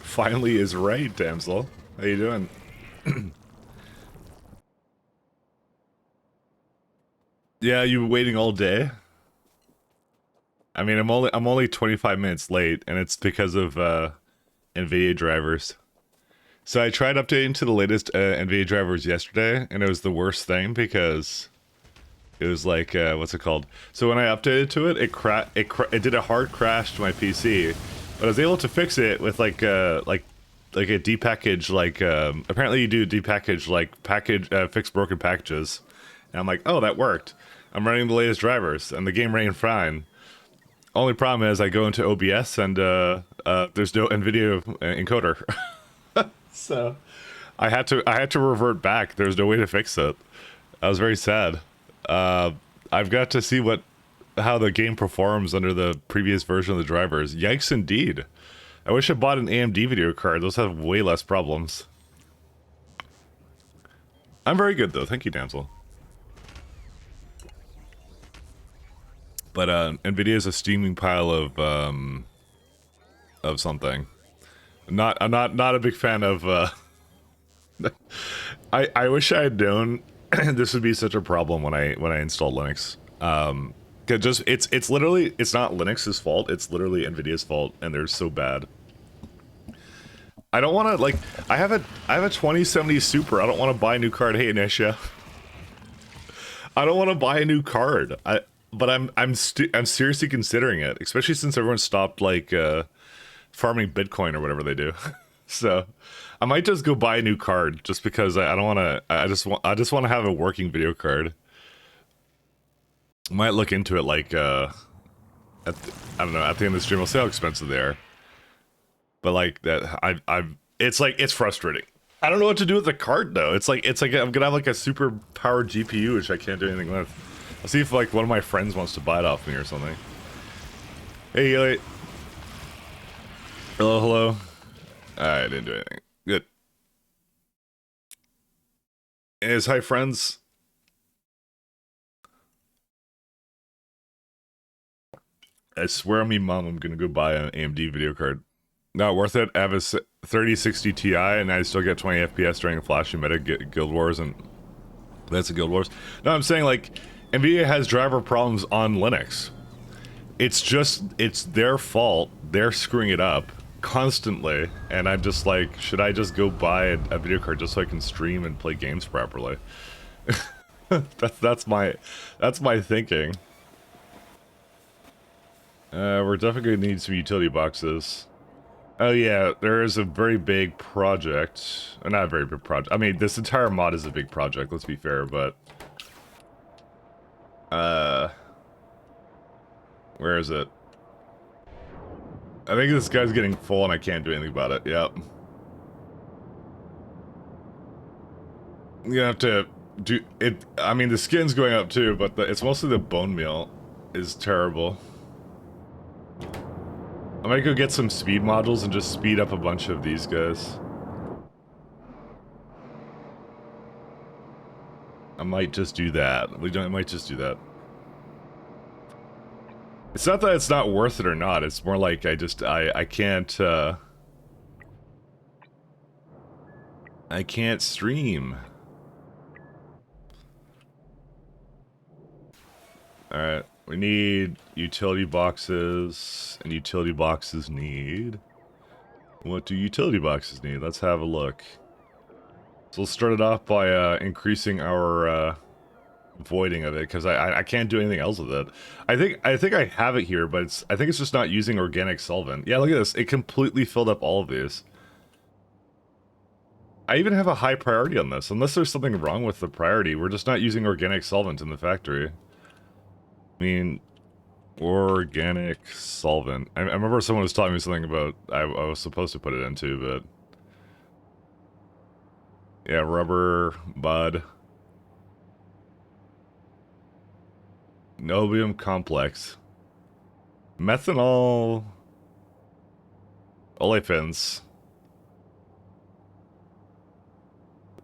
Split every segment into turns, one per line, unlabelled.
Finally is right, damsel. How you doing? Yeah, you waiting all day? I mean, I'm only 25 minutes late, and it's because of NVIDIA drivers. So I tried updating to the latest NVIDIA drivers yesterday, and it was the worst thing because it was like what's it called? So when I updated to it, it did a hard crash to my PC, but I was able to fix it with like a depackage, like apparently you do depackage like fix broken packages, and I'm like, oh, that worked. I'm running the latest drivers, and the game ran fine. Only problem is I go into OBS and there's no NVIDIA encoder, so I had to revert back. There's no way to fix it. I was very sad. I've got to see how the game performs under the previous version of the drivers. Yikes indeed. I wish I bought an AMD video card. Those have way less problems. I'm very good though. Thank you, damsel. But NVIDIA is a steaming pile of something. I'm not a big fan of. I wish I had known this would be such a problem when I install Linux. It's literally, it's not Linux's fault. It's literally NVIDIA's fault, and they're so bad. I don't want to like. I have a 2070 Super. I don't want to buy a new card. Hey, Anisha. I don't want to buy a new card. But I'm seriously considering it, especially since everyone stopped like farming Bitcoin or whatever they do. So I might just go buy a new card just because I don't want to. I just want to have a working video card. I might look into it like I don't know, at the end of the stream. I'll see how expensive they are. But like that, it's frustrating. I don't know what to do with the card though. It's like I'm gonna have like a super powered GPU which I can't do anything with. I'll see if like one of my friends wants to buy it off me or something. Hey, Elliot. Hello, hello. I didn't do anything. Good. Anyways, hi friends. I swear on me, mom, I'm gonna go buy an AMD video card. Not worth it. I have a 3060 Ti and I still get 20 FPS during a flashy meta Guild Wars, and that's a Guild Wars. No, I'm saying like NVIDIA has driver problems on Linux. It's their fault. They're screwing it up constantly, and I'm just like, should I just go buy a video card just so I can stream and play games properly? that's my thinking. We're definitely gonna need some utility boxes. Oh yeah, there is a very big project. Not a very big project. I mean, this entire mod is a big project, let's be fair, but where is it? I think this guy's getting full and I can't do anything about it. Yep. I'm gonna have to do it. I mean, the skin's going up too, but it's mostly the bone meal is terrible. I might go get some speed modules and just speed up a bunch of these guys. I might just do that. I might just do that. It's not that it's not worth it or not. It's more like I can't stream. Alright, we need utility boxes, and utility boxes need... What do utility boxes need? Let's have a look. So let's start it off by increasing our voiding of it, because I can't do anything else with it. I think I have it here, but I think it's just not using organic solvent. Yeah, look at this. It completely filled up all of these. I even have a high priority on this. Unless there's something wrong with the priority, we're just not using organic solvent in the factory. I mean, organic solvent. I remember someone was telling me something about I was supposed to put it into, but yeah, rubber, bud, niobium complex, methanol, olefins.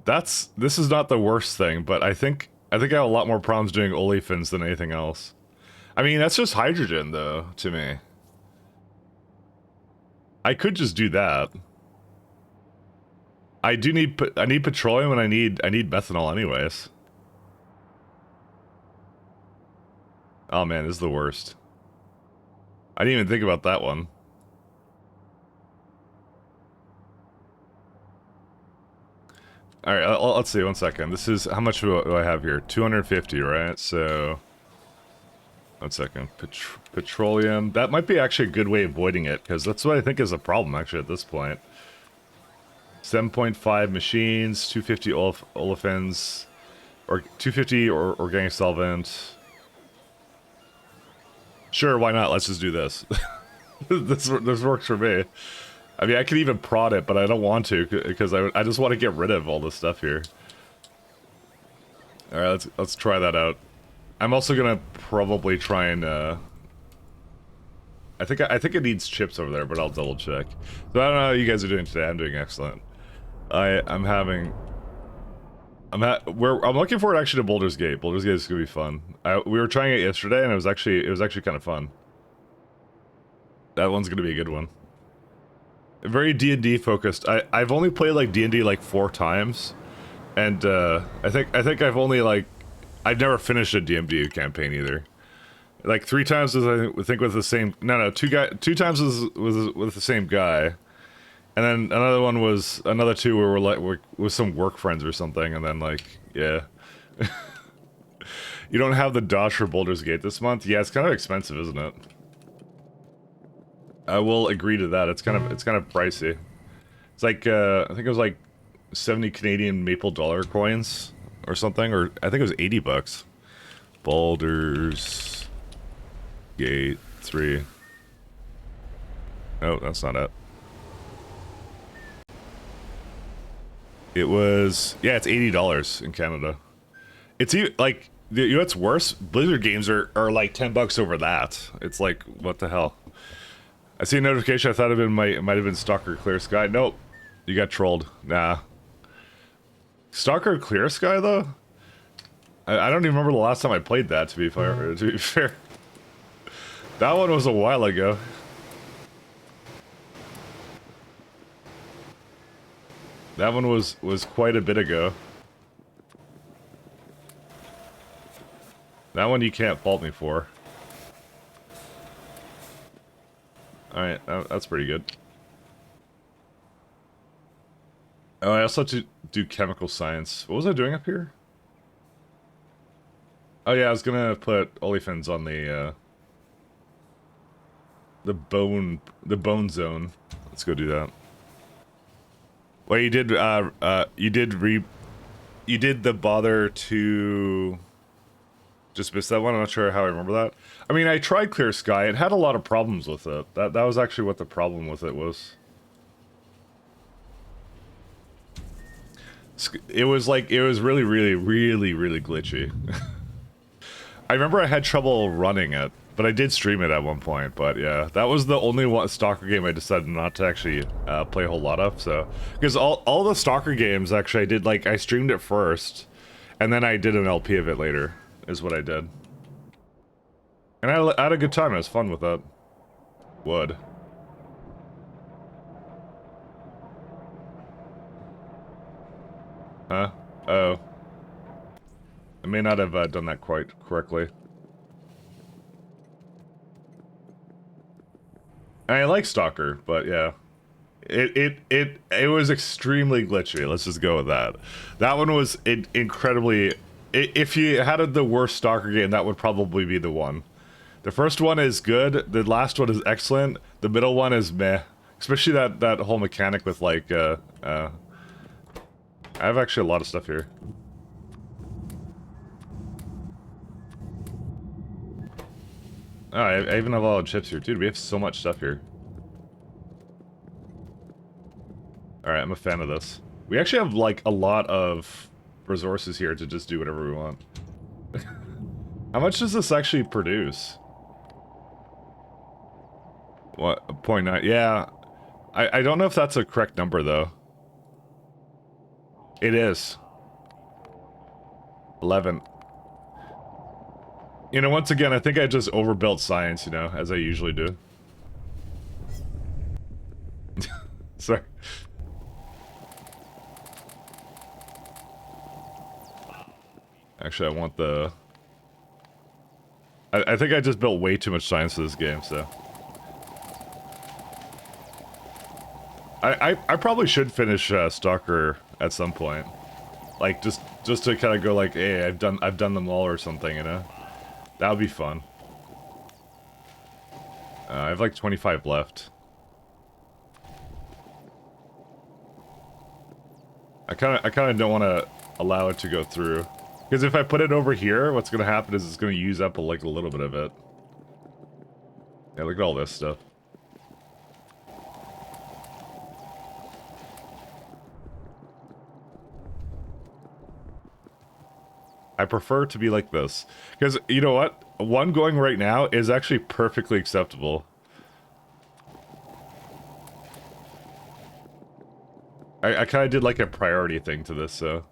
This is not the worst thing, but I think I have a lot more problems doing olefins than anything else. I mean, that's just hydrogen, though, to me. I could just do that. I need petroleum and I need methanol anyways. Oh man, this is the worst. I didn't even think about that one. Alright, let's see, 1 second. This is, how much do I have here? 250, right? So, 1 second. Petroleum. That might be actually a good way of avoiding it, because that's what I think is a problem, actually, at this point. 7.5 machines, 250 olefins, or 250 organic solvent. Sure, why not? Let's just do this. this works for me. I mean, I could even prod it, but I don't want to because I just want to get rid of all this stuff here. All right, let's try that out. I'm also gonna probably try and I think it needs chips over there, but I'll double check. So I don't know how you guys are doing today. I'm doing excellent. I'm looking forward actually to Baldur's Gate. Baldur's Gate is gonna be fun. We were trying it yesterday, and it was actually kind of fun. That one's gonna be a good one. Very D&D focused. I've only played like D&D like 4 times, and I think I've never finished a DMD campaign either. Like 3 times was I think with the same 2 times was with the same guy, and then another one was another 2 where we're with some work friends or something, and then like yeah. You don't have the Dodge for Baldur's Gate this month? Yeah, it's kind of expensive, isn't it? I will agree to that. It's kind of pricey. It's like I think it was like 70 Canadian Maple dollar coins or something, or I think it was 80 bucks. Baldur's Gate 3. Oh, that's not it. It was, yeah, it's $80 in Canada. It's even like, you know what's worse? Blizzard games are like 10 bucks over that. It's like, what the hell? I see a notification. I thought it might have been Stalker Clear Sky. Nope, you got trolled. Nah. Stalker Clear Sky though. I don't even remember the last time I played that. To be fair, that one was a while ago. That one was quite a bit ago. That one you can't fault me for. Alright, that's pretty good. Oh, I also have to do chemical science. What was I doing up here? Oh yeah, I was gonna put olefins on the bone zone. Let's go do that. Well, you did the bother to just miss that one. I'm not sure how I remember that. I mean, I tried Clear Sky. It had a lot of problems with it. That was actually what the problem with it was. It was really glitchy. I remember I had trouble running it, but I did stream it at one point. But yeah, that was the only Stalker game I decided not to actually play a whole lot of. So, because all the Stalker games actually I did, like, I streamed it first, and then I did an LP of it later. Is what I did. And I had a good time. I was fun with that. Wood. Huh? Oh. I may not have done that quite correctly. I like Stalker, but yeah. It was extremely glitchy. Let's just go with that. That one was incredibly... If you had the worst Stalker game, that would probably be the one. The first one is good, the last one is excellent, the middle one is meh. Especially that whole mechanic with, like, I have actually a lot of stuff here. Oh, I even have a lot of chips here. Dude, we have so much stuff here. Alright, I'm a fan of this. We actually have, like, a lot of resources here to just do whatever we want. How much does this actually produce? What? 0.9? Yeah. I don't know if that's a correct number, though. It is. 11. You know, once again, I think I just overbuilt science, you know, as I usually do. Sorry. Actually, I want the... I think I just built way too much science for this game, so... I probably should finish Stalker at some point. Like, just to kind of go like, hey, I've done them all or something, you know? That would be fun. I have like 25 left. I kind of don't want to allow it to go through, because if I put it over here, what's going to happen is it's going to use up like a little bit of it. Yeah, look at all this stuff. I prefer to be like this, because you know what? One going right now is actually perfectly acceptable. I kind of did like a priority thing to this, so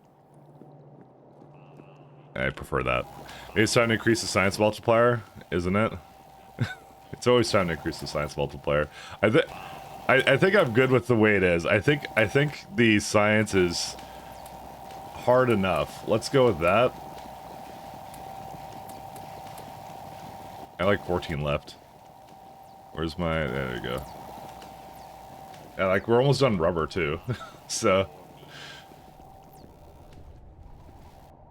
I prefer that. Maybe it's time to increase the science multiplier, isn't it? It's always time to increase the science multiplier. I think I'm good with the way it is. I think the science is hard enough. Let's go with that. I like 14 left. Where's my... There you go. Yeah, like, we're almost done rubber, too. So...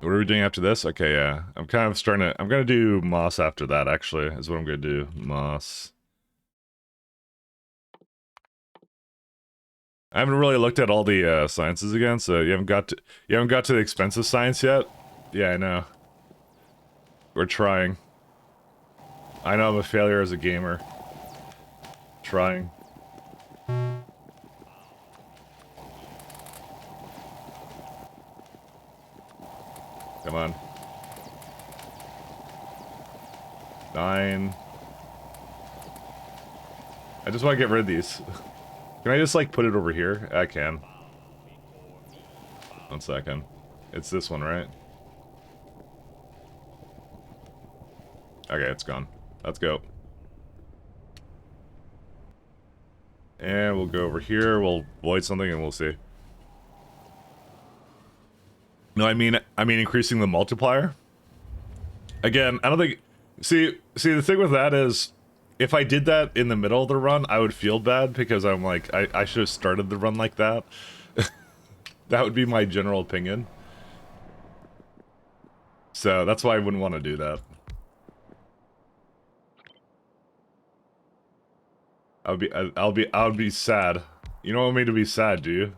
What are we doing after this? Okay, yeah. I'm kind of starting to... I'm gonna do moss after that, actually, is what I'm gonna do. Moss. I haven't really looked at all the sciences again, so you haven't got to the expensive science yet? Yeah, I know. We're trying. I know I'm a failure as a gamer. Trying. Come on. 9. I just want to get rid of these. Can I just, like, put it over here? I can. 1 second. It's this one, right? Okay, it's gone. Let's go. And we'll go over here, we'll void something, and we'll see. No, I mean increasing the multiplier. Again, I don't think... See, the thing with that is, if I did that in the middle of the run, I would feel bad, because I'm like, I should have started the run like that. That would be my general opinion. So, that's why I wouldn't want to do that. I would be sad. You don't want me to be sad, do you?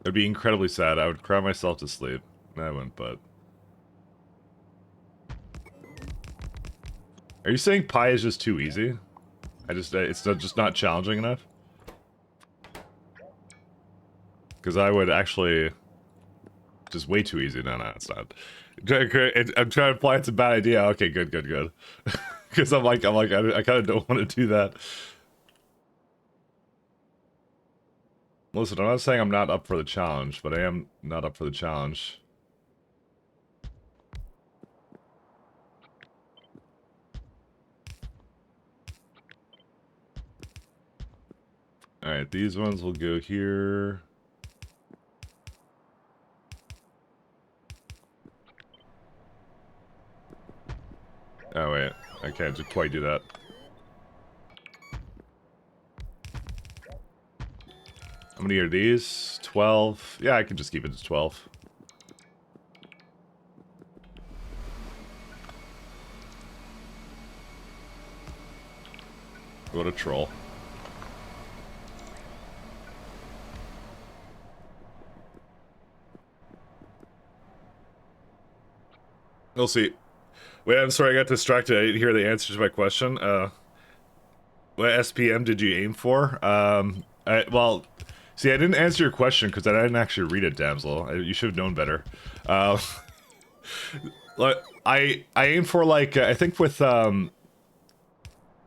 I'd be incredibly sad. I would cry myself to sleep. I wouldn't, but... Are you saying pi is just too easy? It's just not challenging enough? Because I would actually... Just way too easy. No, it's not. I'm trying to imply it's a bad idea. Okay, good. Because I kind of don't want to do that. Listen, I'm not saying I'm not up for the challenge, but I am not up for the challenge. Alright, these ones will go here. Oh wait, I can't quite do that. How many are these? 12? Yeah, I can just keep it to 12. What a troll. We'll see. Wait, I'm sorry, I got distracted. I didn't hear the answer to my question. What SPM did you aim for? Well, see, I didn't answer your question because I didn't actually read it, damsel. You should have known better. I aim for, like, I think with, well,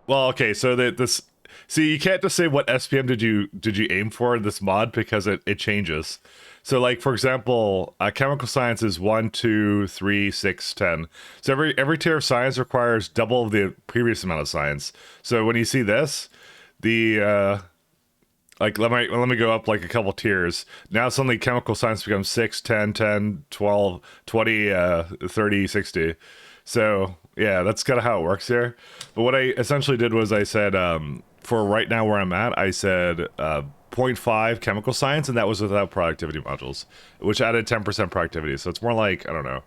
okay, so this... See, you can't just say what SPM did you aim for in this mod because it changes. So, like, for example, chemical science is 1, 2, 3, 6, 10. So every tier of science requires double the previous amount of science. So when you see this, the Like, let me go up like a couple tiers. Now suddenly chemical science becomes 6, 10, 10, 12, 20, 30, 60. So, yeah, that's kind of how it works here. But what I essentially did was I said, for right now where I'm at, I said zero point 0.5 chemical science, and that was without productivity modules, which added 10% productivity. So it's more like, I don't know,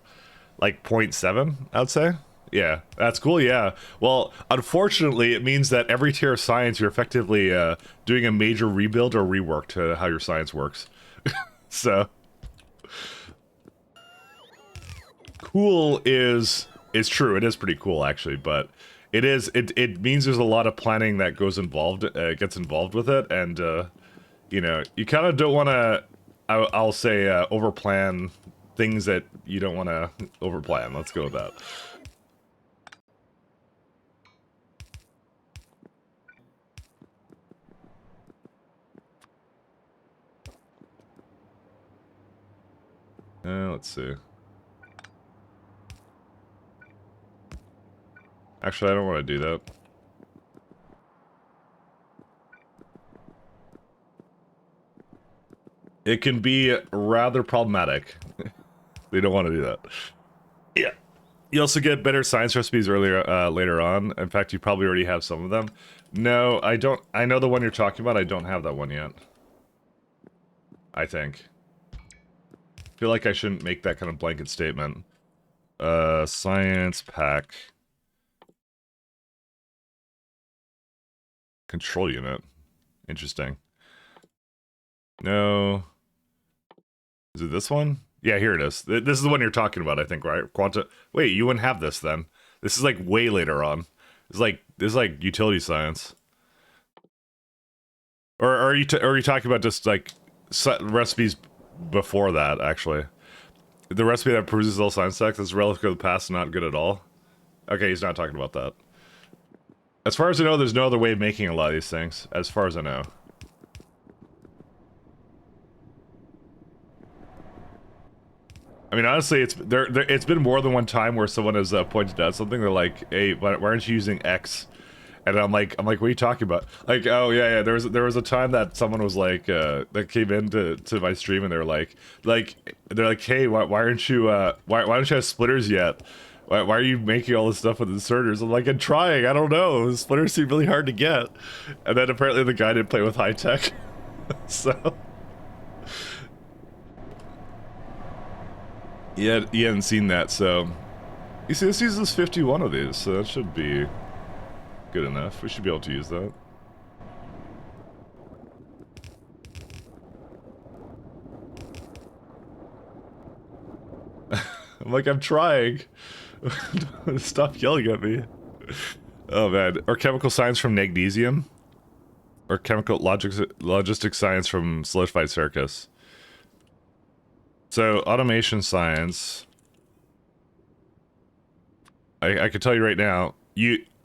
like zero point 0.7, I'd say. Yeah, that's cool, yeah. Well, unfortunately, it means that every tier of science, you're effectively doing a major rebuild or rework to how your science works. So, cool is true. It is pretty cool, actually, but it means there's a lot of planning that gets involved with it, and, you know, you kind of don't want to, I'll say, overplan things that you don't want to overplan. Let's go with that. Let's see. Actually, I don't want to do that. It can be rather problematic. They don't want to do that. Yeah. You also get better science recipes later on. In fact, you probably already have some of them. No, I don't. I know the one you're talking about. I don't have that one yet. I think. I feel like I shouldn't make that kind of blanket statement. Science pack. Control unit. Interesting. No. Is it this one? Yeah, here it is. This is the one you're talking about, I think, right? Wait, you wouldn't have this then. This is like way later on. This is like utility science. Or are you talking about just like recipes before that? Actually, the recipe that produces all science stacks is relative to the past, not good at all. Okay, he's not talking about that. As far as I know, there's no other way of making a lot of these things. As far as I know. I mean, honestly, it's been more than one time where someone has pointed out something. They're like, "Hey, why aren't you using X?" And I'm like, what are you talking about? Like, oh yeah, there was a time that someone was like, that came into my stream and they're like, hey, why aren't you why don't you have splitters yet? Why are you making all this stuff with inserters? I'm like, I'm trying. I don't know. The splitters seem really hard to get. And then apparently the guy didn't play with high tech, so. Yeah, he hadn't seen that, so... You see, this uses 51 of these, so that should be good enough. We should be able to use that. I'm like, I'm trying. Stop yelling at me. Oh, man. Or chemical science from magnesium. Or chemical logistic science from solidified circus. So, automation science. I can tell you right now,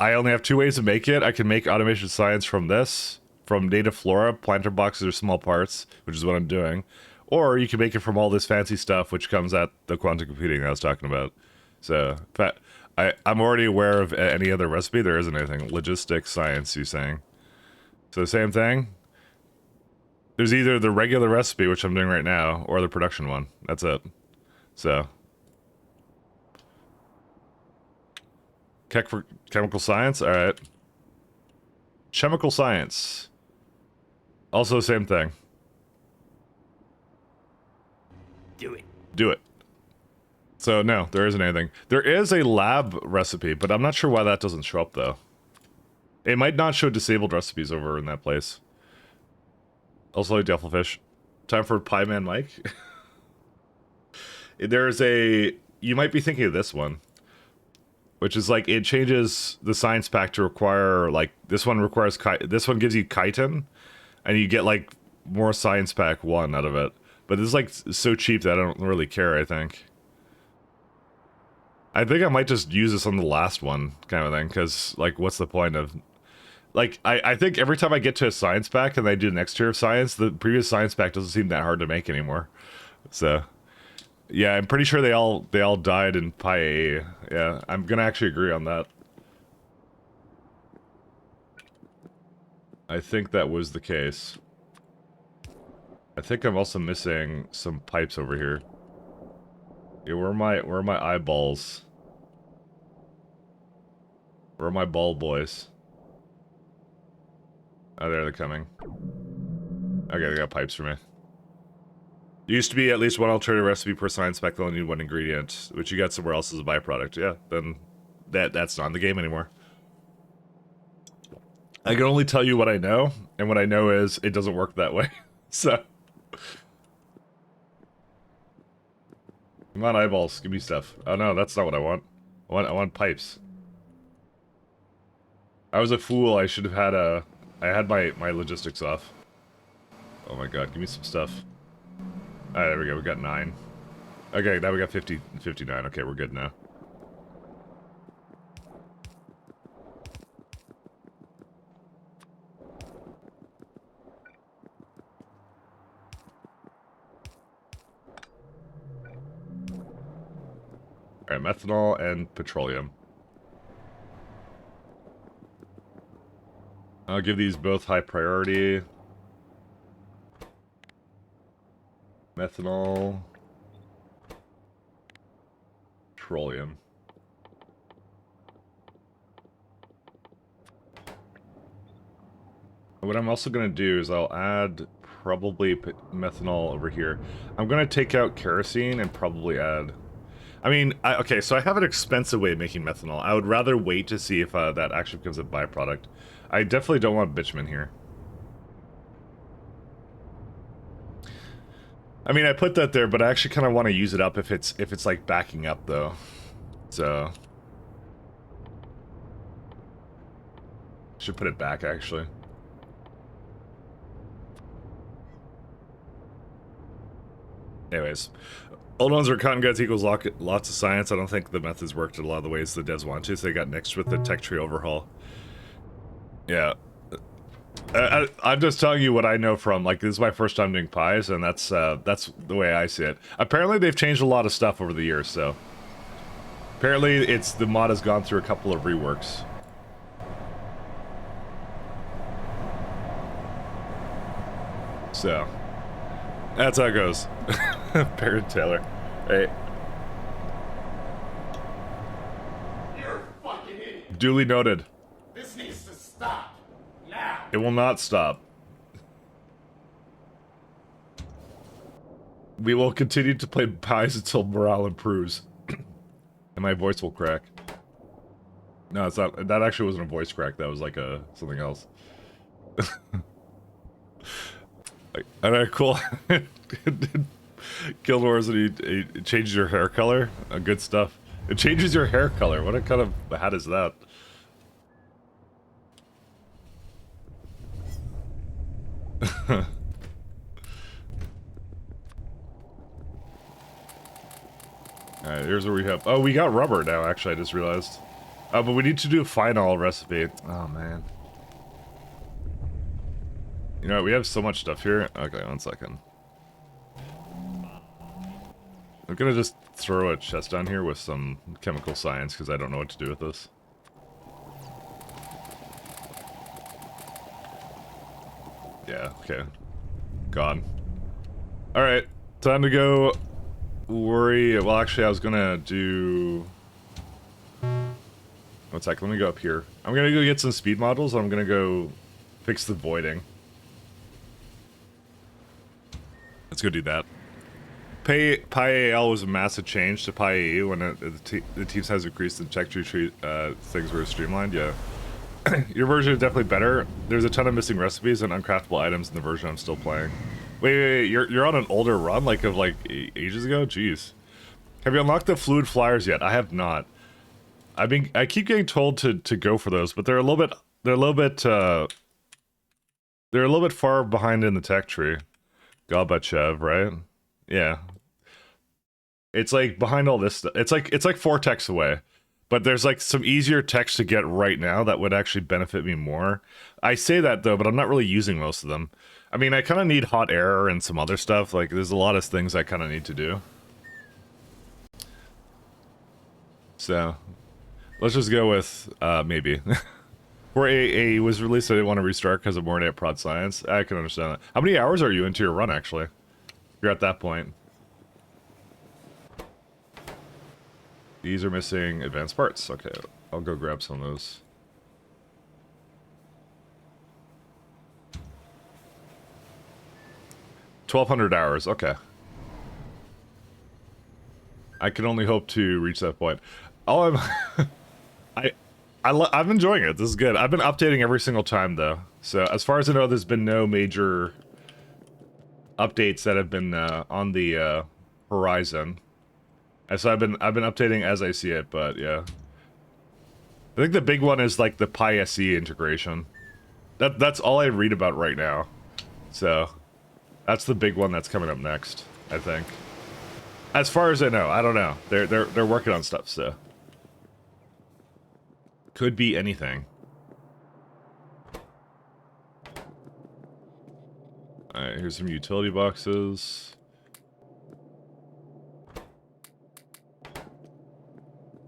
I only have two ways to make it. I can make automation science from this, from native flora, planter boxes or small parts, which is what I'm doing. Or you can make it from all this fancy stuff, which comes at the quantum computing I was talking about. So, in fact, I'm already aware of any other recipe. There isn't anything. Logistics science, you're saying. So, same thing. There's either the regular recipe, which I'm doing right now, or the production one. That's it. So... Chemical science? Alright. Chemical science. Also same thing.
Do it.
Do it. So, no, there isn't anything. There is a lab recipe, but I'm not sure why that doesn't show up, though. It might not show disabled recipes over in that place. Also, Devilfish. Time for Pie Man Mike. There's a... You might be thinking of this one. Which is like, it changes the science pack to require, like, this one requires, this one gives you chitin, and you get, like, more science pack 1 out of it. But this is, like, so cheap that I don't really care, I think. I think I might just use this on the last one, kind of thing, because, like, what's the point of... Like, I think every time I get to a science pack and I do the next tier of science, the previous science pack doesn't seem that hard to make anymore. So... Yeah, I'm pretty sure they all died in Pi A. Yeah, I'm gonna actually agree on that. I think that was the case. I think I'm also missing some pipes over here. Yeah, where are my eyeballs? Where are my ball boys? Oh, there they're coming. Okay, they got pipes for me. There used to be at least one alternative recipe per science spec that only need one ingredient, which you got somewhere else as a byproduct. Yeah, then that's not in the game anymore. I can only tell you what I know, and what I know is it doesn't work that way. So, come on, eyeballs, give me stuff. Oh no, that's not what I want. I want pipes. I was a fool. I should have had a. I had my logistics off. Oh my god, give me some stuff. Alright, there we go. We got 9. Okay, now we got 50, 59. Okay, we're good now. Alright, methanol and petroleum. I'll give these both high priority. Methanol. Petroleum. What I'm also going to do is I'll add probably methanol over here. I'm going to take out kerosene and probably add... I mean, okay, so I have an expensive way of making methanol. I would rather wait to see if that actually becomes a byproduct. I definitely don't want bitumen here. I mean, I put that there, but I actually kind of want to use it up if it's like backing up though. So should put it back actually. Anyways, old ones are cotton goods equals lots of science. I don't think the methods worked in a lot of the ways the devs want to, so they got nixed with the tech tree overhaul. Yeah. I'm just telling you what I know from, like, this is my first time doing pies, and that's the way I see it. Apparently they've changed a lot of stuff over the years, so... Apparently the mod has gone through a couple of reworks. So... That's how it goes. Parent Taylor. Hey.
You're a fucking idiot.
Duly noted.
This needs to stop. Now.
It will not stop. We will continue to play pies until morale improves. And my voice will crack. No, it's not. That actually wasn't a voice crack. That was like something else. Alright, cool. Guild Wars, and it changes your hair color. Good stuff. It changes your hair color. What kind of hat is that? Alright, here's where we have... Oh, we got rubber now, actually, I just realized. But we need to do a Finalizing recipe. Oh, man. You know what, we have so much stuff here. Okay, 1 second. I'm gonna just throw a chest down here with some chemical science, because I don't know what to do with this. Yeah, okay. Gone. Alright, time to go worry... Well, actually, I was gonna do... 1 sec, let me go up here. I'm gonna go get some speed models, and I'm gonna go fix the voiding. Let's go do that. PyAL was a massive change to PyAE when the team size increased and check tree things were streamlined, yeah. Your version is definitely better. There's a ton of missing recipes and uncraftable items in the version I'm still playing. Wait, you're on an older run, like of like ages ago? Jeez. Have you unlocked the fluid flyers yet? I have not. I keep getting told to go for those, but they're a little bit far behind in the tech tree. Gorbachev, right? Yeah. It's like behind all this stuff. It's like 4 techs away. But there's like some easier techs to get right now that would actually benefit me more. I say that though, but I'm not really using most of them. I mean, I kind of need hot air and some other stuff. Like there's a lot of things I kind of need to do. So, let's just go with maybe. 4AA was released, I didn't want to restart because of more at Prod Science. I can understand that. How many hours are you into your run, actually? You're at that point. These are missing advanced parts. Okay, I'll go grab some of those. $1,200 hours, okay. I can only hope to reach that point. Oh, I'm enjoying it. This is good. I've been updating every single time, though. So, as far as I know, there's been no major updates that have been on the horizon. And so I've been updating as I see it, but yeah. I think the big one is like the PySE integration. That's all I read about right now. So that's the big one that's coming up next, I think. As far as I know, I don't know. They're working on stuff, so could be anything. Alright, here's some utility boxes.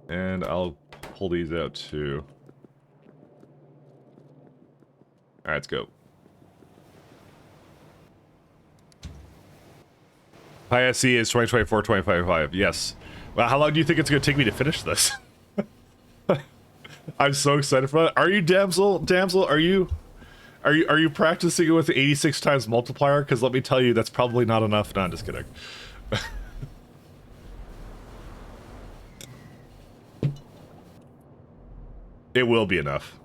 And I'll pull these out too. Alright, let's go. PySE is 2024, 2025. Yes. Well, how long do you think it's going to take me to finish this? I'm so excited for that. Are you, Damsel? Damsel, are you practicing it with the 86 times multiplier? Because let me tell you, that's probably not enough. No, I'm just kidding. It will be enough.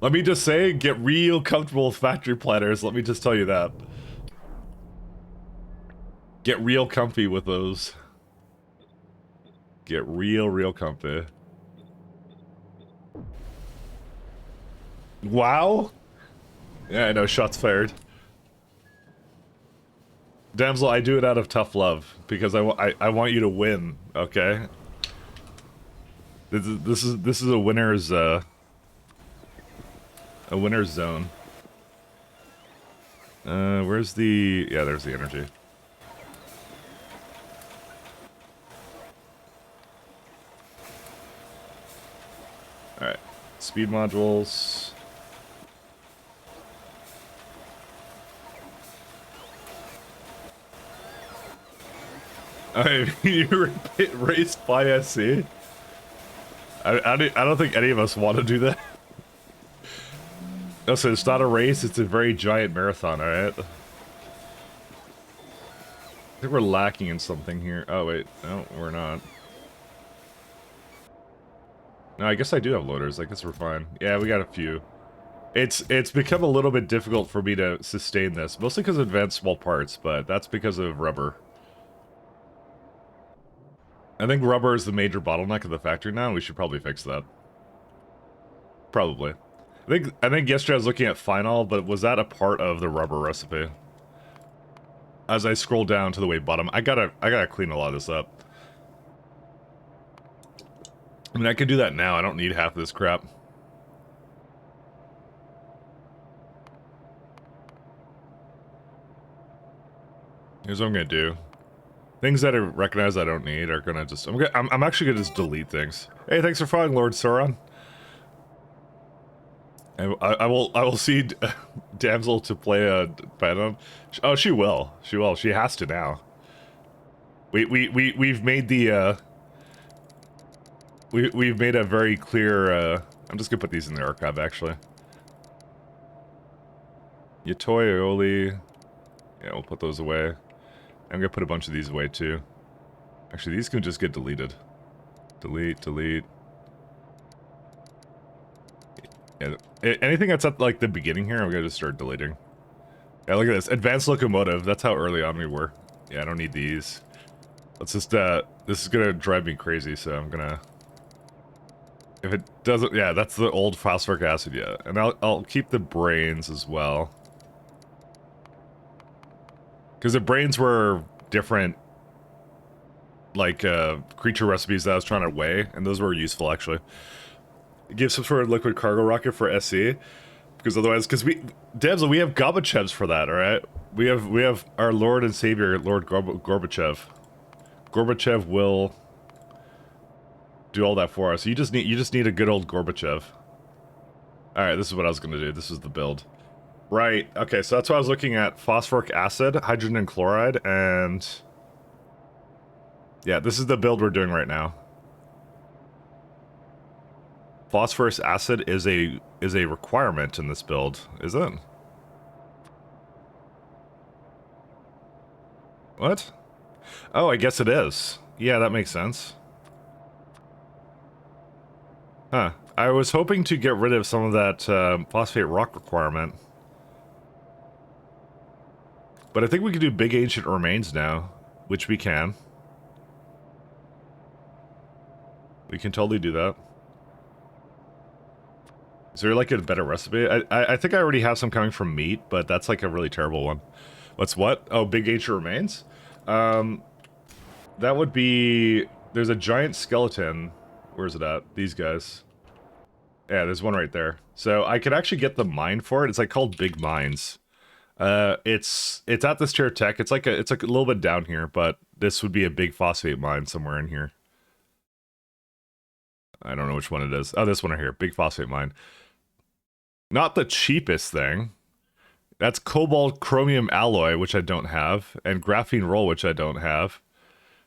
Let me just say, get real comfortable with factory planners. Let me just tell you that. Get real comfy with those. Get real comfy. Wow. Yeah, I know, shots fired. Damsel, I do it out of tough love because I want you to win. Okay. This is a winner's zone. Where's the? Yeah, there's the energy. All right, speed modules. I mean, you raced by SC. I don't think any of us want to do that. Listen, it's not a race, it's a very giant marathon, alright? I think we're lacking in something here. Oh, wait. No, we're not. No, I guess I do have loaders. I guess we're fine. Yeah, we got a few. It's become a little bit difficult for me to sustain this. Mostly because of advanced small parts, but that's because of rubber. I think rubber is the major bottleneck of the factory now. We should probably fix that. Probably. I think yesterday I was looking at Finalizing, but was that a part of the rubber recipe? As I scroll down to the way bottom, I gotta clean a lot of this up. I mean, I can do that now. I don't need half of this crap. Here's what I'm gonna do. Things that I recognize I don't need are gonna just... I'm actually gonna just delete things. Hey, thanks for following, Lord Sauron. I will see Damsel to play a Phantom. Oh, she will. She will. She has to now. We've made the we've made a very clear. I'm just gonna put these in the archive actually. Yatoi, Aioli. Yeah, we'll put those away. I'm gonna put a bunch of these away too. Actually, these can just get deleted. Delete. Yeah, anything that's at like the beginning here, I'm gonna just start deleting. Yeah, look at this. Advanced locomotive. That's how early on we were. Yeah, I don't need these. Let's just, this is gonna drive me crazy, so I'm gonna... If it doesn't... Yeah, that's the old phosphoric acid, yeah. And I'll keep the brains as well. Because the brains were different, like, creature recipes that I was trying to weigh, and those were useful, actually. Give some sort of liquid cargo rocket for SC, because otherwise, Damsel, we have Gorbachevs for that, alright? We have our Lord and Savior, Lord Gorbachev. Gorbachev will do all that for us. You just need a good old Gorbachev. Alright, this is what I was gonna do. This is the build. Right, okay, so that's why I was looking at phosphoric acid, hydrogen chloride, and... yeah, this is the build we're doing right now. Phosphorus acid is a requirement in this build, is it? What? Oh, I guess it is. Yeah, that makes sense. Huh. I was hoping to get rid of some of that phosphate rock requirement. But I think we can do big ancient remains now, which we can. We can totally do that. Is there like a better recipe? I think I already have some coming from meat, but that's like a really terrible one. What's what? Oh, big ancient remains? That would be... there's a giant skeleton. Where's it at? These guys. Yeah, there's one right there. So I could actually get the mine for it. It's like called Big Mines. It's at this tier tech. It's like a little bit down here, but this would be a big phosphate mine somewhere in here. I don't know which one it is. Oh, this one right here. Big phosphate mine. Not the cheapest thing. That's cobalt chromium alloy, which I don't have, and graphene roll, which I don't have.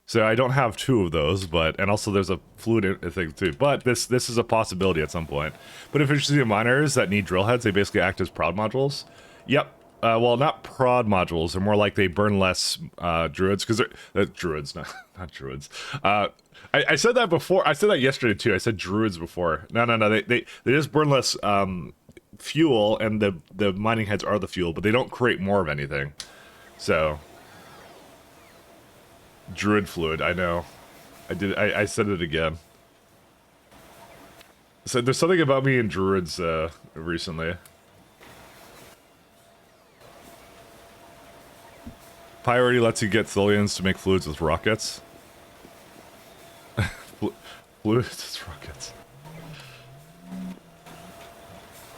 So I don't have two of those, but and also there's a fluid thing too. But this is a possibility at some point. But if it's the miners that need drill heads, they basically act as prod modules. Yep. Well, not prod modules. They're more like they burn less druids because they're druids, not druids. I said that before. I said that yesterday too. I said druids before. No. They just burn less fuel, and the mining heads are the fuel, but they don't create more of anything. So. Druid fluid, I know. I said it again. So there's something about me and druids recently. Pi already lets you get Tholians to make fluids with rockets. Fluids with rockets.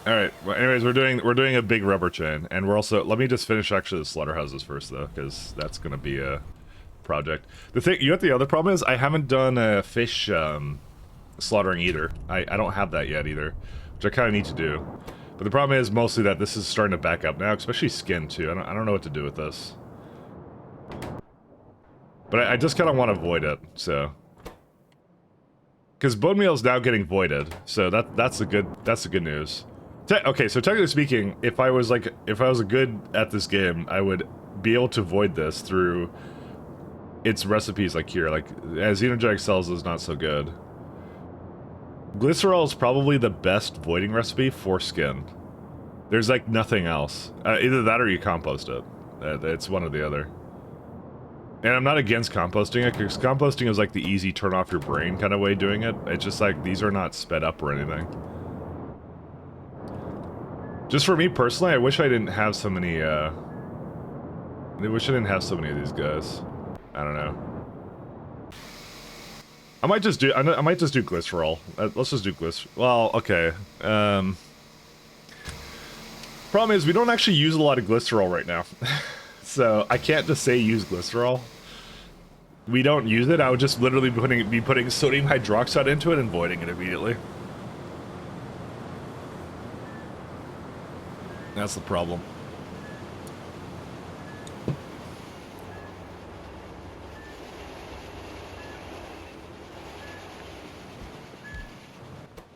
Alright, well anyways, we're doing a big rubber chain, and we're also let me just finish actually the slaughterhouses first though, because that's gonna be a project. The thing, you know what the other problem is? I haven't done a fish slaughtering either. I don't have that yet either, which I kind of need to do. But the problem is mostly that this is starting to back up now, especially skin too. I don't know what to do with this. But I just kind of want to void it, so. Because bone meal is now getting voided, so that's the good news. Okay, so technically speaking, if I was good at this game, I would be able to void this through its recipes like here, like as Xenogenic cells is not so good. Glycerol is probably the best voiding recipe for skin. There's like nothing else. Either that or you compost it. It's one or the other. And I'm not against composting it, because composting is like the easy turn off your brain kind of way of doing it. It's just like, these are not sped up or anything. Just for me personally, I wish I didn't have so many, I wish I didn't have so many of these guys. I don't know. I might just do glycerol. Let's just do glycerol. Well, okay. Problem is, we don't actually use a lot of glycerol right now. So, I can't just say use glycerol. We don't use it. I would just literally be putting sodium hydroxide into it and voiding it immediately. That's the problem.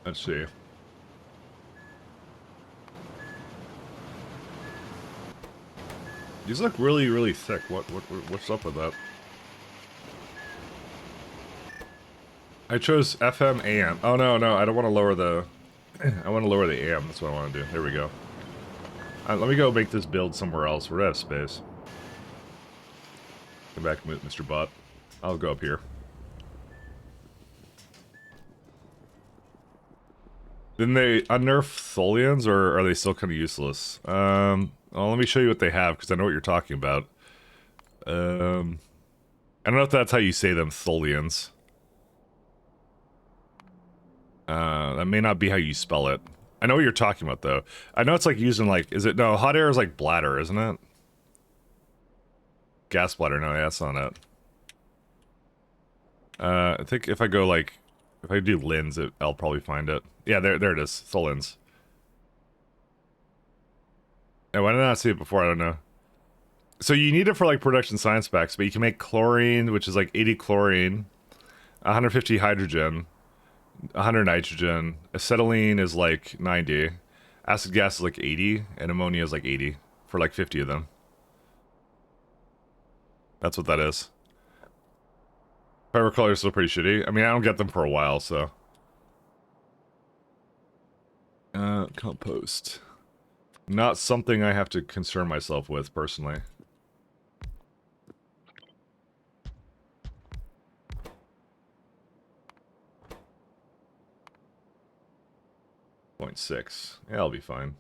Let's see. These look really, really thick. What's up with that? I chose FM AM. Oh no, I don't want to lower the. I want to lower the AM. That's what I want to do. There we go. Let me go make this build somewhere else. We're out of space. Come back, Mr. Bot. I'll go up here. Didn't they unnerf Tholians, or are they still kind of useless? Well, let me show you what they have, because I know what you're talking about. I don't know if that's how you say them, Tholians. That may not be how you spell it. I know what you're talking about, though. I know it's like using, like, is it, no, hot air is like bladder, isn't it? Gas bladder, no, that's not it. I think if I go, like, if I do lens, I'll probably find it. Yeah, there it is, Tholins. And why did I not see it before? I don't know. So you need it for like production science specs, but you can make chlorine, which is like 80 chlorine, 150 hydrogen, 100 nitrogen. Acetylene is like 90. Acid gas is like 80, and ammonia is like 80 for like 50 of them. That's what that is. Fiber color is still pretty shitty. I mean, I don't get them for a while, so. Compost. Not something I have to concern myself with, personally. .6. Yeah, I'll be fine.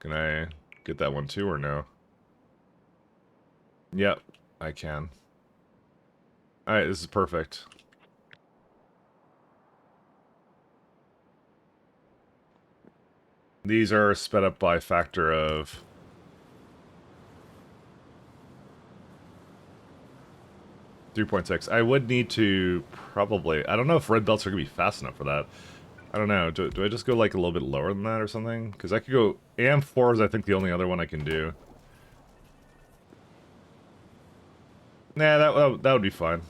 Can I get that one too, or no? Yep, I can. Alright, this is perfect. These are sped up by a factor of... 3.6. I would need to probably... I don't know if red belts are going to be fast enough for that. I don't know. Do I just go like a little bit lower than that or something? Because I could go... AM4 is I think the only other one I can do. Nah, that would be fine.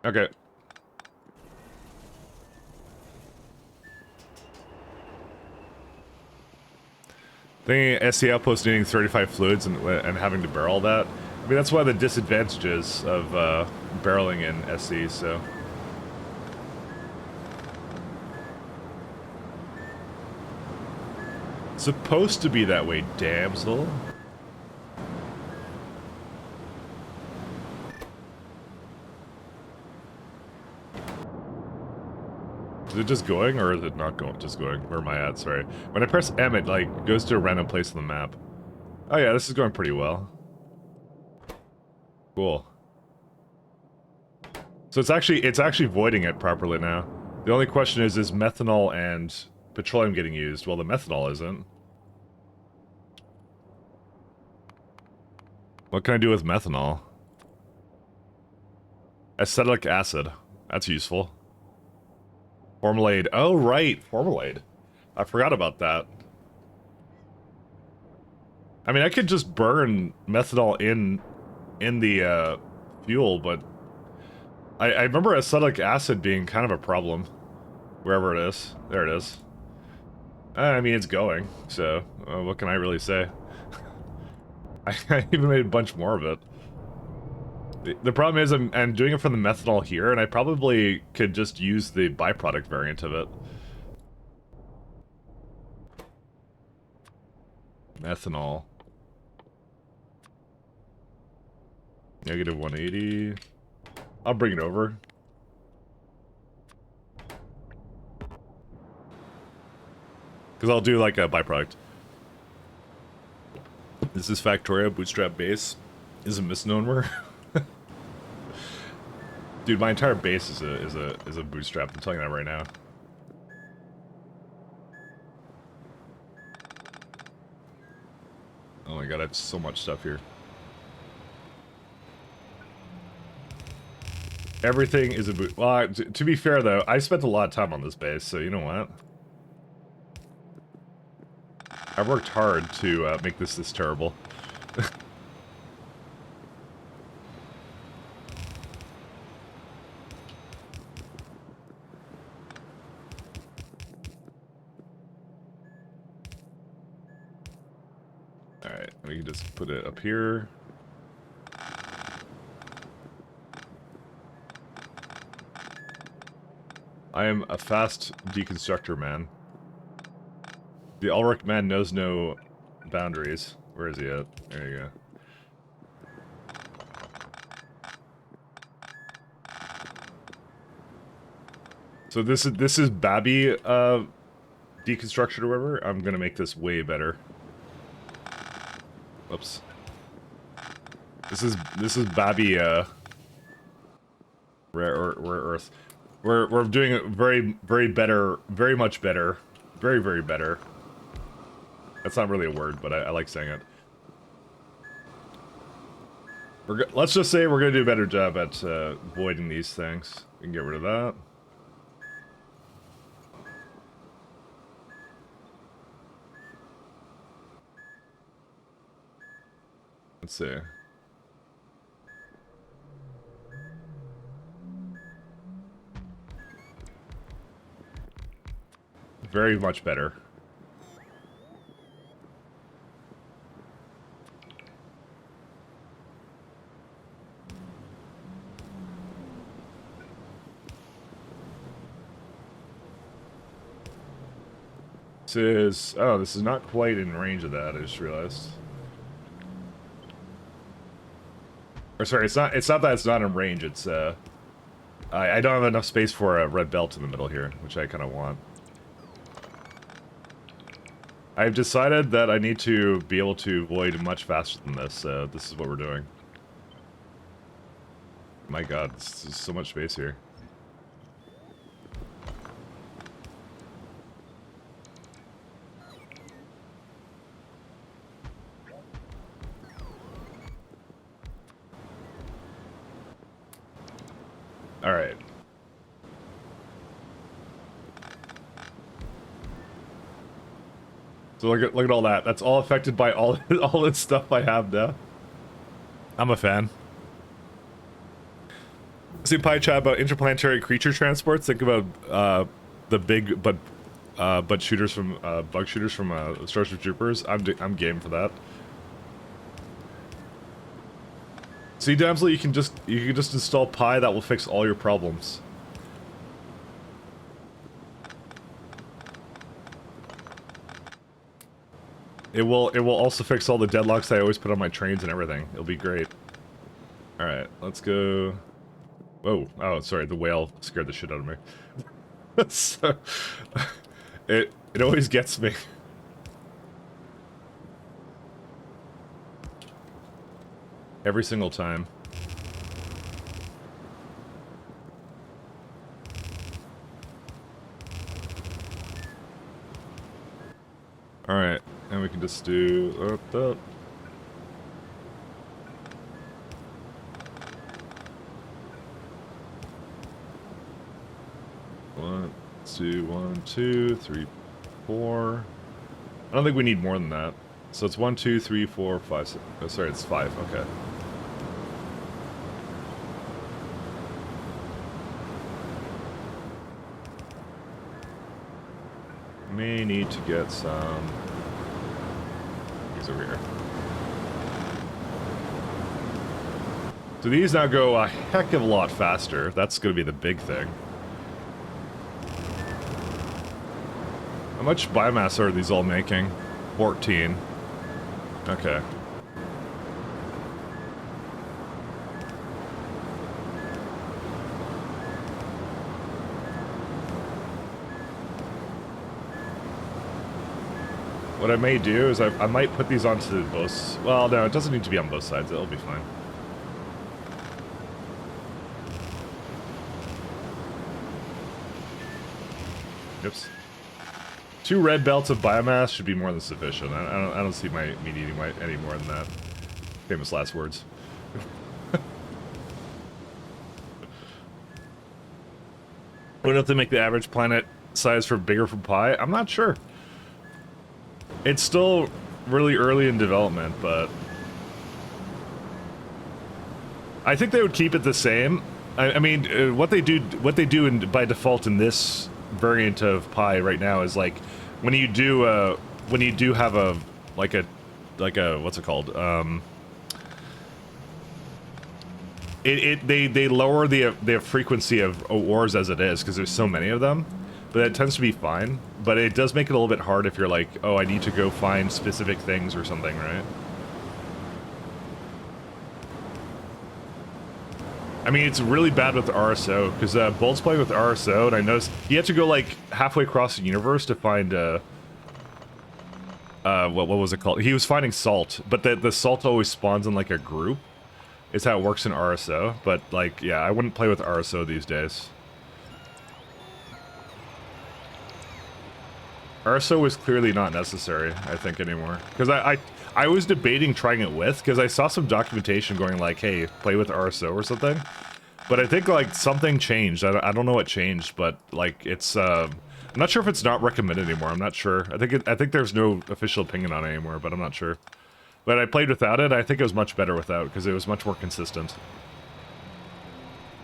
Okay. Thinking SC outpost needing 35 fluids and having to barrel that. I mean, that's one of the disadvantages of barreling in SC, so... Supposed to be that way, damsel. Is it just going, or is it not going? Just going. Where am I at? Sorry. When I press M, it like goes to a random place on the map. Oh yeah, this is going pretty well. Cool. So it's actually voiding it properly now. The only question is methanol and petroleum getting used? Well, the methanol isn't. What can I do with methanol? Acetic acid. That's useful. Formaldehyde. Oh, right. Formaldehyde. I forgot about that. I mean, I could just burn methanol in the fuel, but I remember acetic acid being kind of a problem. Wherever it is. There it is. I mean, it's going, so what can I really say? I even made a bunch more of it. The problem is I'm doing it from the methanol here, and I probably could just use the byproduct variant of it. Methanol. Negative 180. I'll bring it over. Because I'll do like a byproduct. This is Factorio bootstrap base. Is a misnomer. Dude, my entire base is a bootstrap. I'm telling you that right now. Oh my god, I have so much stuff here. Everything is a boot. Well, to be fair though, I spent a lot of time on this base, so you know what? I've worked hard to make this terrible. Alright, we can just put it up here. I am a fast deconstructor man. The Ulrich man knows no boundaries. Where is he at? There you go. So this is Babby deconstruction or whatever. I'm gonna make this way better. Whoops. This is Babby rare earth. We're doing it very better, very much better, very better. That's not really a word, but I like saying it. Let's just say we're gonna do a better job at voiding these things. We can get rid of that. Let's see. Very much better. This is not quite in range of that, I just realized. Or sorry, it's not that it's not in range, it's I don't have enough space for a red belt in the middle here, which I kinda want. I've decided that I need to be able to void much faster than this, so this is what we're doing. My god, there's so much space here. Alright. So look at all that. That's all affected by all this stuff I have now. I'm a fan. See pie chat about interplanetary creature transports. Think about the big bug shooters from Starship Troopers. I'm game for that. See, Damsel, you can just install Pi. That will fix all your problems. It will also fix all the deadlocks I always put on my trains and everything. It'll be great. All right, let's go. Whoa! Oh, sorry, the whale scared the shit out of me. So, it always gets me. Every single time. Alright, and we can just do... One, two, three, four. I don't think we need more than that. So it's 1, 2, 3, 4, 5, 6. Oh, sorry, it's 5. Okay. May need to get some. He's over here. So these now go a heck of a lot faster. That's going to be the big thing. How much biomass are these all making? 14. Okay. What I may do is I might put these onto both... Well, no, it doesn't need to be on both sides. It'll be fine. Oops. 2 red belts of biomass should be more than sufficient. I don't see me needing any more than that. Famous last words. Wouldn't have to make the average planet size bigger for Pi? I'm not sure. It's still really early in development, but I think they would keep it the same. I mean, what they do by default in this variant of Pi right now is like when you do have a like a what's it called? They lower the frequency of ores as it is because there's so many of them. But it tends to be fine. But it does make it a little bit hard if you're like, oh, I need to go find specific things or something, right? I mean, it's really bad with the RSO, because Bolt's playing with the RSO, and I noticed he had to go, like, halfway across the universe to find, what was it called? He was finding salt, but the salt always spawns in, like, a group. is how it works in RSO, but like, yeah, I wouldn't play with RSO these days. RSO is clearly not necessary, I think, anymore. Because I was debating trying it with, because I saw some documentation going like, hey, play with RSO or something. But I think, like, something changed. I don't know what changed, but, like, it's, I'm not sure if it's not recommended anymore. I'm not sure. I think there's no official opinion on it anymore, but I'm not sure. But I played without it. I think it was much better without, because it was much more consistent.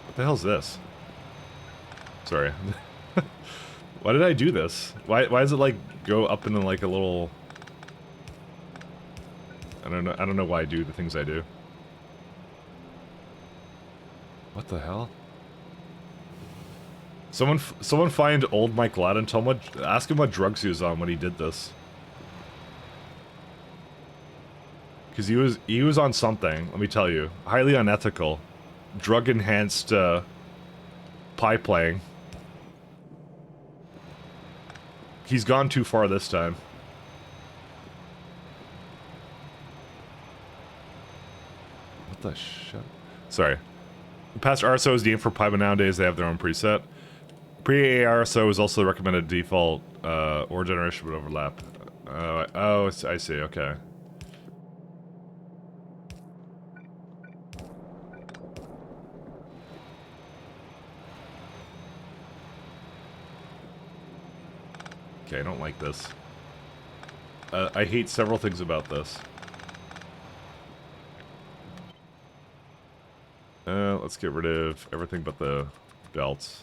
What the hell is this? Sorry. Why did I do this? Why does it, like, go up into, like, a little... I don't know why I do the things I do. What the hell? Someone find old Mike Gladden, tell him ask him what drugs he was on when he did this. Because he was on something, let me tell you. Highly unethical. Drug-enhanced, pie playing. He's gone too far this time. What the shit? Sorry. Past RSO is the info pie, but nowadays they have their own preset. Pre-ARSO is also the recommended default, or generation would overlap. Oh, I see, okay. Okay, I don't like this. I hate several things about this. Let's get rid of everything but the belts.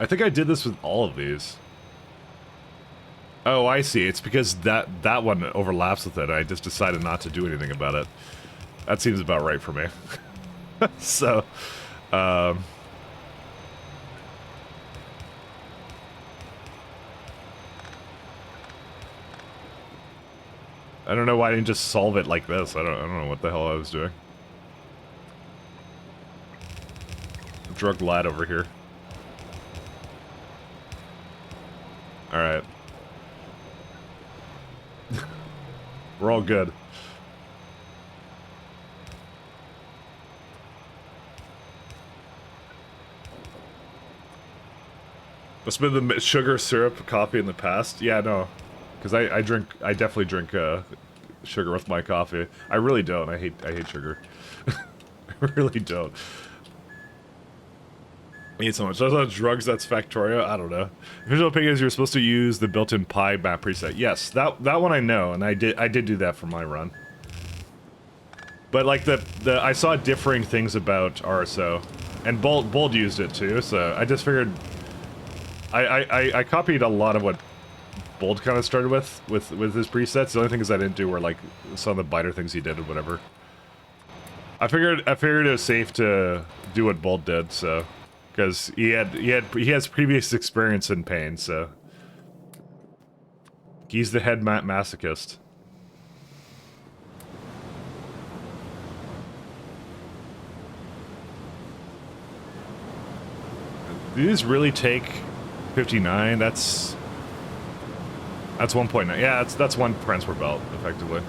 I think I did this with all of these. Oh, I see. It's because that one overlaps with it. I just decided not to do anything about it. That seems about right for me. So, I don't know why I didn't just solve it like this. I don't know what the hell I was doing. Drug lad over here. Alright. We're all good. Must have been the sugar syrup coffee in the past. Yeah, no. Because I definitely drink sugar with my coffee. I really don't. I hate sugar. I really don't. I eat so much. Those are drugs, that's Factorio? I don't know. Visual opinion is you're supposed to use the built-in pie map preset. Yes, that one I know, and I did do that for my run. But like I saw differing things about RSO. And Bold used it too, so I just figured I copied a lot of what Bold kind of started with his presets. The only thing is I didn't do were like some of the biter things he did or whatever. I figured it was safe to do what Bold did, so because he has previous experience in pain, so he's the head masochist. Do these really take 59? That's 1.9. Yeah, that's one transport belt, effectively.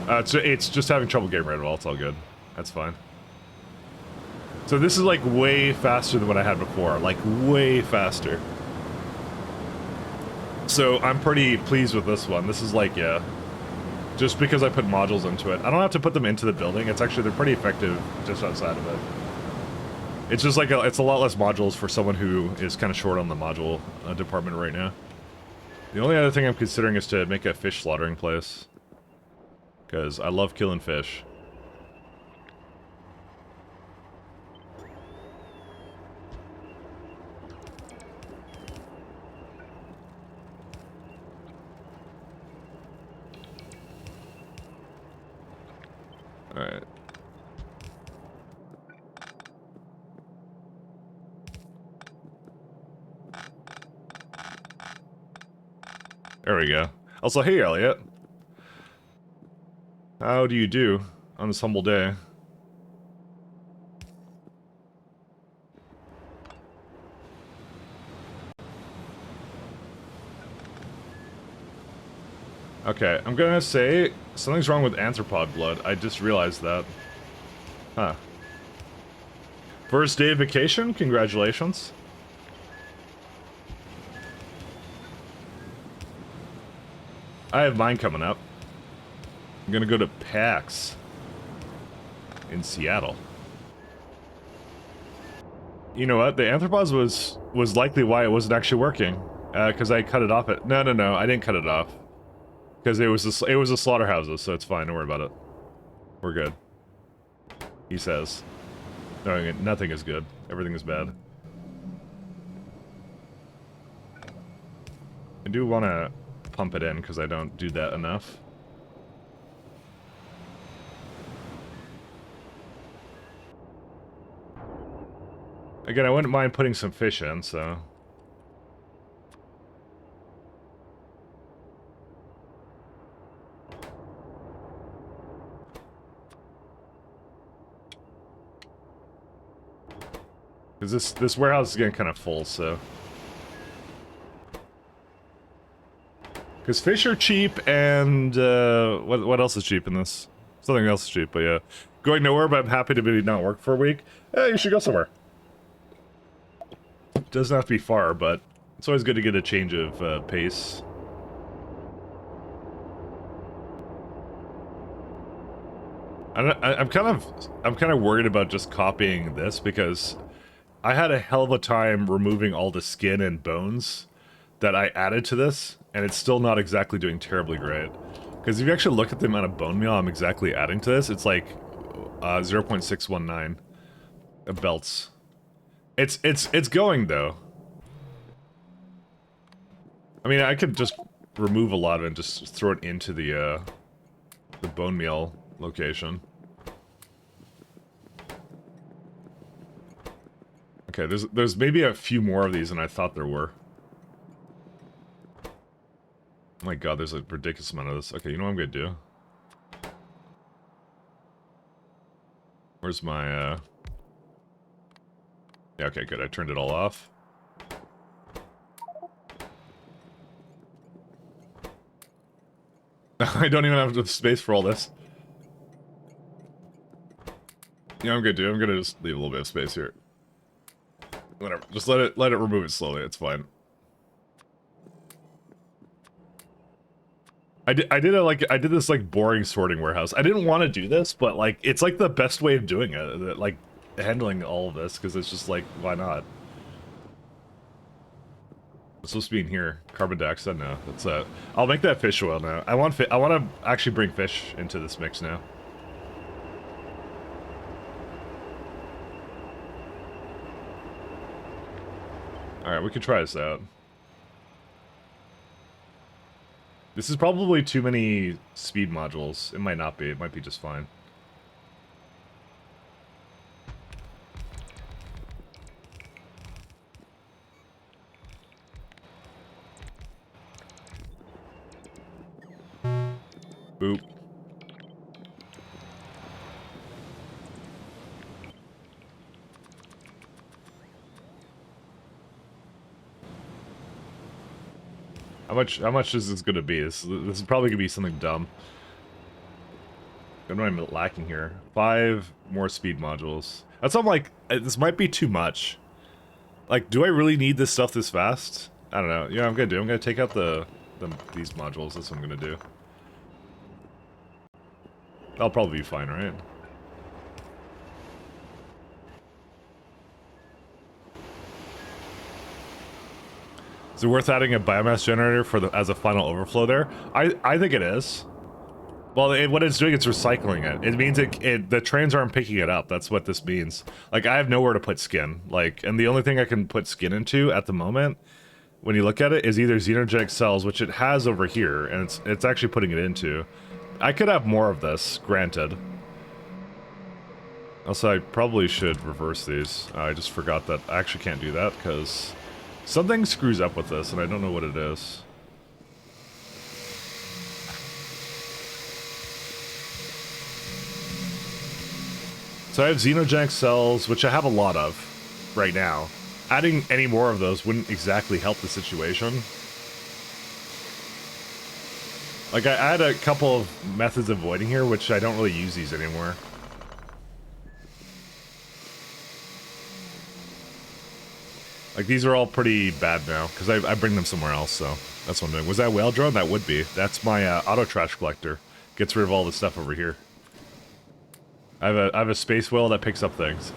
It's just having trouble getting rid of it all. It's all good. That's fine. So this is like way faster than what I had before. Like way faster. So I'm pretty pleased with this one. This is like, yeah. Just because I put modules into it. I don't have to put them into the building. It's actually, they're pretty effective just outside of it. It's just like, it's a lot less modules for someone who is kind of short on the module department right now. The only other thing I'm considering is to make a fish slaughtering place. Because I love killing fish. Alright. There we go. Also, hey Elliot. How do you do on this humble day? Okay, I'm gonna say something's wrong with anthropod blood. I just realized that. Huh. First day of vacation? Congratulations. I have mine coming up. I'm gonna go to PAX in Seattle. You know what? The anthropods was likely why it wasn't actually working. Because I cut it off at... No, I didn't cut it off. Because it was a slaughterhouses, so it's fine. Don't worry about it. We're good. He says. No, nothing is good. Everything is bad. I do want to pump it in, because I don't do that enough. Again, I wouldn't mind putting some fish in, so... Because this warehouse is getting kind of full, so... Because fish are cheap, and, what else is cheap in this? Something else is cheap, but yeah. Going nowhere, but I'm happy to be not work for a week. You should go somewhere. Doesn't have to be far, but it's always good to get a change of pace. I'm kind of worried about just copying this because I had a hell of a time removing all the skin and bones that I added to this, and it's still not exactly doing terribly great. Because if you actually look at the amount of bone meal I'm exactly adding to this, it's like 0.619 belts. It's going though. I mean, I could just remove a lot of it and just throw it into the bone meal location. Okay, there's maybe a few more of these than I thought there were. Oh my god, there's a ridiculous amount of this. Okay, you know what I'm gonna do? Where's my, Yeah, okay, good. I turned it all off. I don't even have enough space for all this. Yeah, I'm good, dude. I'm gonna just leave a little bit of space here. Whatever. Just let it remove it slowly. It's fine. I did this like boring sorting warehouse. I didn't want to do this, but like it's like the best way of doing it. Like handling all of this because it's just like why not? It's supposed to be in here. Carbon dioxide. No, that's I'll make that fish oil now. I want to actually bring fish into this mix now. All right, we can try this out. This is probably too many speed modules. It might not be. It might be just fine. Boop. How much is this gonna be? This is probably gonna be something dumb. I don't know what I'm lacking here. 5 more speed modules. That's I'm like, this might be too much. Like, do I really need this stuff this fast? I don't know. Yeah, I'm gonna take out these modules. That's what I'm gonna do. That'll probably be fine, right? Is it worth adding a biomass generator for as a final overflow there? I think it is. Well, what it's doing, it's recycling it. It means the trains aren't picking it up. That's what this means. Like, I have nowhere to put skin. Like, and the only thing I can put skin into at the moment, when you look at it, is either xenogenic cells, which it has over here, and it's actually putting it into. I could have more of this, granted. Also, I probably should reverse these. I just forgot that I actually can't do that, because something screws up with this, and I don't know what it is. So I have xenogenic cells, which I have a lot of right now. Adding any more of those wouldn't exactly help the situation. Like, I had a couple of methods of voiding here, which I don't really use these anymore. Like, these are all pretty bad now, because I bring them somewhere else, so that's what I'm doing. Was that whale drone? That would be. That's my auto trash collector. Gets rid of all the stuff over here. I have a space whale that picks up things.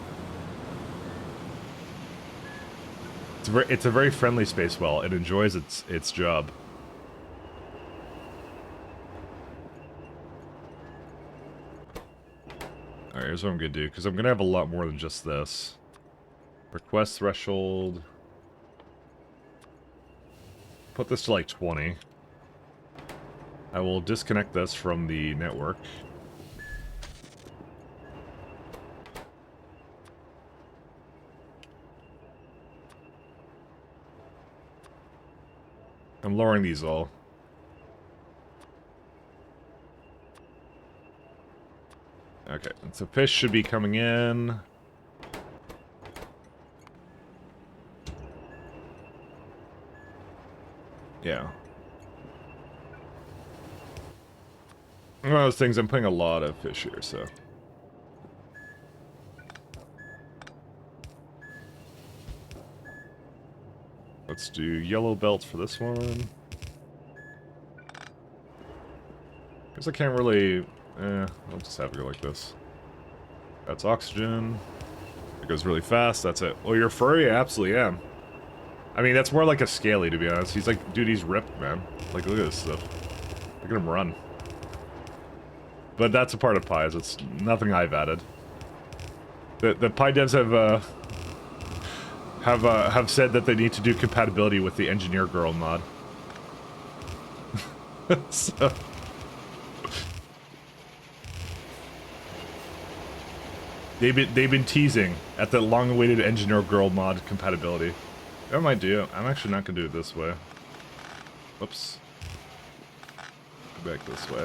It's a very friendly space whale. It enjoys its job. Alright, here's what I'm gonna do, because I'm gonna have a lot more than just this. Request threshold. Put this to like 20. I will disconnect this from the network. I'm lowering these all. Okay, so fish should be coming in. Yeah. One of those things, I'm putting a lot of fish here, so. Let's do yellow belt for this one. Guess I can't really... I'll just have to go like this. That's oxygen. It goes really fast, that's it. Oh, you're furry? I absolutely am. I mean, that's more like a scaly, to be honest. He's like, dude, he's ripped, man. Like, look at this stuff. Look at him run. But that's a part of pies. It's nothing I've added. The pie devs have said that they need to do compatibility with the engineer girl mod. So... They've been teasing at the long-awaited engineer girl mod compatibility. I might do it. I'm actually not gonna do it this way. Whoops. Go back this way.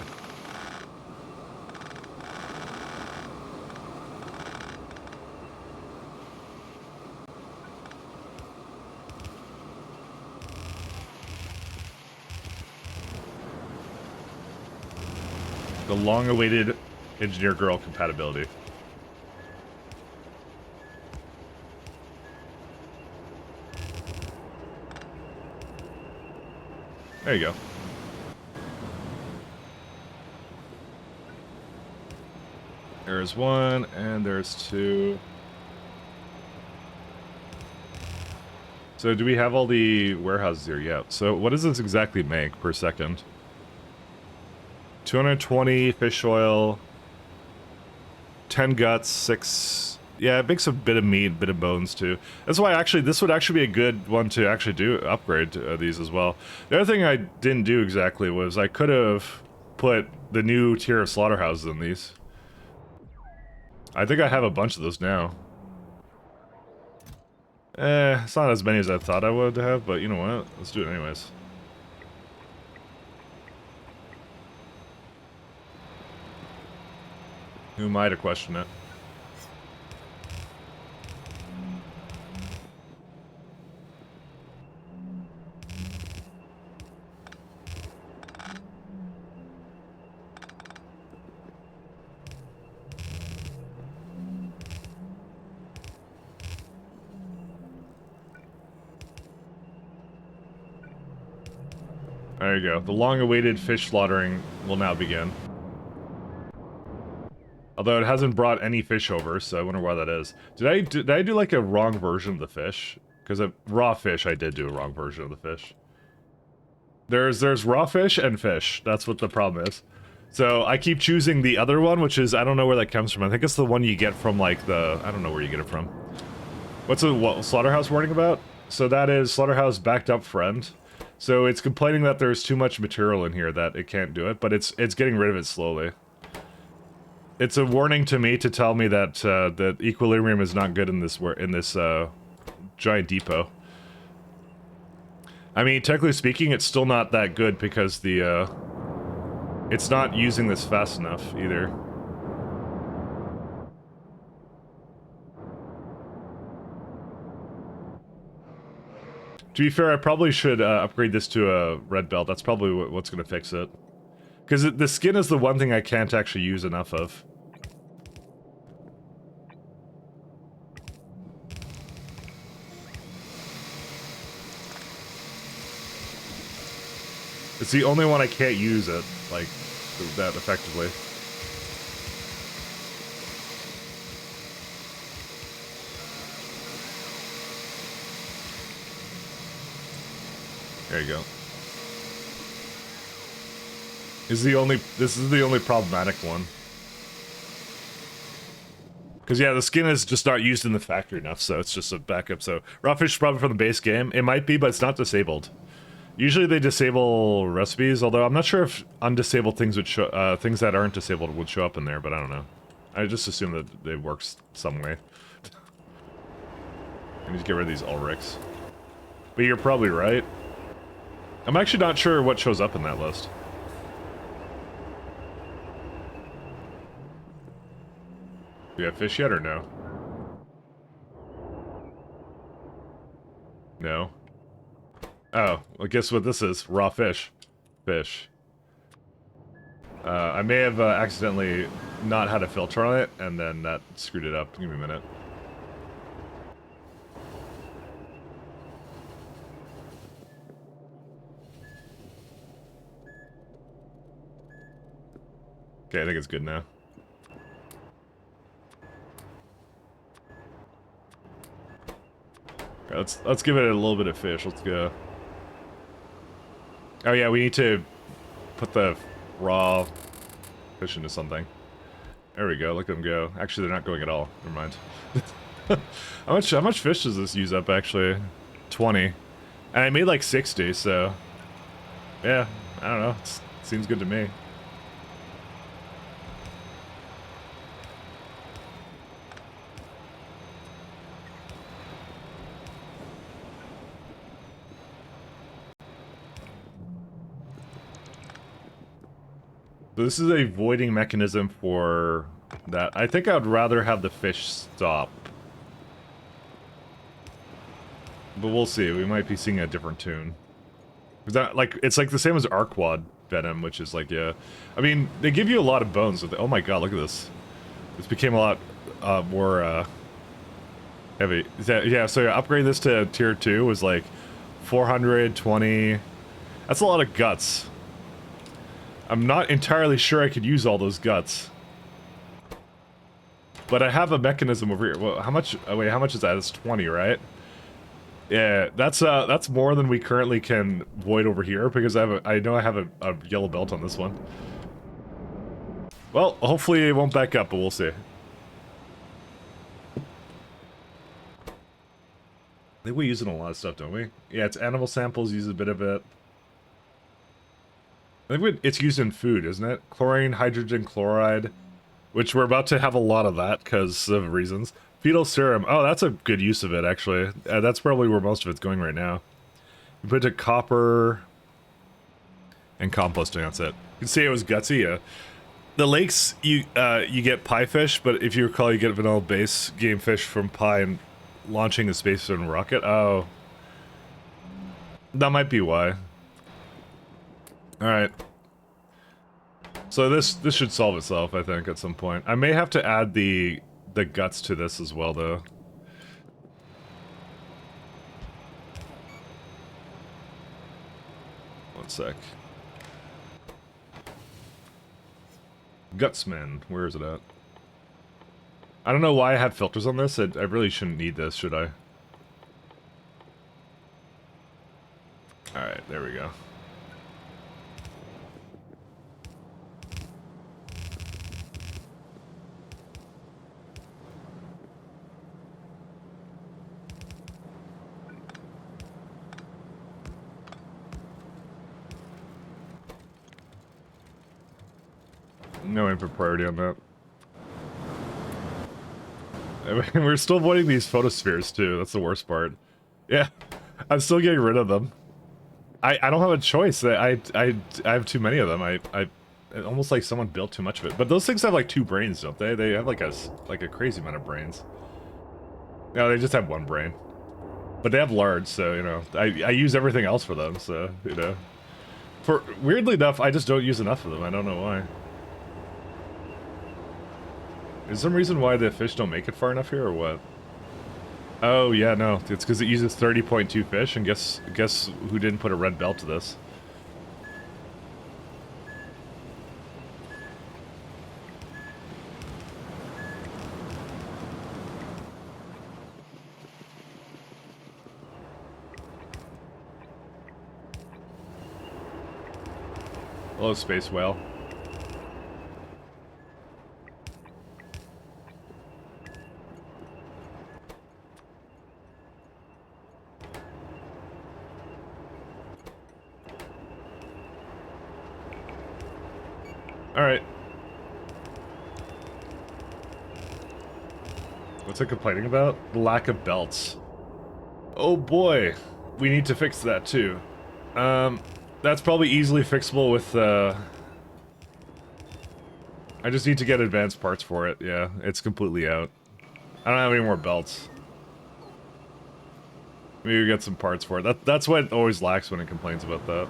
The long-awaited engineer girl compatibility. There you go. There's one, and there's two. So do we have all the warehouses here? Yeah. So what does this exactly make per second? 220 fish oil, 10 guts, 6... Yeah, it makes a bit of meat, a bit of bones too. That's why actually this would actually be a good one to actually do upgrade these as well. The other thing I didn't do exactly was I could have put the new tier of slaughterhouses in these. I think I have a bunch of those now. It's not as many as I thought I would have, but you know what? Let's do it anyways. Who am I to question it? There you go. The long-awaited fish slaughtering will now begin. Although it hasn't brought any fish over, so I wonder why that is. Did I do like a wrong version of the fish? Because of raw fish, I did do a wrong version of the fish. There's raw fish and fish. That's what the problem is. So I keep choosing the other one, which is, I don't know where that comes from. I think it's the one you get from like the, I don't know where you get it from. What's the slaughterhouse warning about? So that is slaughterhouse backed up friend. So it's complaining that there's too much material in here that it can't do it, but it's getting rid of it slowly. It's a warning to me to tell me that that equilibrium is not good in this giant depot. I mean, technically speaking, it's still not that good because the it's not using this fast enough either. To be fair, I probably should upgrade this to a red belt. That's probably what's going to fix it. Because the skin is the one thing I can't actually use enough of. It's the only one I can't use it, like, that effectively. There you go. This is the only problematic one. Because, yeah, the skin is just not used in the factory enough, so it's just a backup. So, raw fish is probably from the base game. It might be, but it's not disabled. Usually they disable recipes, although I'm not sure if undisabled things would show, things that aren't disabled would show up in there, but I don't know. I just assume that it works some way. I need to get rid of these Ulrichs. But you're probably right. I'm actually not sure what shows up in that list. Do you have fish yet or no? No. Oh, well, guess what this is? Raw fish. Fish. I may have accidentally not had a filter on it, and then that screwed it up. Give me a minute. Okay, I think it's good now. Right, let's give it a little bit of fish. Let's go. Oh yeah, we need to put the raw fish into something. There we go. Look at them go. Actually, they're not going at all. Never mind. How much fish does this use up? Actually, 20, and I made like 60. So yeah, I don't know. Seems good to me. So this is a voiding mechanism for that. I think I would rather have the fish stop. But we'll see. We might be seeing a different tune. That, like, it's like the same as Arquad Venom, which is like, yeah. I mean, they give you a lot of bones. With oh my god, look at this. This became a lot more heavy. Yeah, so upgrade this to tier 2 was like 420. That's a lot of guts. I'm not entirely sure I could use all those guts. But I have a mechanism over here. Well, how much? Oh wait, how much is that? It's 20, right? Yeah, that's more than we currently can void over here because I know I have a yellow belt on this one. Well, hopefully it won't back up, but we'll see. I think we use it in a lot of stuff, don't we? Yeah, it's animal samples, use a bit of it. I think it's used in food, isn't it? Chlorine, hydrogen chloride, which we're about to have a lot of that because of reasons. Fetal serum. Oh, that's a good use of it, actually. That's probably where most of it's going right now. You put it to copper and composting, that's it. You can see it was gutsy, yeah. The lakes, you get pie fish, but if you recall, you get vanilla base game fish from pie and launching the space station rocket. Oh. That might be why. Alright. So this should solve itself, I think, at some point. I may have to add the guts to this as well, though. One sec. Gutsman, where is it at? I don't know why I had filters on this. I really shouldn't need this, should I? Alright, there we go. No input priority on that. I mean, we're still avoiding these photospheres too, that's the worst part. Yeah, I'm still getting rid of them. I don't have a choice. I have too many of them. Almost like someone built too much of it. But those things have like 2 brains, don't they? They have like a crazy amount of brains. No, they just have 1 brain. But they have large, so, you know, I use everything else for them, so, you know. Weirdly enough, I just don't use enough of them. I don't know why. Is there some reason why the fish don't make it far enough here, or what? Oh, yeah, no. It's because it uses 30.2 fish, and guess who didn't put a red belt to this? Hello, Space Whale. Alright. What's it complaining about? The lack of belts. Oh boy. We need to fix that too. That's probably easily fixable with, I just need to get advanced parts for it, yeah. It's completely out. I don't have any more belts. Maybe we get some parts for it. That's what it always lacks when it complains about that.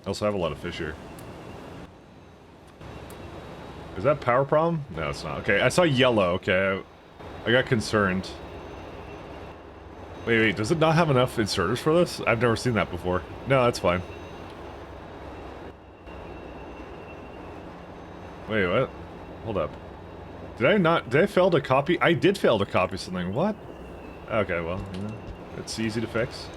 I also have a lot of fish here. Is that power problem? No, it's not. Okay, I saw yellow. Okay, I got concerned. Wait, does it not have enough inserters for this? I've never seen that before. No, that's fine. Wait, what? Hold up. Did I fail to copy? I did fail to copy something. What? Okay, well, it's easy to fix.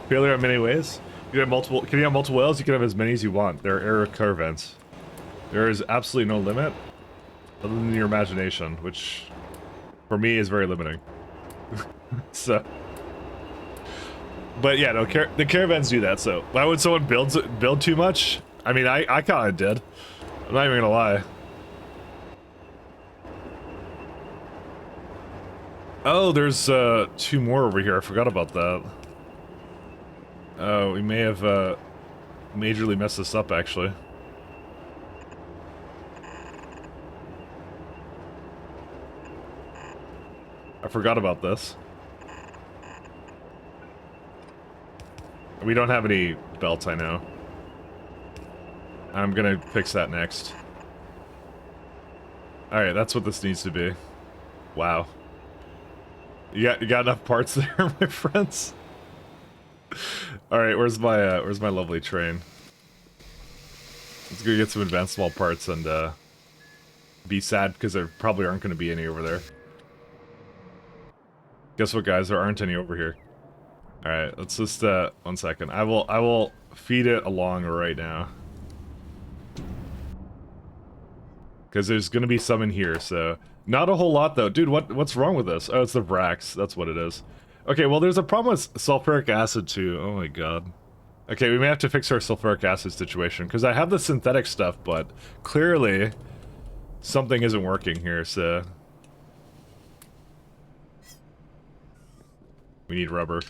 Failure in many ways. You can have multiple whales? You can have as many as you want. There are error curve events. There is absolutely no limit other than your imagination, which for me is very limiting. So, but yeah, no, the caravans do that. So why would someone build too much? I mean, I kind of did. I'm not even gonna lie. Oh, there's 2 more over here. I forgot about that. Oh, we may have majorly messed this up, actually. I forgot about this. We don't have any belts, I know. I'm gonna fix that next. Alright, that's what this needs to be. Wow. You got enough parts there, my friends? Alright, where's my lovely train? Let's go get some advanced small parts and be sad because there probably aren't gonna be any over there. Guess what, guys? There aren't any over here. Alright, let's just, 1 second. I will feed it along right now. Because there's gonna be some in here, so... Not a whole lot, though. Dude, what's wrong with this? Oh, it's the Vrax. That's what it is. Okay, well, there's a problem with sulfuric acid, too. Oh my god. Okay, we may have to fix our sulfuric acid situation, because I have the synthetic stuff, but clearly something isn't working here, so... We need rubber.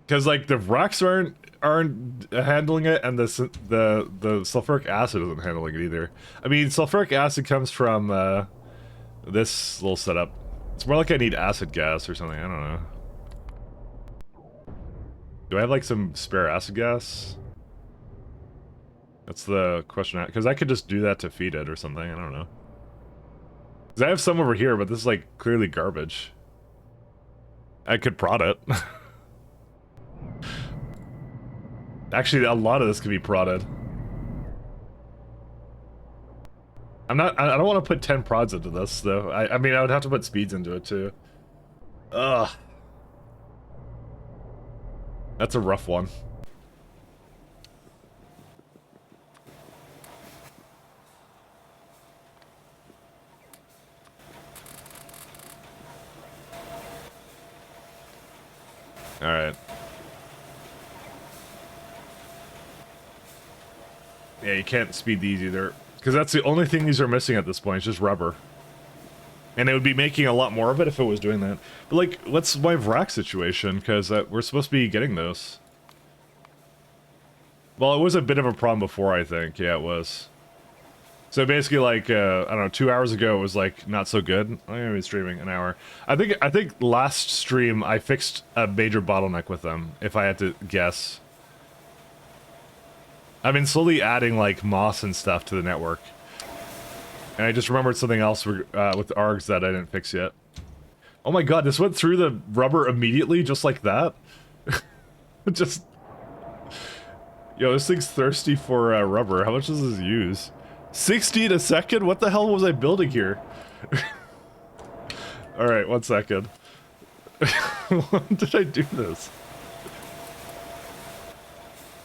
Because, like, the Vrax aren't handling it, and the sulfuric acid isn't handling it either. I mean, sulfuric acid comes from this little setup. It's more like I need acid gas or something. I don't know. Do I have like some spare acid gas? That's the question. Because I could just do that to feed it or something. I don't know. Because I have some over here, but this is like clearly garbage. I could prod it. Actually, a lot of this could be prodded. I don't want to put 10 prods into this, though. I mean, I would have to put speeds into it, too. Ugh. That's a rough one. Alright. Yeah, you can't speed these either. Because that's the only thing these are missing at this point, is just rubber. And it would be making a lot more of it if it was doing that. But, like, what's my Vrax situation? Because we're supposed to be getting those. Well, it was a bit of a problem before, I think. Yeah, it was. So basically, like I don't know, 2 hours ago it was like not so good. I'm gonna be streaming an hour. I think last stream I fixed a major bottleneck with them. If I had to guess, I've been slowly adding like moss and stuff to the network, and I just remembered something else with ARGs that I didn't fix yet. Oh my god, this went through the rubber immediately, just like that. Just, yo, this thing's thirsty for rubber. How much does this use? 16 a second? What the hell was I building here? Alright, 1 second. When did I do this?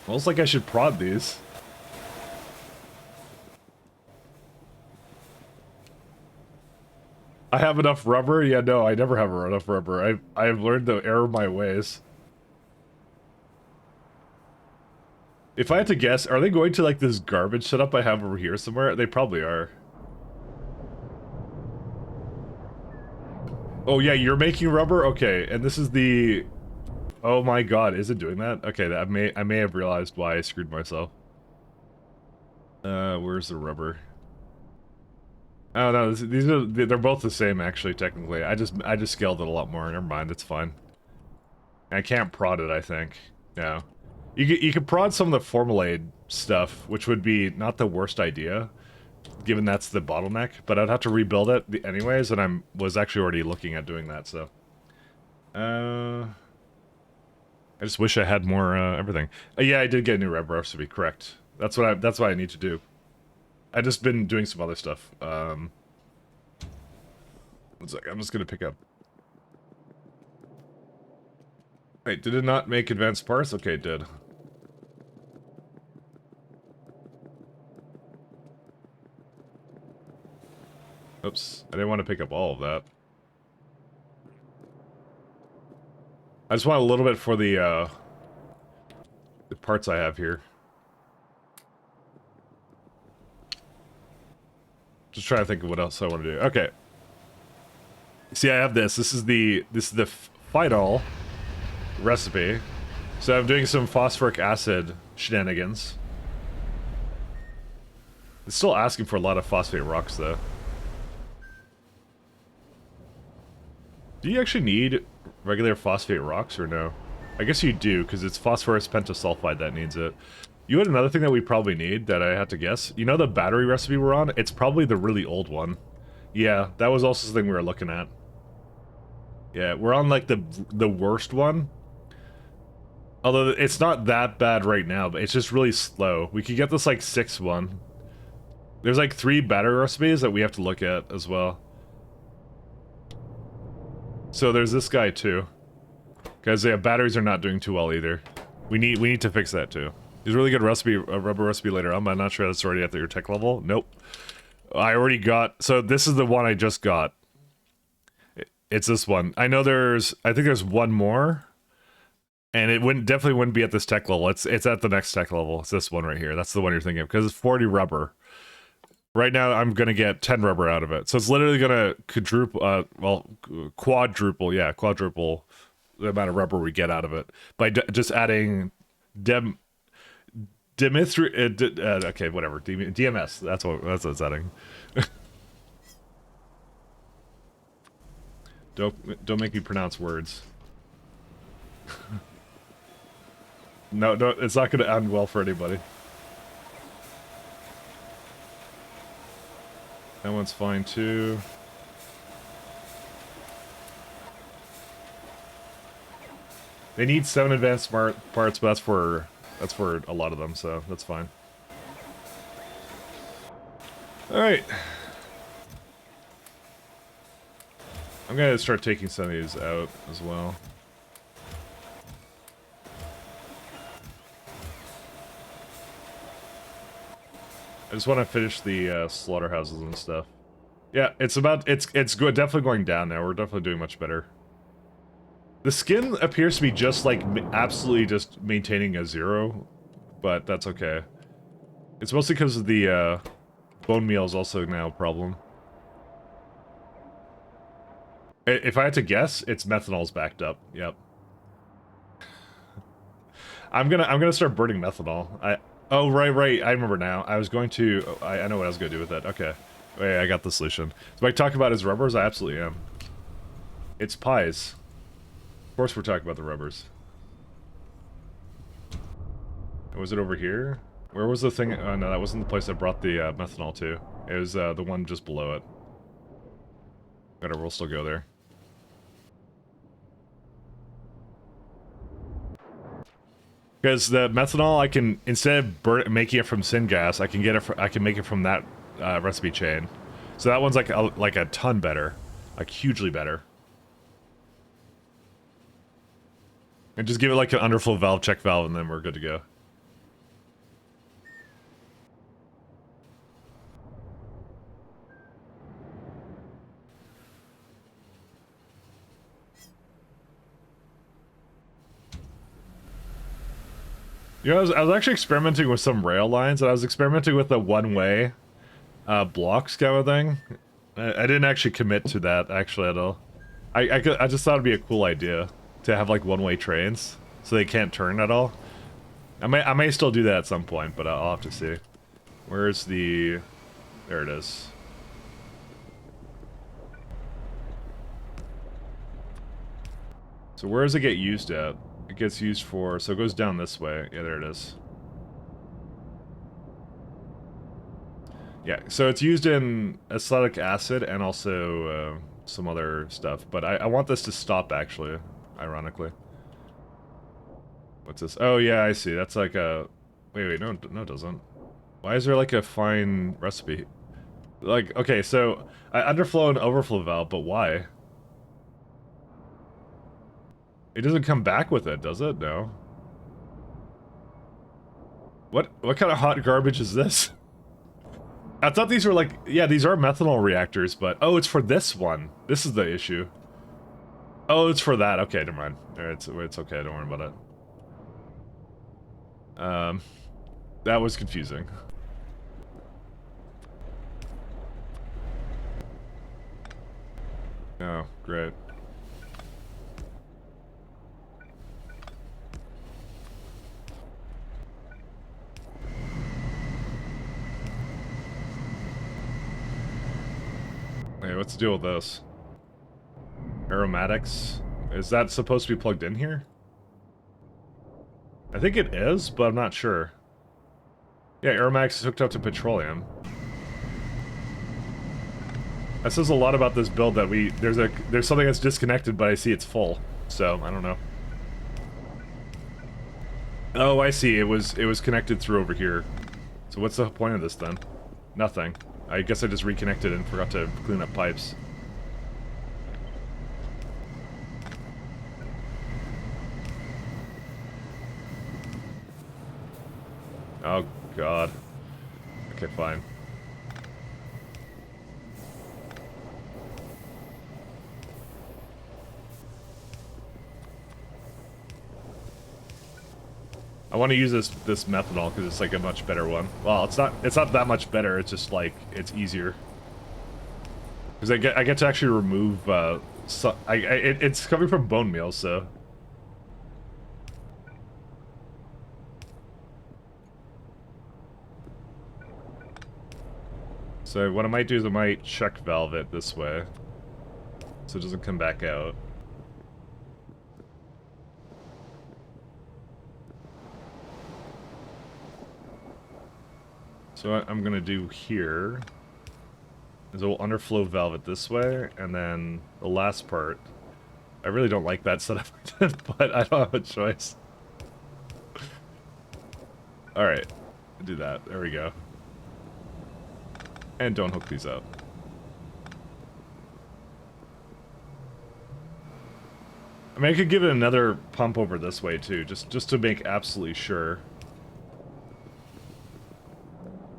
Almost like I should prod these. I have enough rubber? Yeah, no, I never have enough rubber. I've learned to err my ways. If I had to guess, are they going to like this garbage setup I have over here somewhere? They probably are. Oh yeah, you're making rubber? Okay, and this is the... Oh my god, is it doing that? Okay, I may have realized why I screwed myself. Where's the rubber? Oh no, they're both the same actually, technically. I just scaled it a lot more. Never mind, it's fine. I can't prod it, I think. No. You could prod some of the formaldehyde stuff, which would be not the worst idea, given that's the bottleneck, but I'd have to rebuild it anyways, and I was actually already looking at doing that, so. I just wish I had more, everything. Yeah, I did get a new rubber recipe, correct. That's what I need to do. I just been doing some other stuff. 1 sec, I'm just gonna pick up. Wait, did it not make advanced parts? Okay, it did. Oops, I didn't want to pick up all of that. I just want a little bit for the parts I have here. Just trying to think of what else I want to do. Okay. See, I have this. This is the Finalizing recipe. So I'm doing some phosphoric acid shenanigans. It's still asking for a lot of phosphate rocks, though. Do you actually need regular phosphate rocks, or no? I guess you do, because it's phosphorus pentasulfide that needs it. You had another thing that we probably need, that I had to guess. You know the battery recipe we're on? It's probably the really old one. Yeah, that was also something we were looking at. Yeah, we're on, like, the worst one. Although, it's not that bad right now, but it's just really slow. We could get this, like, 6th one. There's, like, 3 battery recipes that we have to look at as well. So there's this guy too, because yeah, batteries are not doing too well either. We need to fix that too. There's a really good recipe, a rubber recipe later on, but I'm not sure that's already at your tech level. Nope, I already got. So this is the one I just got. It's this one. I know I think there's one more, and it definitely wouldn't be at this tech level. It's at the next tech level. It's this one right here. That's the one you're thinking of, because it's 40 rubber. Right now, I'm gonna get 10 rubber out of it. So it's literally gonna quadruple the amount of rubber we get out of it by just adding okay, whatever, DMS. That's what it's adding. Don't make me pronounce words. No, it's not gonna end well for anybody. That one's fine too. They need 7 advanced smart parts, but that's for a lot of them, so that's fine. Alright. I'm gonna start taking some of these out as well. I just want to finish the slaughterhouses and stuff. Yeah, it's good. Definitely going down now. We're definitely doing much better. The skin appears to be just like absolutely just maintaining a 0, but that's okay. It's mostly because of the bone meal is also now a problem. If I had to guess, it's methanol's backed up. Yep. I'm gonna start burning methanol. Oh, right. I remember now. I was going to... oh, I know what I was going to do with that. Okay. Wait, I got the solution. So I talk about his rubbers? I absolutely am. It's pies. Of course we're talking about the rubbers. Was it over here? Where was the thing? Oh, no, that wasn't the place I brought the methanol to. It was the one just below it. Whatever, we'll still go there. Because the methanol, I can, instead of making it from syngas, I can get it. I can make it from that recipe chain. So that one's like a ton better, like hugely better. And just give it like an underflow valve, check valve, and then we're good to go. You know, I was actually experimenting with some rail lines, and I was experimenting with the one-way blocks kind of thing. I didn't actually commit to that, actually, at all. I just thought it'd be a cool idea to have, like, one-way trains, so they can't turn at all. I may still do that at some point, but I'll have to see. Where's the... There it is. So where does it get used at? It gets used for... So it goes down this way. Yeah, there it is. Yeah, so it's used in acetic acid and also some other stuff. But I want this to stop, actually, ironically. What's this? Oh, yeah, I see. That's like a... Wait, no, it doesn't. Why is there like a fine recipe? Like, okay, so I underflow and overflow valve, but why? It doesn't come back with it, does it? No. What kind of hot garbage is this? I thought these were like, yeah, these are methanol reactors, but oh, it's for this one. This is the issue. Oh, it's for that. Okay, never mind. It's okay. Don't worry about it. That was confusing. Oh, great. Hey, what's the deal with this? Aromatics? Is that supposed to be plugged in here? I think it is, but I'm not sure. Yeah, aromatics is hooked up to petroleum. That says a lot about this build that there's something that's disconnected, but I see it's full. So, I don't know. Oh, I see. It was connected through over here. So what's the point of this then? Nothing. I guess I just reconnected and forgot to clean up pipes. Oh, God. Okay, fine. I want to use this methanol because it's like a much better one. Well, it's not that much better. It's just like it's easier because I get to actually remove. It's coming from bone meal, so. So what I might do is I might check valve it this way, so it doesn't come back out. So what I'm gonna do here is we'll underflow valve it this way, and then the last part. I really don't like that setup, but I don't have a choice. Alright, do that. There we go. And don't hook these up. I mean, I could give it another pump over this way too, just to make absolutely sure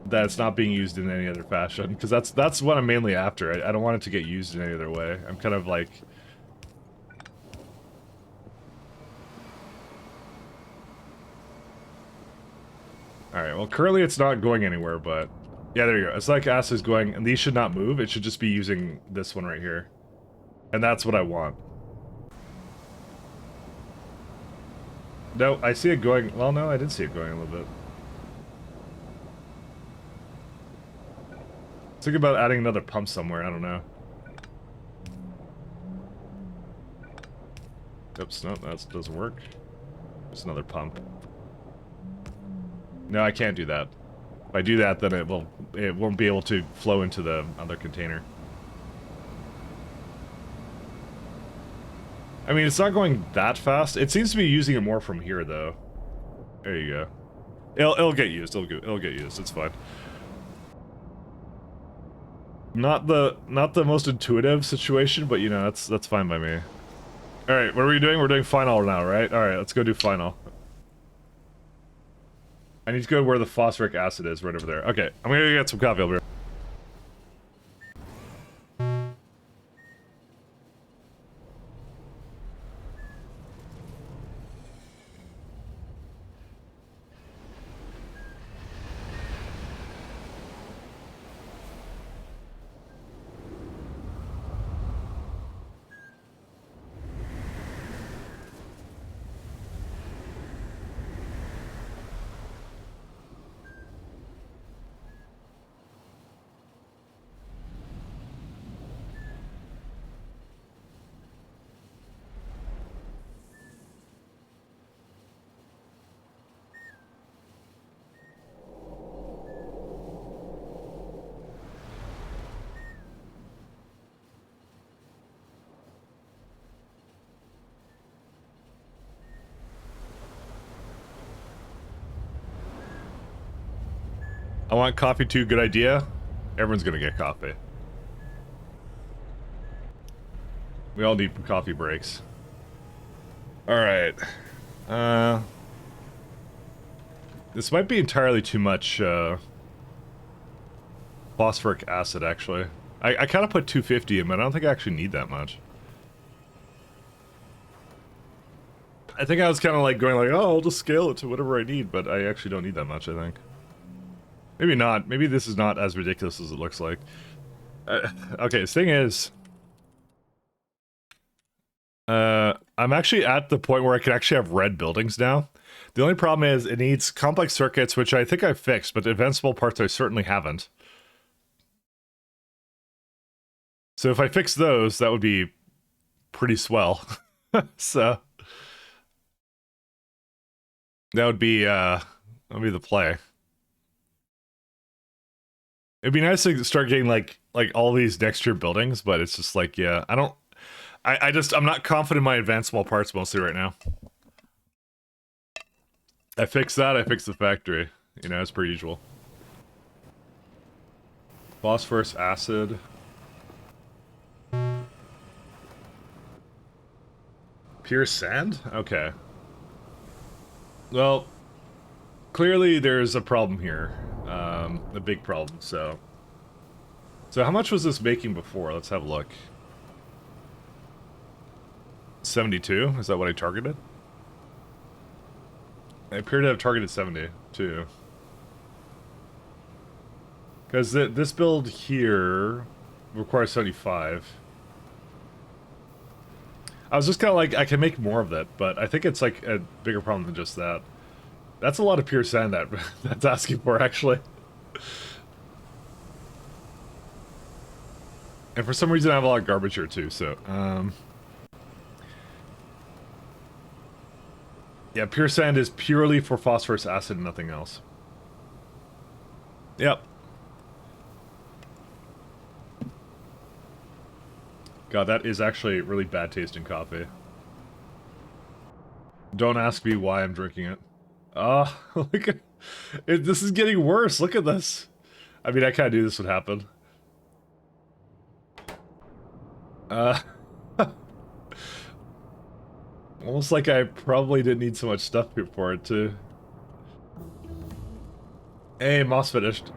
that it's not being used in any other fashion, because that's what I'm mainly after. I don't want it to get used in any other way. I'm kind of like... Alright, well currently it's not going anywhere, but... Yeah, there you go. It's like acid is going, and these should not move. It should just be using this one right here. And that's what I want. No, I see it going... Well, no, I did see it going a little bit. Think about adding another pump somewhere, I don't know. Oops, no, that doesn't work. There's another pump. No, I can't do that. If I do that, then it won't be able to flow into the other container. I mean, it's not going that fast. It seems to be using it more from here, though. There you go. It'll get used. It'll get used. It's fine. Not the most intuitive situation, but you know, that's fine by me. All right, what are we doing? We're doing final now, right? All right, let's go do final. I need to go where the phosphoric acid is, right over there. Okay, I'm gonna get some coffee over here. I want coffee too, good idea. Everyone's gonna get coffee. We all need coffee breaks. Alright. This might be entirely too much, phosphoric acid, actually. I kind of put 250 in, but I don't think I actually need that much. I think I was kind of like going like, oh, I'll just scale it to whatever I need, but I actually don't need that much, I think. Maybe not. Maybe this is not as ridiculous as it looks like. Okay, the thing is... I'm actually at the point where I can actually have red buildings now. The only problem is it needs complex circuits, which I think I've fixed, but advanceable parts I certainly haven't. So if I fix those, that would be pretty swell. So... that would be the play. It'd be nice to start getting like all these next year buildings, but it's just like, yeah, I'm not confident in my advanceable parts mostly right now. I fixed that, I fixed the factory, you know, as per usual. Phosphorus acid. Pure sand? Okay. Well, clearly there's a problem here. A big problem, so... So how much was this making before? Let's have a look. 72? Is that what I targeted? I appear to have targeted 72. Because this build here requires 75. I was just kind of like, I can make more of that, but I think it's like a bigger problem than just that. That's a lot of pure sand that's asking for, actually. And for some reason I have a lot of garbage here too, so, yeah, pure sand is purely for phosphorus acid and nothing else. Yep. God, that is actually really bad tasting coffee. Don't ask me why I'm drinking it. Look at... this is getting worse, look at this. I mean, I kinda knew this would happen. Almost like I probably didn't need so much stuff for it, too. Hey, moss finished.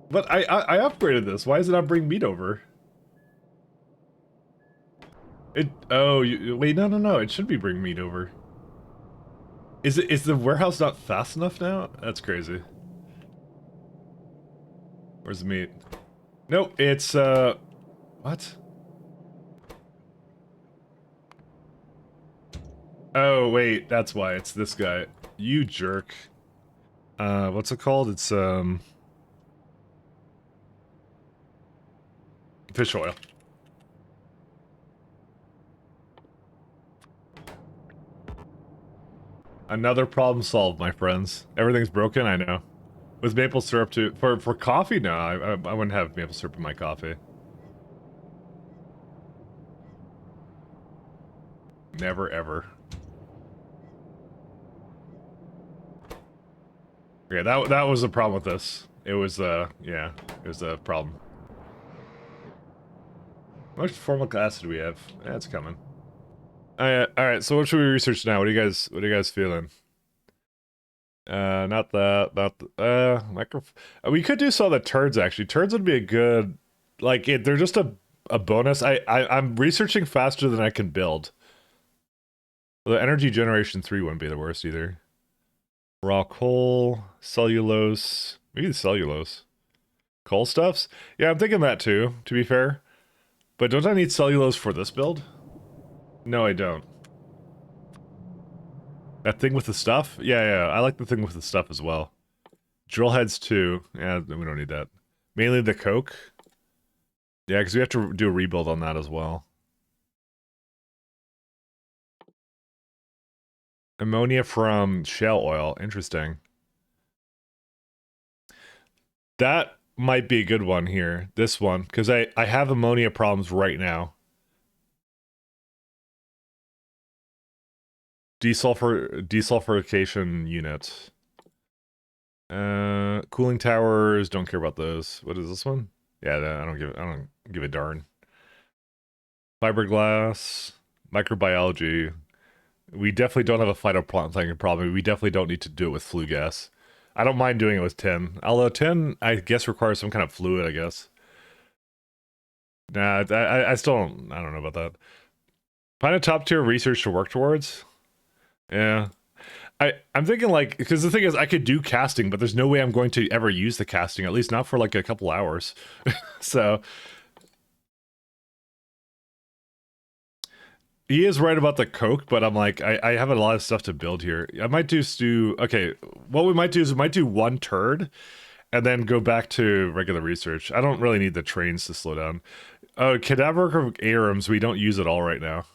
But I upgraded this. Why does it not bring meat over? Oh, wait, no. It should be bringing meat over. Is the warehouse not fast enough now? That's crazy. Where's the meat? Nope, it's, what? Oh, wait, that's why. It's this guy. You jerk. What's it called? It's, Fish oil. Another problem solved, my friends. Everything's broken, I know. With maple syrup too. For coffee, no, I wouldn't have maple syrup in my coffee. Never ever. Yeah, that was the problem with this. It was yeah, it was a problem. How much formic acid do we have? Yeah, it's coming. Alright, so what should we research now? What are you guys feeling? Not that, micro... we could do some of the turds, actually. Turds would be a good... Like, they're just a bonus. I'm researching faster than I can build. The energy generation 3 wouldn't be the worst, either. Raw coal, cellulose... Maybe the cellulose. Coal stuffs? Yeah, I'm thinking that, too, to be fair. But don't I need cellulose for this build? No, I don't. That thing with the stuff? Yeah, I like the thing with the stuff as well. Drill heads too. Yeah, we don't need that. Mainly the coke. Yeah, because we have to do a rebuild on that as well. Ammonia from shale oil. Interesting. That might be a good one here. This one. Because I have ammonia problems right now. Desulfurification unit. Cooling towers, don't care about those. What is this one? Yeah, I don't give a darn. Fiberglass, microbiology. We definitely don't have a phytoplankton problem. We definitely don't need to do it with flue gas. I don't mind doing it with tin. Although tin, I guess, requires some kind of fluid, I guess. Nah, I still don't, I don't know about that. Find a top tier research to work towards? Yeah. I'm thinking, like, because the thing is, I could do casting, but there's no way I'm going to ever use the casting, at least not for like a couple hours. So he is right about the coke, but I'm like, I have a lot of stuff to build here. I might do okay, what we might do is we might do one turd and then go back to regular research. I don't really need the trains to slow down. Cadaver arums, we don't use at all right now.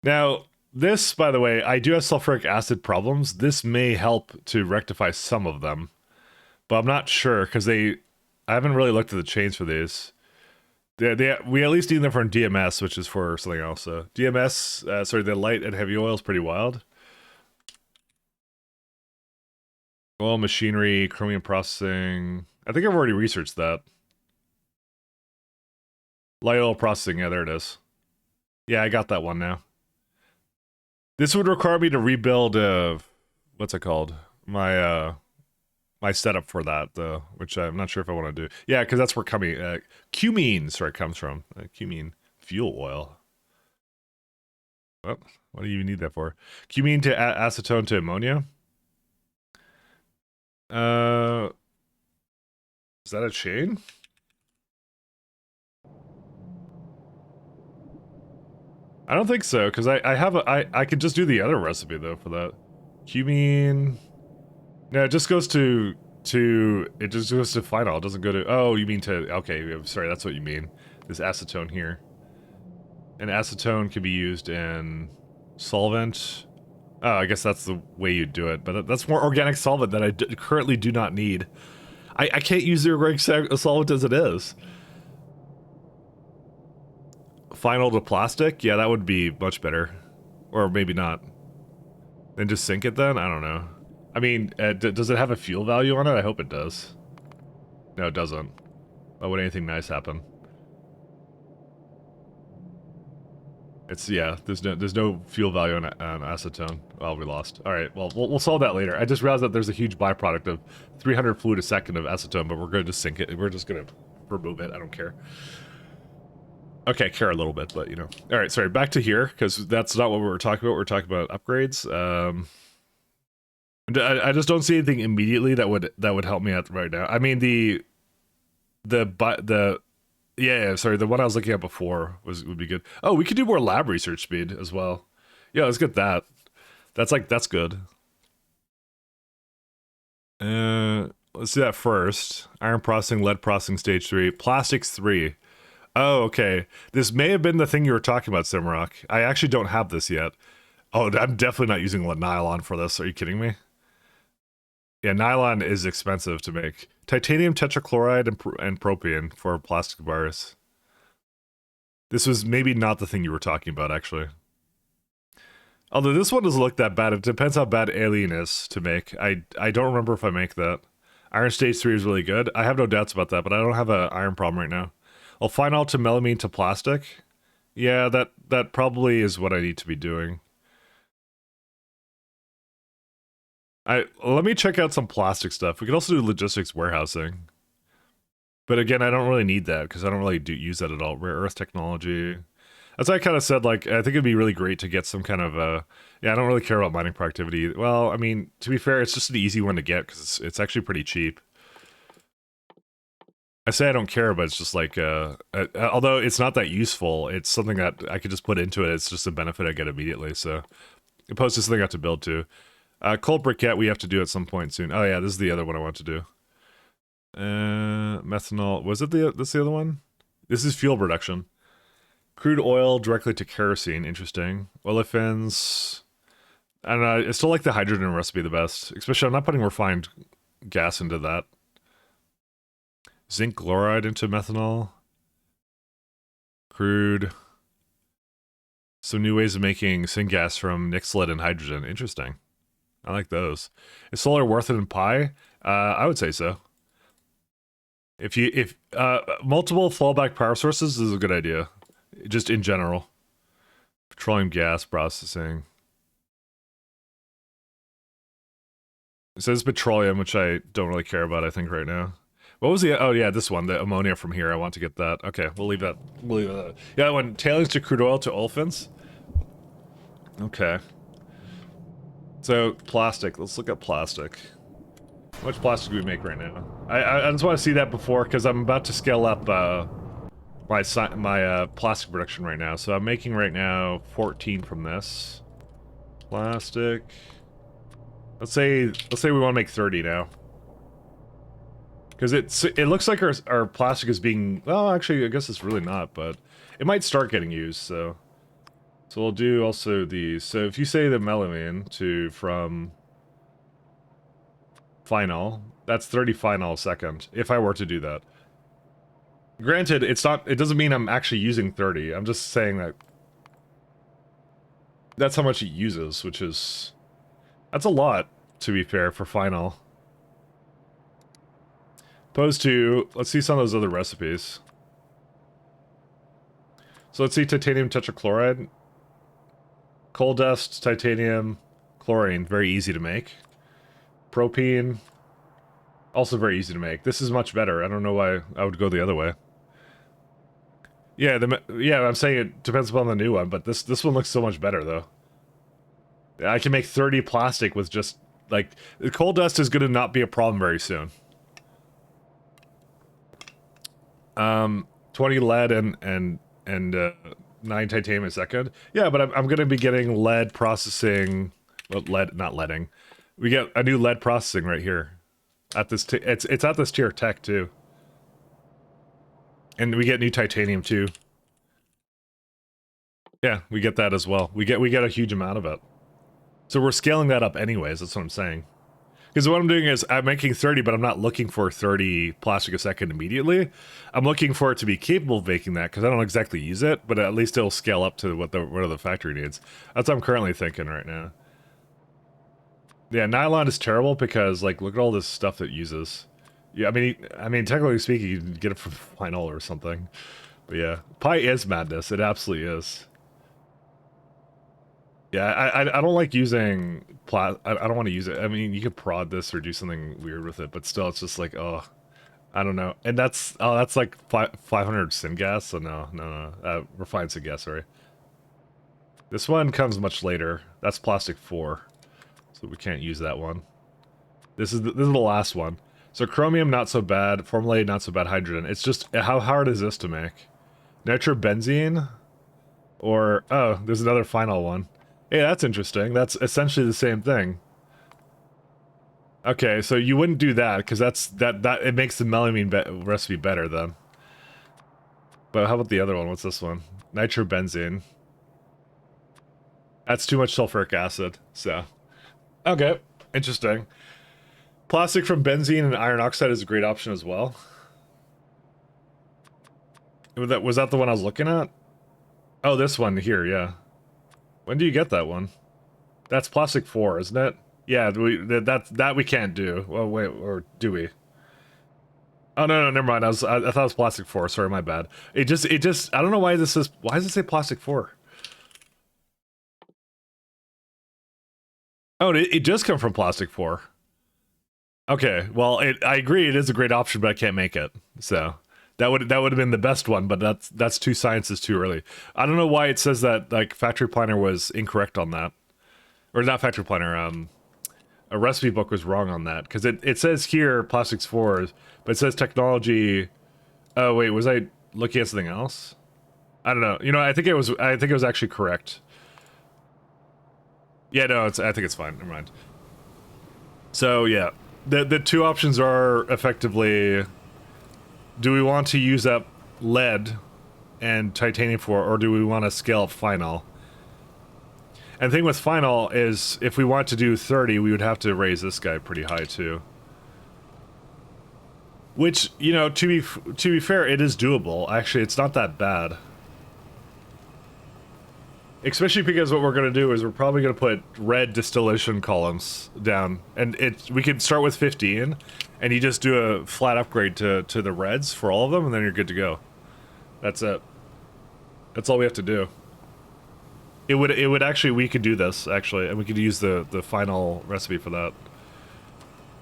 Now, this, by the way, I do have sulfuric acid problems. This may help to rectify some of them, but I'm not sure because I haven't really looked at the chains for these. We at least need them for DMS, which is for something else. DMS, sorry, the light and heavy oil is pretty wild. Oil machinery, chromium processing. I think I've already researched that. Light oil processing, yeah, there it is. Yeah, I got that one now. This would require me to rebuild, what's it called? My setup for that, though, which I'm not sure if I want to do. Yeah, because that's where cumene, sorry, comes from. Cumene fuel oil. What do you even need that for? Cumene to acetone to ammonia? Is that a chain? I don't think so, because I could just do the other recipe though for that. Cumene. No, it just goes to it just goes to phenol. It doesn't go to, oh, you mean to, okay, sorry, that's what you mean. This acetone here. And acetone can be used in solvent. Oh, I guess that's the way you do it, but that's more organic solvent that I currently do not need. I can't use the organic solvent as it is. Final to plastic? Yeah, that would be much better. Or maybe not. Then just sink it then? I don't know. I mean, does it have a fuel value on it? I hope it does. No, it doesn't. Why would anything nice happen? It's, yeah, there's no fuel value on acetone. Well, we lost. Alright, well, we'll solve that later. I just realized that there's a huge byproduct of 300 fluid a second of acetone, but we're going to just sink it. We're just going to remove it. I don't care. Okay, I care a little bit, but, you know. Alright, sorry, back to here, because that's not what we were talking about. We're talking about upgrades. I just don't see anything immediately that would help me out right now. I mean, yeah, sorry, the one I was looking at before would be good. Oh, we could do more lab research speed as well. Yeah, let's get that. That's good. Let's do that first. Iron processing, lead processing, stage 3. Plastics 3. Oh, okay. This may have been the thing you were talking about, Simrock. I actually don't have this yet. Oh, I'm definitely not using nylon for this. Are you kidding me? Yeah, nylon is expensive to make. Titanium tetrachloride and propane for plastic bars. This was maybe not the thing you were talking about, actually. Although this one doesn't look that bad. It depends how bad Alien is to make. I don't remember if I make that. Iron Stage 3 is really good. I have no doubts about that, but I don't have an iron problem right now. I'll final to melamine to plastic. Yeah, that probably is what I need to be doing. Let me check out some plastic stuff. We could also do logistics warehousing. But again, I don't really need that because I don't really use that at all. Rare earth technology. As I kind of said, like, I think it'd be really great to get some kind of, yeah, I don't really care about mining productivity. Well, I mean, to be fair, it's just an easy one to get because it's actually pretty cheap. I say I don't care, but it's just like, although it's not that useful, it's something that I could just put into it. It's just a benefit I get immediately, so. Opposed to something I have to build to. Cold briquette we have to do at some point soon. Oh yeah, this is the other one I want to do. Methanol, was it this the other one? This is fuel production. Crude oil directly to kerosene, interesting. Olefins, I don't know, I still like the hydrogen recipe the best. Especially I'm not putting refined gas into that. Zinc chloride into methanol. Crude. Some new ways of making syngas from Nixlet and hydrogen. Interesting. I like those. Is solar worth it in pi? I would say so. If multiple fallback power sources is a good idea. Just in general. Petroleum gas processing. It says petroleum, which I don't really care about, I think, right now. What was the... Oh, yeah, this one. The ammonia from here. I want to get that. Okay, we'll leave that. Yeah, when tailings to crude oil to olefins. Okay. So, plastic. Let's look at plastic. How much plastic do we make right now? I just want to see that before, because I'm about to scale up my plastic production right now. So I'm making right now 14 from this. Plastic. Let's say we want to make 30 now. Because it looks like our plastic is being... Well, actually, I guess it's really not, but it might start getting used, so... So we'll do also these. So if you say the melamine from final, that's 30 final a second, if I were to do that. Granted, it doesn't mean I'm actually using 30. I'm just saying that that's how much it uses, which is... That's a lot, to be fair, for final. Opposed to... Let's see some of those other recipes. So let's see titanium tetrachloride. Coal dust, titanium, chlorine, very easy to make. Propene, also very easy to make. This is much better. I don't know why I would go the other way. Yeah, I'm saying it depends upon the new one, but this one looks so much better, though. I can make 30 plastic with just, like... The coal dust is going to not be a problem very soon. 20 lead and 9 titanium a second. Yeah, but I'm going to be getting lead processing... Well, not leading. We get a new lead processing right here. At this it's at this tier tech, too. And we get new titanium, too. Yeah, we get that as well. We get a huge amount of it. So we're scaling that up anyways, that's what I'm saying. Because what I'm doing is, I'm making 30, but I'm not looking for 30 plastic a second immediately. I'm looking for it to be capable of making that, because I don't exactly use it, but at least it'll scale up to what the factory needs. That's what I'm currently thinking right now. Yeah, nylon is terrible because, like, look at all this stuff it uses. Yeah, I mean, technically speaking, you can get it from Finalizing or something. But yeah, pi is madness. It absolutely is. Yeah, I don't like using I don't want to use it. I mean, you could prod this or do something weird with it, but still, it's just like, oh, I don't know. And that's like 500 syngas, so no. Refined syngas, sorry. This one comes much later. That's plastic 4, so we can't use that one. This is the last one. So chromium, not so bad. Formaldehyde, not so bad. Hydrogen. It's just, how hard is this to make? Nitrobenzene? Or, oh, there's another final one. Hey, that's interesting. That's essentially the same thing. Okay, so you wouldn't do that, because it makes the melamine recipe better, then. But how about the other one? What's this one? Nitrobenzene. That's too much sulfuric acid, so. Okay, interesting. Plastic from benzene and iron oxide is a great option as well. Was that the one I was looking at? Oh, this one here, yeah. When do you get that one? That's plastic 4, isn't it? Yeah, that we can't do. Well, wait, or do we? Oh no, never mind. I thought it was plastic 4. Sorry, my bad. It just I don't know why this is. Why does it say plastic 4? Oh, it does come from plastic 4. Okay, well, I agree. It is a great option, but I can't make it. So that would have been the best one, but that's 2 sciences too early. I don't know why it says that like Factory Planner was incorrect on that, or not Factory Planner. A recipe book was wrong on that because it says here plastics 4, but it says technology. Oh wait, was I looking at something else? I don't know. You know, I think it was actually correct. Yeah, no, I think it's fine. Never mind. So yeah, the 2 options are effectively: do we want to use up lead and titanium for, or do we want to scale up phenol? And the thing with phenol is, if we want to do 30, we would have to raise this guy pretty high too. Which, you know, to be fair, it is doable. Actually, it's not that bad. Especially because what we're going to do is we're probably going to put red distillation columns down. And we could start with 15, and you just do a flat upgrade to the reds for all of them, and then you're good to go. That's it. That's all we have to do. It would actually, we could do this, actually, and we could use the final recipe for that.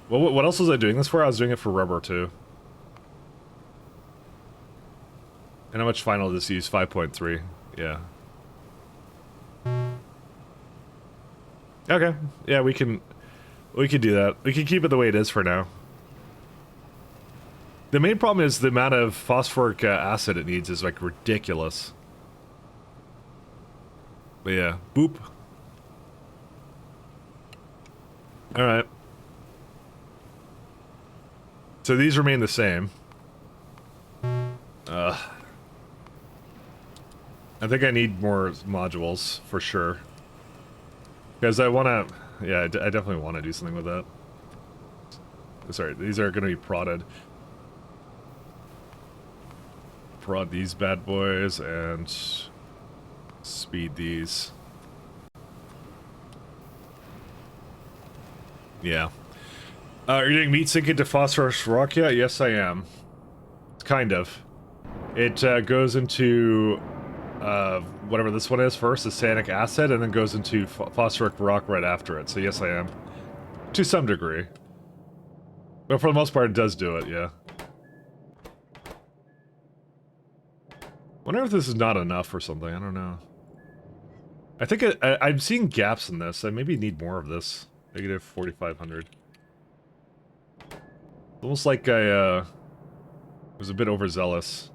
What else was I doing this for? I was doing it for rubber, too. And how much final did this use? 5.3. Yeah. Okay. Yeah, we can do that. We can keep it the way it is for now. The main problem is the amount of phosphoric acid it needs is, like, ridiculous. But yeah, boop. Alright. So these remain the same. I think I need more modules, for sure. Because I want to... Yeah, I definitely want to do something with that. Sorry, these are going to be prodded. Prod these bad boys, and... speed these. Yeah. Are you doing meat sink into phosphorus rock yet? Yes, I am. Kind of. It goes into whatever this one is first, arsenic acid, and then goes into phosphoric rock right after it. So yes, I am. To some degree. But for the most part, it does do it, yeah. Wonder if this is not enough or something. I don't know. I think I'm seeing gaps in this. I maybe need more of this. Negative 4,500. Almost like I was a bit overzealous.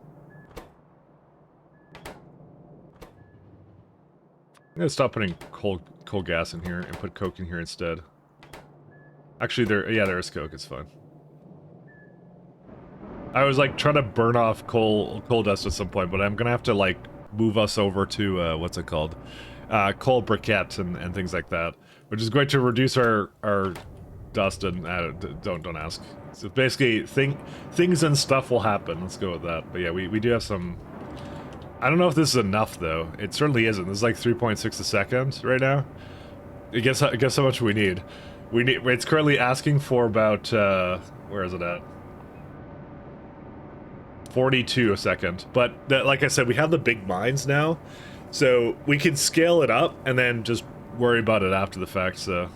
I'm gonna stop putting coal gas in here and put coke in here instead. Actually, there is coke. It's fine. I was like trying to burn off coal dust at some point, but I'm gonna have to like move us over to what's it called, coal briquettes and things like that, which is going to reduce our dust and don't ask. So basically, things and stuff will happen. Let's go with that. But yeah, we do have some. I don't know if this is enough though. It certainly isn't. This is like 3.6 a second right now. Guess how much we need. It's currently asking for about where is it at? 42 a second. But like I said, we have the big mines now, so we can scale it up and then just worry about it after the fact. So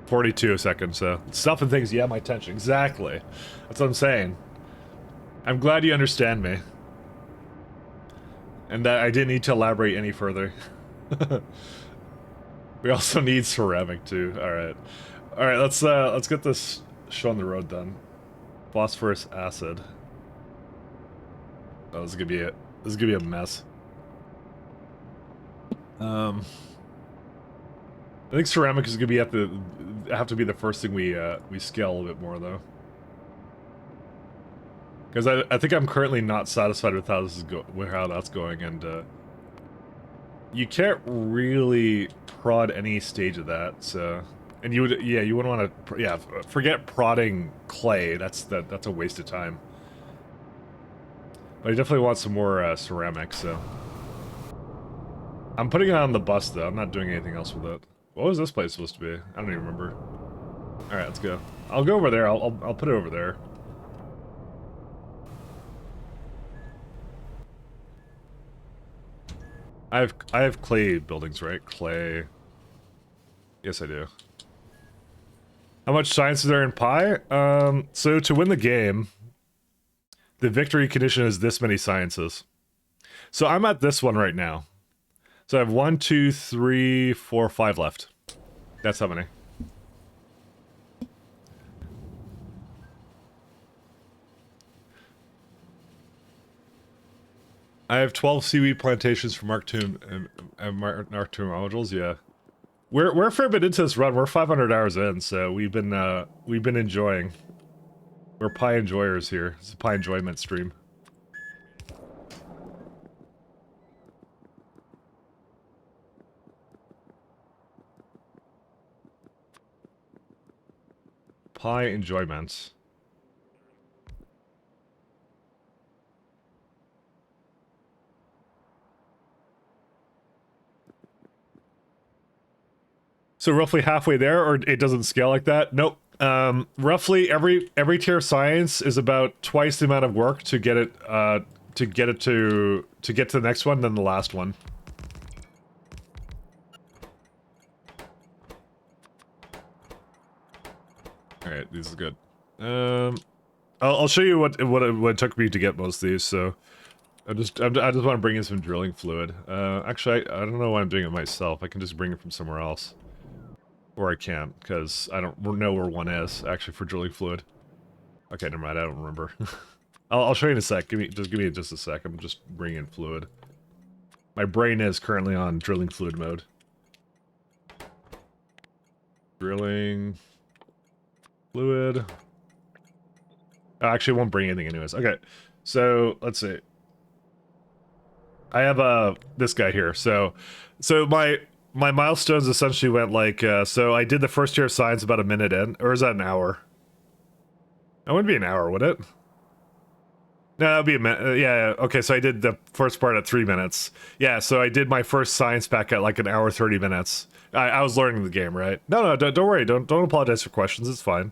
42 a second. So stuff and things. Yeah, my attention. Exactly. That's what I'm saying. I'm glad you understand me. And that I didn't need to elaborate any further. We also need ceramic too. Alright. Alright, let's get this show on the road done. Phosphorus acid. Oh, this is gonna be a mess. I think ceramic is gonna have to be the first thing we scale a little bit more though. Because I think I'm currently not satisfied with how this is with how that's going, and you can't really prod any stage of that. So, and you would, yeah, you wouldn't want to, yeah, forget prodding clay. That's a waste of time. But I definitely want some more ceramics. So, I'm putting it on the bus though. I'm not doing anything else with it. What was this place supposed to be? I don't even remember. All right, let's go. I'll go over there. I'll put it over there. I have clay buildings, right? Clay. Yes, I do. How much science is there in pi? So to win the game, the victory condition is this many sciences. So I'm at this one right now. So I have 1, 2, 3, 4, 5 left. That's how many. I have 12 seaweed plantations for Mark II Mark II modules. Yeah, we're a fair bit into this run. We're 500 hours in, so we've been enjoying. We're pie enjoyers here. It's a pie enjoyment stream. Pie enjoyment. So roughly halfway there, or it doesn't scale like that? Nope. Roughly every tier of science is about twice the amount of work to get it to get to the next one than the last one. All right, this is good. I'll show you what it took me to get most of these. So I just want to bring in some drilling fluid. Actually, I don't know why I'm doing it myself. I can just bring it from somewhere else. Or I can't, because I don't know where one is, actually, for drilling fluid. Okay, never mind, I don't remember. I'll show you in a sec. Give me just a sec. I'm just bringing in fluid. My brain is currently on drilling fluid mode. Drilling fluid. I actually won't bring anything anyways. Okay, so let's see. I have this guy here. So my milestones essentially went like, so I did the first year of science about a minute in, or is that an hour? That wouldn't be an hour, would it? No, that'd be a minute. Yeah, okay, so I did the first part at 3 minutes. Yeah, so I did my first science back at like an hour 30 minutes. I was learning the game, right? No, don't worry. Don't apologize for questions. It's fine.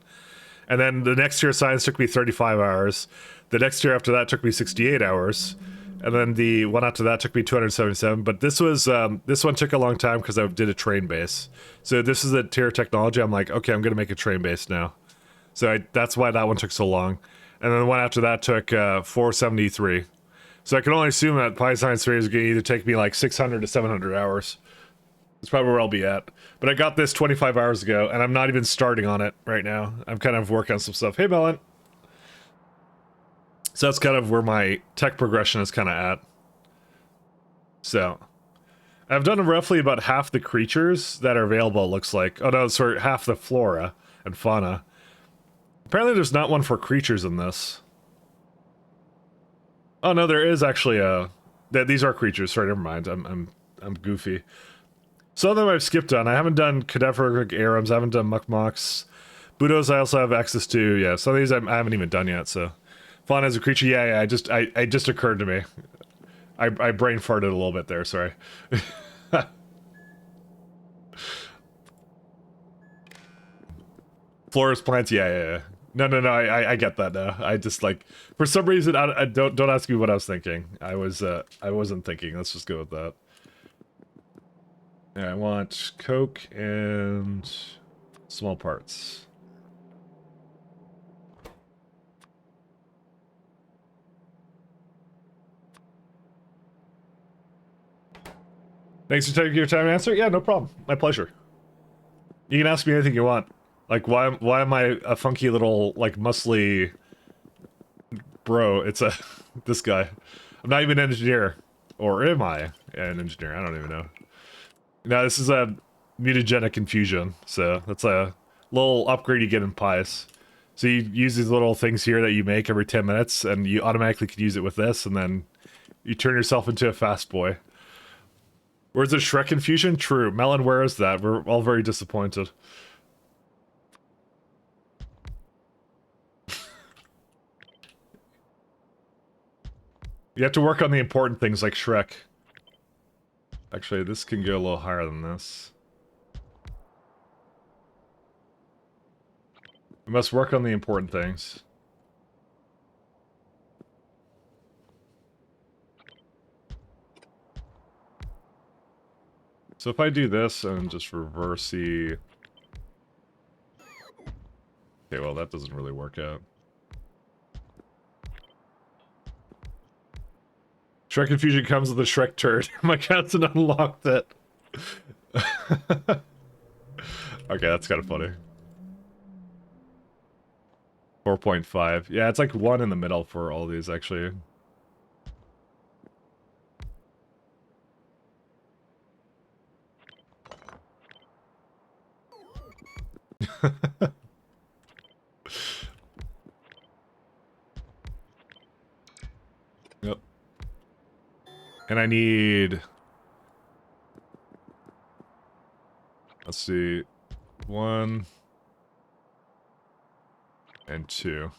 And then the next year of science took me 35 hours. The next year after that took me 68 hours. And then the one after that took me 277, but this one took a long time because I did a train base. So this is a tier technology. I'm like, okay, I'm gonna make a train base now. So that's why that one took so long. And then the one after that took 473. So I can only assume that Pi Science 3 is gonna either take me like 600 to 700 hours. That's probably where I'll be at. But I got this 25 hours ago, and I'm not even starting on it right now. I'm kind of working on some stuff. Hey, Melon. So that's kind of where my tech progression is kind of at. So, I've done roughly about half the creatures that are available, it looks like. Oh no, sorry, half the flora and fauna. Apparently there's not one for creatures in this. Oh no, there is actually these are creatures, sorry, never mind. I'm goofy. Some of them I've skipped on. I haven't done cadaveric arums, I haven't done muckmocks. Budos I also have access to, yeah. Some of these I haven't even done yet, so. Fauna as a creature, yeah, it just occurred to me. I brain farted a little bit there, sorry. Florist plants, yeah. No, I get that now. I just like, for some reason, I don't ask me what I was thinking. I wasn't thinking, let's just go with that. Yeah, I want coke and small parts. Thanks for taking your time to answer. Yeah, no problem. My pleasure. You can ask me anything you want. Like, why am I a funky little, like, muscly bro? It's this guy. I'm not even an engineer. Or am I an engineer? I don't even know. No, this is a mutagenic infusion. So, that's a little upgrade you get in pies. So you use these little things here that you make every 10 minutes, and you automatically could use it with this, and then you turn yourself into a fast boy. Where's the Shrek infusion? True. Melon, where is that? We're all very disappointed. You have to work on the important things like Shrek. Actually, this can go a little higher than this. We must work on the important things. So if I do this and just reverse the... Okay, well that doesn't really work out. Shrek Infusion comes with a Shrek turd. My captain unlocked it. Okay, that's kind of funny. 4.5. Yeah, it's like 1 in the middle for all these, actually. Yep. And I need... Let's see. 1... and 2.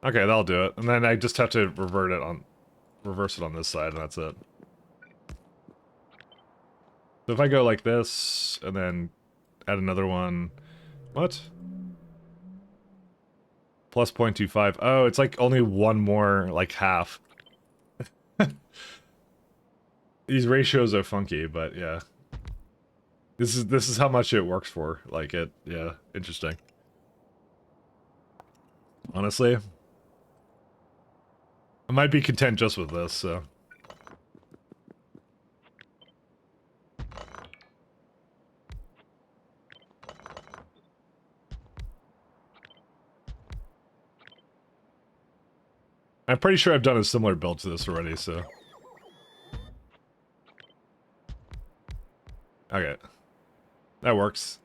Okay, that'll do it. And then I just have to reverse it on this side, and that's it. So if I go like this, and then add another one... What? Plus 0.25. Oh, it's like only one more, like half. These ratios are funky, but yeah. This is how much it works for. Like it, yeah, interesting. Honestly, I might be content just with this, so. I'm pretty sure I've done a similar build to this already, so. Okay. That works.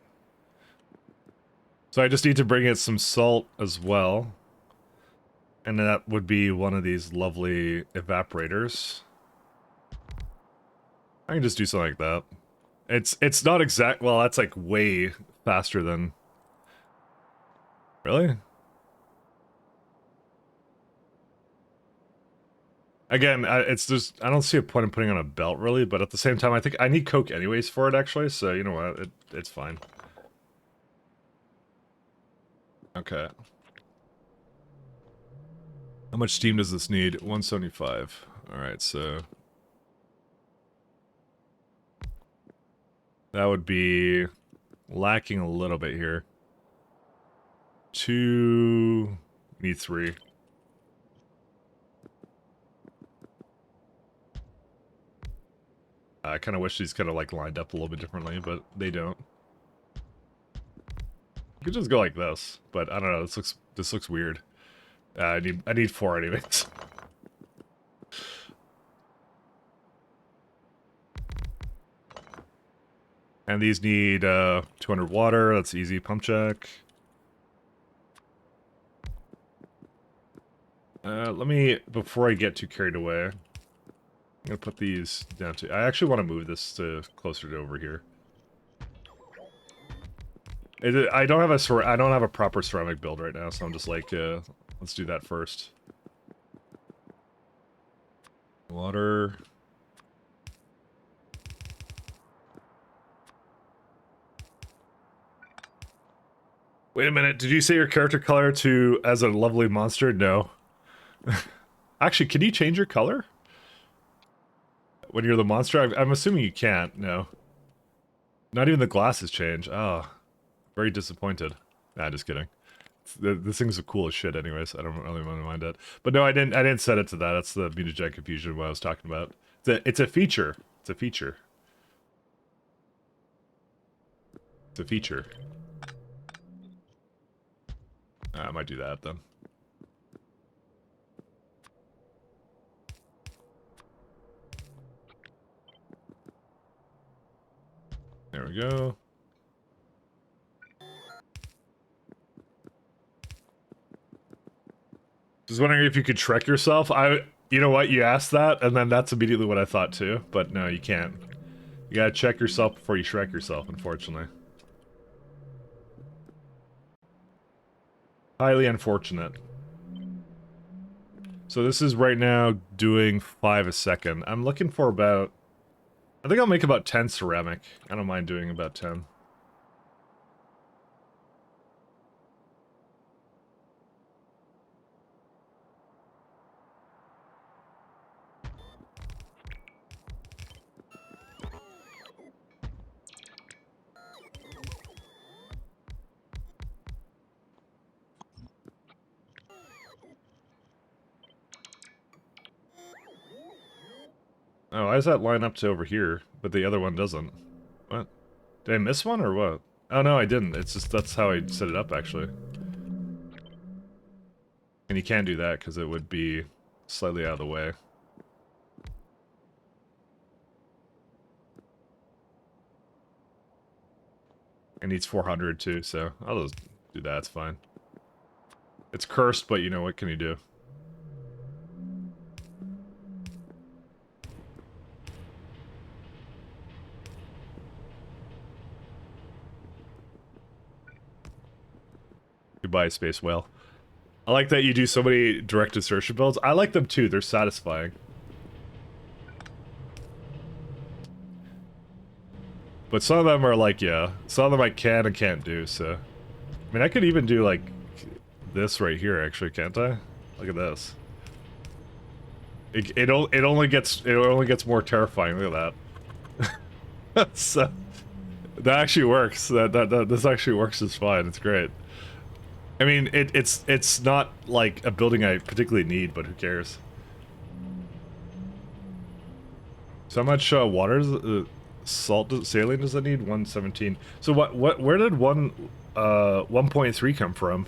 So I just need to bring in some salt as well. And that would be one of these lovely evaporators. I can just do something like that. It's not exact, well, that's like way faster than... Really? Again, it's just, I don't see a point in putting on a belt, really, but at the same time, I think I need Coke anyways for it, actually, so you know what, it's fine. Okay. How much steam does this need? 175. Alright, so... That would be lacking a little bit here. 2... Need 3. I kind of wish these kind of like lined up a little bit differently, but they don't. You could just go like this, but I don't know. This looks weird. I need 4 anyways. And these need 200 water. That's easy. Pump check. Let me, before I get too carried away, I'm gonna put these down to... I actually want to move this to closer to over here. I don't have a proper ceramic build right now, so I'm just like, let's do that first. Water. Wait a minute, did you say your character color to as a lovely monster? No. Actually, can you change your color? When you're the monster? I'm assuming you can't, no. Not even the glasses change. Oh. Very disappointed. Nah, just kidding. This thing's cool as shit anyways. I don't really want to mind it. But no, I didn't set it to that. That's the mutagen confusion what I was talking about. It's a feature. It's a feature. It's a feature. I might do that then. There we go. Just wondering if you could Shrek yourself. You know what? You asked that, and then that's immediately what I thought too. But no, you can't. You gotta check yourself before you Shrek yourself, unfortunately. Highly unfortunate. So this is right now doing 5 a second. I'm looking for about... I think I'll make about 10 ceramic. I don't mind doing about 10. Oh, why does that line up to over here, but the other one doesn't? What? Did I miss one, or what? Oh, no, I didn't. It's just, that's how I set it up, actually. And you can't do that, because it would be slightly out of the way. It needs 400, too, so I'll just do that, it's fine. It's cursed, but you know, what can you do? Goodbye, Space Whale. I like that you do so many direct insertion builds. I like them too, they're satisfying. But some of them are like, yeah, some of them I can and can't do, so... I mean, I could even do, like, this right here, actually, can't I? Look at this. It only gets more terrifying, look at that. So, that actually works. This actually works just fine, it's great. I mean, it's not like a building I particularly need, but who cares? So how much water saline does that need? 117. So where did 1.3 come from?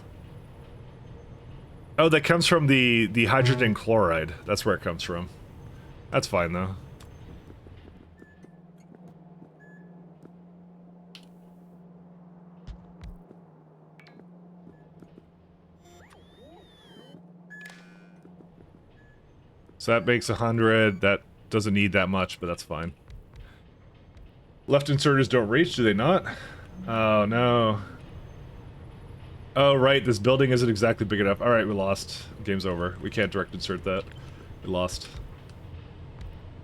Oh, that comes from the hydrogen chloride. That's where it comes from. That's fine though. So that makes 100. That doesn't need that much, but that's fine. Left inserters don't reach, do they not? Oh, no. Oh, right, this building isn't exactly big enough. Alright, we lost. Game's over. We can't direct insert that. We lost.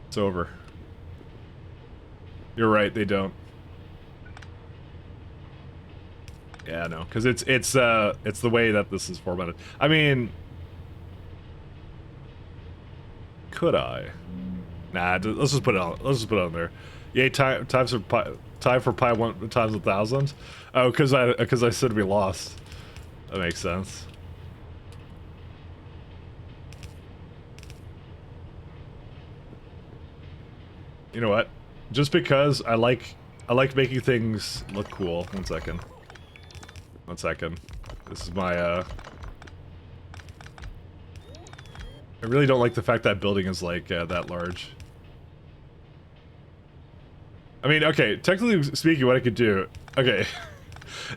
It's over. You're right, they don't. Yeah, no, because it's the way that this is formatted. I mean... Could I? Nah, let's just put it on. Let's just put it on there. Yay! Time for pi 1 times 1,000. Oh, because I said we lost. That makes sense. You know what? Just because I like making things look cool. 1 second. 1 second. This is my I really don't like the fact that building is like that large. I mean, okay, technically speaking, what I could do... Okay.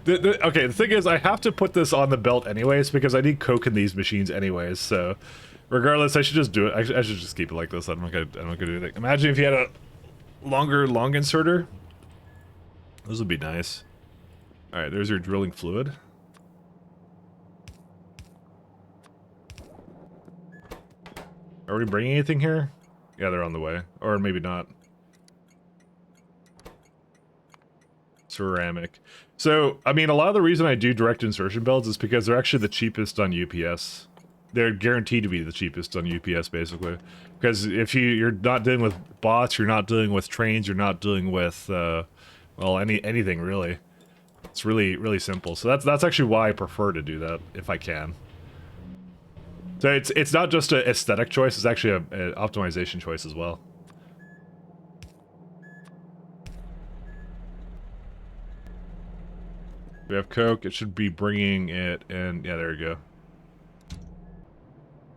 Okay, the thing is, I have to put this on the belt anyways, because I need coke in these machines anyways, so... Regardless, I should just do it. I should just keep it like this. I'm not gonna do anything. Imagine if you had a long inserter. Those would be nice. Alright, there's your drilling fluid. Are we bringing anything here? Yeah, they're on the way. Or maybe not. Ceramic. So, I mean, a lot of the reason I do direct insertion builds is because they're actually the cheapest on UPS. They're guaranteed to be the cheapest on UPS, basically. Because if you're not dealing with bots, you're not dealing with trains, you're not dealing with, well, anything, really. It's really, really simple. So that's actually why I prefer to do that, if I can. So it's not just an aesthetic choice, it's actually an optimization choice as well. We have coke, it should be bringing it in. Yeah, there we go.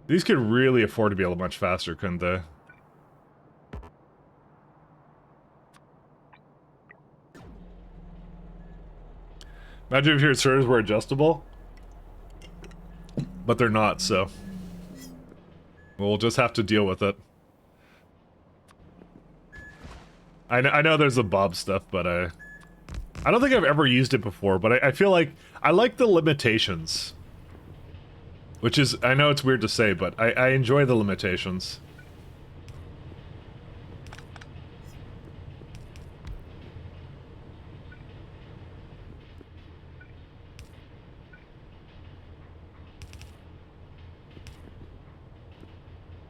These could really afford to be a little much faster, couldn't they? Imagine if your inserters were adjustable. But they're not, so... We'll just have to deal with it. I know there's a Bob stuff, but I don't think I've ever used it before, but I feel like I like the limitations. Which is, I know it's weird to say, but I enjoy the limitations.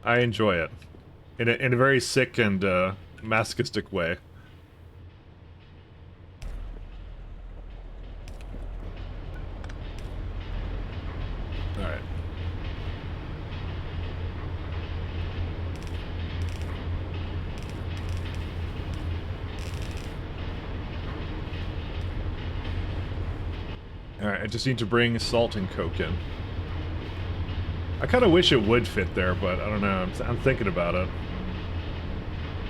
I enjoy it. In a very sick and masochistic way. Alright. Alright, I just need to bring salt and coke in. I kind of wish it would fit there, but I don't know. I'm thinking about it.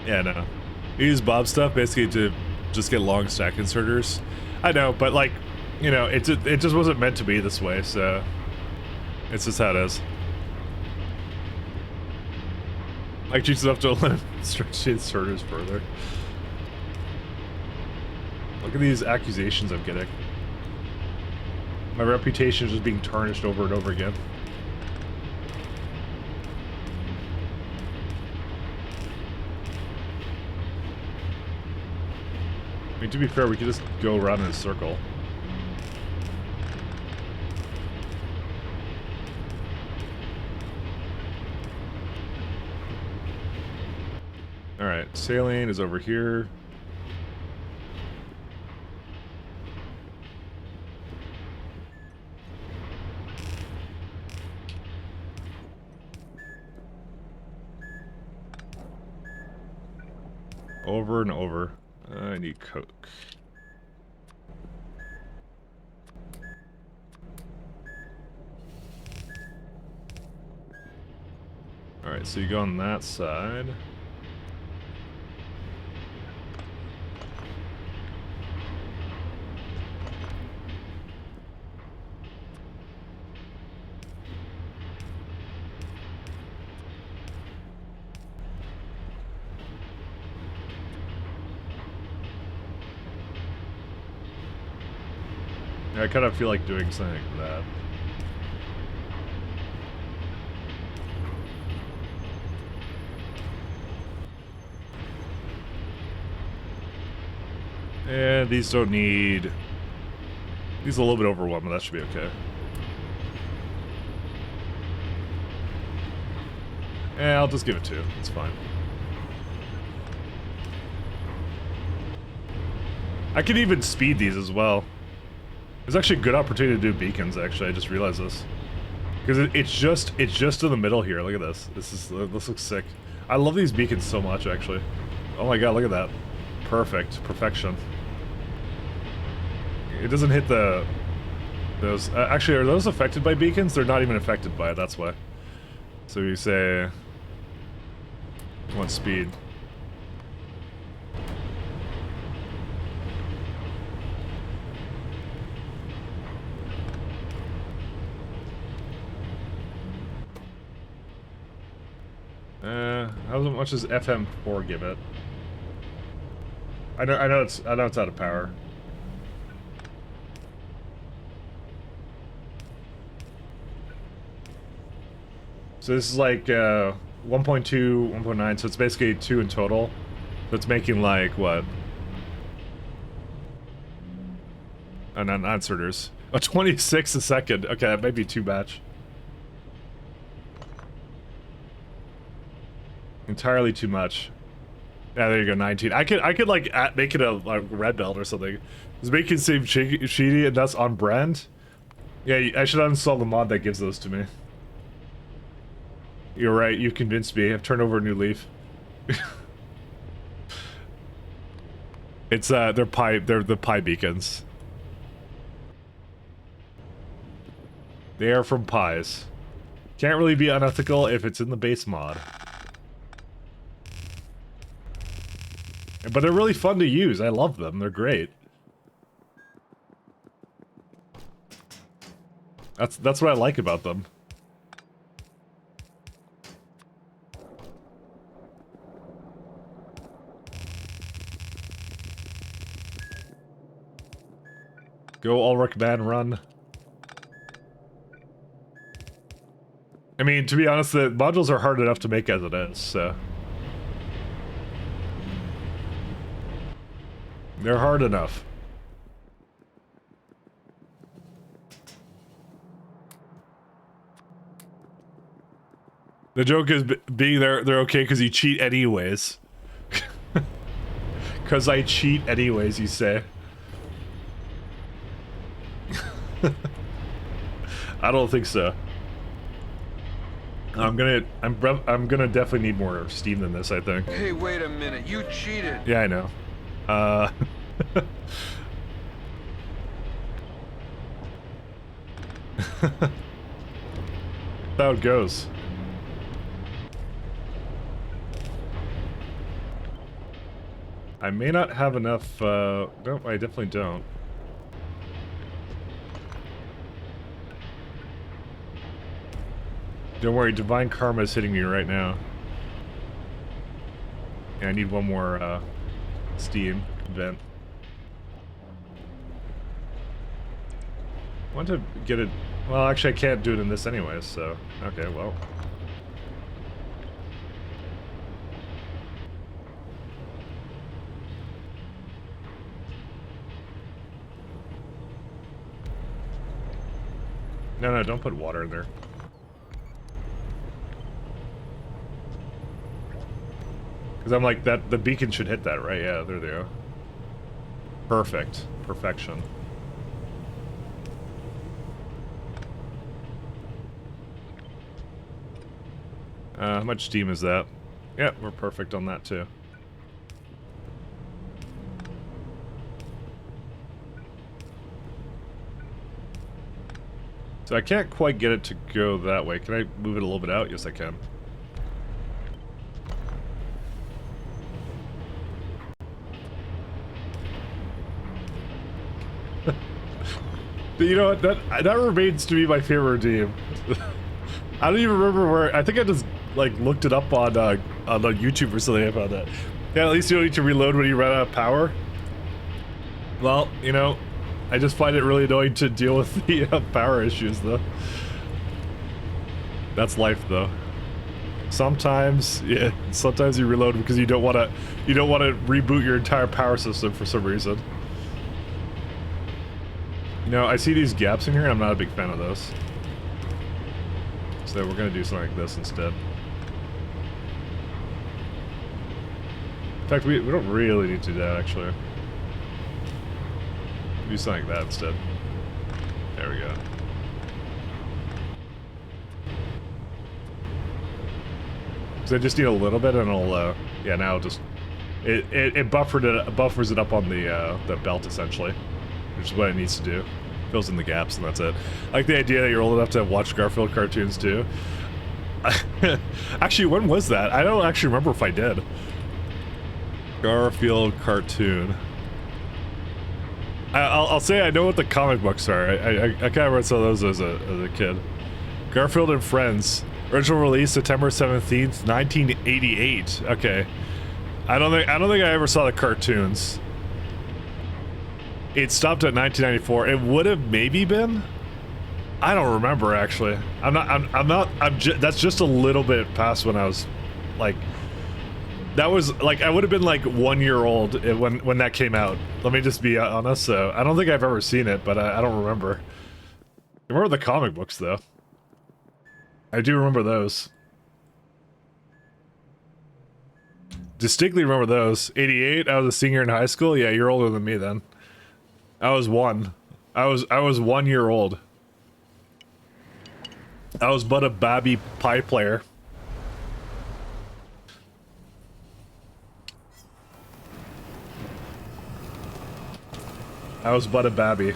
Yeah, no. You use Bob stuff basically to just get long stack inserters. I know, but like, you know, it just wasn't meant to be this way, so it's just how it is. Like, choose enough to stretch the inserters further. Look at these accusations I'm getting. My reputation is just being tarnished over and over again. I mean, to be fair, we could just go around in a circle. Alright, saline is over here. Over and over. I need coke. Alright, so you go on that side. I kind of feel like doing something like that. And these don't need... These are a little bit overwhelming, that should be okay. Yeah, I'll just give it 2. It's fine. I could even speed these as well. There's actually a good opportunity to do beacons, actually. I just realized this. Because it's just in the middle here. Look at this. This looks sick. I love these beacons so much, actually. Oh my god, look at that. Perfect. Perfection. It doesn't hit those... actually, are those affected by beacons? They're not even affected by it, that's why. So you say... want speed. How much does FM4 give it? I know it's out of power. So this is like 1.2, 1.9, so it's basically 2 in total. So it's making like what? Not inserters. Oh, 26 a second. Okay, that might be too much. Entirely too much. Yeah, there you go, 19. I could like make it a red belt or something. Does making seem cheaty and that's on brand? Yeah, I should uninstall the mod that gives those to me. You're right, you've convinced me. I've turned over a new leaf. It's they're the pie beacons. They are from pies. Can't really be unethical if it's in the base mod. But they're really fun to use. I love them. They're great. That's what I like about them. Go Ulrich man, run. I mean, to be honest, the modules are hard enough to make as it is, so... They're hard enough. The joke is being they're okay because you cheat anyways. Because I cheat anyways, you say. I don't think so. I'm gonna definitely need more steam than this, I think.
Hey, wait a minute, you cheated.
Yeah, I know. That's how it goes. I may not have enough, no, I definitely don't. Don't worry, Divine Karma is hitting me right now. Yeah, I need one more, steam vent. I want to get it... Well, actually I can't do it in this anyway, so... Okay, well... No, don't put water in there. Because I'm like, the beacon should hit that, right? Yeah, there they go. Perfect. Perfection. How much steam is that? Yeah, we're perfect on that too. So I can't quite get it to go that way. Can I move it a little bit out? Yes, I can. You know what? That remains to be my favorite redeem. I don't even remember where. I think I just like looked it up on YouTube or something about that. Yeah, at least you don't need to reload when you run out of power. Well, you know, I just find it really annoying to deal with the power issues, though. That's life, though. Sometimes, yeah, sometimes you reload because you don't want to reboot your entire power system for some reason. You know, I see these gaps in here, and I'm not a big fan of those. So we're gonna do something like this instead. In fact, we don't really need to do that, actually. Do something like that instead. There we go. Because I just need a little bit, and it'll, yeah, now just... It buffers it up on the belt, essentially. Which is what it needs to do. Fills in the gaps, and that's it. I like the idea that you're old enough to watch Garfield cartoons, too. Actually, when was that? I don't actually remember if I did. Garfield cartoon. I'll say I know what the comic books are. I kind of read some of those as a kid. Garfield and Friends. Original release September 17th, 1988. Okay. I don't think I ever saw the cartoons. It stopped at 1994. It would have maybe been. I don't remember, actually. That's just a little bit past when I was like, that was like, I would have been like 1 year old when that came out. Let me just be honest. So I don't think I've ever seen it, but I don't remember. I remember the comic books though. I do remember those. Distinctly remember those. 88, I was a senior in high school. Yeah, you're older than me then. I was 1. I was 1 year old. I was but a babby pie player. I was but a babby.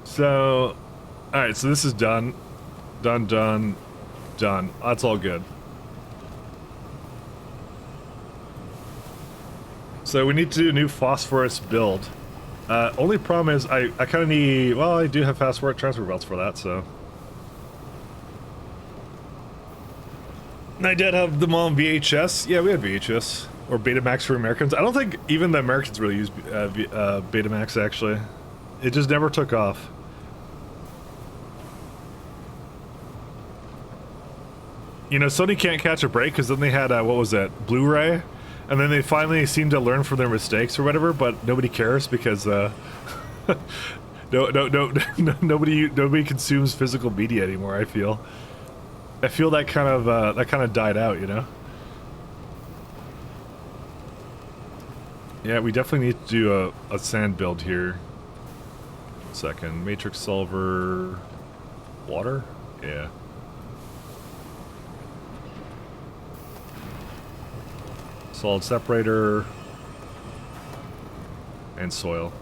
So, alright, so this is done. Done. That's all good. So we need to do a new phosphorus build. Only problem is I kind of need... Well, I do have fast work transfer belts for that, so... I did have them on VHS. Yeah, we had VHS. Or Betamax for Americans. I don't think even the Americans really use Betamax, actually. It just never took off. You know, Sony can't catch a break because then they had, what was that, Blu-ray? And then they finally seemed to learn from their mistakes or whatever, but nobody cares because, nobody consumes physical media anymore, I feel. I feel that kind of died out, you know? Yeah, we definitely need to do a sand build here. Second, matrix solver, water? Yeah. Solid separator, and soil.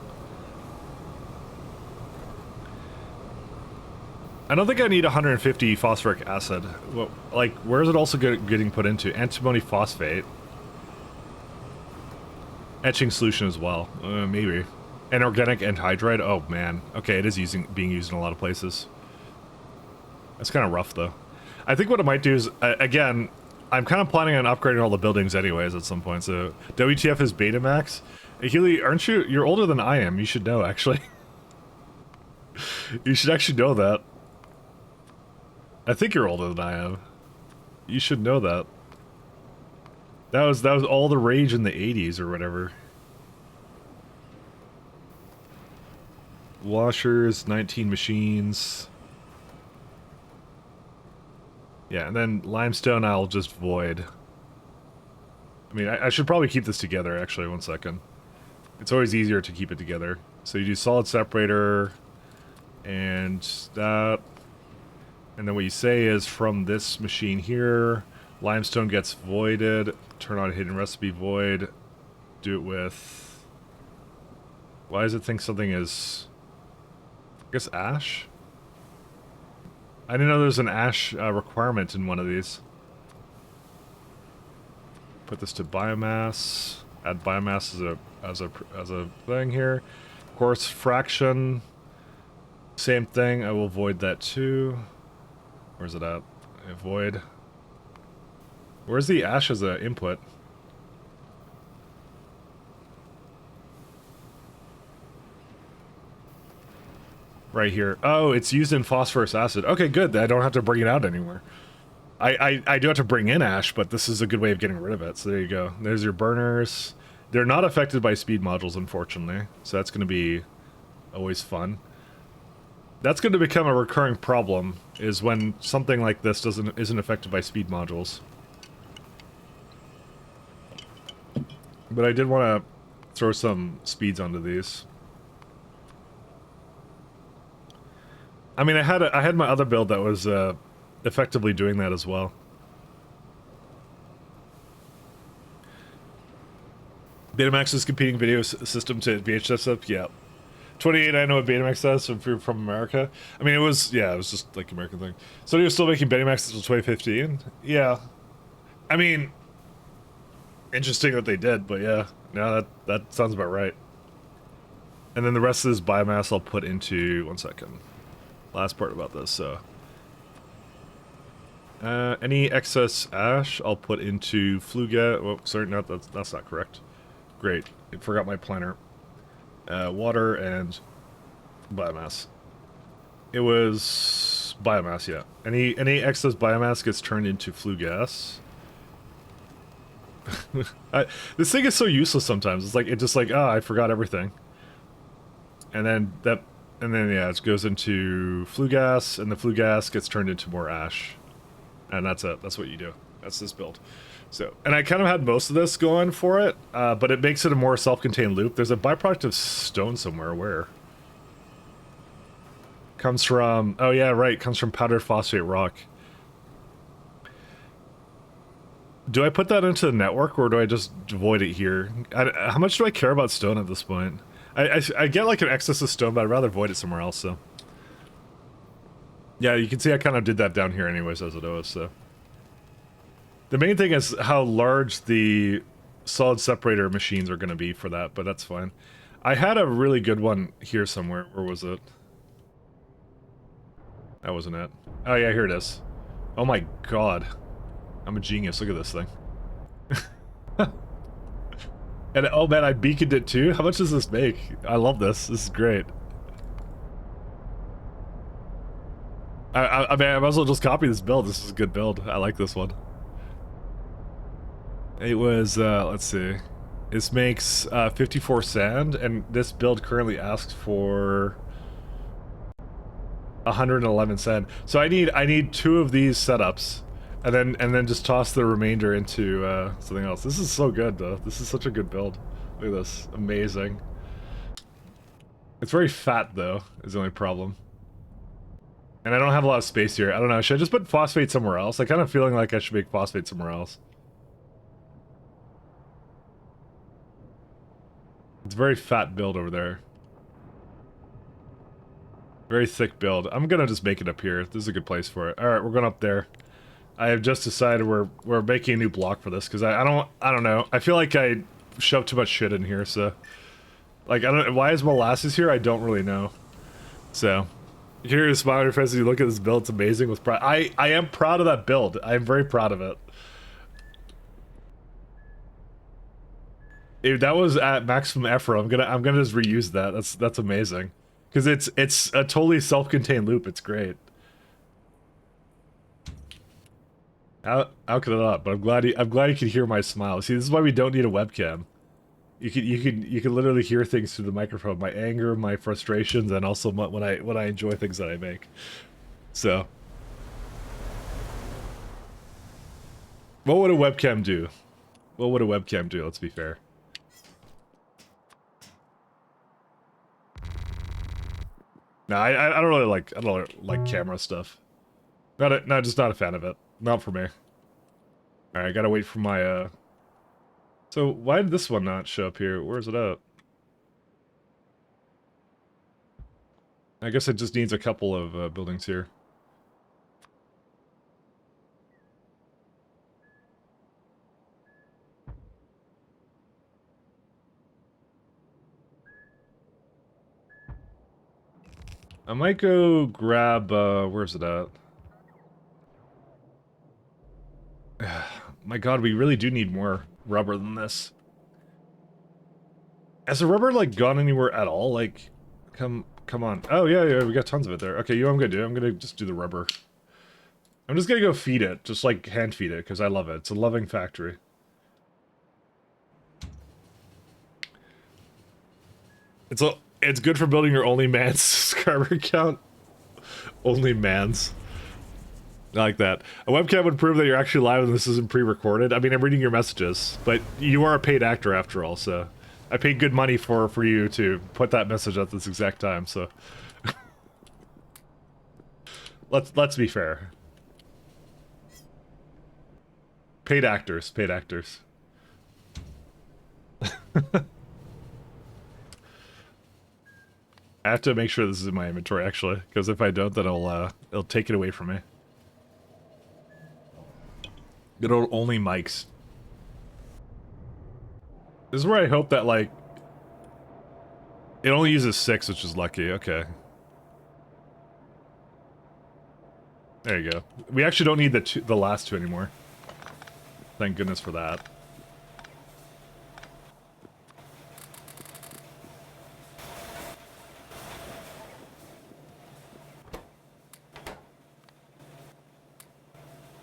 I don't think I need 150 phosphoric acid. Well, like, where is it also getting put into? Antimony phosphate. Etching solution as well. Maybe. And organic anhydride? Oh, man. Okay, it is being used in a lot of places. That's kind of rough, though. I think what I might do is, again, I'm kind of planning on upgrading all the buildings anyways at some point, so... WTF is Betamax? Healy, aren't you... You're older than I am. You should know, actually. You should actually know that. I think you're older than I am. You should know that. That was all the rage in the 80s or whatever. Washers, 19 machines. Yeah, and then limestone I'll just void. I mean, I should probably keep this together, actually, 1 second. It's always easier to keep it together. So you do solid separator, and that. And then what you say is from this machine here, limestone gets voided, turn on hidden recipe void, do it with... Why does it think something is... I guess ash? I didn't know there was an ash requirement in one of these. Put this to biomass. Add biomass as a thing here. Coarse fraction. Same thing. I will void that too. Where's it at? Void. Where's the ash as an input? Right here. Oh, it's used in phosphorus acid. Okay, good. I don't have to bring it out anymore. I do have to bring in ash, but this is a good way of getting rid of it. So there you go. There's your burners. They're not affected by speed modules, unfortunately. So that's going to be always fun. That's going to become a recurring problem, is when something like this isn't affected by speed modules. But I did want to throw some speeds onto these. I mean, I had my other build that was effectively doing that as well. Betamax's competing video system to VHS stuff, yeah. 28, I know what Betamax does if you're from America. I mean, it was just like an American thing. So he was still making Betamax until 2015? Yeah. I mean, interesting that they did, but yeah. No, that sounds about right. And then the rest of this biomass I'll put into... 1 second. Last part about this, so... any excess ash I'll put into flue gas... Oh, sorry, no, that's not correct. Great. I forgot my planner. Water and biomass. It was biomass, yeah. Any excess biomass gets turned into flue gas. This thing is so useless sometimes. It's like I forgot everything. And then yeah, it goes into flue gas, and the flue gas gets turned into more ash. And that's it. That's what you do. That's this build. So, and I kind of had most of this going for it, but it makes it a more self-contained loop. There's a byproduct of stone somewhere. Where? Comes from... Oh yeah, right. Comes from powdered phosphate rock. Do I put that into the network, or do I just void it here? How much do I care about stone at this point? I get like an excess of stone, but I'd rather void it somewhere else, so... Yeah, you can see I kind of did that down here anyways as it was, so... The main thing is how large the solid separator machines are going to be for that, but that's fine. I had a really good one here somewhere. Where was it? That wasn't it. Oh yeah, here it is. Oh my god. I'm a genius. Look at this thing. And oh man, I beaconed it too? How much does this make? I love this. This is great. I mean, I might as well just copy this build. This is a good build. I like this one. It was, let's see. This makes 54 sand, and this build currently asks for 111 sand. So I need 2 of these setups, and then just toss the remainder into something else. This is so good, though. This is such a good build. Look at this, amazing. It's very fat, though, is the only problem. And I don't have a lot of space here. I don't know. Should I just put phosphate somewhere else? I kind of feeling like I should make phosphate somewhere else. It's a very fat build over there. Very thick build. I'm gonna just make it up here. This is a good place for it. All right, we're going up there. I have just decided we're making a new block for this because I don't know. I feel like I shoved too much shit in here. So, like, I don't. Why is molasses here? I don't really know. So, here is smile on your face as you look at this build. It's amazing. With pride. I am proud of that build. I am very proud of it. If that was at maximum effort, I'm gonna just reuse that. That's amazing, because it's a totally self-contained loop. It's great. How could I not? But I'm glad you could hear my smile. See, this is why we don't need a webcam. You can literally hear things through the microphone. My anger, my frustrations, and also when I enjoy things that I make. So, what would a webcam do? What would a webcam do? Let's be fair. No, I don't really like camera stuff. Just not a fan of it. Not for me. Alright, I gotta wait for my So why did this one not show up here? Where's it at? I guess it just needs a couple of buildings here. I might go grab, where's it at? My god, we really do need more rubber than this. Has the rubber, like, gone anywhere at all? Like, come on. Oh, yeah, we got tons of it there. Okay, you know what I'm gonna do? I'm gonna just do the rubber. I'm just gonna go feed it. Just, like, hand feed it, because I love it. It's a loving factory. It's good for building your only man's subscriber count. Only man's. I like that. A webcam would prove that you're actually live and this isn't pre-recorded. I mean, I'm reading your messages, but you are a paid actor after all, so I paid good money for you to put that message at this exact time, so let's be fair. Paid actors, paid actors. I have to make sure this is in my inventory, actually, because if I don't, then it'll take it away from me. Good old only mics. This is where I hope that, like, it only uses 6, which is lucky. Okay. There you go. We actually don't need the last 2 anymore. Thank goodness for that.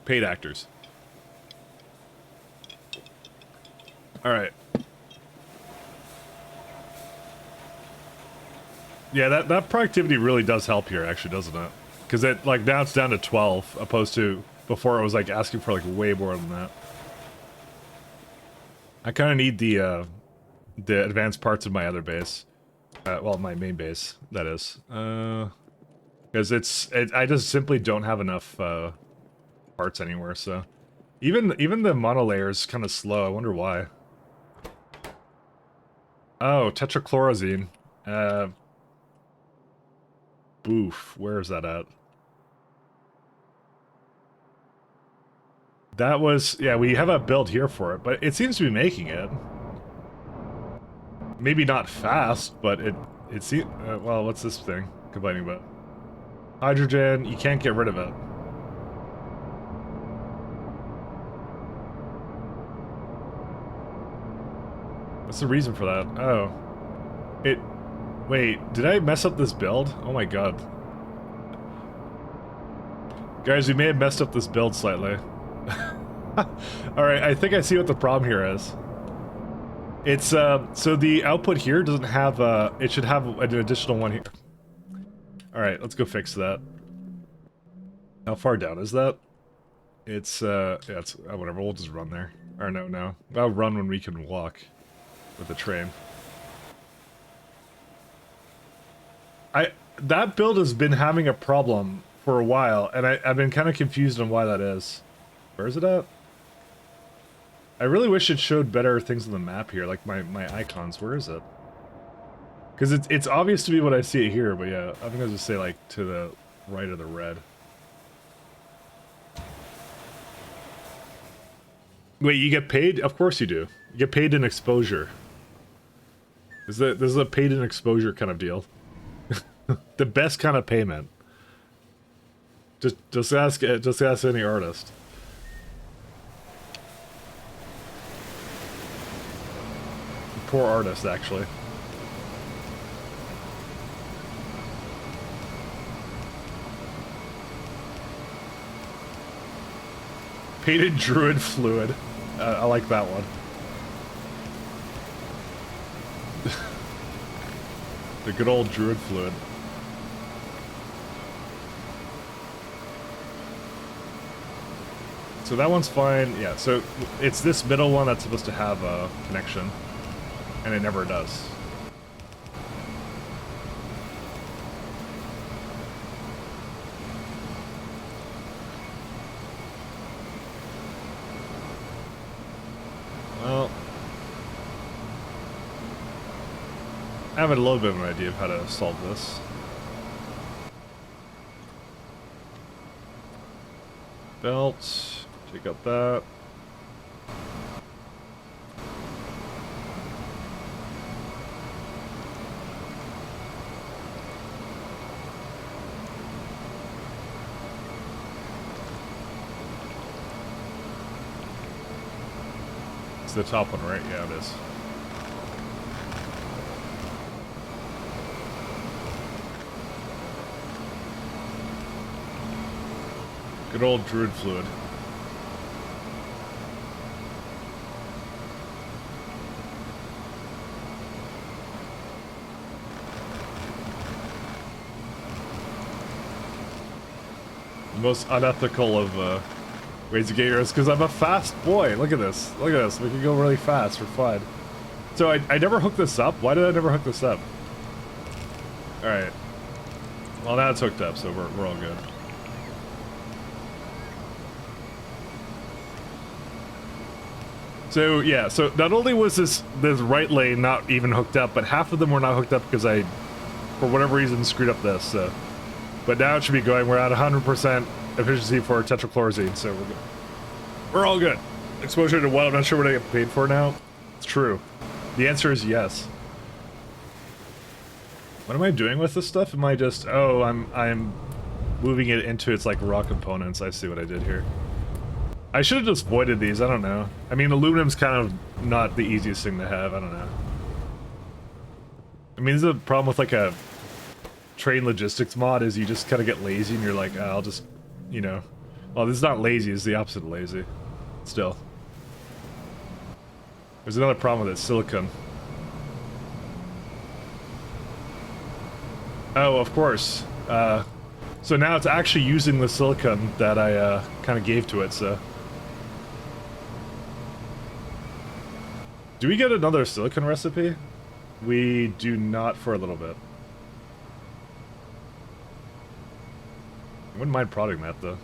Paid actors. Alright. Yeah, that productivity really does help here, actually, doesn't it? Because it, like, now it's down to 12, opposed to before it was, like, asking for, like, way more than that. I kind of need the advanced parts of my other base. Well, my main base, that is. Because I just simply don't have enough, parts anywhere, so... Even the monolayer is kind of slow, I wonder why. Oh, tetrachlorazine. Boof, where is that at? That was... Yeah, we have a build here for it, but it seems to be making it. Maybe not fast, but it seems... well, what's this thing complaining about? Hydrogen, you can't get rid of it. What's the reason for that? Oh. Wait, did I mess up this build? Oh my god. Guys, we may have messed up this build slightly. Alright, I think I see what the problem here is. It's, so the output here doesn't have, it should have an additional one here. Alright, let's go fix that. How far down is that? It's, yeah, it's, whatever, we'll just run there. Or no. I'll run when we can walk with the train. That build has been having a problem for a while, and I've been kind of confused on why that is. Where is it at? I really wish it showed better things on the map here, like my icons. Where is it? Because it's obvious to me when I see it here, but yeah, I think I'll just say like to the right of the red. Wait, you get paid? Of course you do. You get paid in exposure. This is a paid in exposure kind of deal. The best kind of payment. Just ask any artist. Poor artist, actually. Painted druid fluid. I like that one. The good old druid fluid. So that one's fine. Yeah, so it's this middle one that's supposed to have a connection. And it never does. Well, I have a little bit of an idea of how to solve this. Belt, take out that. It's the top one, right? Yeah, it is. Good old druid fluid. The most unethical of ways to get yours, because I'm a fast boy. Look at this. Look at this. We can go really fast for fun. So I never hooked this up. Why did I never hook this up? Alright. Well, now it's hooked up, so we're all good. So, yeah, so not only was this right lane not even hooked up, but half of them were not hooked up because I, for whatever reason, screwed up this, so. But now it should be going. We're at 100% efficiency for tetrachlorazine, so we're good. We're all good. Exposure to what? I'm not sure what I get paid for now. It's true. The answer is yes. What am I doing with this stuff? Am I just... Oh, I'm moving it into its, like, raw components. I see what I did here. I should have just voided these. I don't know. I mean, aluminum's kind of not the easiest thing to have. I don't know. I mean, this is a problem with, like, a train logistics mod, is you just kind of get lazy and you're like, oh, I'll just, you know... Well, this is not lazy. It's the opposite of lazy. Still. There's another problem with it. Silicon. Oh, of course. So now it's actually using the silicon that I kind of gave to it, so... Do we get another silicon recipe? We do not for a little bit. I wouldn't mind prodding that, though.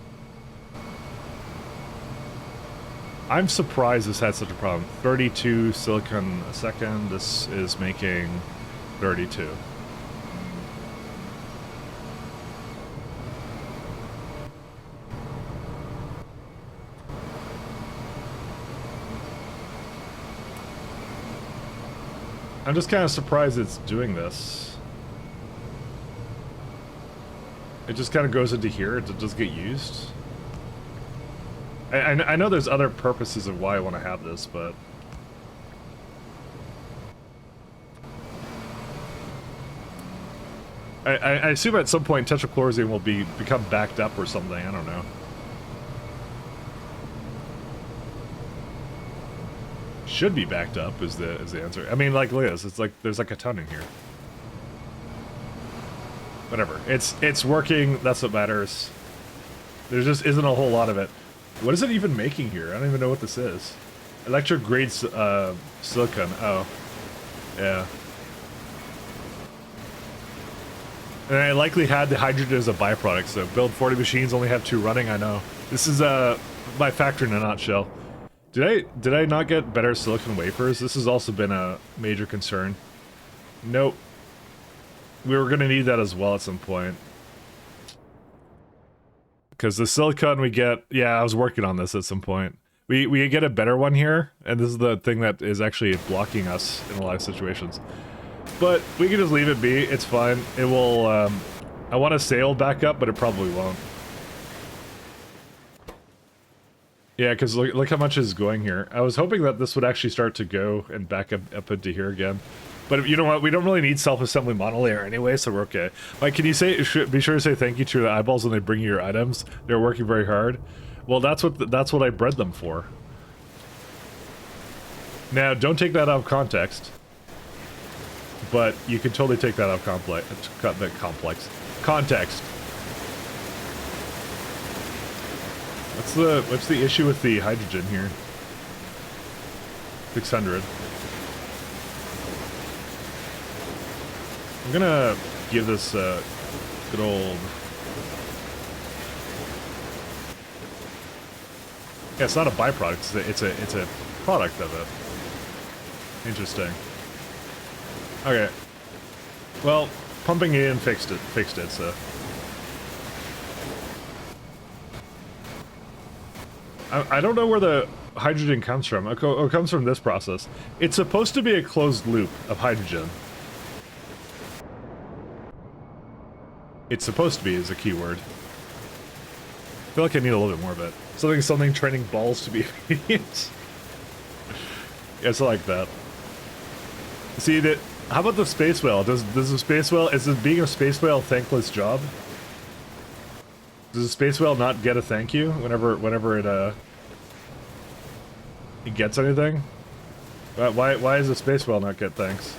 I'm surprised this had such a problem. 32 silicon a second. This is making 32. I'm just kind of surprised it's doing this. It just kind of goes into here. It does get used. I know there's other purposes of why I want to have this, but... I assume at some point tetrachlorozine will become backed up or something. I don't know. Should be backed up is the answer. I mean, like, look at this. It's like there's like a ton in here. Whatever. It's working. That's what matters. There just isn't a whole lot of it. What is it even making here? I don't even know what this is. Electric grade silicon. Oh, yeah. And I likely had the hydrogen as a byproduct, so build 40 machines, only have 2 running, I know. This is my factory in a nutshell. Did I not get better silicon wafers? This has also been a major concern. Nope. We were gonna need that as well at some point. Because the silicon we get, yeah, I was working on this at some point. We get a better one here, and this is the thing that is actually blocking us in a lot of situations. But we can just leave it be, it's fine. It will, I want to sail back up, but it probably won't. Yeah, because look how much is going here. I was hoping that this would actually start to go and back up into here again. But you know what, we don't really need self-assembly monolayer anyway, so we're okay. Mike, can you say, be sure to say thank you to the eyeballs when they bring you your items? They're working very hard. Well, that's what I bred them for. Now, don't take that out of context. But you can totally take that out of context. What's the issue with the hydrogen here? 600. I'm gonna give this good old. Yeah, it's not a byproduct. It's a product of it. Interesting. Okay. Well, pumping it in fixed it, so. I don't know where the hydrogen comes from. It comes from this process. It's supposed to be a closed loop of hydrogen. It's supposed to be is a key word. I feel like I need a little bit more of it. Something training balls to be obedient. Yeah, it's like that. See that. How about the space whale? Does the space whale, is being a space whale a thankless job? Does the space whale not get a thank you whenever it gets anything? Why does the space whale not get thanks?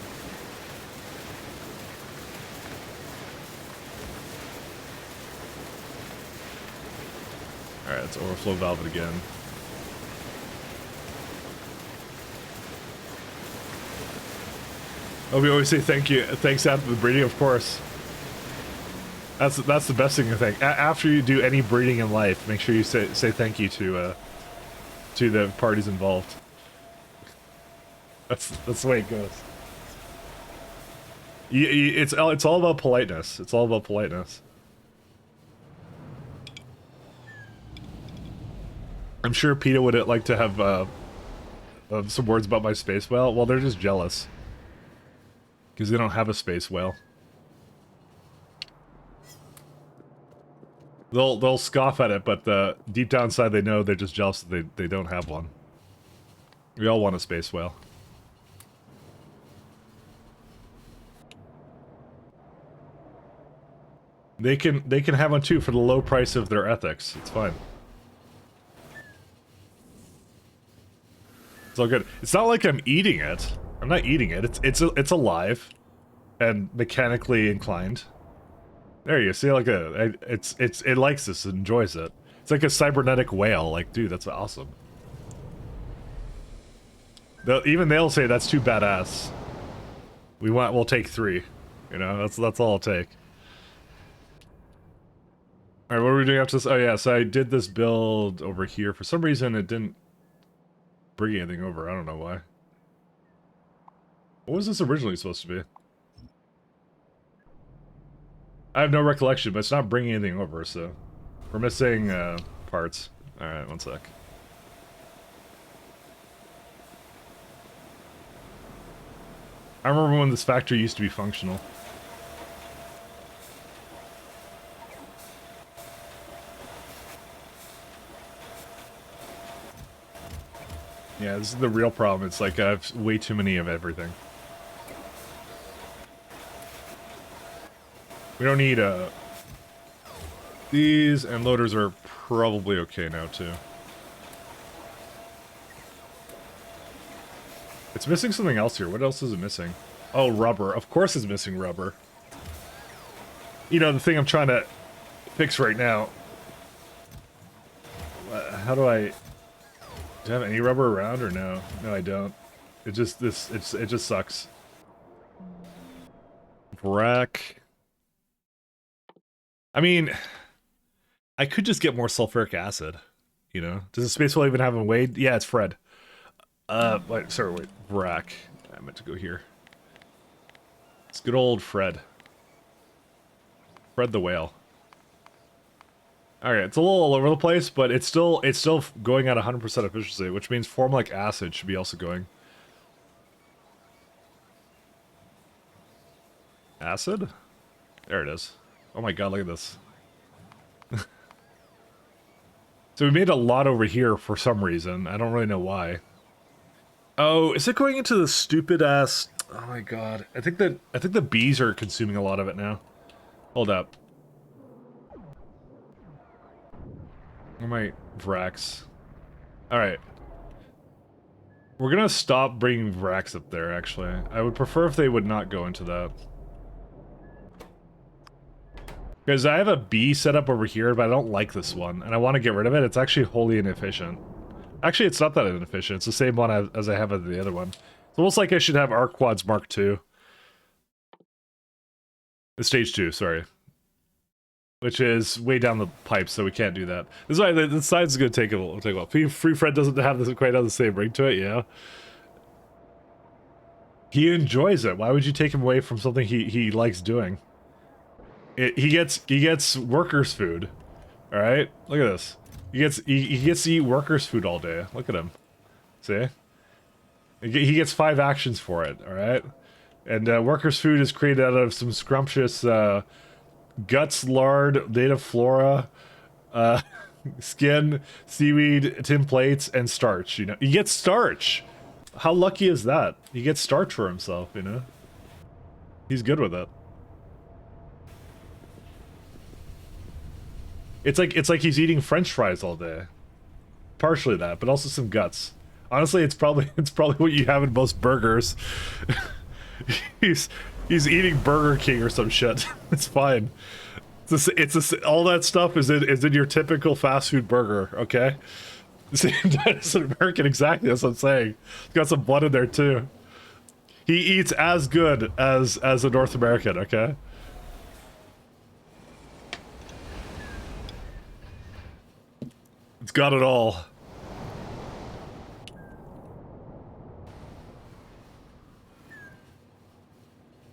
Alright, let's overflow valve it again. Oh, we always say thank you, thanks after the breeding, of course. That's the best thing I think. After you do any breeding in life, make sure you say thank you to the parties involved. That's the way it goes. It's all about politeness. It's all about politeness. I'm sure PETA would like to have some words about my space whale. Well, they're just jealous. Because they don't have a space whale. They'll scoff at it, but deep down inside they know they're just jealous that they don't have one. We all want a space whale. They can have one too for the low price of their ethics. It's fine. It's all good. It's not like I'm eating it. I'm not eating it. It's alive and mechanically inclined. There you see, like it likes this, it enjoys it. It's like a cybernetic whale. Like, dude, that's awesome. Even they'll say that's too badass. We'll take 3. You know, that's all I'll take. All right, what are we doing after this? Oh yeah, so I did this build over here. For some reason, it didn't bring anything over. I don't know why. What was this originally supposed to be? I have no recollection, but it's not bringing anything over, so... We're missing, parts. Alright, one sec. I remember when this factory used to be functional. Yeah, this is the real problem. It's like I have way too many of everything. We don't need these, and loaders are probably okay now too. It's missing something else here. What else is it missing? Oh, rubber. Of course it's missing rubber. You know, the thing I'm trying to fix right now. How do I... Do I have any rubber around or no? No, I don't. It just sucks. Vrac. I mean, I could just get more sulfuric acid. You know? Does the space whale even have a Wade? Yeah, it's Fred. Wait, sorry, wait. Vrac. I meant to go here. It's good old Fred. Fred the whale. Alright, it's a little all over the place, but it's still going at 100% efficiency, which means formic acid should be also going. Acid? There it is. Oh my god, look at this. So we made a lot over here for some reason. I don't really know why. Oh, is it going into the stupid ass... Oh my god. I think the bees are consuming a lot of it now. Hold up. Where are my vracs? Alright. We're gonna stop bringing vracs up there, actually. I would prefer if they would not go into that. Because I have a bee set up over here, but I don't like this one, and I want to get rid of it. It's actually wholly inefficient. Actually, it's not that inefficient. It's the same one as I have at the other one. It's almost like I should have Arc Quads Mark II. Stage 2, sorry. Which is way down the pipe, so we can't do that. This is why the size is going to take a while. Free Fred doesn't have this quite have the same ring to it, yeah. He enjoys it. Why would you take him away from something he likes doing? He gets workers' food. All right, look at this. He gets to eat workers' food all day. Look at him. See? He gets 5 actions for it. All right, and workers' food is created out of some scrumptious guts, lard, native flora, skin, seaweed, tin plates, and starch. You know, he gets starch. How lucky is that? He gets starch for himself. You know, he's good with it. It's like he's eating French fries all day. Partially that, but also some guts. Honestly, it's probably what you have in most burgers. he's eating Burger King or some shit. It's fine. All that stuff is in your typical fast food burger. Okay, it's an American, exactly. That's what I'm saying. It's got some blood in there too. He eats as good as a North American. Okay. It's got it all.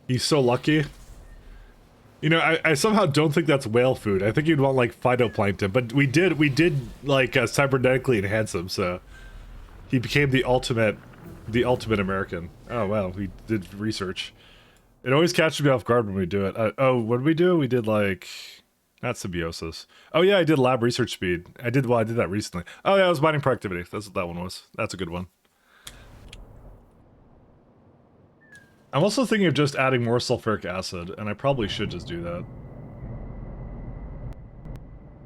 He's so lucky. You know, I somehow don't think that's whale food. I think you'd want like phytoplankton, but we did like cybernetically enhance him, so he became the ultimate American. Oh wow, we did research. It always catches me off guard when we do it. Oh, what did we do? We did like... Not symbiosis. Oh yeah, I did lab research speed. I did that recently. Oh yeah, it was mining productivity. That's what that one was. That's a good one. I'm also thinking of just adding more sulfuric acid, and I probably should just do that.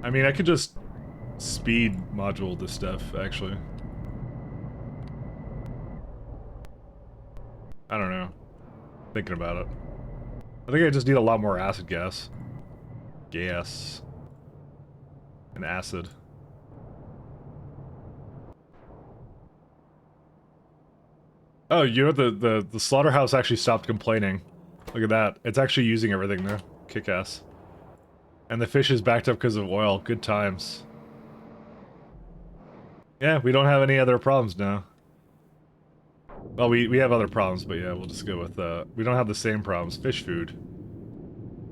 I mean, I could just speed module this stuff, actually. I don't know. Thinking about it. I think I just need a lot more acid gas. Gas. And acid. Oh, you know what? The slaughterhouse actually stopped complaining. Look at that. It's actually using everything now. Kick-ass. And the fish is backed up because of oil. Good times. Yeah, we don't have any other problems now. Well, we have other problems, but yeah, we'll just go with, we don't have the same problems. Fish food.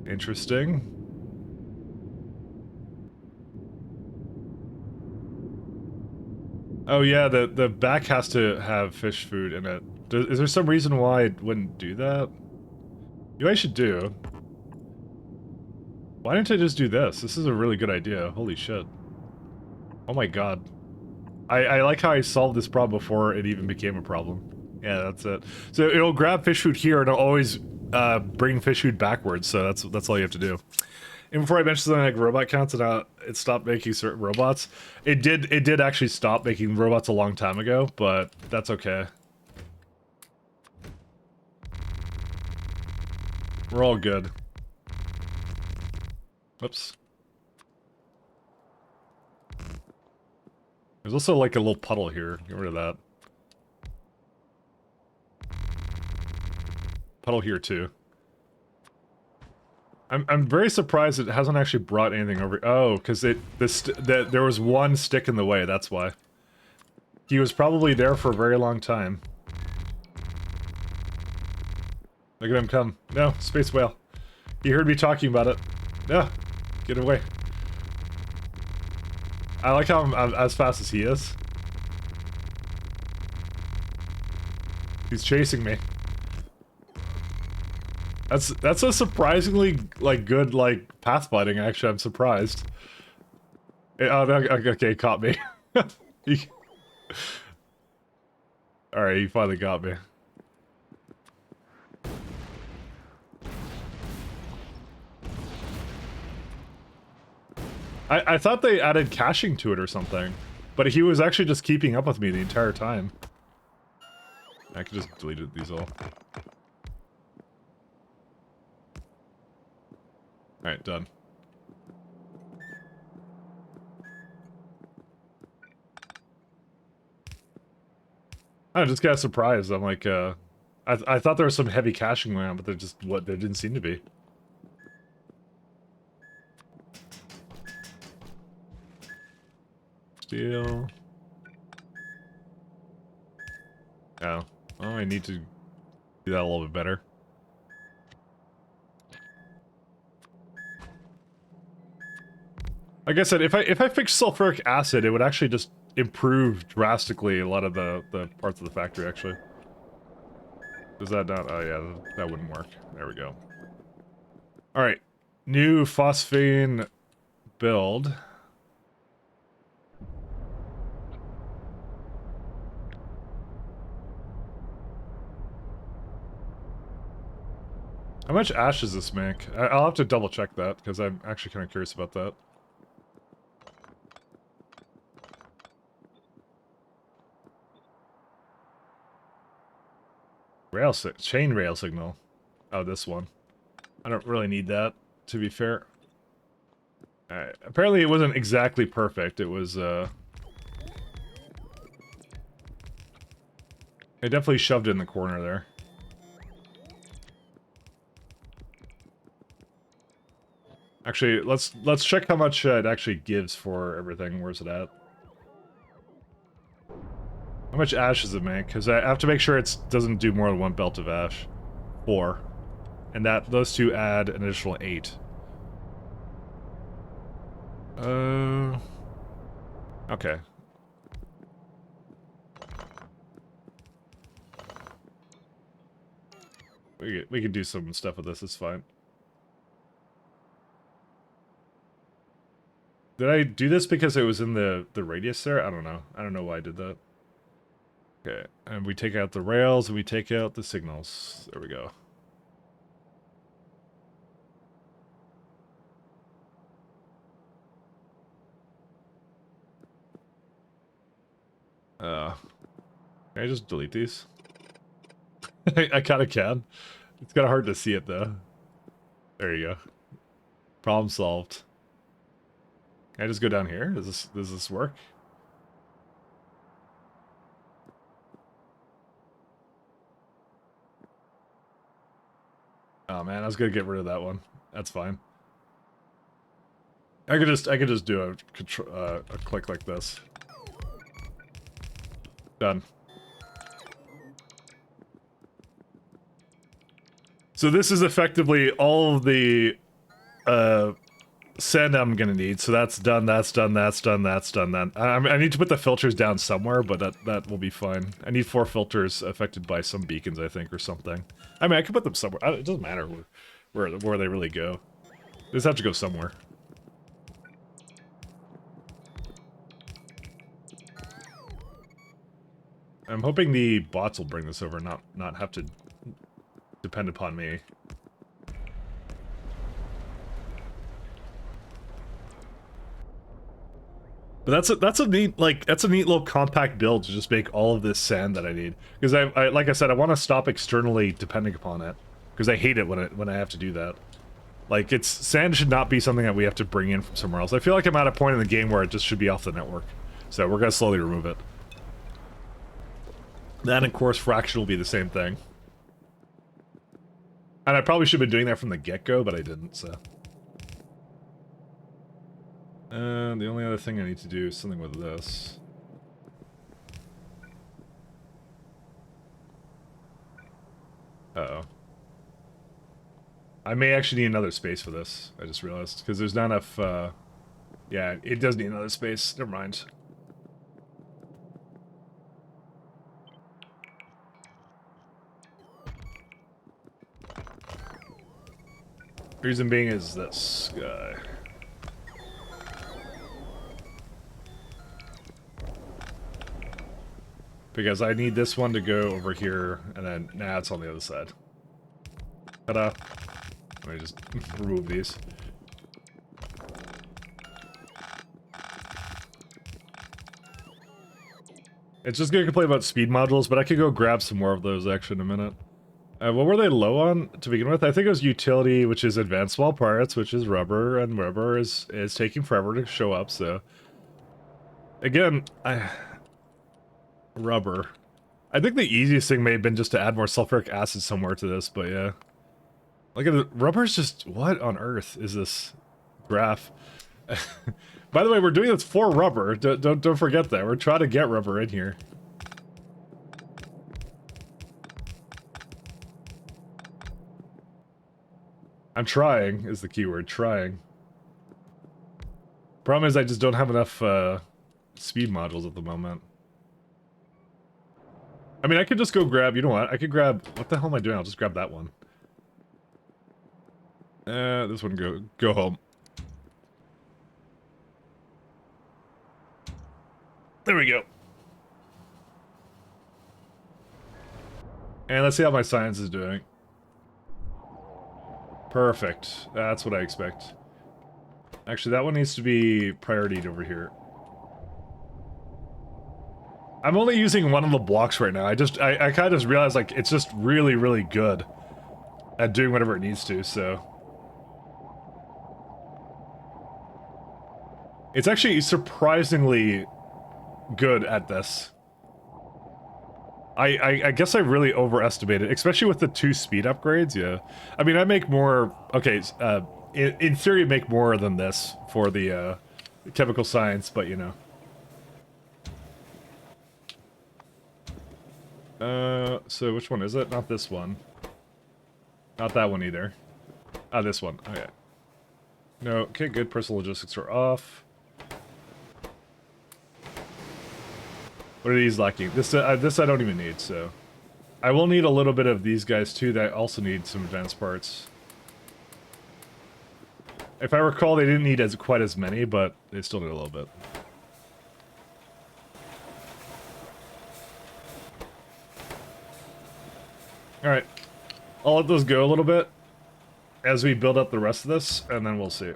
Interesting. Oh yeah, the back has to have fish food in it. Is there some reason why it wouldn't do that? You know what I should do? Why didn't I just do this? This is a really good idea. Holy shit. Oh my god. I like how I solved this problem before it even became a problem. Yeah, that's it. So it'll grab fish food here and it'll always bring fish food backwards, so that's all you have to do. And before I mentioned something like robot counts and it stopped making certain robots, it did actually stop making robots a long time ago, but that's okay. We're all good. Whoops. There's also like a little puddle here. Get rid of that. Puddle here too. I'm very surprised it hasn't actually brought anything over. Oh, because there was one stick in the way. That's why. He was probably there for a very long time. Look at him come. No, space whale. He heard me talking about it. No, get away. I like how I'm as fast as he is. He's chasing me. That's a surprisingly like good like pathfinding. Actually, I'm surprised. Oh, okay, caught me. All right, he finally got me. I thought they added caching to it or something, but he was actually just keeping up with me the entire time. I could just delete these all. Alright, done. I just got surprised. I'm like, I thought there was some heavy caching going on, but there didn't seem to be. Steel. Oh. Oh, I need to do that a little bit better. Like I said, if I fix sulfuric acid, it would actually just improve drastically a lot of the parts of the factory, actually. Does that not? Oh yeah, that wouldn't work. There we go. Alright. New phosphine build. How much ash does this make? I'll have to double check that, because I'm actually kind of curious about that. Chain rail signal. Oh, this one. I don't really need that, to be fair. Apparently it wasn't exactly perfect. It was, I definitely shoved it in the corner there. Actually, let's check how much it actually gives for everything. Where's it at? How much ash does it make? Because I have to make sure it doesn't do more than one belt of ash. 4. And those two add an additional 8. Okay. We could do some stuff with this, it's fine. Did I do this because it was in the radius there? I don't know. I don't know why I did that. Okay, and we take out the rails and we take out the signals. There we go. Can I just delete these? I kinda can. It's kinda hard to see it though. There you go. Problem solved. Can I just go down here? Does this work? Oh man, I was gonna get rid of that one. That's fine. I could just do a click like this. Done. So this is effectively all of the sand I'm gonna need. So that's done, that's done, that's done, that's done, then. I need to put the filters down somewhere, but that will be fine. I need 4 filters affected by some beacons, I think, or something. I mean, I can put them somewhere. It doesn't matter where they really go. They just have to go somewhere. I'm hoping the bots will bring this over, not have to depend upon me. But that's a neat little compact build to just make all of this sand that I need. Because I like I said, I want to stop externally depending upon it. Because I hate it when I have to do that. Like, sand should not be something that we have to bring in from somewhere else. I feel like I'm at a point in the game where it just should be off the network. So we're gonna slowly remove it. Then, of course, fraction will be the same thing. And I probably should have been doing that from the get-go, but I didn't, so. And the only other thing I need to do is something with this. Uh-oh. I may actually need another space for this, I just realized. Because there's not enough, yeah, it does need another space. Never mind. Reason being is this guy. Because I need this one to go over here, and then, nah, it's on the other side. Ta-da. Let me just remove these. It's just gonna complain about speed modules, but I could go grab some more of those actually in a minute. What were they low on to begin with? I think it was utility, which is advanced small parts, which is rubber, and rubber is taking forever to show up, so... Again, rubber. I think the easiest thing may have been just to add more sulfuric acid somewhere to this, but yeah. Look at it. Rubber's just... What on earth is this graph? By the way, we're doing this for rubber. Don't forget that. We're trying to get rubber in here. I'm trying, is the keyword. Trying. Problem is I just don't have enough speed modules at the moment. I mean, I could just go grab... You know what? I could grab... What the hell am I doing? I'll just grab that one. This one go home. There we go. And let's see how my science is doing. Perfect. That's what I expect. Actually, that one needs to be prioritied over here. I'm only using one of the blocks right now. I kind of just realized, like, it's just really, really good at doing whatever it needs to, so... It's actually surprisingly good at this. I guess I really overestimated, especially with the 2 speed upgrades, yeah. I mean, I make more... Okay, in theory, make more than this for the chemical science, but, you know. So which one is it? Not this one. Not that one either. Ah, this one. Okay. No, okay, good. Personal logistics are off. What are these lacking? This I don't even need, so... I will need a little bit of these guys, too, that also need some advanced parts. If I recall, they didn't need quite as many, but they still need a little bit. Alright. I'll let those go a little bit as we build up the rest of this, and then we'll see.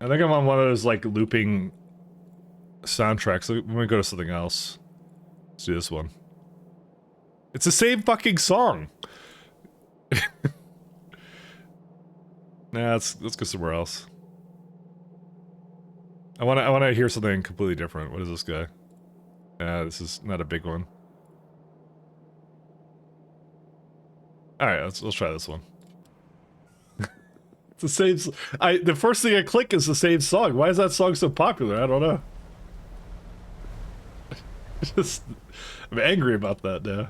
I think I'm on one of those, like, looping soundtracks. Let me go to something else. Let's do this one. It's the same fucking song! Nah, let's go somewhere else. I wanna hear something completely different. What is this guy? This is not a big one. Alright, let's try this one. It's the same... the first thing I click is the same song. Why is that song so popular? I don't know. I'm angry about that now.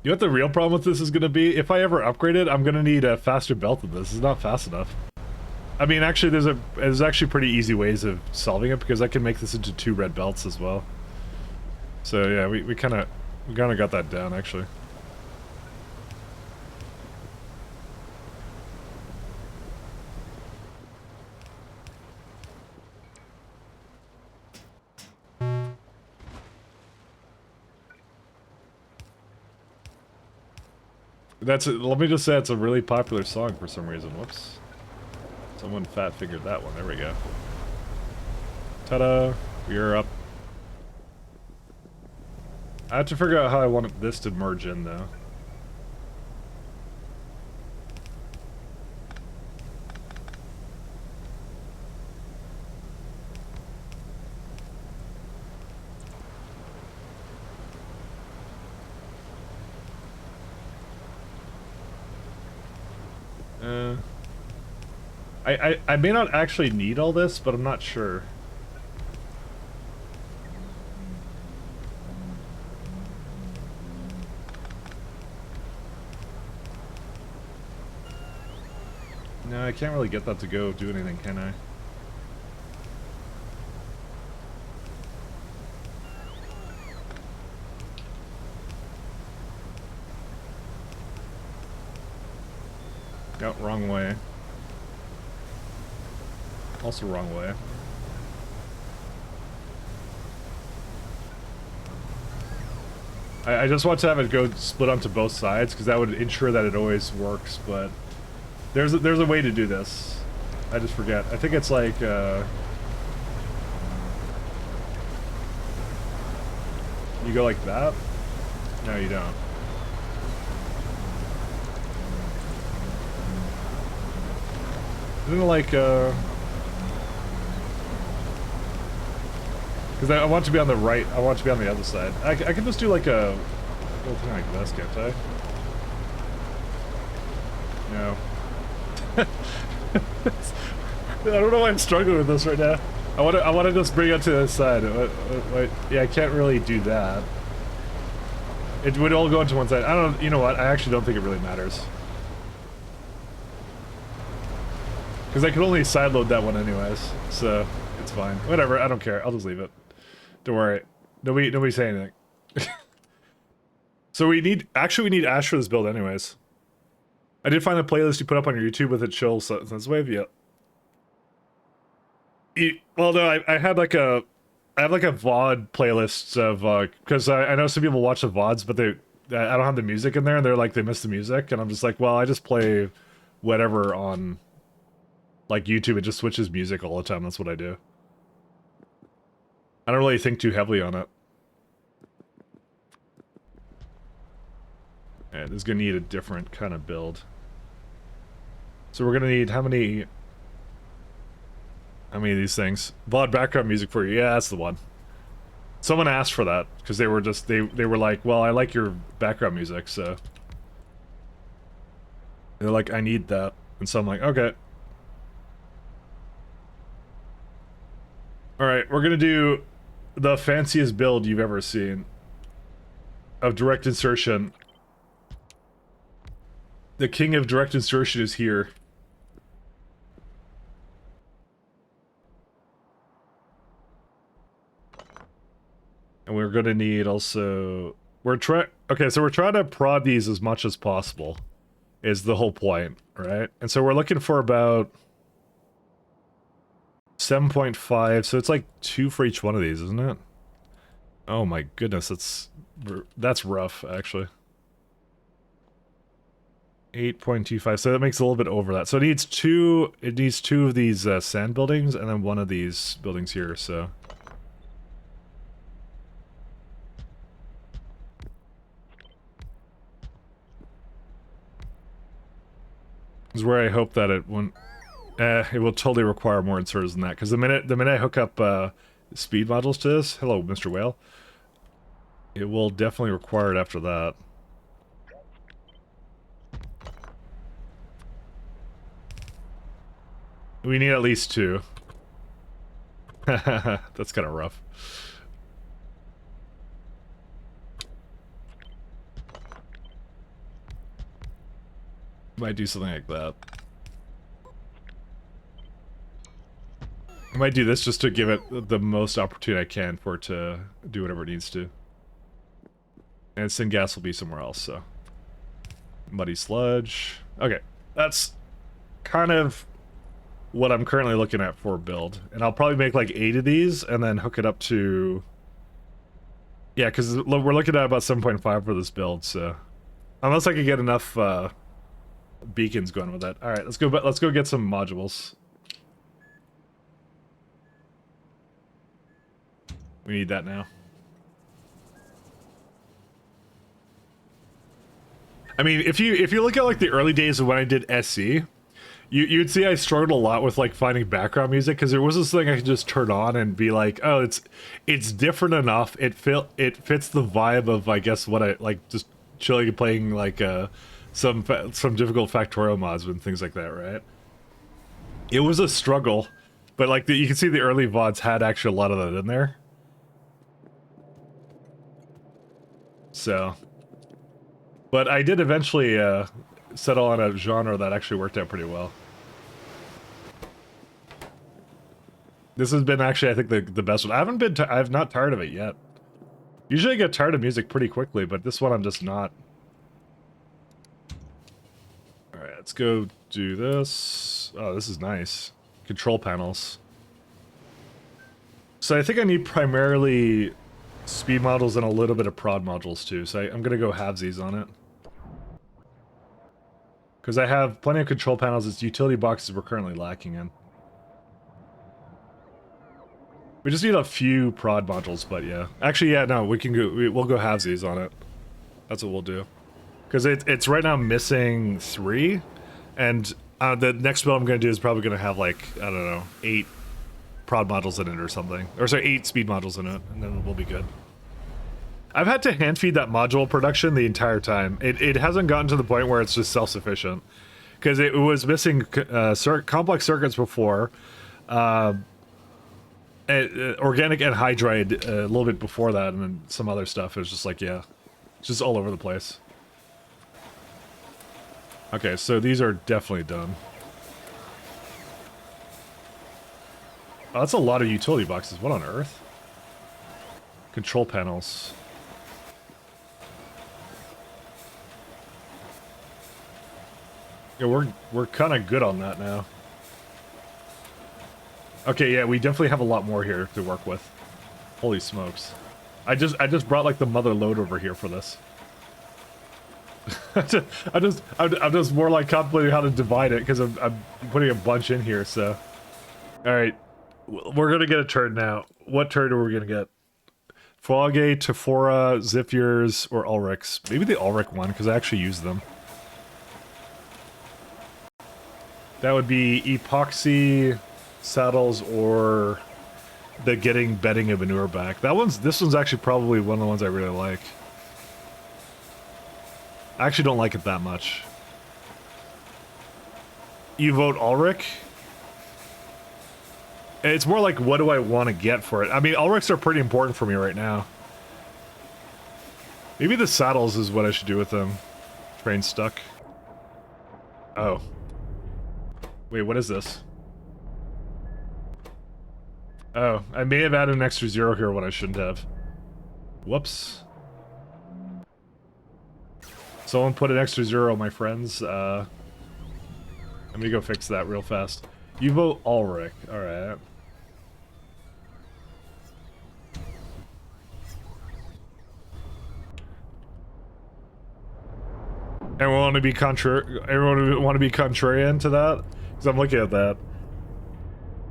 You know what the real problem with this is going to be? If I ever upgrade it, I'm going to need a faster belt than this. It's not fast enough. I mean, actually, there's actually pretty easy ways of solving it, because I can make this into 2 red belts as well. So yeah, we kind of got that down, actually. Let me just say it's a really popular song for some reason. Whoops. Someone fat figured that one. There we go. Ta-da! We're up. I have to figure out how I want this to merge in, though. I may not actually need all this, but I'm not sure. No, I can't really get that to go do anything, can I? Yep, wrong way. Also wrong way. I just want to have it go split onto both sides, because that would ensure that it always works, but there's a way to do this. I just forget. I think it's like, you go like that? No, you don't. Isn't it like, because I want to be on the right, I want to be on the other side. I can just do like a little thing like this, can't I? No. I don't know why I'm struggling with this right now. I want to just bring it to the side. Yeah, I can't really do that. It would all go into one side. I don't, you know what, I actually don't think it really matters. Because I can only sideload that one anyways, so it's fine. Whatever, I don't care. I'll just leave it. Don't worry. Nobody say anything. So we need Ash for this build anyways. I did find a playlist you put up on your YouTube with a chill sense wave. Yeah. Well, no, I had like a VOD playlist of because I know some people watch the VODs, but I don't have the music in there, and they're like they miss the music, and I'm just like, well, I just play whatever on like YouTube. It just switches music all the time. That's what I do. I don't really think too heavily on it. Yeah, this is gonna need a different kind of build. So we're gonna need how many of these things? VOD background music for you. Yeah, that's the one. Someone asked for that because they were just they were like, well, I like your background music, so they're like, I need that, and so I'm like, okay. All right, we're gonna do the fanciest build you've ever seen of direct insertion. The king of direct insertion is here. And we're gonna need also... Okay, so we're trying to prod these as much as possible, is the whole point, right? And so we're looking for about 7.5, so it's like 2 for each one of these, isn't it? Oh my goodness, that's rough, actually. 8.25, so that makes a little bit over that. So it needs two of these sand buildings and then one of these buildings here, so. This is where I hope that it won't, it will totally require more inserters than that, because the minute I hook up speed modules to this, hello Mr. Whale, it will definitely require it after that. We need at least 2. That's kind of rough. Might do something like that. I might do this just to give it the most opportunity I can for it to do whatever it needs to. And syngas will be somewhere else, so. Muddy sludge. Okay, that's kind of what I'm currently looking at for build. And I'll probably make like 8 of these and then hook it up to... Yeah, because we're looking at about 7.5 for this build, so... Unless I could get enough beacons going with that. All right, let's go. Let's go get some modules. We need that now. I mean, if you look at like the early days of when I did SC, you'd see I struggled a lot with like finding background music because there was this thing I could just turn on and be like, oh, it's different enough. It fits the vibe of, I guess, what I like, just chilling and playing like some difficult Factorio mods and things like that, right? It was a struggle, but like you can see the early VODs had actually a lot of that in there. So, but I did eventually settle on a genre that actually worked out pretty well. This has been actually, I think, the best one. I'm not tired of it yet. Usually I get tired of music pretty quickly, but this one I'm just not. Alright, let's go do this. Oh, this is nice. Control panels. So I think I need primarily speed modules and a little bit of prod modules too, so I'm gonna go halvesies on it. Because I have plenty of control panels, it's utility boxes we're currently lacking in. We just need a few prod modules, but yeah. Actually, yeah, no, we'll go halvesies on it. That's what we'll do. Because it's right now missing 3, and the next build I'm going to do is probably going to have like, I don't know, 8 prod modules in it or something. Or sorry, 8 speed modules in it, and then we'll be good. I've had to hand feed that module production the entire time. It hasn't gotten to the point where it's just self-sufficient. Because it was missing complex circuits before. Organic anhydride a little bit before that, and then some other stuff. It was just like, yeah, it's just all over the place. Okay, so these are definitely done. Oh, that's a lot of utility boxes. What on earth? Control panels. Yeah, we're kind of good on that now. Okay, yeah, we definitely have a lot more here to work with. Holy smokes. I just brought like the mother load over here for this. I'm just more like contemplating how to divide it because I'm putting a bunch in here, so. Alright. We're gonna get a turd now. What turd are we gonna get? Fogge, Tephora, Zephyrs, or Ulrics. Maybe the Ulric one, because I actually use them. That would be epoxy saddles or the getting bedding and manure back. This one's actually probably one of the ones I really like. I actually don't like it that much. You vote Ulric? It's more like, what do I want to get for it? I mean, Ulrics are pretty important for me right now. Maybe the saddles is what I should do with them. Train stuck. Oh. Wait, what is this? Oh, I may have added an extra 0 here when I shouldn't have. Whoops. Someone put an extra 0, my friends. I'm gonna go fix that real fast. You vote Ulrich. Alright. Everyone want to be contrarian to that? Because I'm looking at that.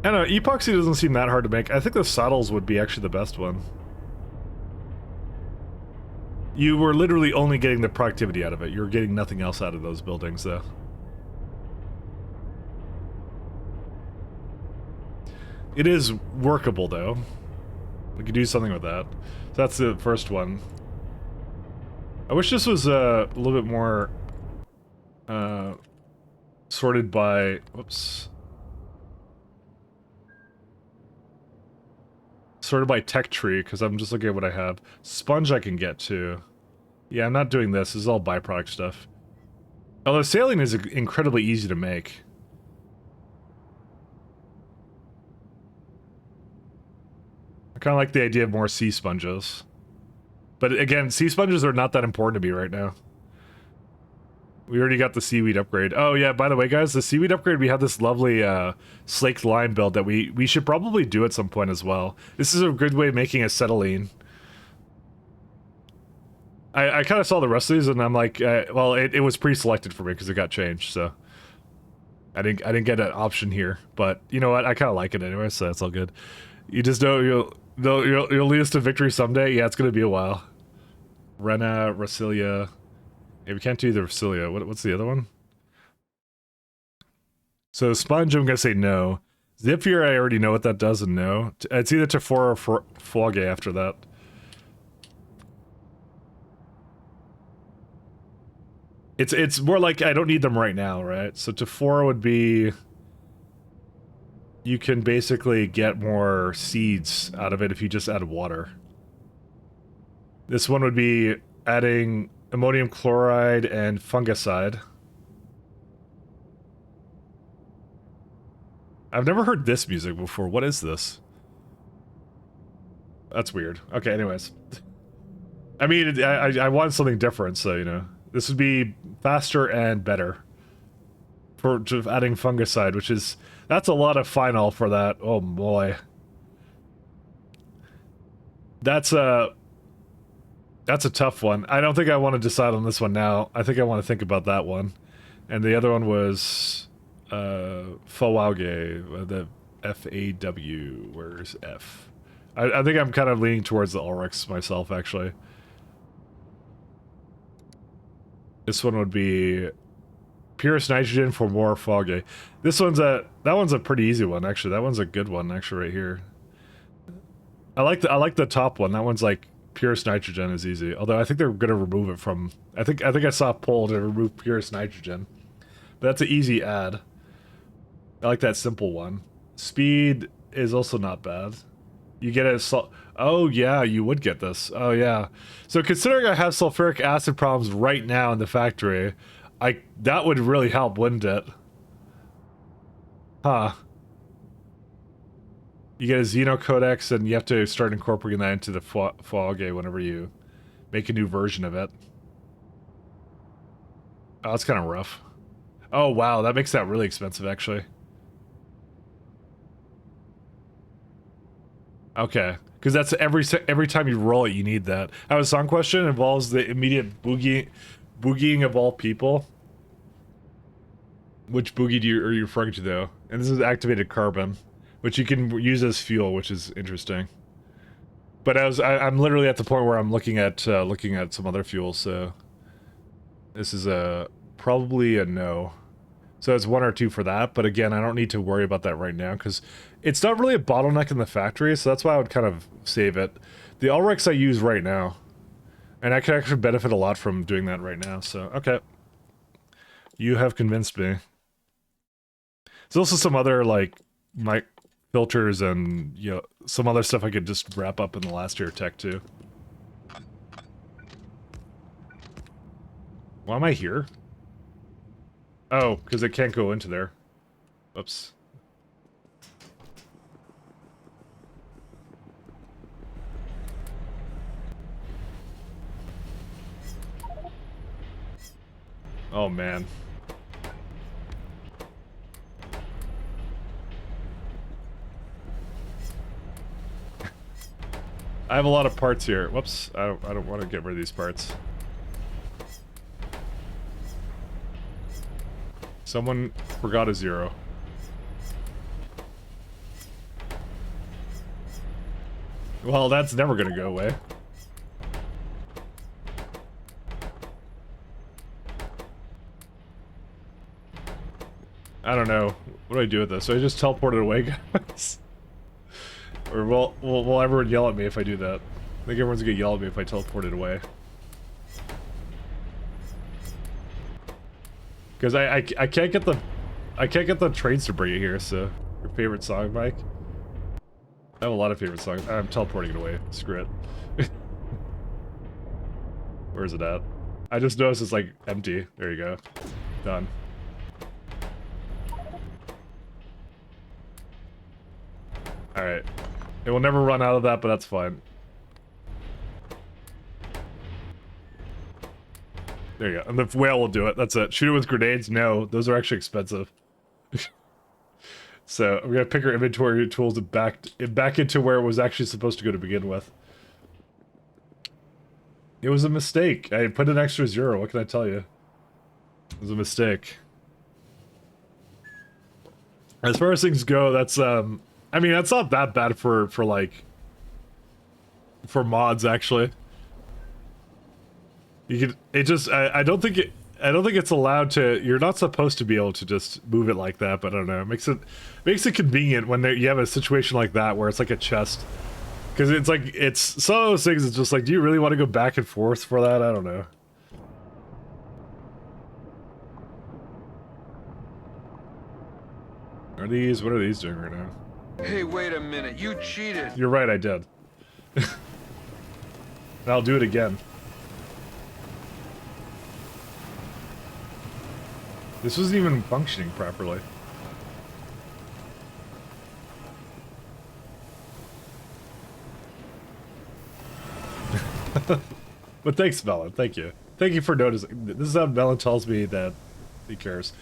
I don't know, epoxy doesn't seem that hard to make. I think the saddles would be actually the best one. You were literally only getting the productivity out of it. You're getting nothing else out of those buildings, though. It is workable, though. We could do something with that. So that's the first one. I wish this was a little bit more sorted by... Whoops. Sorted by tech tree, because I'm just looking at what I have. Sponge I can get to. Yeah, I'm not doing this. This is all byproduct stuff. Although saline is incredibly easy to make. I kind of like the idea of more sea sponges. But again, sea sponges are not that important to me right now. We already got the seaweed upgrade. Oh yeah, by the way guys, the seaweed upgrade, we have this lovely slaked lime build that we should probably do at some point as well. This is a good way of making acetylene.
I kind of saw the rest of these, and I'm like, well, it was pre-selected for me because it got changed, so I didn't get an option here. But you know what? I kind of like it anyway, so that's all good. You just know you'll lead us to victory someday. Yeah, it's gonna be a while. Rena, Rasilia. Yeah, we can't do the Rasilia. What's the other one? So Sponge, I'm gonna say no. Ziphier, I already know what that does, and no. It's either Tephora or Foggy after that. It's more like I don't need them right now, right? So Tephora would be... You can basically get more seeds out of it if you just add water. This one would be adding ammonium chloride and fungicide. I've never heard this music before. What is this? That's weird. Okay, anyways. I mean, I want something different, so, you know. This would be faster and better. For just adding fungicide, which is... That's a lot of phenol for that. Oh, boy. That's a tough one. I don't think I want to decide on this one now. I think I want to think about that one. And the other one was... Fawauge, the F-A-W, where's F? I think I'm kind of leaning towards the Ulrichs myself, actually. This one would be purest nitrogen for more Fawauge. That one's a pretty easy one, actually. That one's a good one, actually, right here. I like the top one. That one's like purest nitrogen is easy. Although I think they're gonna remove it from. I think I saw a poll to remove purest nitrogen, but that's an easy add. I like that simple one. Speed is also not bad. You get a oh yeah, you would get this. Oh yeah. So considering I have sulfuric acid problems right now in the factory, that would really help, wouldn't it? Huh. You get a Xenocodex and you have to start incorporating that into the Fawauge whenever you make a new version of it. Oh, that's kind of rough. Oh wow, that makes that really expensive actually. Okay, because that's every time you roll it, you need that. I have a song question. It involves the immediate boogieing of all people. Which boogie are you referring to, though? And this is activated carbon, which you can use as fuel, which is interesting. But I'm literally at the point where I'm looking at some other fuels. So this is probably a no. So it's 1 or 2 for that, but again, I don't need to worry about that right now, because it's not really a bottleneck in the factory, so that's why I would kind of save it. The Ulrichs I use right now, and I can actually benefit a lot from doing that right now, so, okay. You have convinced me. There's also some other, like, mic filters and, you know, some other stuff I could just wrap up in the last year tech, too. Why am I here? Oh, because it can't go into there. Oops. Oh, man. I have a lot of parts here. Whoops. I don't want to get rid of these parts. Someone forgot a 0. Well, that's never gonna go away. I don't know. What do I do with this? So I just teleport it away, guys? Or will everyone yell at me if I do that? I think everyone's gonna yell at me if I teleport it away. Because I can't get the trains to bring it here, so... Your favorite song, Mike? I have a lot of favorite songs. I'm teleporting it away. Screw it. Where is it at? I just noticed it's, like, empty. There you go. Done. Alright. It will never run out of that, but that's fine. There you go. And the whale will do it. That's it. Shoot it with grenades? No. Those are actually expensive. So, I'm gonna pick our inventory tools and back into where it was actually supposed to go to begin with. It was a mistake. I put an extra 0. What can I tell you? It was a mistake. As far as things go, that's I mean, that's not that bad for like for mods actually. You could it just I don't think it's allowed to. You're not supposed to be able to just move it like that, but I don't know. It makes it convenient when you have a situation like that where it's like a chest. Because it's like, it's some of those things, it's just like, do you really want to go back and forth for that? I don't know. What are these doing right now?
Hey, wait a minute. You cheated.
You're right, I did. And I'll do it again. This wasn't even functioning properly. But thanks, Melon. Thank you. Thank you for noticing. This is how Melon tells me that he cares.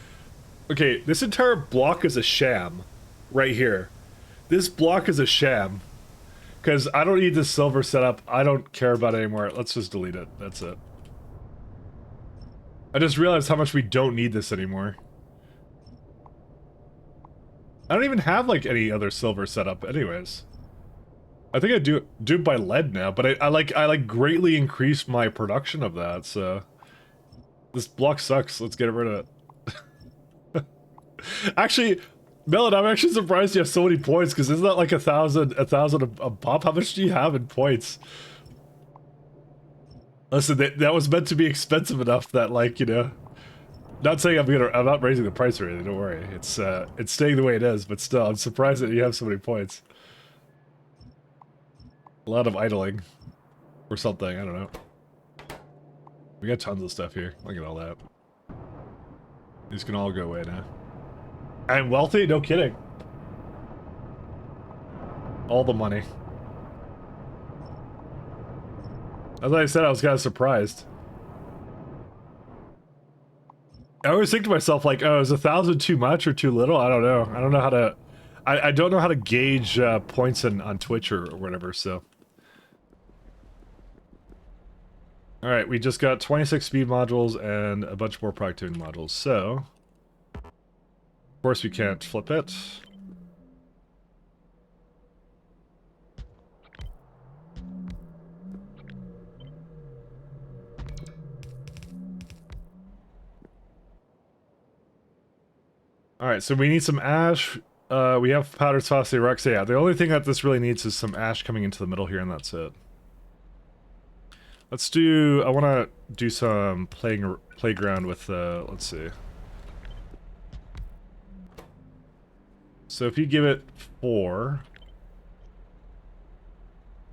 Okay, this entire block is a sham. Right here. This block is a sham. Because I don't need this silver setup. I don't care about it anymore. Let's just delete it. That's it. I just realized how much we don't need this anymore. I don't even have, like, any other silver setup anyways. I think I do it by lead now, but I like greatly increased my production of that, so this block sucks. Let's get rid of it. Actually, Melon, I'm actually surprised you have so many points, because isn't that like a thousand a pop? How much do you have in points? Listen, that was meant to be expensive enough that, like, you know, not saying I'm not raising the price or anything. Don't worry, it's staying the way it is. But still, I'm surprised that you have so many points. A lot of idling. Or something, I don't know. We got tons of stuff here. Look at all that. These can all go away now. I'm wealthy? No kidding. All the money. As I said, I was kind of surprised. I always think to myself, like, oh, is 1,000 too much or too little? I don't know. I don't know how to... I don't know how to gauge points on Twitch or whatever, so... Alright, we just got 26 speed modules and a bunch more productivity modules, so... Of course we can't flip it. Alright, so we need some ash. We have powdered phosphate rock, so yeah, the only thing that this really needs is some ash coming into the middle here, and that's it. Let's do... I want to do some playground with, let's see. So if you give it 4...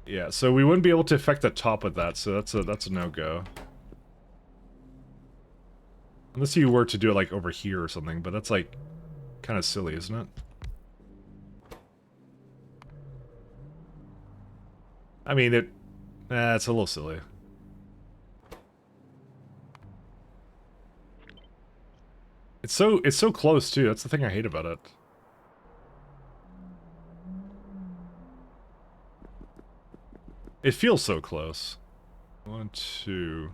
Yeah, so we wouldn't be able to affect the top with that, so that's a no-go. Unless you were to do it, like, over here or something, but that's, like, kind of silly, isn't it? I mean, it's a little silly. It's so close, too. That's the thing I hate about it. It feels so close. 1, 2...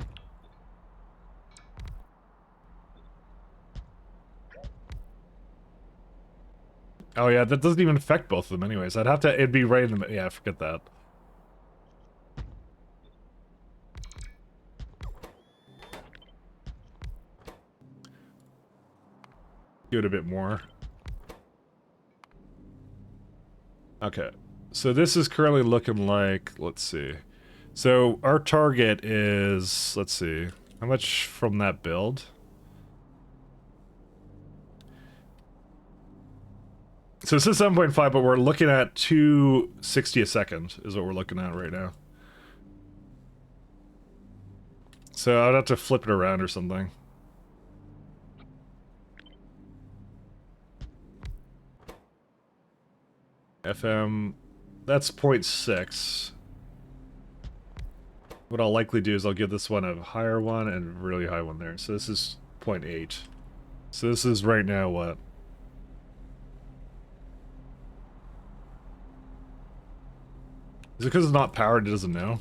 Oh yeah, that doesn't even affect both of them anyways. I'd have to, it'd be right in the, yeah, forget that. Do it a bit more. Okay, so this is currently looking like, let's see. So our target is, let's see, how much from that build? So this is 7.5, but we're looking at 260 a second is what we're looking at right now. So I'd have to flip it around or something. FM, that's 0.6. What I'll likely do is I'll give this one a higher one and a really high one there. So this is 0.8. So this is right now what? Is it because it's not powered, it doesn't know?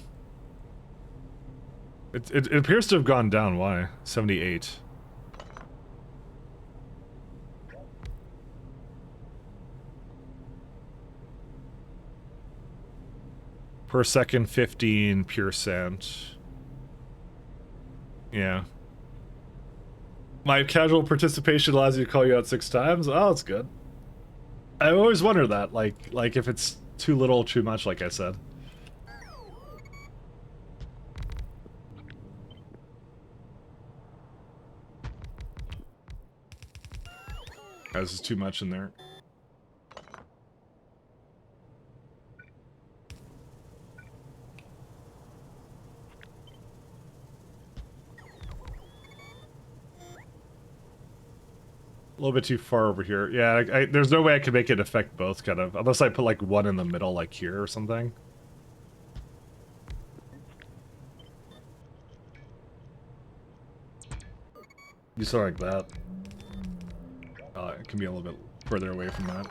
It appears to have gone down. Why? 78. Per second, 15 pure sand. Yeah. My casual participation allows you to call you out 6 times? Oh, that's good. I always wonder that, like if it's too little, too much, like I said. This is too much in there. A little bit too far over here. Yeah, there's no way I could make it affect both, kind of. Unless I put, like, one in the middle, like here or something. Do something like that. It can be a little bit further away from that.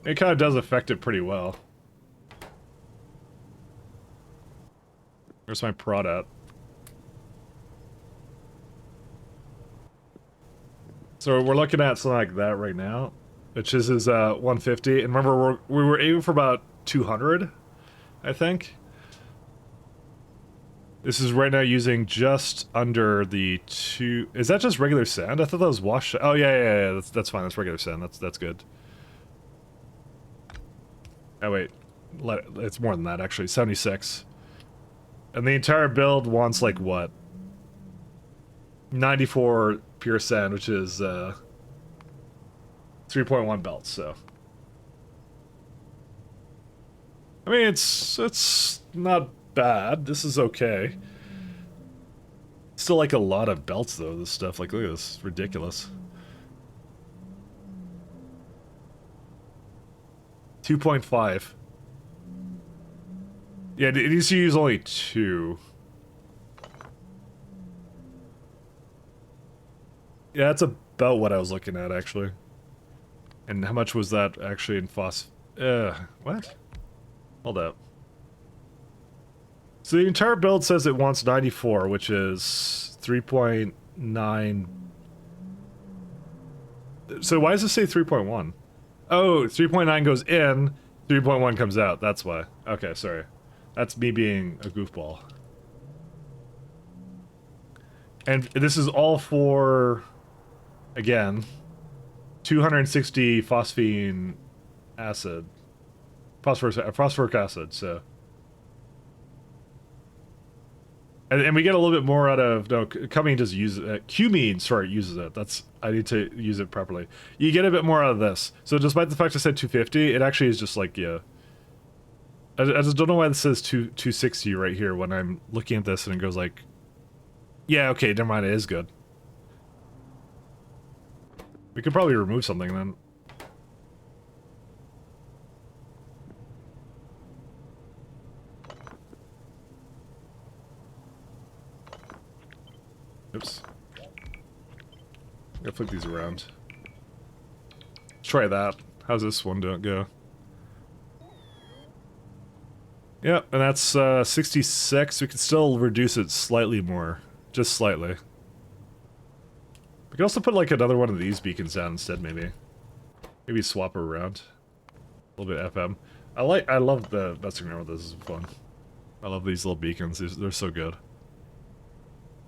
It kind of does affect it pretty well. Where's my prod at? So we're looking at something like that right now, which is 150. And remember, we were aiming for about 200, I think. This is right now using just under the 2... Is that just regular sand? I thought that was wash... Oh, yeah. That's fine. That's regular sand. That's good. Oh, wait. It's more than that, actually. 76. And the entire build wants, like, what? 94 pure sand, which is 3.1 belts, so... I mean, it's not bad. This is okay. Still like a lot of belts though, this stuff. Like, look at this. It's ridiculous. 2.5. Yeah, it needs to use only 2. Yeah, that's about what I was looking at, actually. And how much was that actually in what? Hold up. So the entire build says it wants 94, which is 3.9. So why does it say 3.1? Oh, 3.9 goes in, 3.1 comes out. That's why. Okay, sorry. That's me being a goofball. And this is all for, again, 260 phosphine acid. Phosphoric acid, so... And we get a little bit more out of... No, cumene just uses it. Cumene, sorry, uses it. That's... I need to use it properly. You get a bit more out of this. So despite the fact I said 250, it actually is just like, yeah... I just don't know why this says 260 right here when I'm looking at this and it goes like... Yeah, okay, never mind, it is good. We could probably remove something then. Oops. I'm gonna flip these around. Let's try that. How's this one go? Yep, and that's 66. We can still reduce it slightly more. Just slightly. We can also put like another one of these beacons down instead, maybe. Maybe swap her around. A little bit FM. I love the messing around with this. This is fun. I love these little beacons. They're so good.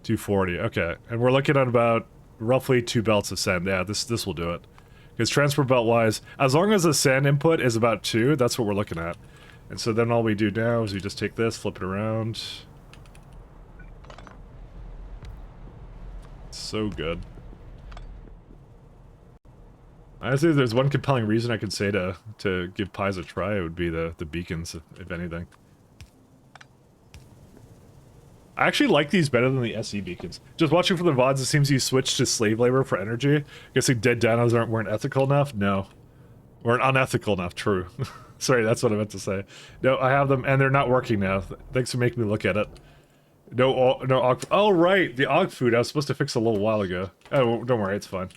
240, okay. And we're looking at about roughly 2 belts of sand. Yeah, this will do it. Because transport belt wise, as long as the sand input is about 2, that's what we're looking at. And so then all we do now is we just take this, flip it around. So good. Honestly, if there's one compelling reason I could say to give pies a try, it would be the beacons, if anything. I actually like these better than the SE beacons. Just watching from the VODs, it seems you switched to slave labor for energy. Guessing dead dinos weren't ethical enough? No. Weren't unethical enough, true. Sorry, that's what I meant to say. No, I have them, and they're not working now. Thanks for making me look at it. No AUG... Oh, right! The AUG food I was supposed to fix a little while ago. Oh, don't worry, it's fine.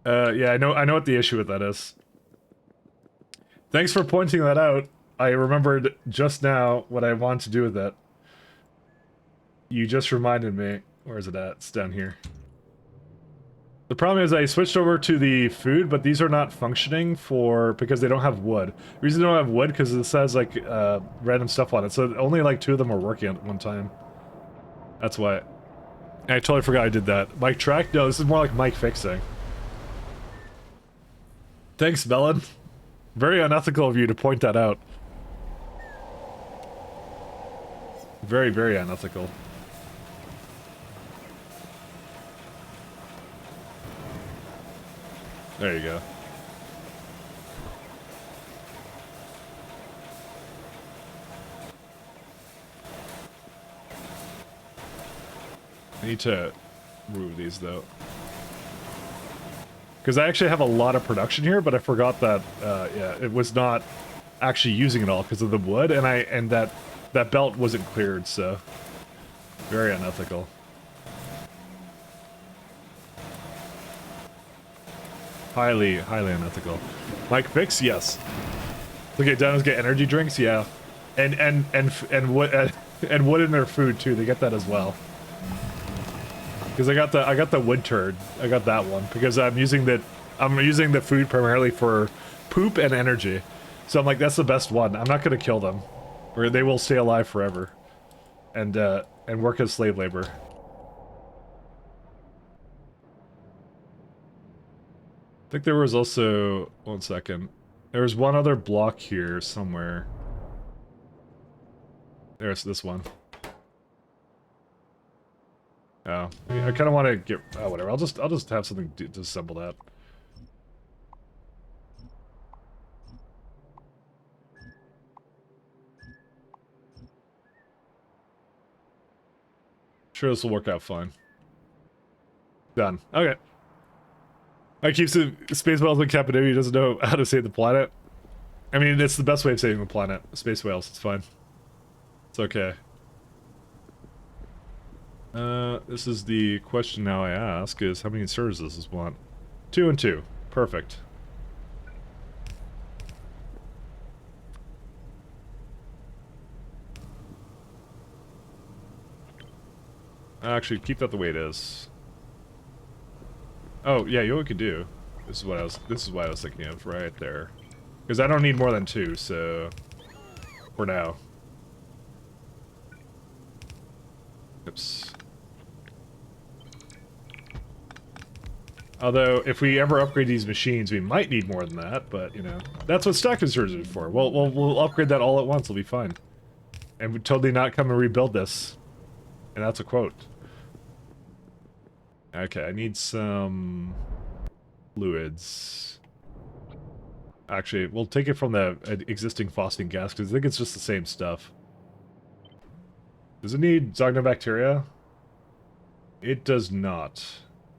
Yeah, I know what the issue with that is. Thanks for pointing that out. I remembered just now what I want to do with it. You just reminded me. Where is it at? It's down here. The problem is I switched over to the food, but these are not functioning because they don't have wood. The reason they don't have wood because it says like random stuff on it, so only like 2 of them are working at one time. That's why. I totally forgot I did that. Mike track? No, this is more like Mike fixing. Thanks, Melon. Very unethical of you to point that out. Very, very unethical. There you go. I need to remove these though. Because I actually have a lot of production here, but I forgot that, yeah, it was not actually using it all because of the wood, and that belt wasn't cleared, so very unethical. Highly, highly unethical. Mike fix, yes. Okay, Dinos get energy drinks, yeah, and wood and wood in their food too. They get that as well. Because I got the wood turd. I got that one because I'm using the food primarily for poop and energy. So I'm like, that's the best one. I'm not gonna kill them, or they will stay alive forever, and work as slave labor. I think there was also, one second, there was one other block here somewhere. There's this one. Oh, I kind of want to get, oh, whatever. I'll just have something to assemble that. Sure, this will work out fine. Done. Okay. I keep the space whales in captivity. He doesn't know how to save the planet. I mean, it's the best way of saving the planet. Space whales, it's fine. It's okay. This is the question now I ask is how many inserters does this want? 2 and 2. Perfect. Actually, keep that the way it is. Oh, yeah, you know what we could do? This is what I was thinking of right there. Because I don't need more than 2, so for now. Oops. Although, if we ever upgrade these machines, we might need more than that, but, you know, that's what stack inserters are for. We'll upgrade that all at once, it'll be fine. And we'd totally not come and rebuild this. And that's a quote. Okay, I need some fluids. Actually, we'll take it from the existing phosphine gas, because I think it's just the same stuff. Does it need Zognobacteria? It does not.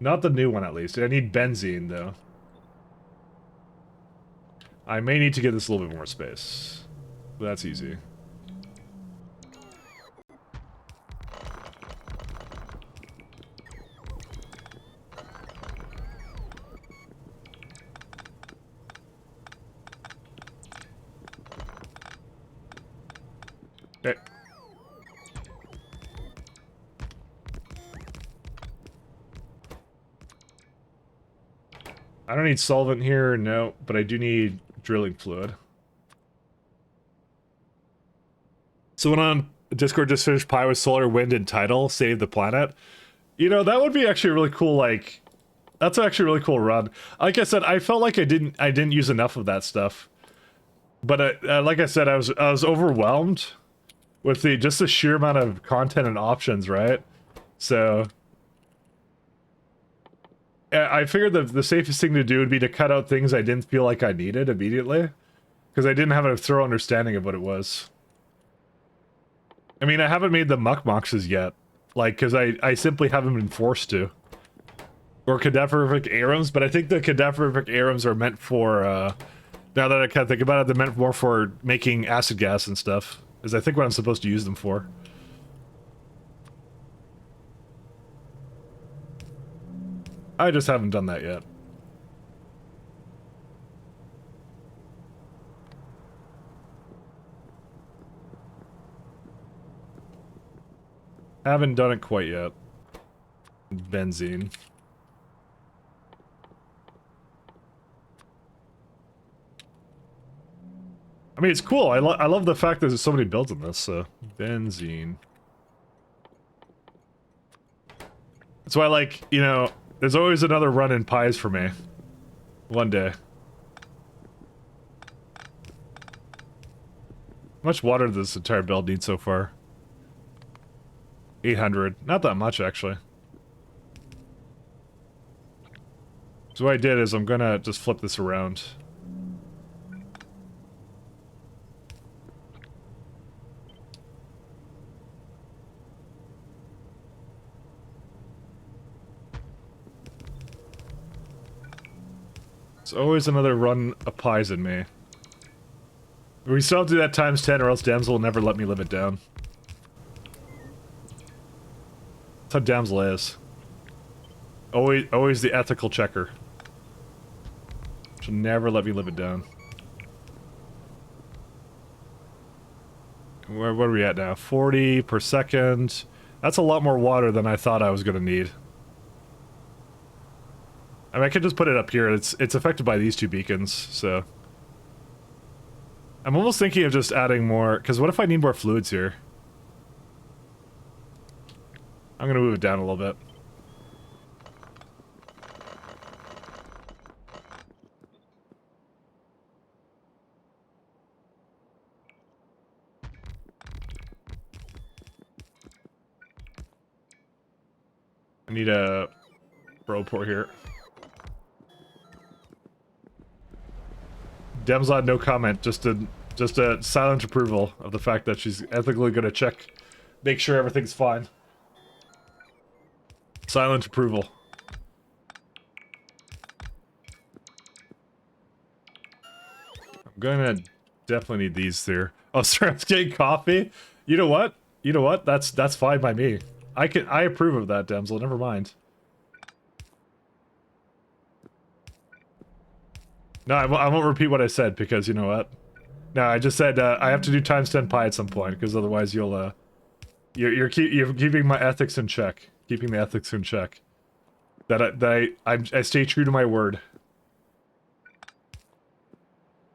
Not the new one, at least. I need benzene, though. I may need to get this a little bit more space. But that's easy. Okay. I don't need solvent here, no, but I do need drilling fluid. Someone on Discord just finished Pi with solar, wind, and tidal, save the planet. You know, that would be actually a really cool, like, that's actually a really cool run. Like I said, I felt like I didn't use enough of that stuff. But like I said, I was overwhelmed with just the sheer amount of content and options, right? So I figured that the safest thing to do would be to cut out things I didn't feel like I needed immediately, because I didn't have a thorough understanding of what it was. I mean, I haven't made the muckmoxes yet, like, because I simply haven't been forced to. Or cadaverific arums, but I think the cadaverific arums are meant for, now that I kind of think about it, they're meant more for making acid gas and stuff, is I think what I'm supposed to use them for. I just haven't done that yet. Haven't done it quite yet. Benzene. I mean, it's cool. I love the fact that there's so many builds in this, so... Benzene. That's why, like, you know, there's always another run in pies for me. One day. How much water does this entire build need so far? 800. Not that much, actually. So what I did is I'm gonna just flip this around. There's always another run of pies in me. We still have to do that times 10 or else Damsel will never let me live it down. That's how Damsel is. Always the ethical checker. She'll never let me live it down. What are we at now? 40 per second. That's a lot more water than I thought I was gonna need. I mean, I could just put it up here. It's affected by these two beacons, so... I'm almost thinking of just adding more, because what if I need more fluids here? I'm gonna move it down a little bit. I need a bro port here. Dem's on no comment, just a silent approval of the fact that she's ethically gonna check, make sure everything's fine. Silent approval. I'm gonna definitely need these there. Oh, sorry, I was getting coffee. You know what? You know what? That's fine by me. I approve of that, Damsel. Never mind. No, I won't repeat what I said because you know what? No, I just said I have to do times 10 pi at some point because otherwise you'll you're keeping my ethics in check. Keeping the ethics in check. I stay true to my word.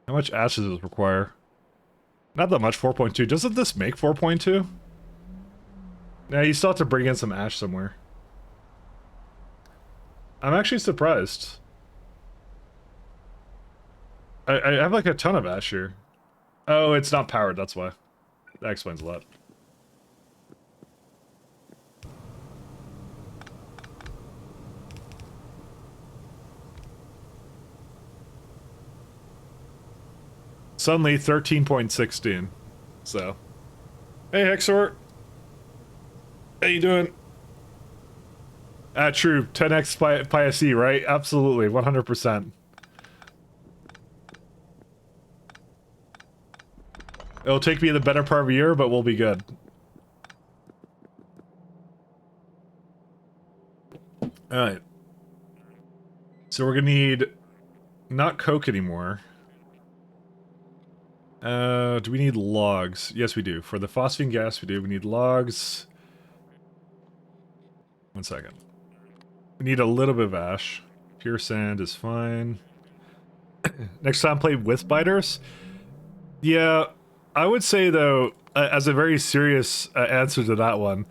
How much ash does this require? Not that much, 4.2. Doesn't this make 4.2? Nah, you still have to bring in some ash somewhere. I'm actually surprised. I have like a ton of ash here. Oh, it's not powered, that's why. That explains a lot. Suddenly 13.16. So. Hey Hexor. How you doing? True. 10x Pi SE, right? Absolutely. 100%. It'll take me the better part of a year, but we'll be good. Alright. So we're gonna need... not coke anymore. Do we need logs? Yes, we do. For the phosphine gas, we do. We need logs. 1 second. We need a little bit of ash. Pure sand is fine. Next time play with biters? Yeah, I would say though, as a very serious answer to that one,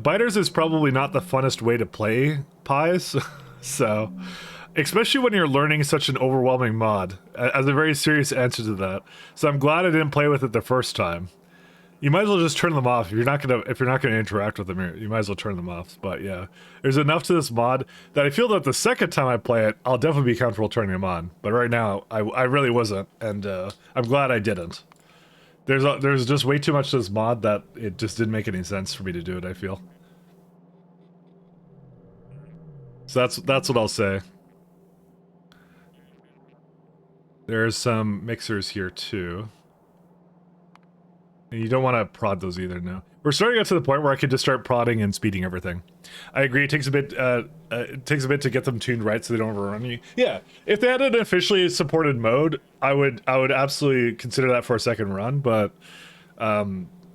biters is probably not the funnest way to play pies. So, especially when you're learning such an overwhelming mod, as a very serious answer to that. So I'm glad I didn't play with it the first time. You might as well just turn them off if you're not gonna interact with them. You might as well turn them off. But yeah, there's enough to this mod that I feel that the second time I play it, I'll definitely be comfortable turning them on. But right now, I really wasn't, and I'm glad I didn't. There's just way too much to this mod that it just didn't make any sense for me to do it. I feel. So that's what I'll say. There's some mixers here too. And you don't want to prod those either, no. We're starting to get to the point where I could just start prodding and speeding everything. I agree, it takes a bit to get them tuned right so they don't overrun you. Yeah, if they had an officially supported mode, I would absolutely consider that for a second run, but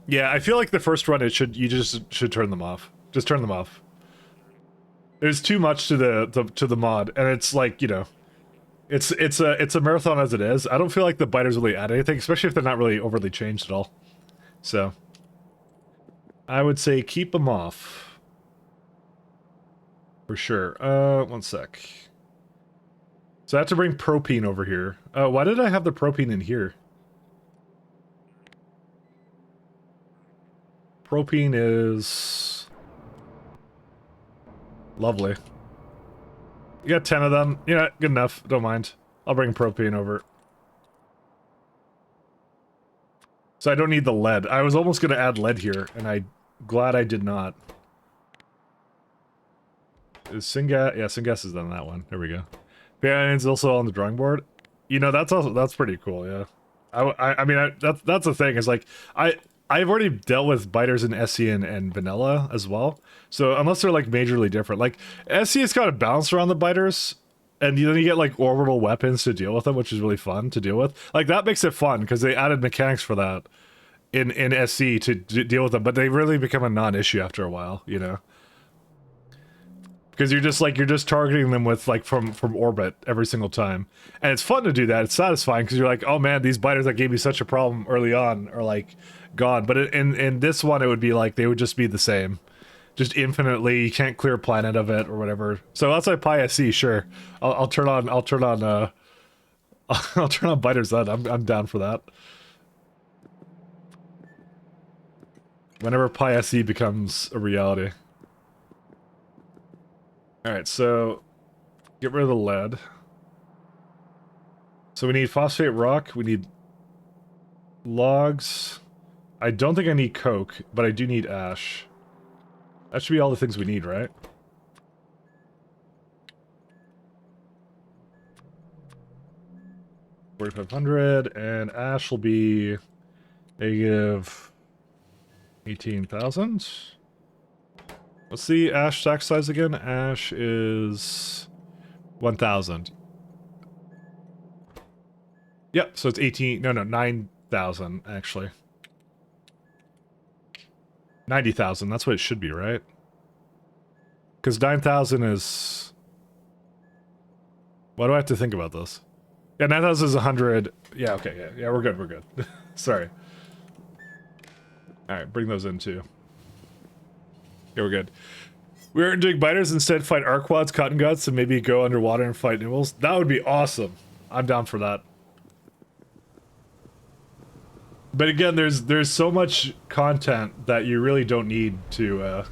Yeah, I feel like the first run you just should turn them off. Just turn them off. There's too much to the mod, and it's like, you know, it's a marathon as it is. I don't feel like the biters really add anything, especially if they're not really overly changed at all. So I would say keep them off. For sure. One sec. So I have to bring propene over here. Why did I have the propene in here? Propene is... lovely. You got 10 of them. Yeah, good enough. Don't mind. I'll bring propane over. So I don't need the lead. I was almost going to add lead here, and I'm glad I did not. Is syngas? Yeah, syngas is on that one. There we go. Pyanodons also on the drawing board. You know, that's pretty cool. Yeah. I mean, that's the thing. Is like I've already dealt with biters in SE and vanilla as well. So unless they're like majorly different, like SE has got a balance around the biters, and then you get like orbital weapons to deal with them, which is really fun to deal with. Like that makes it fun because they added mechanics for that in SE to deal with them, but they really become a non-issue after a while, you know. Because you're just targeting them with like from orbit every single time, and it's fun to do that. It's satisfying because you're like, oh man, these biters that gave me such a problem early on are like gone. But in this one, it would be like they would just be the same, just infinitely. You can't clear a planet of it or whatever. So outside Pi SE, sure, I'll turn on I'll turn on biters. That I'm down for that. Whenever Pi SE becomes a reality. Alright, so get rid of the lead. So we need phosphate rock, we need logs. I don't think I need coke, but I do need ash. That should be all the things we need, right? $4,500, and ash will be negative 18,000. What's the ash stack size again? Ash is 1,000. Yep, so it's 18, no, 9,000, actually. 90,000, that's what it should be, right? Because 9,000 is... Why do I have to think about this? Yeah, 9,000 is 100. Yeah, okay, yeah, we're good. Sorry. Alright, bring those in too. Yeah, we're good. We aren't doing biters, instead fight arquads, cotton guts, and maybe go underwater and fight nibbles. That would be awesome. I'm down for that. But again, there's so much content that you really don't need to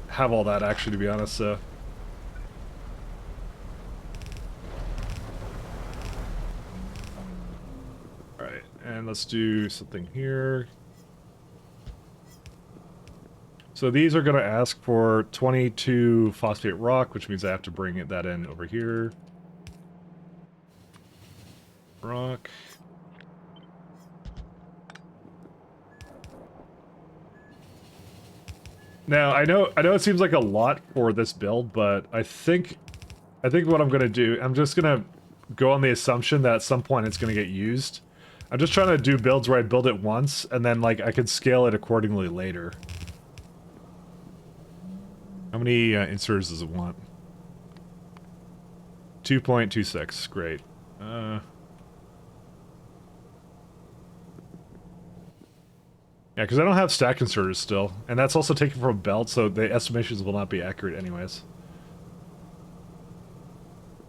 have all that, actually, to be honest, so... Alright, and let's do something here. So these are going to ask for 22 phosphate rock, which means I have to bring that in over here. Rock. Now, I know it seems like a lot for this build, but I think what I'm going to do, I'm just going to go on the assumption that at some point it's going to get used. I'm just trying to do builds where I build it once, and then like I can scale it accordingly later. How many inserters does it want? 2.26, great. Yeah, because I don't have stack inserters still, and that's also taken from a belt, so the estimations will not be accurate anyways.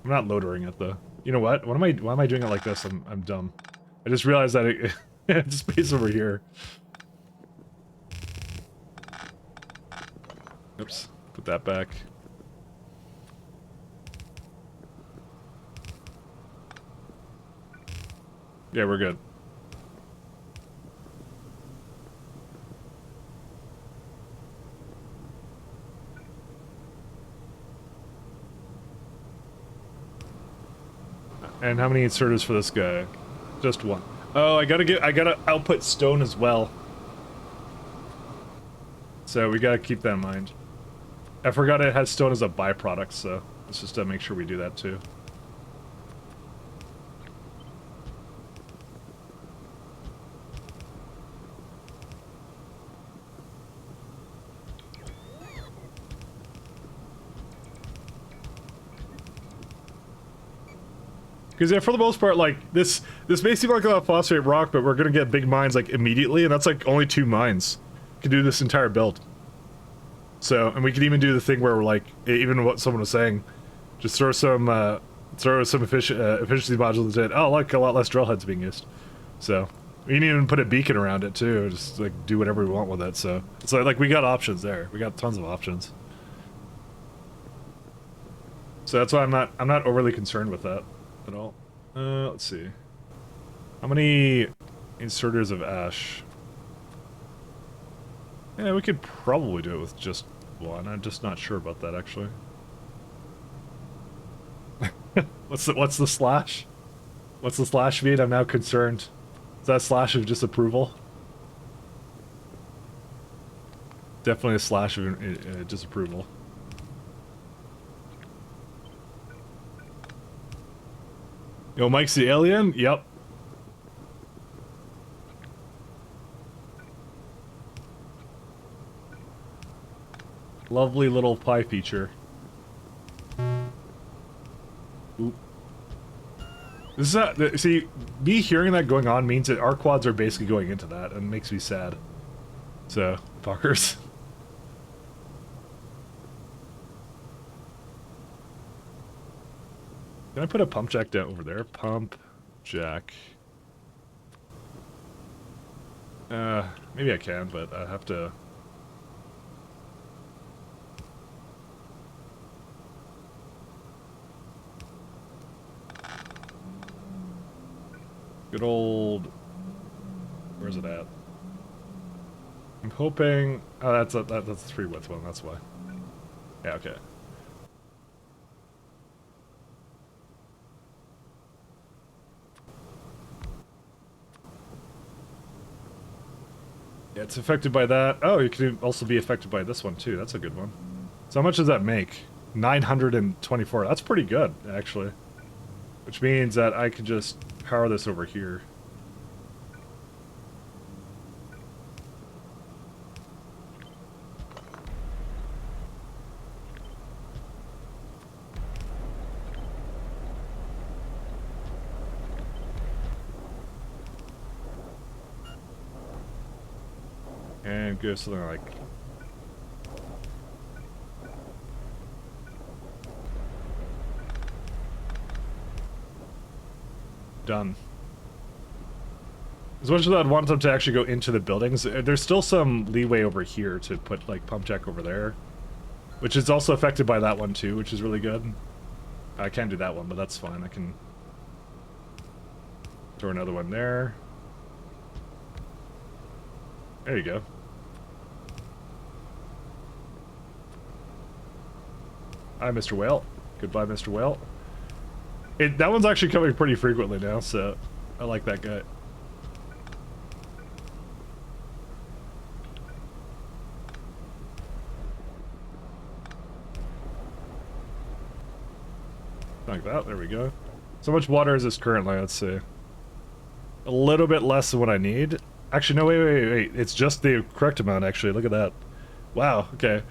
I'm not loadering it though. You know what? Why am I doing it like this? I'm dumb. I just realized that it's space over here. Oops. Put that back. Yeah, we're good. And how many inserters for this guy? Just one. Oh, I gotta output stone as well. So we gotta keep that in mind. I forgot it has stone as a byproduct, so let's just make sure we do that too. Because yeah, for the most part, like this may seem like a lot of phosphate rock, but we're gonna get big mines like immediately, and that's like only 2 mines. Can do this entire build. So, and we can even do the thing where we're like, even what someone was saying, just throw some efficiency modules in. Oh, like a lot less drill heads being used. So we can even put a beacon around it too. Just like do whatever we want with it. So it's like we got options there. We got tons of options. So that's why I'm not overly concerned with that at all. Let's see. How many inserters of ash? Yeah, we could probably do it with just one. I'm just not sure about that actually. What's the slash? What's the slash mean? I'm now concerned. Is that slash of disapproval? Definitely a slash of disapproval. Yo, Mike's the alien? Yep. Lovely little pie feature. Oop. This is not, see, me hearing that going on means that our quads are basically going into that, and it makes me sad. So, fuckers. Can I put a pump jack down over there? Pump jack. Maybe I can, but I have to... Good old... Where's it at? I'm hoping... Oh, that's a 3-width one, that's why. Yeah, okay. Yeah, it's affected by that. Oh, you can also be affected by this one too. That's a good one. So how much does that make? 924. That's pretty good, actually. Which means that I could just power this over here. And go something like... Done. As much as I'd want them to actually go into the buildings, there's still some leeway over here to put, like, pump jack over there. Which is also affected by that one, too, which is really good. I can't do that one, but that's fine. I can throw another one there. There you go. Hi, Mr. Whale. Goodbye, Mr. Whale. That one's actually coming pretty frequently now, so I like that guy. Like that, there we go. So much water is this currently, let's see. A little bit less than what I need. Actually, no, wait. It's just the correct amount, actually. Look at that. Wow, okay.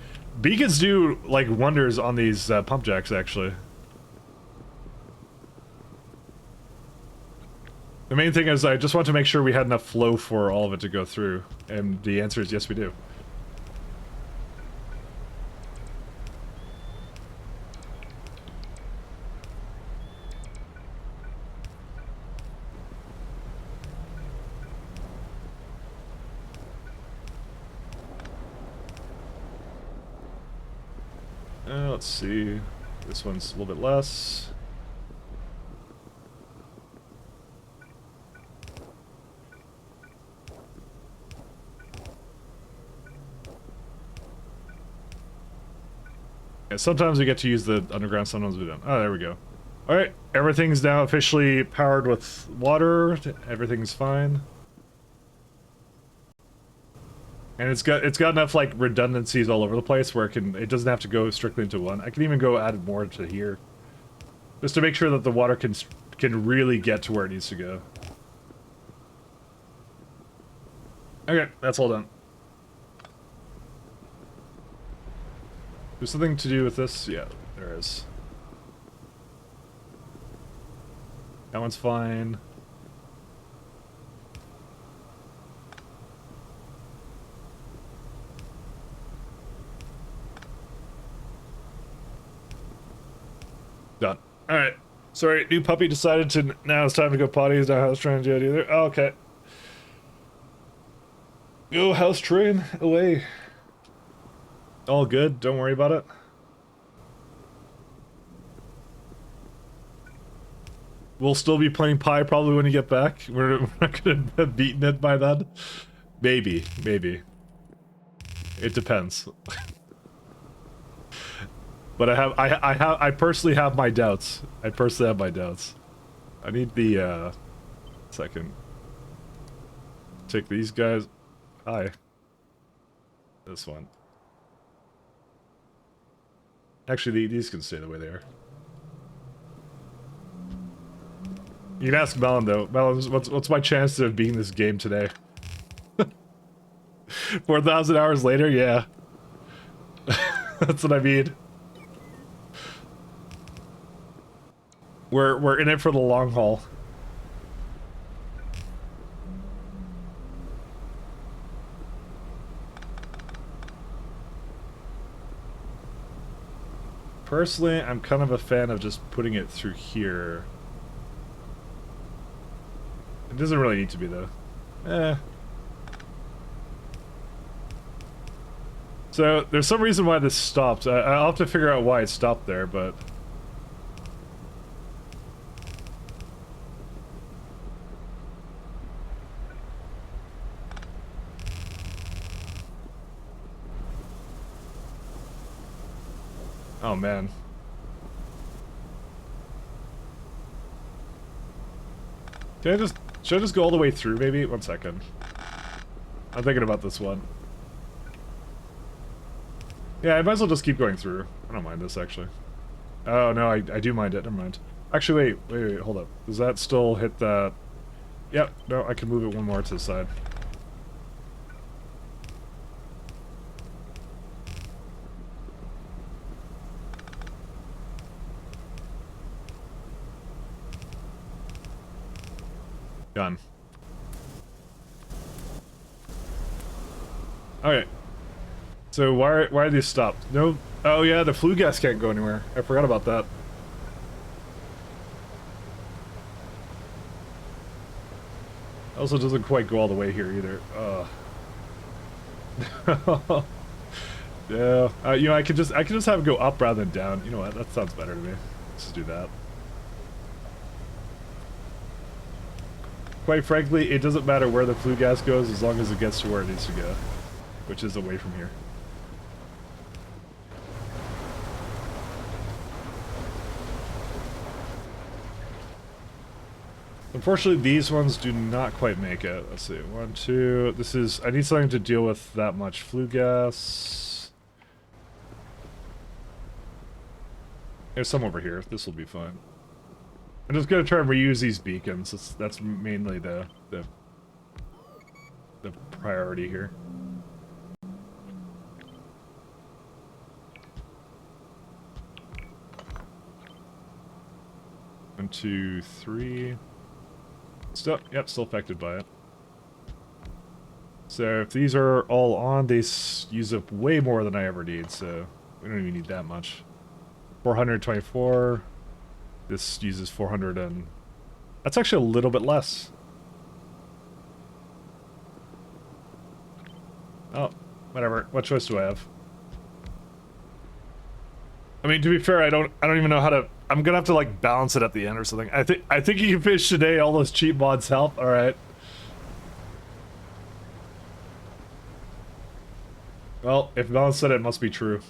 Beacons do, like, wonders on these pump jacks, actually. The main thing is I just want to make sure we had enough flow for all of it to go through. And the answer is yes, we do. Let's see. This one's a little bit less. Yeah, sometimes we get to use the underground, sometimes we don't. Oh, there we go. Alright, everything's now officially powered with water. Everything's fine. And it's got enough like redundancies all over the place where it doesn't have to go strictly into one. I can even go add more to here, just to make sure that the water can really get to where it needs to go. Okay, that's all done. There's something to do with this? Yeah, there is. That one's fine. Done. Alright. Sorry, new puppy decided to... Now it's time to go potty. He's not house trained yet either. Oh, okay. Go house train away. All good. Don't worry about it. We'll still be playing Pi probably when you get back. We're not gonna have beaten it by then. Maybe. Maybe. It depends. But I personally have my doubts. I personally have my doubts. I need the, second. Take these guys. Hi. This one. Actually, these can stay the way they are. You can ask Melon, though. Melon, what's my chance of beating this game today? 4,000 hours later? Yeah. That's what I mean. We're in it for the long haul. Personally, I'm kind of a fan of just putting it through here. It doesn't really need to be, though. So, there's some reason why this stopped. I'll have to figure out why it stopped there, but... Oh, man. Should I just go all the way through, maybe? 1 second. I'm thinking about this one. Yeah, I might as well just keep going through. I don't mind this, actually. Oh, no, I do mind it. Never mind. Actually, wait, hold up. Does that still hit that? Yep, no, I can move it one more to the side. Done. Okay. So why are these stopped? No. Oh yeah, the flue gas can't go anywhere. I forgot about that. Also doesn't quite go all the way here either. Yeah. You know, I could just have it go up rather than down. You know what? That sounds better to me. Let's just do that. Quite frankly, it doesn't matter where the flue gas goes as long as it gets to where it needs to go, which is away from here. Unfortunately, these ones do not quite make it. Let's see. 1, 2. This is... I need something to deal with that much flue gas. There's some over here. This will be fine. I'm just gonna try and reuse these beacons. That's mainly the priority here. One, two, three. Still, yep, still affected by it. So if these are all on, they use up way more than I ever need. So we don't even need that much. 424. This uses 400 and... That's actually a little bit less. Oh, whatever. What choice do I have? I mean, to be fair, I don't even know how to... I'm gonna have to, like, balance it at the end or something. I think you can finish today. All those cheap mods help. Alright. Well, if Melon said it, it must be true.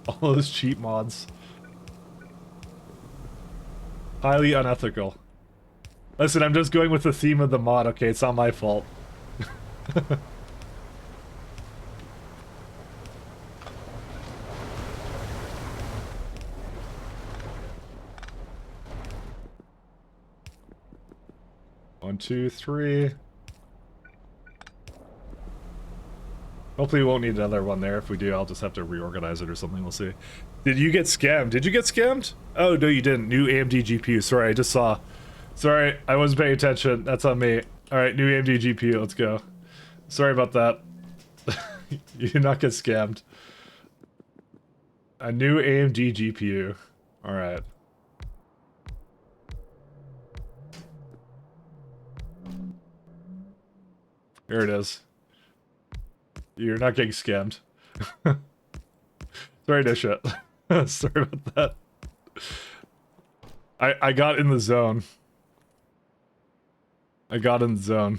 All those cheap mods. Highly unethical. Listen, I'm just going with the theme of the mod, okay? It's not my fault. One, two, three. Hopefully we won't need another one there. If we do, I'll just have to reorganize it or something. We'll see. Did you get scammed? Did you get scammed? Oh, no, you didn't. New AMD GPU. Sorry, I just saw. Sorry, I wasn't paying attention. That's on me. All right, new AMD GPU. Let's go. Sorry about that. You did not get scammed. A new AMD GPU. All right. Here it is. You're not getting scammed. Sorry to shit. Sorry about that. I got in the zone. I got in the zone.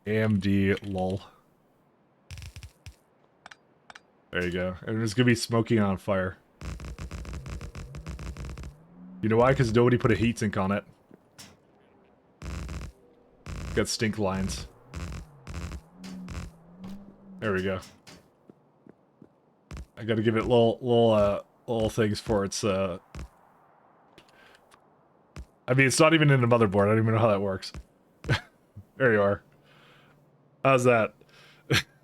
AMD lol. There you go. And it's gonna be smoking on fire. You know why? Because nobody put a heatsink on it. Got stink lines. There we go. I gotta give it little things for its, I mean, it's not even in the motherboard. I don't even know how that works. There you are. How's that?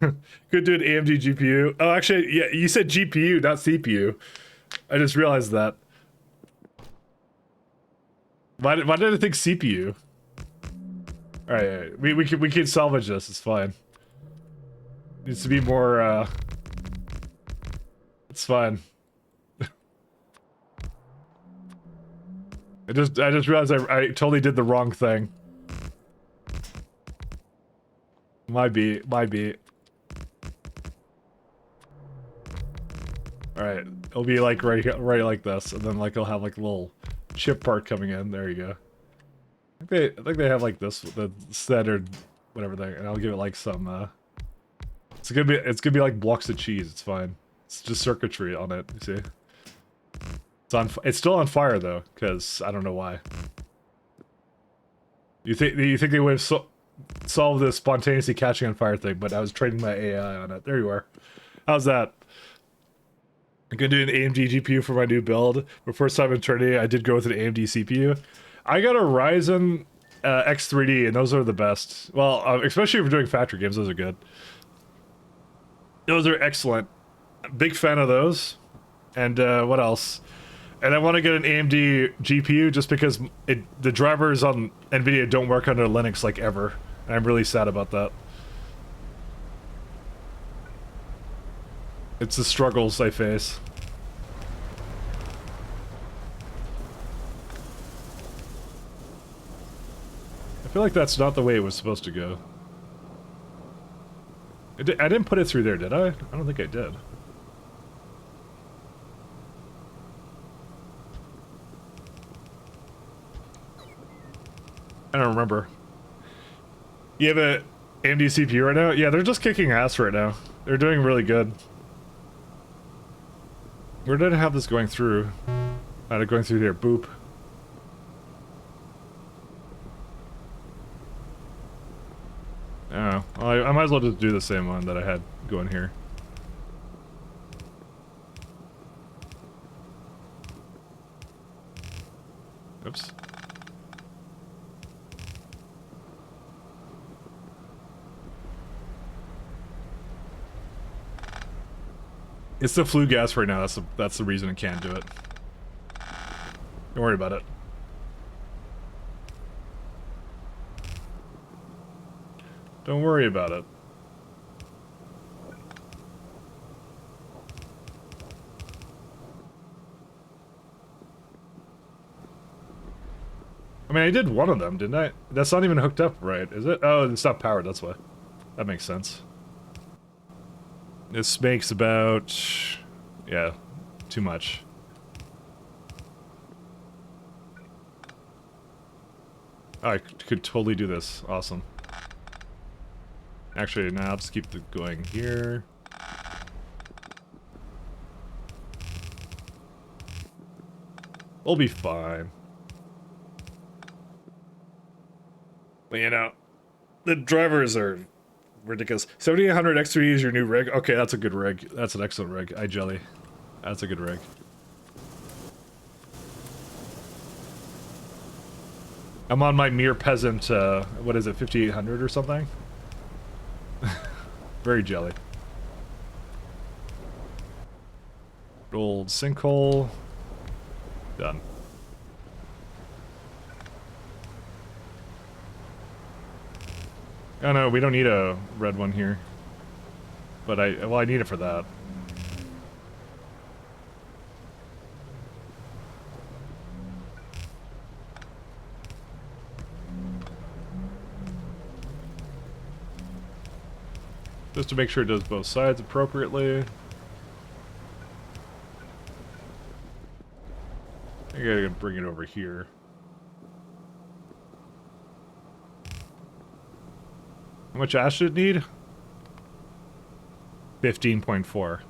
Could do an AMD GPU. Oh, actually, yeah, you said GPU, not CPU. I just realized that. Why did I think CPU? All right, we can salvage this. It's fine. Needs to be more. It's fine. I just realized I totally did the wrong thing. My beat. All right, it'll be like right like this, and then like it'll have like a little chip part coming in. There you go. I think they have like this, the standard whatever thing, and I'll give it like some. It's gonna be like blocks of cheese. It's fine. It's just circuitry on it. You see? It's still on fire though, because I don't know why. You think they would have solved the spontaneously catching on fire thing? But I was training my AI on it. There you are. How's that? I'm gonna do an AMD GPU for my new build. For first time in eternity, I did go with an AMD CPU. I got a Ryzen X3D, and those are the best. Well, especially if we're doing factory games, those are good. Those are excellent. Big fan of those. And what else? And I want to get an AMD GPU just because the drivers on NVIDIA don't work under Linux like ever. And I'm really sad about that. It's the struggles I face. I feel like that's not the way it was supposed to go. I didn't put it through there, did I? I don't think I did. I don't remember. You have a AMD CPU right now? Yeah, they're just kicking ass right now. They're doing really good. Where did I have this going through? I had it going through here. Boop. Oh, well, I might as well just do the same one that I had going here. Oops. It's the flue gas right now. That's the reason I can't do it. Don't worry about it. Don't worry about it. I mean, I did one of them, didn't I? That's not even hooked up right, is it? Oh, it's not powered, that's why. That makes sense. This makes about... yeah, too much. Oh, I could totally do this. Awesome. Actually, now I'll just keep it going here. We'll be fine. But you know, the drivers are ridiculous. 7800 X3 is your new rig? Okay, that's a good rig. That's an excellent rig. iJelly. That's a good rig. I'm on my mere peasant, what is it, 5800 or something? Very jelly. Old sinkhole. Done. Oh no, we don't need a red one here. But I need it for that. Just to make sure it does both sides appropriately. I gotta bring it over here. How much ash did it need? 15.4.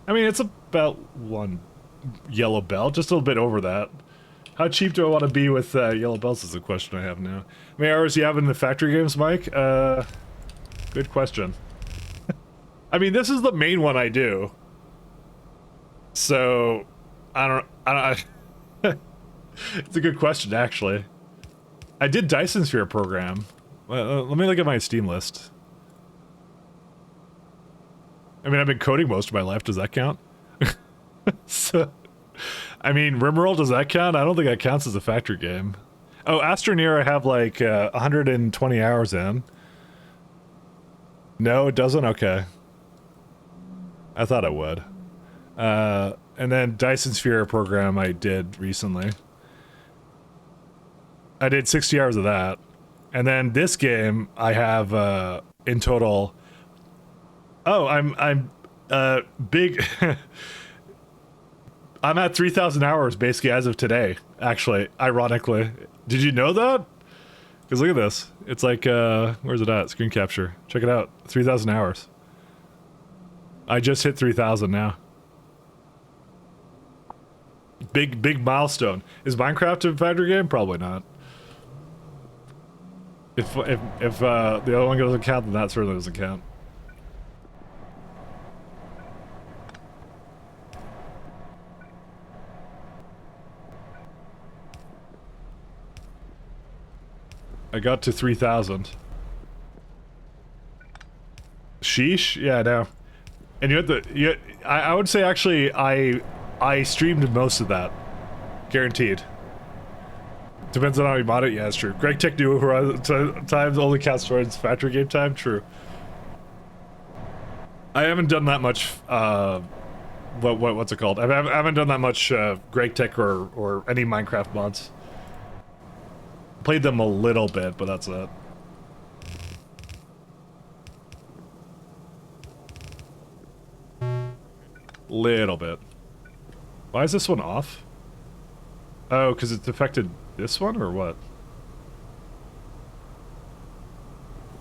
I mean, it's about 1 yellow belt, just a little bit over that. How cheap do I want to be with yellow belts is the question I have now. How many hours do you have in the factory games, Mike? Good question. I mean, this is the main one I do. So, I don't it's a good question, actually. I did Dyson Sphere program. Let me look at my Steam list. I mean, I've been coding most of my life. Does that count? So, I mean, Rimworld, does that count? I don't think that counts as a factory game. Oh, Astroneer, I have like 120 hours in. No, it doesn't? Okay. I thought it would. And then Dyson Sphere program I did recently. I did 60 hours of that. And then this game I have in total. Oh, I'm big. I'm at 3,000 hours basically as of today, actually, ironically. Did you know that? Because look at this. It's like, where's it at? Screen capture. Check it out. 3,000 hours. I just hit 3,000 now. Big milestone. Is Minecraft a factory game? Probably not. If the other one doesn't count, then that certainly doesn't count. I got to 3,000. Sheesh? Yeah, I know. And I would say actually I streamed most of that. Guaranteed. Depends on how you bought it. Yeah, it's true. Greg Tech knew times only counts towards factory game time. True. I haven't done that much. What's it called? I haven't done that much Greg Tech or any Minecraft mods. Played them a little bit, but that's it. Little bit. Why is this one off? Oh, because it's affected this one, or what?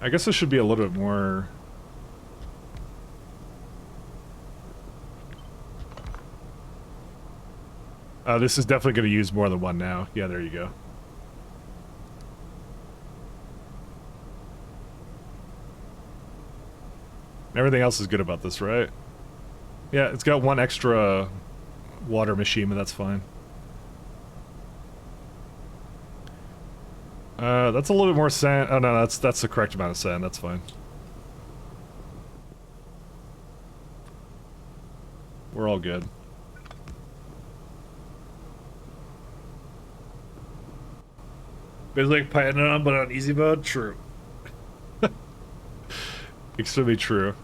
I guess this should be a little bit more... this is definitely going to use more than one now. Yeah, there you go. Everything else is good about this, right? Yeah, it's got one extra water machine, but that's fine. That's a little bit more sand. Oh no, that's the correct amount of sand. That's fine. We're all good. Basically like Pyanodon, but on easy mode? True. Extremely true.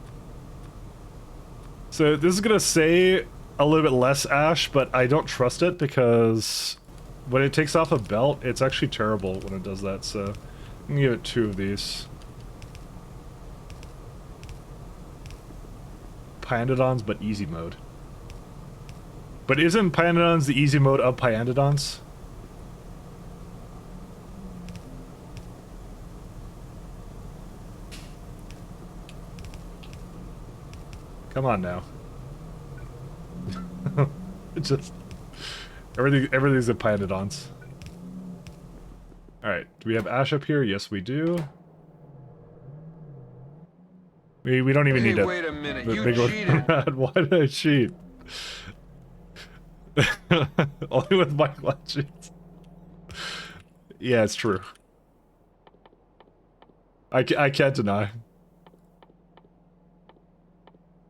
So this is gonna say a little bit less ash, but I don't trust it because when it takes off a belt, it's actually terrible when it does that, so I'm gonna give it 2 of these. Pyanodons, but easy mode. But isn't Pyanodons the easy mode of Pyanodons? Come on now. It's just everything's in Pyanodons. Alright, do we have ash up here? Yes, we do. We don't even need
wait a minute, you cheated.
Why did I cheat? Only with my legends. Yeah, it's true. I can't deny.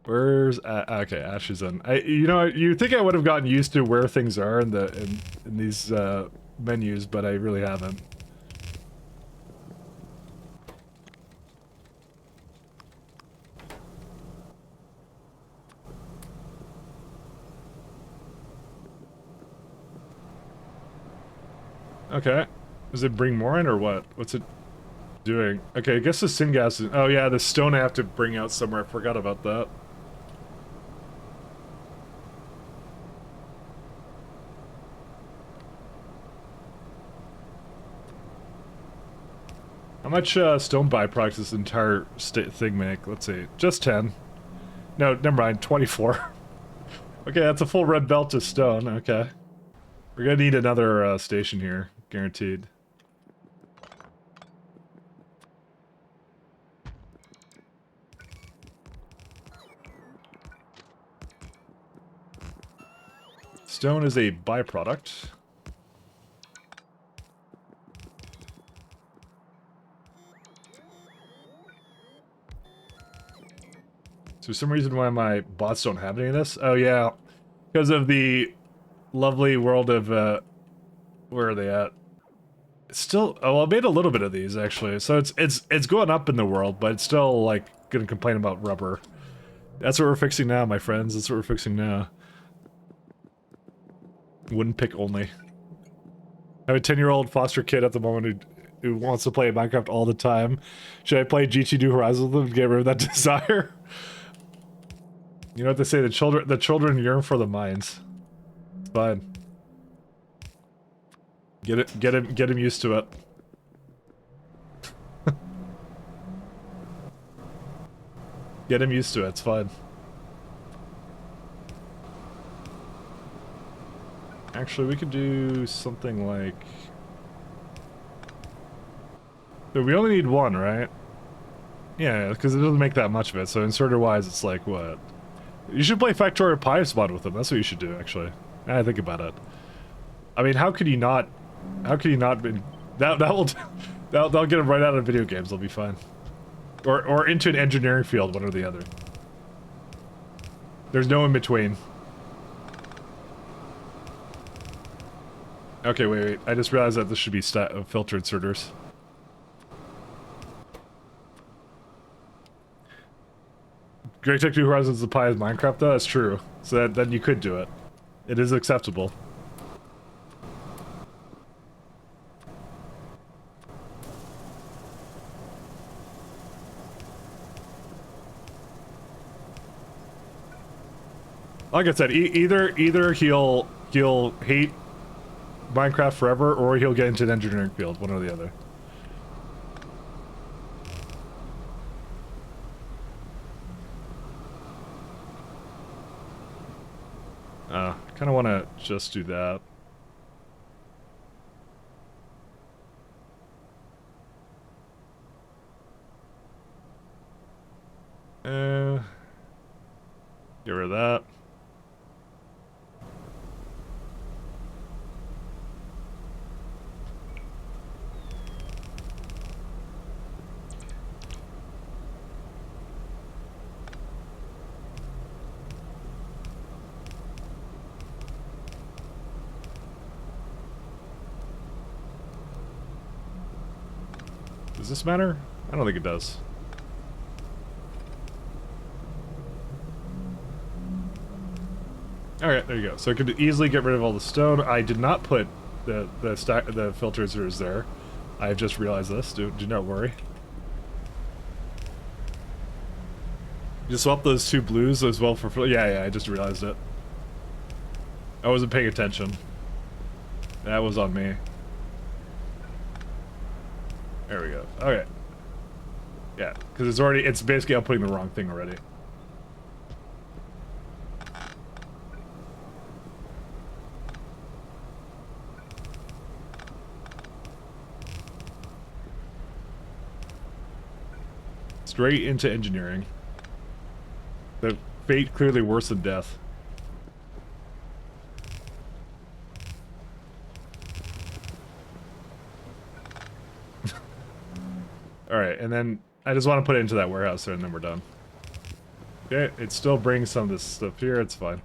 Where's okay? Ash is in. You know, you think I would have gotten used to where things are in in these menus, but I really haven't. Okay. Does it bring more in or what? What's it doing? Okay, I guess the syngas is... Oh yeah, the stone I have to bring out somewhere. I forgot about that. How much stone byproducts does this entire thing make? Let's see. Just 10. No, never mind. 24. Okay, that's a full red belt of stone. Okay. We're gonna need another station here. Guaranteed. Stone is a byproduct. So for some reason why my bots don't have any of this? Oh yeah, because of the lovely world of, where are they at? It's still, oh, I made a little bit of these actually, so it's going up in the world, but it's still like gonna complain about rubber. That's what we're fixing now, my friends. That's what we're fixing now. Wooden pick only. I have a 10-year-old foster kid at the moment who wants to play Minecraft all the time. Should I play GT New Horizons with him to get rid of that desire? You know what they say, the children yearn for the mines. It's fine. Get him used to it. Get him used to it, it's fine. Actually, we could do something like... So we only need one, right? Yeah, because it doesn't make that much of it, so inserter-wise, it's like, what? You should play Factorio Pyanodons with them, that's what you should do, actually. I think about it. I mean, how could you not... How could you not be... That'll get him right out of video games, they'll be fine. Or into an engineering field, one or the other. There's no in-between. Okay, wait. I just realized that this should be filter inserters. Great Tech New Horizons the pie is Minecraft, though? That's true. So then you could do it. It is acceptable. Like I said, either he'll hate Minecraft forever, or he'll get into an engineering field, one or the other. I kind of want to just do that. Get rid of that. Does this matter? I don't think it does. Alright, there you go. So I could easily get rid of all the stone. I did not put the filters there. I've just realized this. Do not worry. You swap those two blues as well for... Yeah, I just realized it. I wasn't paying attention. That was on me. There we go. Okay. Yeah, because it's basically outputting the wrong thing already. Straight into engineering. The fate clearly worse than death. Alright, and then I just want to put it into that warehouse there and then we're done. Okay, it still brings some of this stuff here, it's fine.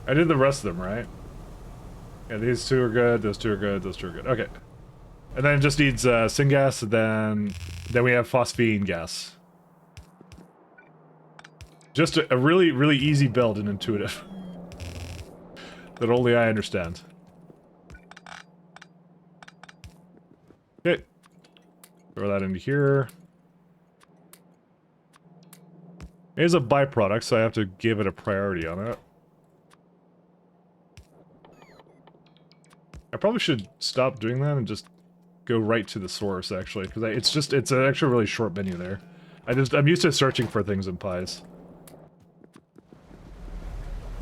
I did the rest of them, right? Yeah, these two are good, those two are good, those two are good. Okay. And then it just needs syngas, and then we have phosphine gas. Just a really, really easy build and intuitive. That only I understand. Okay. Throw that into here. It is a byproduct, so I have to give it a priority on it. I probably should stop doing that and just go right to the source, actually, because it's an actually really short menu there. I'm used to searching for things in pies.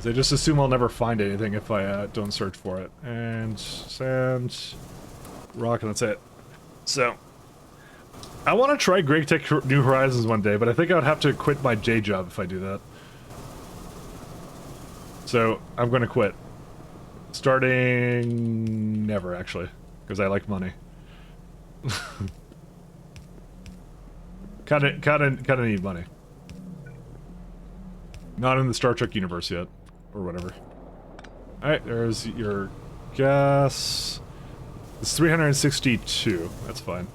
I just assume I'll never find anything if I don't search for it. And sand, rock, and that's it. So, I want to try Great Tech New Horizons one day, but I think I would have to quit my day job if I do that. So, I'm going to quit. Starting never, actually, because I like money. Kinda need money. Not in the Star Trek universe yet, or whatever. Alright, there's your gas. It's 362. That's fine.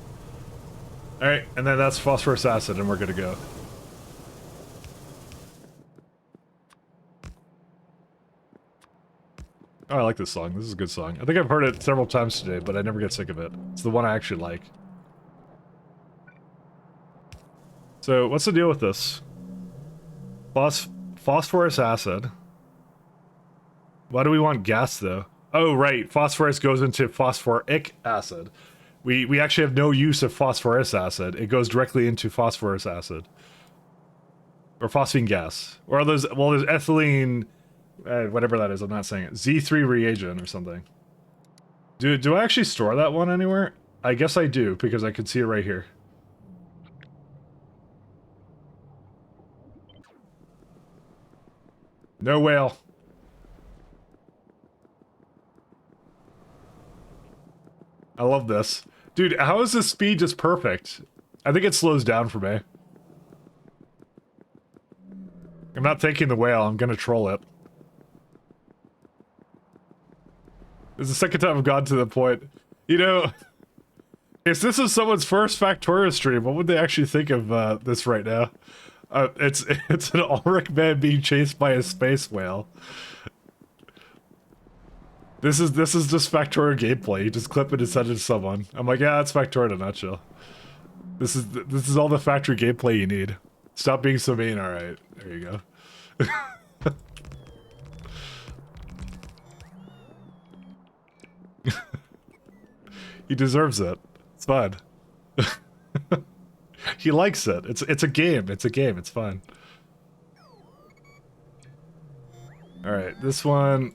Alright, and then that's phosphorus acid, and we're good to go. Oh, I like this song. This is a good song. I think I've heard it several times today, but I never get sick of it. It's the one I actually like. So, what's the deal with this? Phosphorus acid. Why do we want gas, though? Oh, right. Phosphorus goes into phosphoric acid. We actually have no use of phosphorus acid. It goes directly into phosphorus acid. Or phosphine gas. Or there's, well, there's ethylene... whatever that is, I'm not saying it. Z3 reagent or something. Do I actually store that one anywhere? I guess I do, because I can see it right here. No whale. I love this. Dude, how is this speed just perfect? I think it slows down for me. I'm not taking the whale, I'm gonna troll it. This is the second time I've gotten to the point. You know, if this is someone's first Factorio stream, what would they actually think of this right now? It's an Ulrich man being chased by a space whale. This is just Factorio gameplay. You just clip it and send it to someone. I'm like, yeah, that's Factorio in a nutshell. This is all the factory gameplay you need. Stop being so mean. All right, there you go. He deserves it. It's fine. He likes it. It's a game. It's a game. It's fine. All right, this one.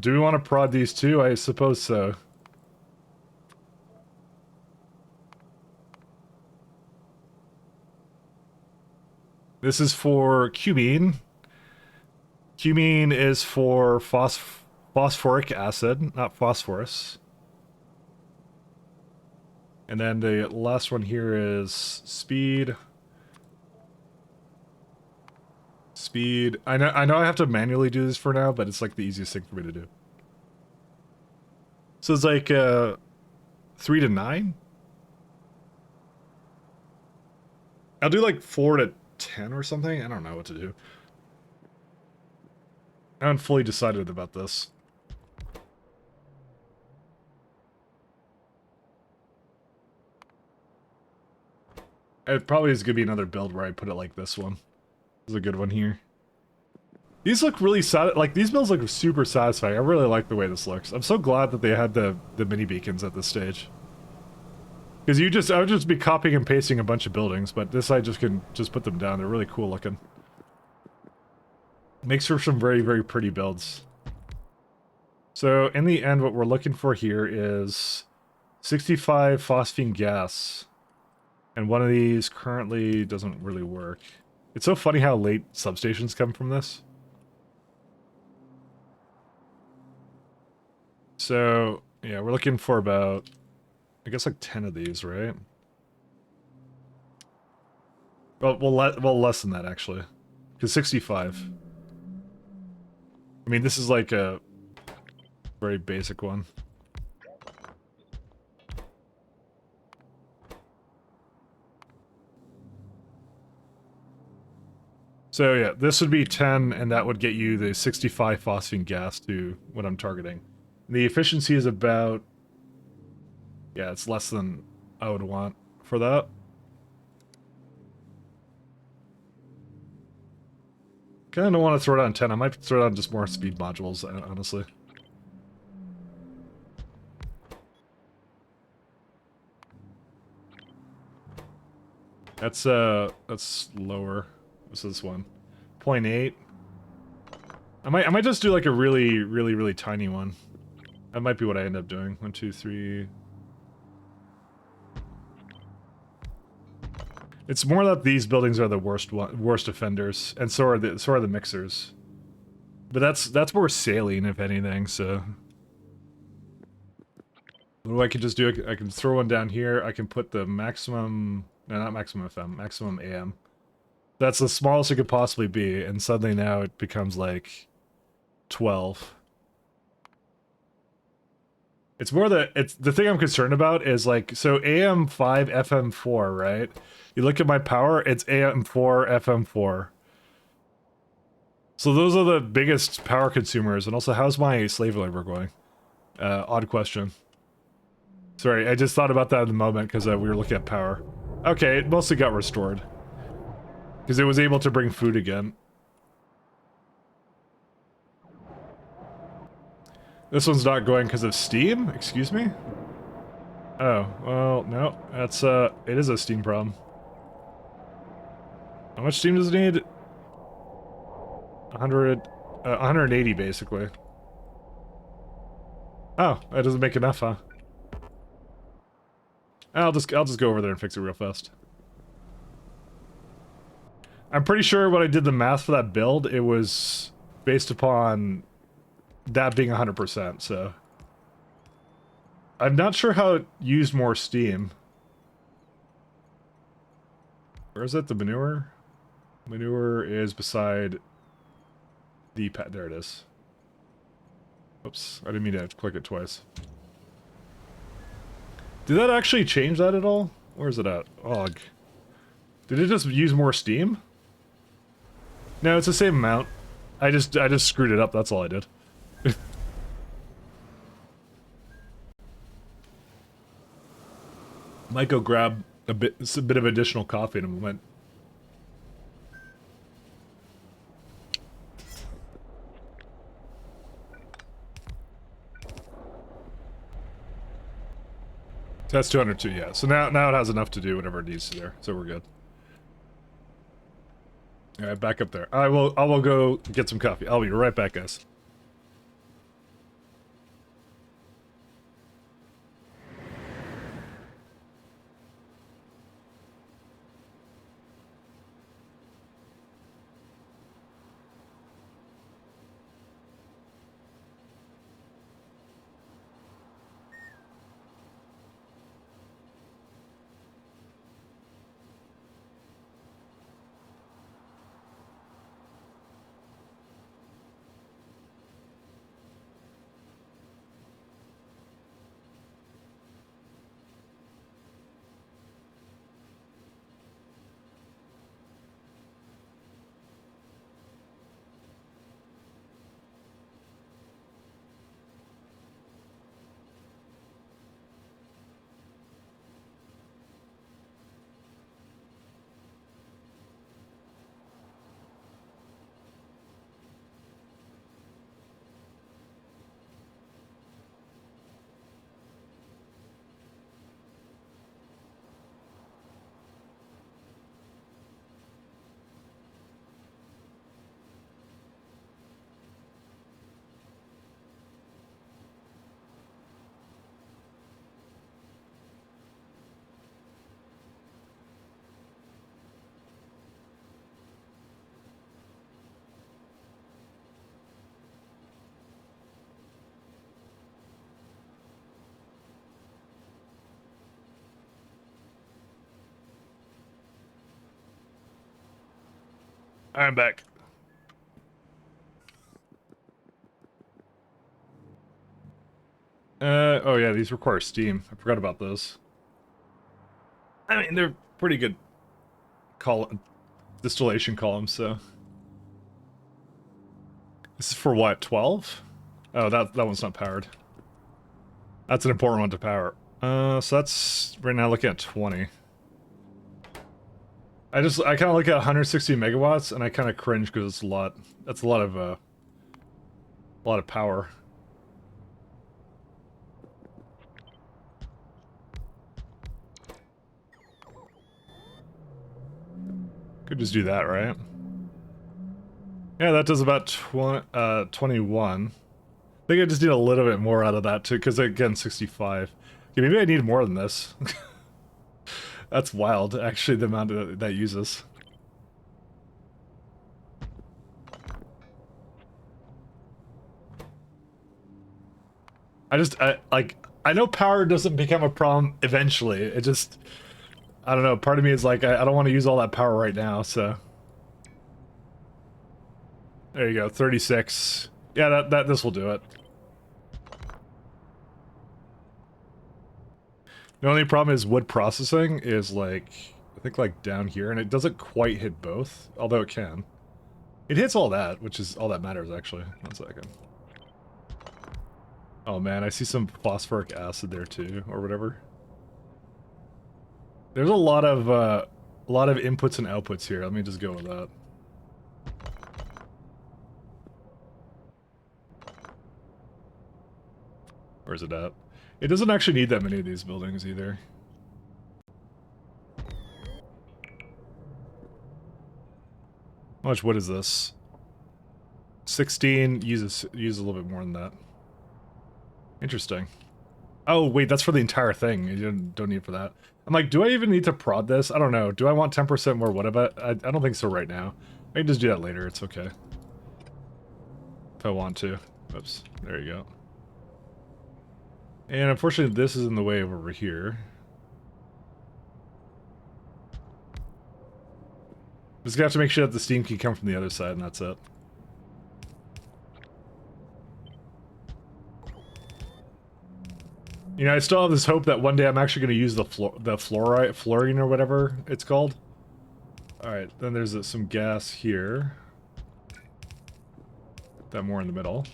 Do we want to prod these two? I suppose so. This is for cumene. Cumene is for phosphoric acid, not phosphorus. And then the last one here is speed. Speed. I know I have to manually do this for now, but it's like the easiest thing for me to do. So it's like 3 to 9? I'll do like 4 to 10 or something. I don't know what to do. I haven't fully decided about this. It probably is going to be another build where I put it like this one. This is a good one here. These look really like these builds look super satisfying. I really like the way this looks. I'm so glad that they had the mini beacons at this stage. Because I would just be copying and pasting a bunch of buildings, but this I just can just put them down. They're really cool looking. Makes for some very, very pretty builds. So in the end, what we're looking for here is 65 phosphine gas. And one of these currently doesn't really work. It's so funny how late substations come from this. So, yeah, we're looking for about, I guess like 10 of these, right? Well, less than that actually, because 65. I mean, this is like a very basic one. So yeah, this would be 10, and that would get you the 65 phosphine gas to what I'm targeting. The efficiency is about... yeah, it's less than I would want for that. Kinda don't want to throw it on 10. I might throw it on just more speed modules, honestly. That's lower. What's this one? 0.8. I might just do like a really tiny one. That might be what I end up doing. 1, 2, 3. It's more that these buildings are the worst offenders, and so are the mixers. But that's more saline, if anything. So what I can just do? I can throw one down here. I can put the maximum, no, not maximum FM, maximum AM. That's the smallest it could possibly be, and suddenly now it becomes like 12. It's more that the thing I'm concerned about is like, so AM5 FM4, right? You look at my power, it's AM4 FM4. So those are the biggest power consumers. And also, how's my slave labor going? Odd question. Sorry, I just thought about that in the moment because we were looking at power. Okay, it mostly got restored. Because it was able to bring food again. This one's not going because of steam? Excuse me? Oh, well, no. That's, it is a steam problem. How much steam does it need? 180, basically. Oh, that doesn't make enough, huh? I'll just go over there and fix it real fast. I'm pretty sure when I did the math for that build, it was based upon that being 100%, so... I'm not sure how it used more steam. Where is it? The manure? Manure is beside the pad. There it is. Oops, I didn't mean to click it twice. Did that actually change that at all? Where is it at? Ugh. Did it just use more steam? No, it's the same amount. I just screwed it up, that's all I did. Might go grab a bit of additional coffee in a moment. That's 202, yeah. So now it has enough to do whatever it needs to there, so we're good. Alright, back up there. I will go get some coffee. I'll be right back, guys. I'm back. Oh yeah, these require steam. I forgot about those. I mean, they're pretty good distillation columns, so. This is for what, 12? Oh, that one's not powered. That's an important one to power. So that's right now looking at 20. I kind of look at 160 megawatts and I kind of cringe because it's a lot. That's a lot of power. Could just do that, right? Yeah, that does about 21. I think I just need a little bit more out of that too, because again, 65. Okay, maybe I need more than this. That's wild, actually, the amount that uses. I know power doesn't become a problem eventually. It just, I don't know, part of me is like, I don't want to use all that power right now, so. There you go, 36. Yeah, this will do it. The only problem is wood processing is like, I think like down here, and it doesn't quite hit both, although it can. It hits all that, which is all that matters actually. 1 second. Oh man, I see some phosphoric acid there too, or whatever. There's a lot of inputs and outputs here. Let me just go with that. Where's it at? It doesn't actually need that many of these buildings either. How much wood is this? 16 uses a little bit more than that. Interesting. Oh wait, that's for the entire thing. You don't need it for that. I'm like, do I even need to prod this? I don't know. Do I want 10% more wood of it? I don't think so right now. I can just do that later. It's okay. If I want to. Oops. There you go. And unfortunately, this is in the way over here. Just gonna have to make sure that the steam can come from the other side, and that's it. You know, I still have this hope that one day I'm actually going to use the fluorine or whatever it's called. Alright, then there's some gas here. That more in the middle.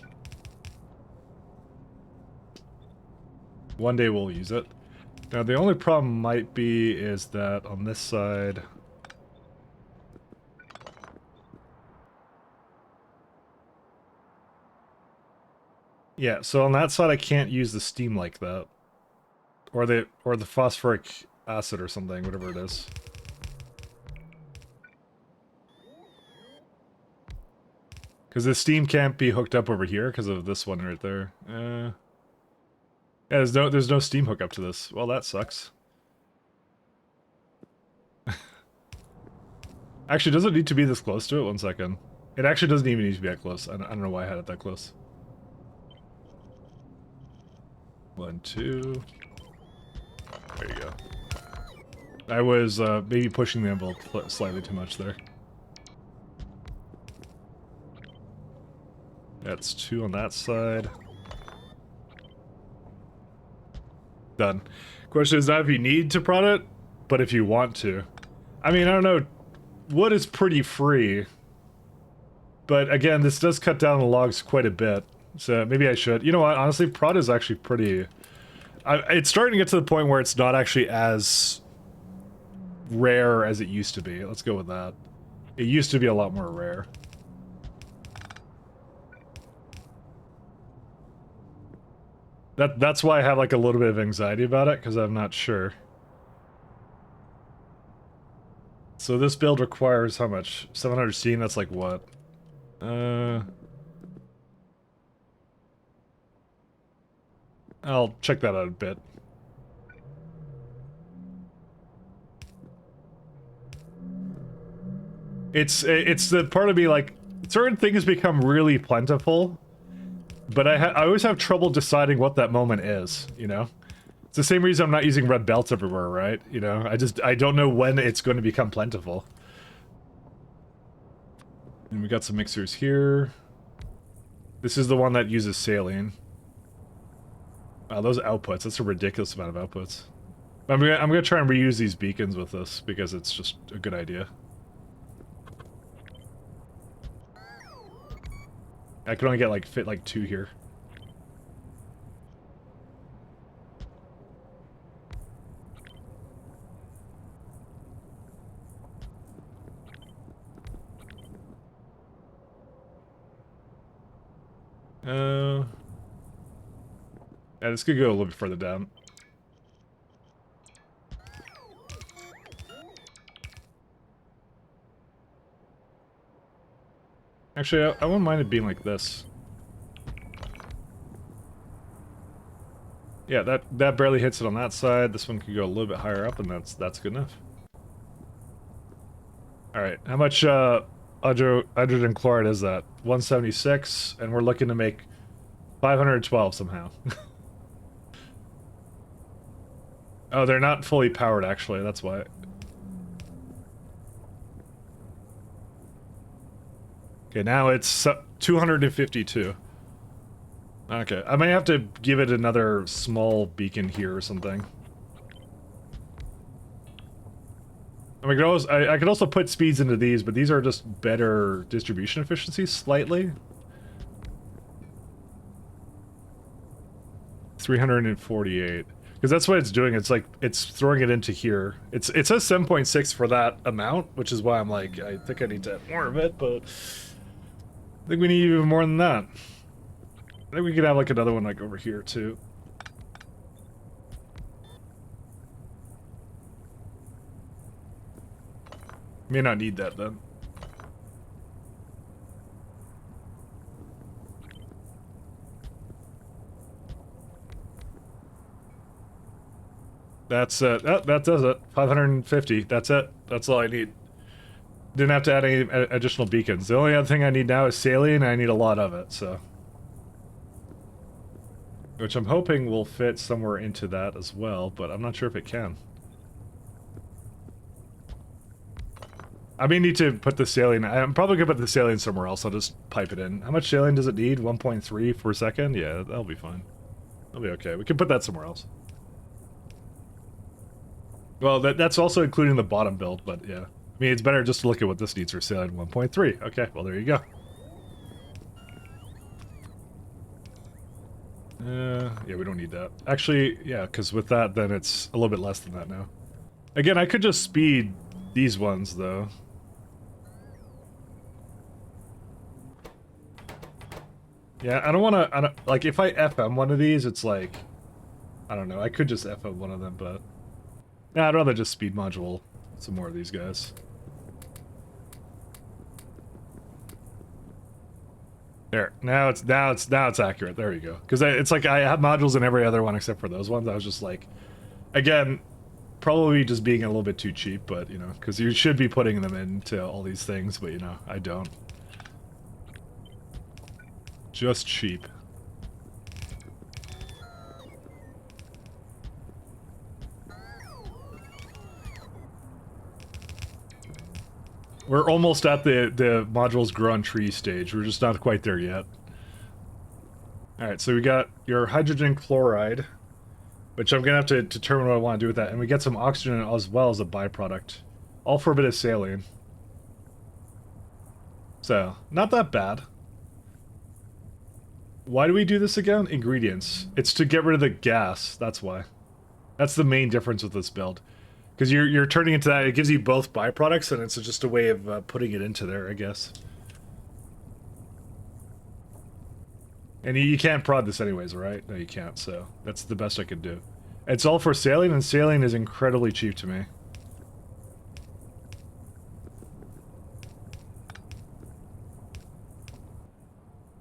One day we'll use it. Now the only problem might be is that on this side... Yeah, so on that side I can't use the steam like that. Or the phosphoric acid or something, whatever it is. Because the steam can't be hooked up over here because of this one right there. Yeah, there's no steam hookup to this. Well, that sucks. Actually, does it need to be this close to it? 1 second. It actually doesn't even need to be that close. I don't know why I had it that close. 1, 2... There you go. I was maybe pushing the envelope slightly too much there. That's 2 on that side. Done. Question is not if you need to prod it, but if you want to. I mean, I don't know. Wood is pretty free. But again, this does cut down the logs quite a bit. So maybe I should. You know what? Honestly, prod is actually pretty... it's starting to get to the point where it's not actually as rare as it used to be. Let's go with that. It used to be a lot more rare. That's why I have like a little bit of anxiety about it, because I'm not sure. So this build requires how much? 700 steam, that's like what? I'll check that out a bit. It's the part of me like, certain things become really plentiful, but I always have trouble deciding what that moment is, you know? It's the same reason I'm not using red belts everywhere, right? You know, I don't know when it's going to become plentiful. And we got some mixers here. This is the one that uses saline. Wow, those outputs, that's a ridiculous amount of outputs. I'm gonna try and reuse these beacons with this because it's just a good idea. I can only get like fit like 2 here. Yeah, this could go a little bit further down. Actually, I wouldn't mind it being like this. Yeah, that barely hits it on that side. This one could go a little bit higher up, and that's good enough. All right, how much hydrogen chloride is that? 176, and we're looking to make 512 somehow. Oh, they're not fully powered, actually. That's why. Okay, now it's 252. Okay, I might have to give it another small beacon here or something. I mean, I could also put speeds into these, but these are just better distribution efficiency, slightly. 348. Because that's what it's doing. It's like, it's throwing it into here. It says 7.6 for that amount, which is why I'm like, I think I need to have more of it, but I think we need even more than that. I think we could have like another one like over here too. May not need that then. That's that does it. 550. That's it. That's all I need. Didn't have to add any additional beacons. The only other thing I need now is saline, and I need a lot of it, so. Which I'm hoping will fit somewhere into that as well, but I'm not sure if it can. I may need to put the saline. I'm probably gonna put the saline somewhere else. I'll just pipe it in. How much saline does it need? 1.3 per second? Yeah, that'll be fine. That'll be okay. We can put that somewhere else. Well, that's also including the bottom build, but yeah. I mean, it's better just to look at what this needs for saline. 1.3. Okay, well, there you go. Yeah, we don't need that. Actually, yeah, because with that, then it's a little bit less than that now. Again, I could just speed these ones, though. Yeah, I don't want to, like, if I FM one of these, it's like, I don't know, I could just FM one of them, but... Nah, I'd rather just speed module some more of these guys. There, now it's accurate. There you go. Because it's like I have modules in every other one except for those ones. I was just like, again, probably just being a little bit too cheap, but you know, because you should be putting them into all these things, but you know, I don't. Just cheap. We're almost at the modules grow on tree stage. We're just not quite there yet. Alright, so we got your hydrogen chloride, which I'm gonna have to determine what I want to do with that. And we get some oxygen as well as a byproduct. All for a bit of saline. So, not that bad. Why do we do this again? Ingredients. It's to get rid of the gas, that's why. That's the main difference with this build. Because you're turning into that, it gives you both byproducts, and it's just a way of putting it into there, I guess. And you can't prod this anyways, right? No, you can't, so that's the best I could do. It's all for saline, and saline is incredibly cheap to me.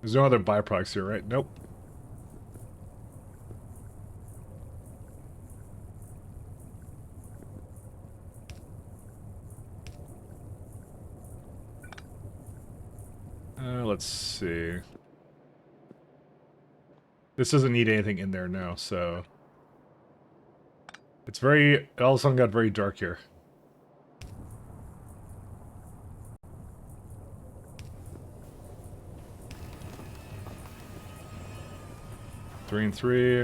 There's no other byproducts here, right? Nope. Let's see. This doesn't need anything in there now, so... It's very... It all of a sudden got very dark here. 3 and 3.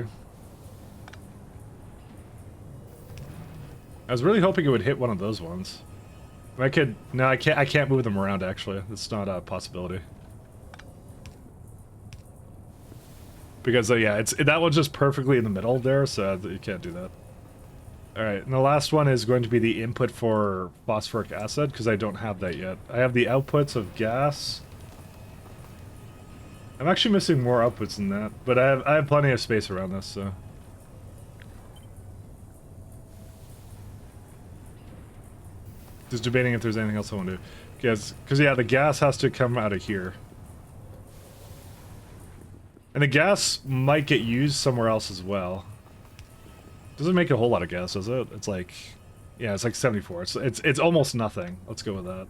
I was really hoping it would hit one of those ones. I could, no, I can't move them around actually. It's not a possibility. Because yeah, that one's just perfectly in the middle there, so you can't do that. Alright, and the last one is going to be the input for phosphoric acid, because I don't have that yet. I have the outputs of gas. I'm actually missing more outputs than that, but I have plenty of space around this, so. Just debating if there's anything else I want to do. Because yeah, the gas has to come out of here. And the gas might get used somewhere else as well. Doesn't make a whole lot of gas, does it? It's like, yeah, it's like 74. It's almost nothing. Let's go with that.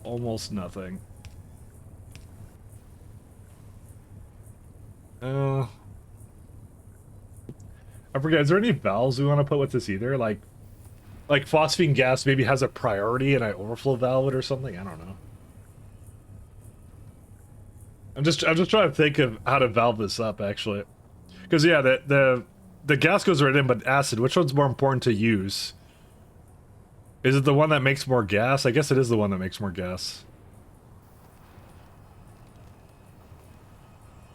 Almost nothing. I forget, is there any valves we want to put with this either? Like phosphine gas maybe has a priority and I overflow valve it or something? I don't know. I'm just trying to think of how to valve this up actually. Because yeah, the gas goes right in, but acid, which one's more important to use? Is it the one that makes more gas? I guess it is the one that makes more gas.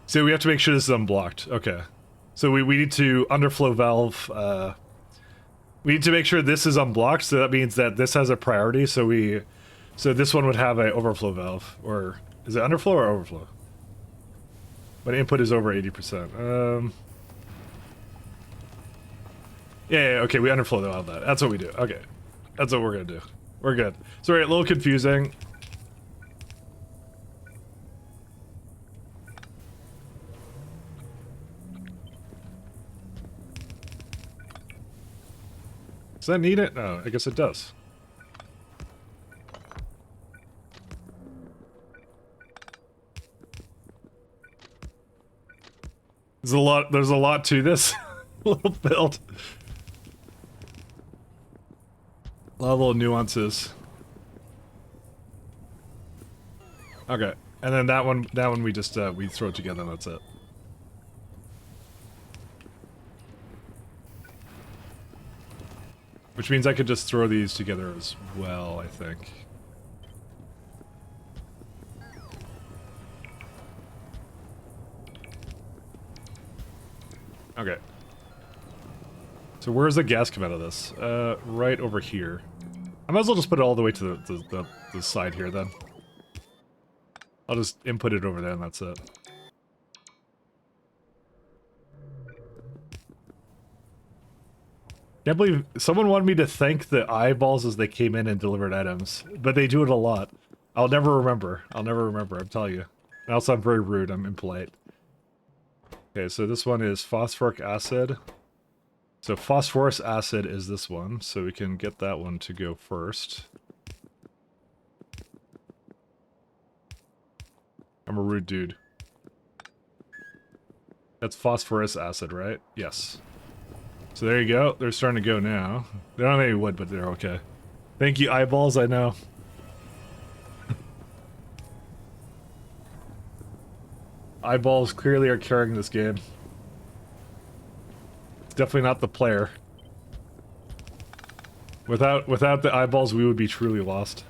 So we have to make sure this is unblocked. Okay. So we need to underflow valve, we need to make sure this is unblocked, so that means that this has a priority, so this one would have an overflow valve, or is it underflow or overflow? But input is over 80%. Yeah, okay, we underflow the valve that. That's what we do. Okay. That's what we're gonna do. We're good. Sorry, a little confusing. Does that need it? No, I guess it does. There's a lot to this little build. A lot of little nuances. Okay, and then that one we just we throw it together and that's it. Which means I could just throw these together as well, I think. Okay. So where's the gas come out of this? Right over here. I might as well just put it all the way to the side here then. I'll just input it over there and that's it. Can't believe someone wanted me to thank the eyeballs as they came in and delivered items, but they do it a lot. I'll never remember. I'll never remember, I'm telling you. And also, I'm very rude. I'm impolite. Okay, so this one is phosphoric acid. So phosphorus acid is this one, so we can get that one to go first. I'm a rude dude. That's phosphorus acid, right? Yes. So there you go. They're starting to go now. They don't have any wood, but they're okay. Thank you, eyeballs, I know. Eyeballs clearly are carrying this game. It's definitely not the player. Without the eyeballs, we would be truly lost.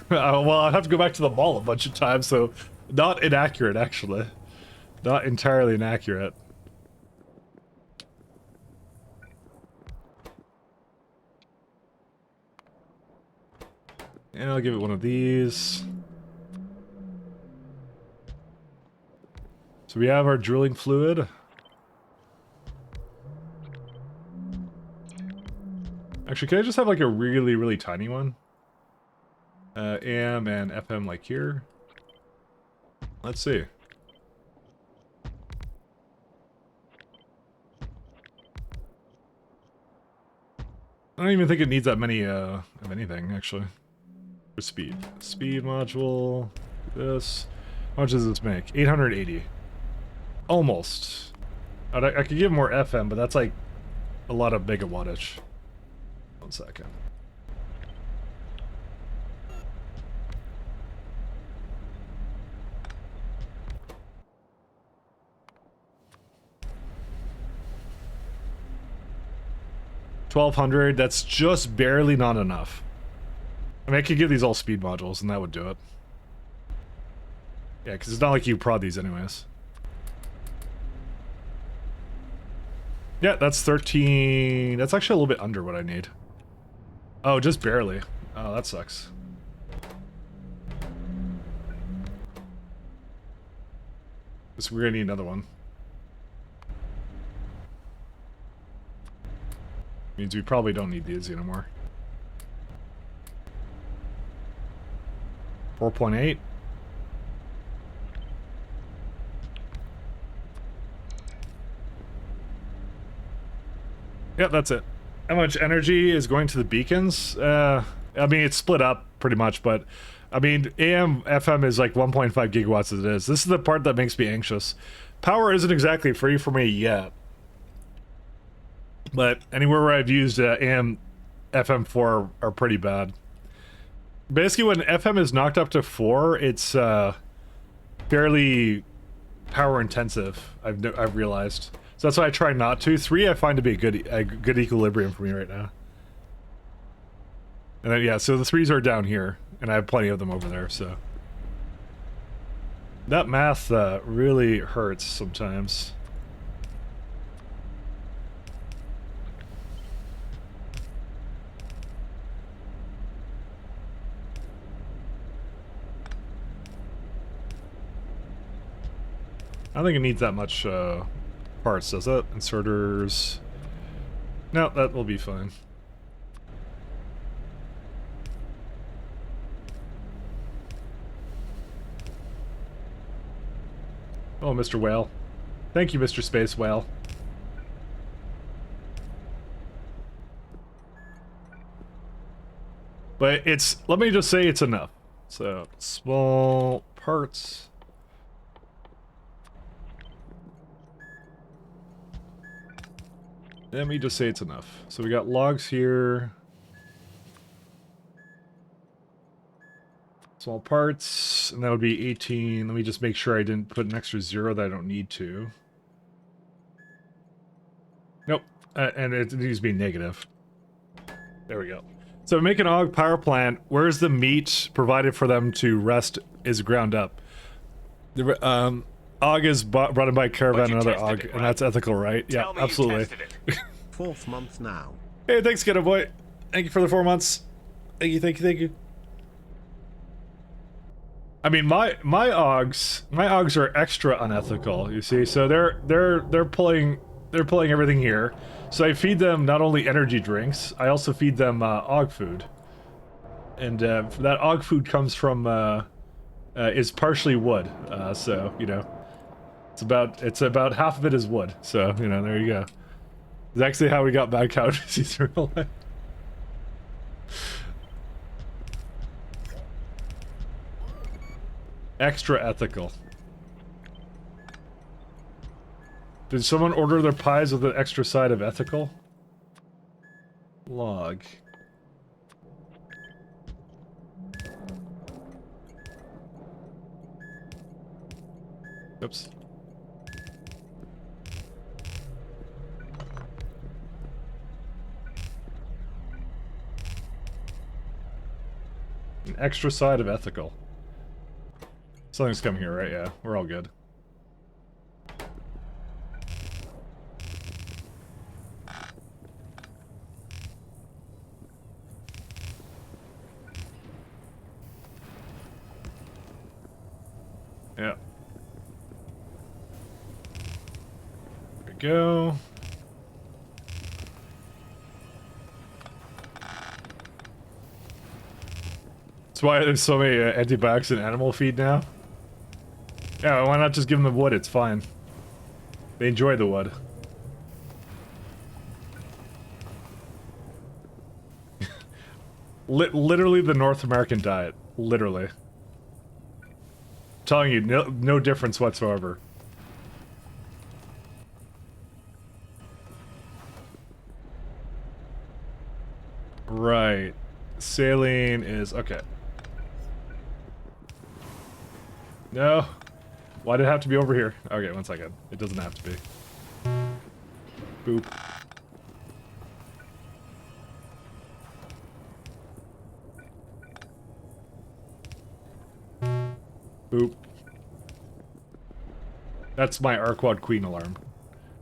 Well, I'll have to go back to the mall a bunch of times, so not inaccurate, actually. Not entirely inaccurate. And I'll give it one of these. So we have our drilling fluid. Actually, can I just have like a really, really tiny one? AM and FM like here. Let's see. I don't even think it needs that many of anything, actually. For speed. Speed module. This. How much does this make? 880. Almost. I could give more FM, but that's like a lot of megawattage. 1 second. 1200, that's just barely not enough. I mean, I could give these all speed modules and that would do it. Yeah, because it's not like you prod these anyways. Yeah, that's 13. That's actually a little bit under what I need. Oh, just barely. Oh, that sucks. So we're gonna need another one. Means we probably don't need these anymore. 4.8. Yeah, that's it. How much energy is going to the beacons? I mean, it's split up pretty much, but I mean, AM, FM is like 1.5 gigawatts as it is. This is the part that makes me anxious. Power isn't exactly free for me yet. But anywhere where I've used AM, FM4 are pretty bad. Basically, when FM is knocked up to 4, it's fairly power intensive, I've realized. So that's why I try not to. 3 I find to be a good equilibrium for me right now. And then, yeah, so the 3s are down here, and I have plenty of them over there, so. That math really hurts sometimes. I don't think it needs that much parts, does it? Inserters. No, that will be fine. Oh, Mr. Whale. Thank you, Mr. Space Whale. But it's, let me just say it's enough. So, small parts. Let me just say it's enough. So we got logs here. Small parts, and that would be 18. Let me just make sure I didn't put an extra 0 that I don't need to. Nope, and it needs to be negative. There we go. So make an AUG power plant. Where's the meat provided for them to rest is ground up? The AUG is brought in by Caravan, another AUG, right? And that's ethical, right? Yeah, absolutely.
4th month now.
Hey, thanks, Ghetto Boy. Thank you for the 4 months. Thank you, thank you, thank you. I mean, my AUGs are extra unethical. You see, so they're pulling everything here. So I feed them not only energy drinks, I also feed them AUG food, and that AUG food comes from is partially wood. So you know, it's about half of it is wood. So you know, there you go. It's actually how we got bad cow disease in real life. Extra ethical. Did someone order their pies with an extra side of ethical? Log. Oops. An extra side of ethical. Something's coming here, right? Yeah, we're all good. Yeah. There we go. That's why there's so many antibiotics in animal feed now. Yeah, why not just give them the wood? It's fine. They enjoy the wood. Literally the North American diet. Literally. I'm telling you, no difference whatsoever. Right. Saline is... okay. No. Why did it have to be over here? Okay, 1 second. It doesn't have to be. Boop. Oop. That's my Arquad Queen alarm.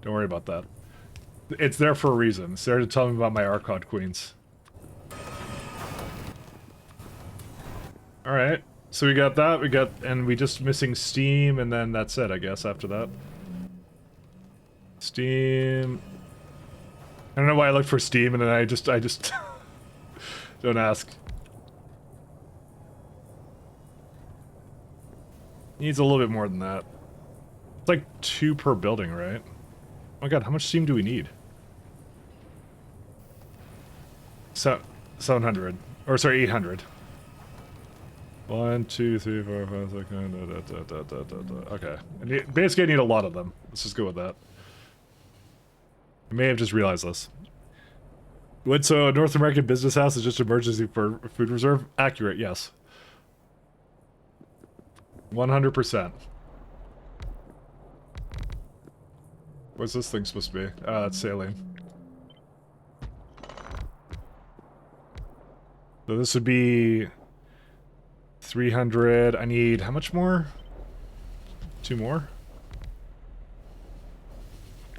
Don't worry about that. It's there for a reason. It's there to tell me about my Arquad Queens. Alright. So we got that, and we just missing steam, and then that's it, I guess, after that. Steam. I don't know why I looked for steam, and then I just don't ask. Needs a little bit more than that. It's like 2 per building, right? Oh my god, how much steam do we need? 700. Or sorry, 800. 1, 2, 3, 4, 5, 6, 7, okay. Basically I need a lot of them. Let's just go with that. I may have just realized this. What, so a North American business house is just emergency for food reserve? Accurate, yes. 100%. What's this thing supposed to be? Ah, it's saline. So this would be 300. I need how much more? 2 more?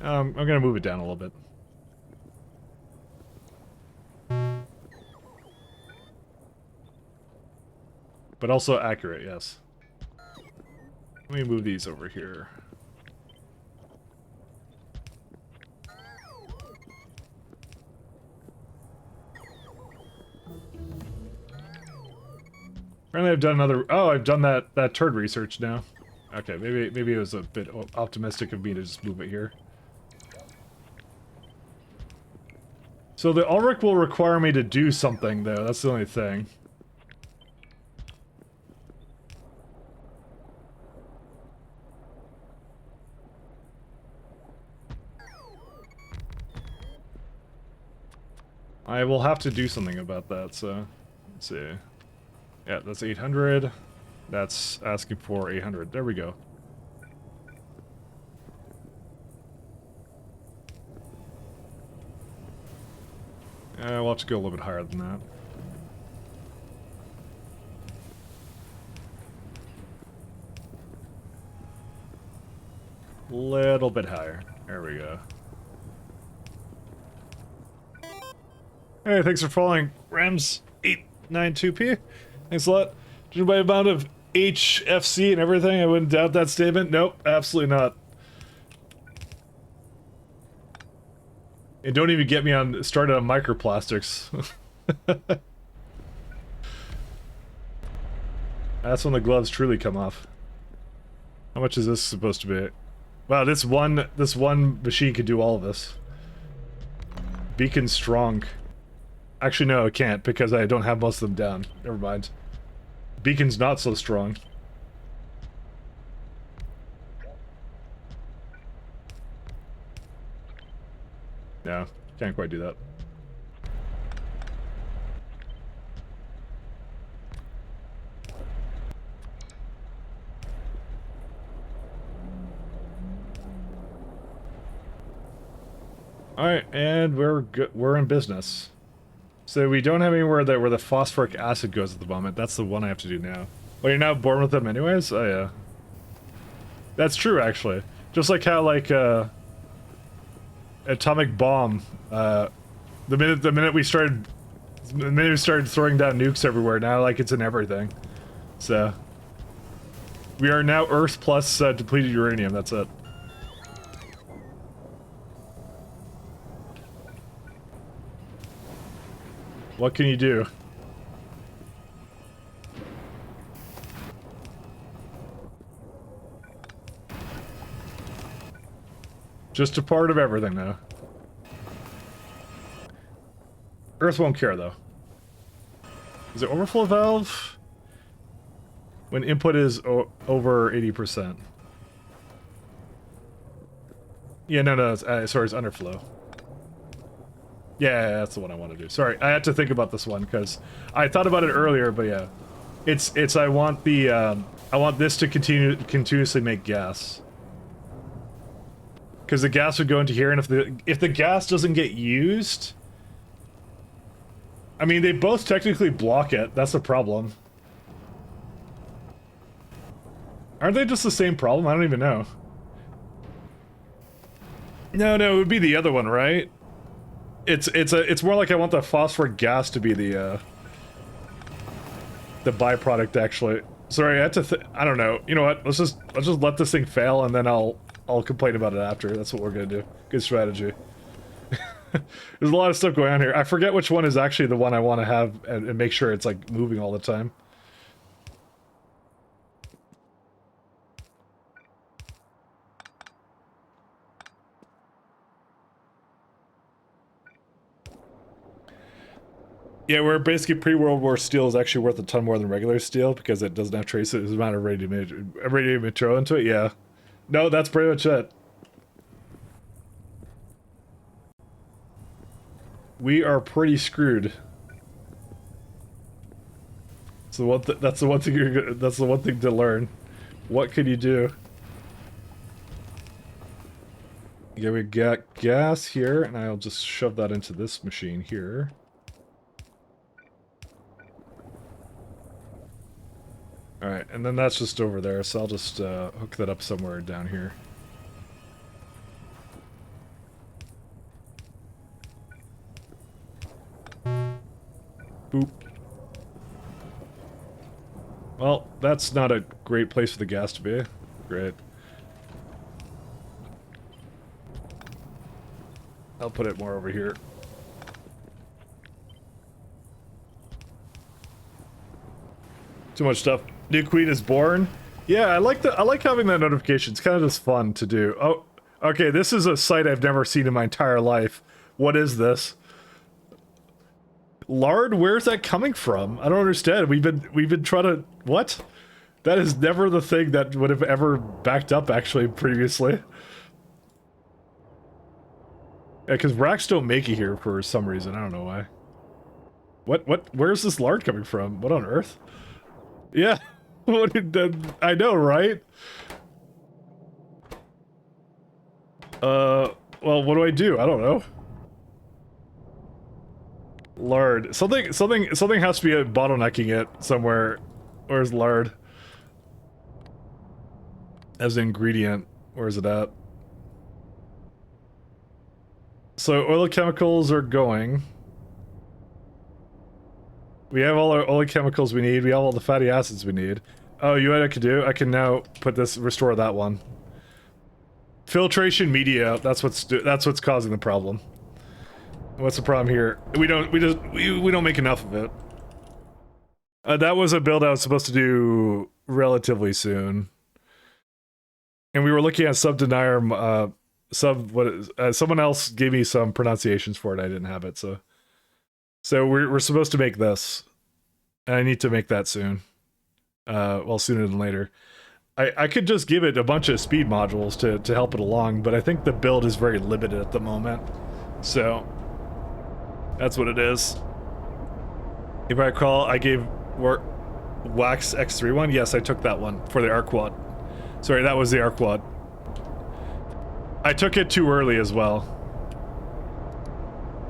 I'm gonna move it down a little bit. But also accurate, yes. Let me move these over here. Apparently I've done another... Oh, I've done that turd research now. Okay, maybe it was a bit optimistic of me to just move it here. So the Ulrich will require me to do something, though. That's the only thing. I will have to do something about that, so... Let's see. Yeah, that's 800. That's asking for 800. There we go. We'll have to go a little bit higher than that. Little bit higher. There we go. Hey, thanks for following Rams892P. Thanks a lot. Judging by the amount of HFC and everything, I wouldn't doubt that statement. Nope, absolutely not. And don't even get me started on microplastics. That's when the gloves truly come off. How much is this supposed to be? Wow, this one machine could do all of this. Beacon strong. Actually, no, it can't because I don't have most of them down. Never mind. Beacon's not so strong. No, can't quite do that. Alright, and we're in business. So we don't have anywhere where the phosphoric acid goes at the moment. That's the one I have to do now. Well, you're now born with them anyways? Oh yeah. That's true, actually. Just like how, like, atomic bomb, the minute we started throwing down nukes everywhere, now, like, it's in everything. So, we are now Earth plus depleted uranium, that's it. What can you do? Just a part of everything, though. Earth won't care, though. Is it overflow valve? When input is over 80%. Yeah, no, sorry, it's underflow. Yeah, that's the one I want to do. Sorry, I had to think about this one, because I thought about it earlier, but yeah. It's I want the, I want this to continuously make gas. Because the gas would go into here, and if the gas doesn't get used... I mean, they both technically block it, that's the problem. Aren't they just the same problem? I don't even know. No, it would be the other one, right? It's more like I want the phosphoric gas to be the byproduct, actually. Sorry, I had to. I don't know. You know what? Let's just let this thing fail, and then I'll complain about it after. That's what we're gonna do. Good strategy. There's a lot of stuff going on here. I forget which one is actually the one I want to have and make sure it's like moving all the time. Yeah, where basically pre-World War steel is actually worth a ton more than regular steel because it doesn't have traces amount of radium material into it. Yeah, no, that's pretty much it. We are pretty screwed. So that's the one thing that's the one thing to learn. What could you do? Yeah, we got gas here, and I'll just shove that into this machine here. Alright, and then that's just over there, so I'll just hook that up somewhere down here. Boop. Well, that's not a great place for the gas to be. Great. I'll put it more over here. Too much stuff. New queen is born. Yeah, I like having that notification. It's kind of just fun to do. Oh, okay. This is a sight I've never seen in my entire life. What is this? Lard? Where's that coming from? I don't understand. We've been trying to what? That is never the thing that would have ever backed up actually previously. Yeah, because racks don't make it here for some reason. I don't know why. What? Where's this lard coming from? What on earth? Yeah. I know, right? Well, what do? I don't know. Lard. Something has to be bottlenecking it somewhere. Where's lard? As an ingredient. Where's it at? So, oil chemicals are going. We have all the chemicals we need. We have all the fatty acids we need. Oh, you know what I can do? I can now put this, restore that one. Filtration media. That's what's causing the problem. What's the problem here? We don't make enough of it. That was a build I was supposed to do relatively soon, and we were looking at subdenier. Someone else gave me some pronunciations for it. I didn't have it, so we're supposed to make this, and I need to make that soon. Well, sooner than later. I could just give it a bunch of speed modules to help it along, but I think the build is very limited at the moment, so that's what it is. If I recall, I gave Wax X3 one. Yes, I took that one for the Arquad. Sorry, that was the Arquad. I took it too early as well.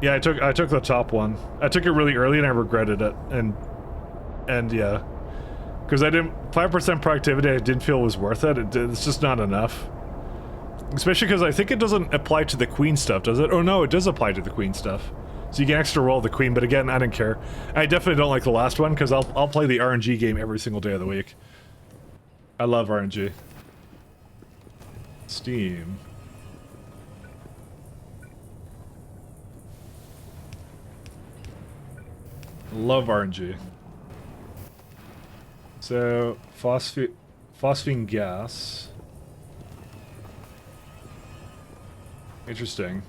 Yeah, I took the top one. I took it really early and I regretted it. And yeah, because I didn't 5% productivity. I didn't feel was worth it. It's just not enough. Especially because I think it doesn't apply to the queen stuff, does it? Oh no, it does apply to the queen stuff. So you can extra roll the queen, but again, I didn't care. I definitely don't like the last one because I'll play the RNG game every single day of the week. I love RNG. Steam. Love RNG. So, phosphine gas. Interesting.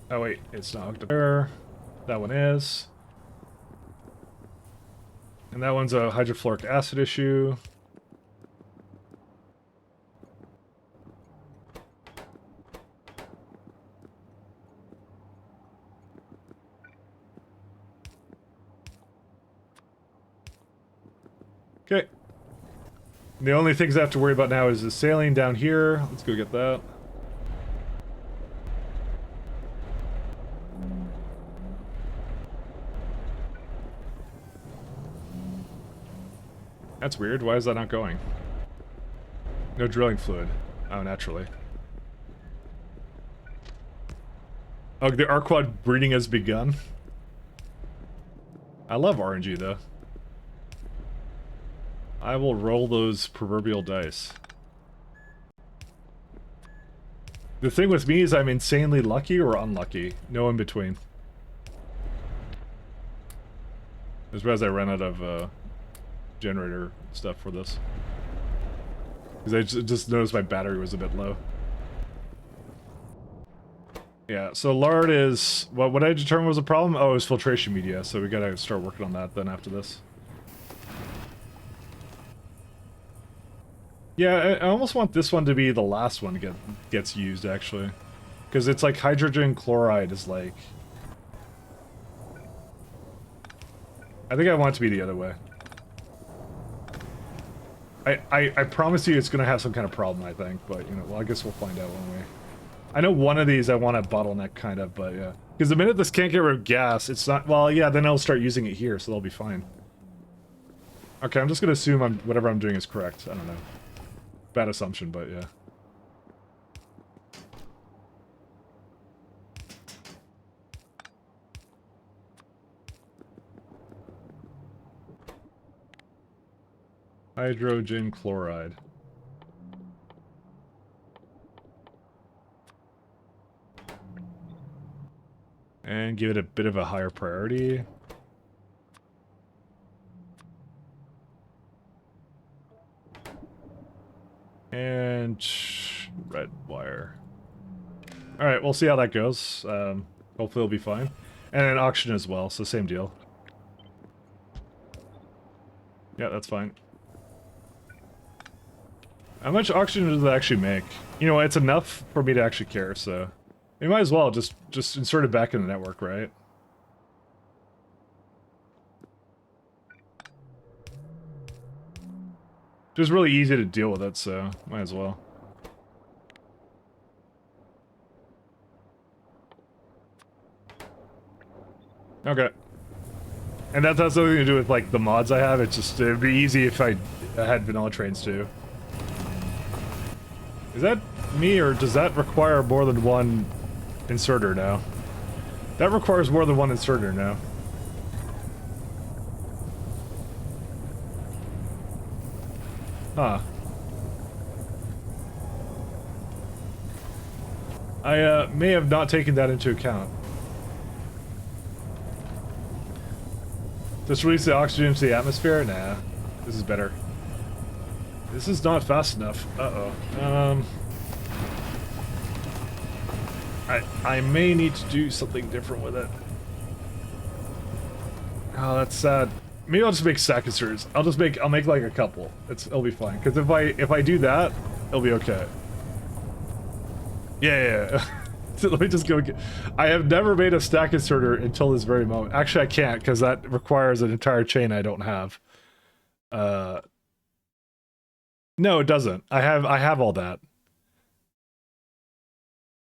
Oh wait, it's not hooked up there. That one is. And that one's a hydrofluoric acid issue. Okay. The only things I have to worry about now is the saline down here. Let's go get that. That's weird. Why is that not going? No drilling fluid. Oh, naturally. Oh, the Arquad breeding has begun. I love RNG, though. I will roll those proverbial dice. The thing with me is I'm insanely lucky or unlucky. No in between. As well as I ran out of generator stuff for this. Because I just noticed my battery was a bit low. Yeah, so lard is... what I determined was a problem? Oh, it was filtration media, so we gotta start working on that then after this. Yeah, I almost want this one to be the last one gets used, actually. Because it's like hydrogen chloride is like... I think I want it to be the other way. I promise you it's going to have some kind of problem, I think. But, you know, well, I guess we'll find out one way. I know one of these I want a bottleneck, kind of, but yeah. Because the minute this can't get rid of gas, it's not... well, yeah, then I'll start using it here, so they'll be fine. Okay, I'm just going to assume whatever I'm doing is correct. I don't know. Bad assumption, but yeah. Hydrogen chloride. And give it a bit of a higher priority. And red wire. Alright, we'll see how that goes. Hopefully it'll be fine. And an auction as well, so same deal. Yeah, that's fine. How much oxygen does it actually make? You know, it's enough for me to actually care, so... we might as well just insert it back in the network, right? Just really easy to deal with it, so might as well. Okay. And that has something to do with, like, the mods I have. It's just, it'd be easy if I had vanilla trains, too. Is that me, or does that require more than one inserter now? That requires more than one inserter now. Huh. I may have not taken that into account. Just release the oxygen into the atmosphere? Nah. This is better. This is not fast enough. Uh-oh. I may need to do something different with it. Oh, that's sad. Maybe I'll just make stack inserters. I'll make like a couple. It'll be fine. Because if I do that, it'll be okay. Yeah. So let me just go get... I have never made a stack inserter until this very moment. Actually, I can't, because that requires an entire chain I don't have. No, it doesn't. I have all that.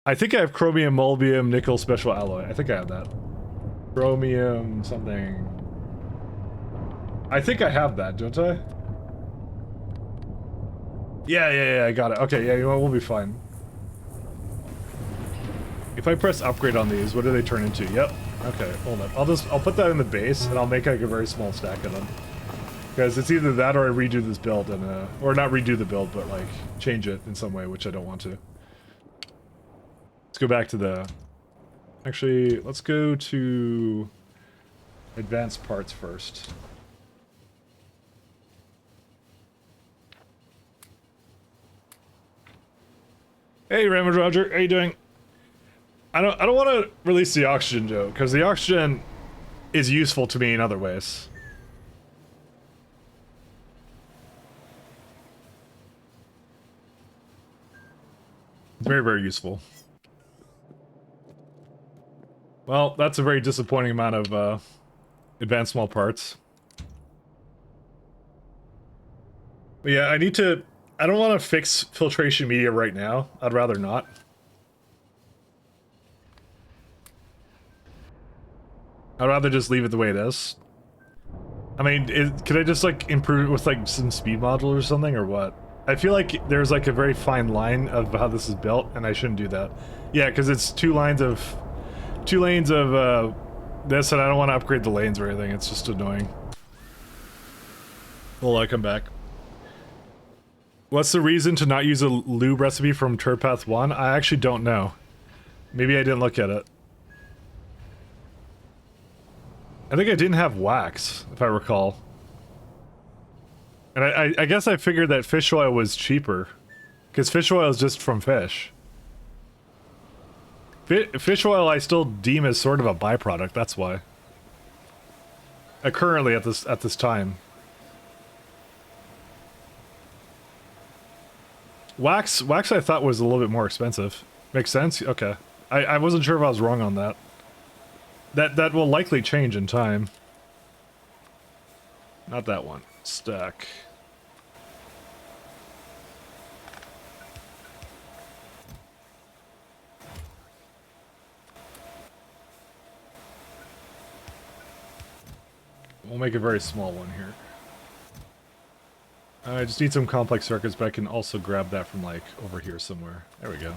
I think I have chromium, molybdenum, nickel, special alloy. I think I have that. Chromium something. I think I have that, don't I? Yeah, I got it. Okay, yeah, you know what, we'll be fine. If I press upgrade on these, what do they turn into? Yep. Okay, hold up. I'll put that in the base, and I'll make like a very small stack of them. Because it's either that or I redo this build, and or not redo the build, but like change it in some way, which I don't want to. Let's go back to the... Actually, let's go to advanced parts first. Hey, Ramage Roger, how you doing? I don't want to release the oxygen joke, because the oxygen is useful to me in other ways. Very, very useful. Well, that's a very disappointing amount of advanced small parts. But yeah, I don't want to fix filtration media right now. I'd rather not. I'd rather just leave it the way it is. I mean, could I just like improve it with like some speed module or something, or what? I feel like there's like a very fine line of how this is built, and I shouldn't do that. Yeah, because it's two lanes of this, and I don't want to upgrade the lanes or anything. It's just annoying. Well, I come back. What's the reason to not use a lube recipe from Turpath 1? I actually don't know. Maybe I didn't look at it. I think I didn't have wax, if I recall. And I guess I figured that fish oil was cheaper. Because fish oil is just from fish. Fish oil I still deem as sort of a byproduct, that's why. Currently at this time. Wax I thought was a little bit more expensive. Makes sense? Okay. I wasn't sure if I was wrong on that. That will likely change in time. Not that one. Stack. We'll make a very small one here. I just need some complex circuits, but I can also grab that from like over here somewhere. There we go.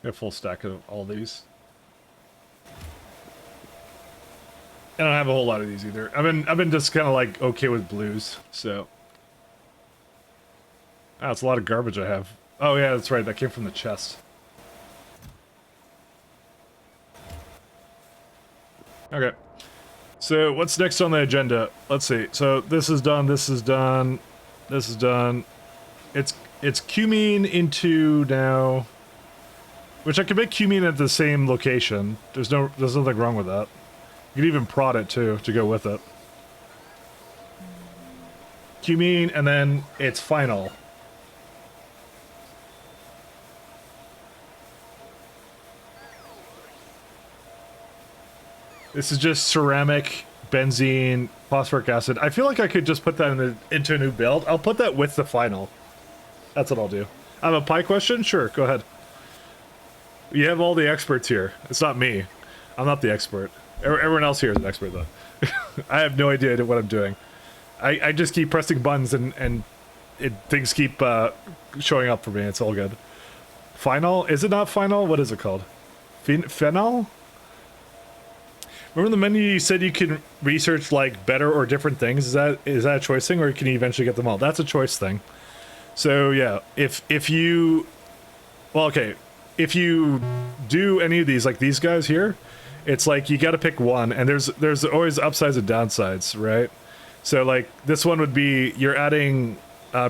Got a full stack of all these. I don't have a whole lot of these either. I've been just kind of like okay with blues, so. Ah, it's a lot of garbage I have. Oh yeah, that's right. That came from the chest. Okay. So what's next on the agenda? Let's see. So this is done. This is done. This is done. It's cumene into now. Which I can make cumene at the same location. There's nothing wrong with that. You can even prod it too to go with it. Cumene, and then it's final. This is just ceramic, benzene, phosphoric acid. I feel like I could just put that into a new build. I'll put that with the final. That's what I'll do. I have a pie question? Sure, go ahead. You have all the experts here. It's not me. I'm not the expert. Everyone else here is an expert, though. I have no idea what I'm doing. I just keep pressing buttons and things keep showing up for me. It's all good. Final? Is it not final? What is it called? Phenol? Remember the menu you said you can research like better or different things? Is that a choice thing, or can you eventually get them all? That's a choice thing. So yeah, if you, well, okay. If you do any of these, like these guys here, it's like you got to pick one, and there's always upsides and downsides, right? So like this one would be you're adding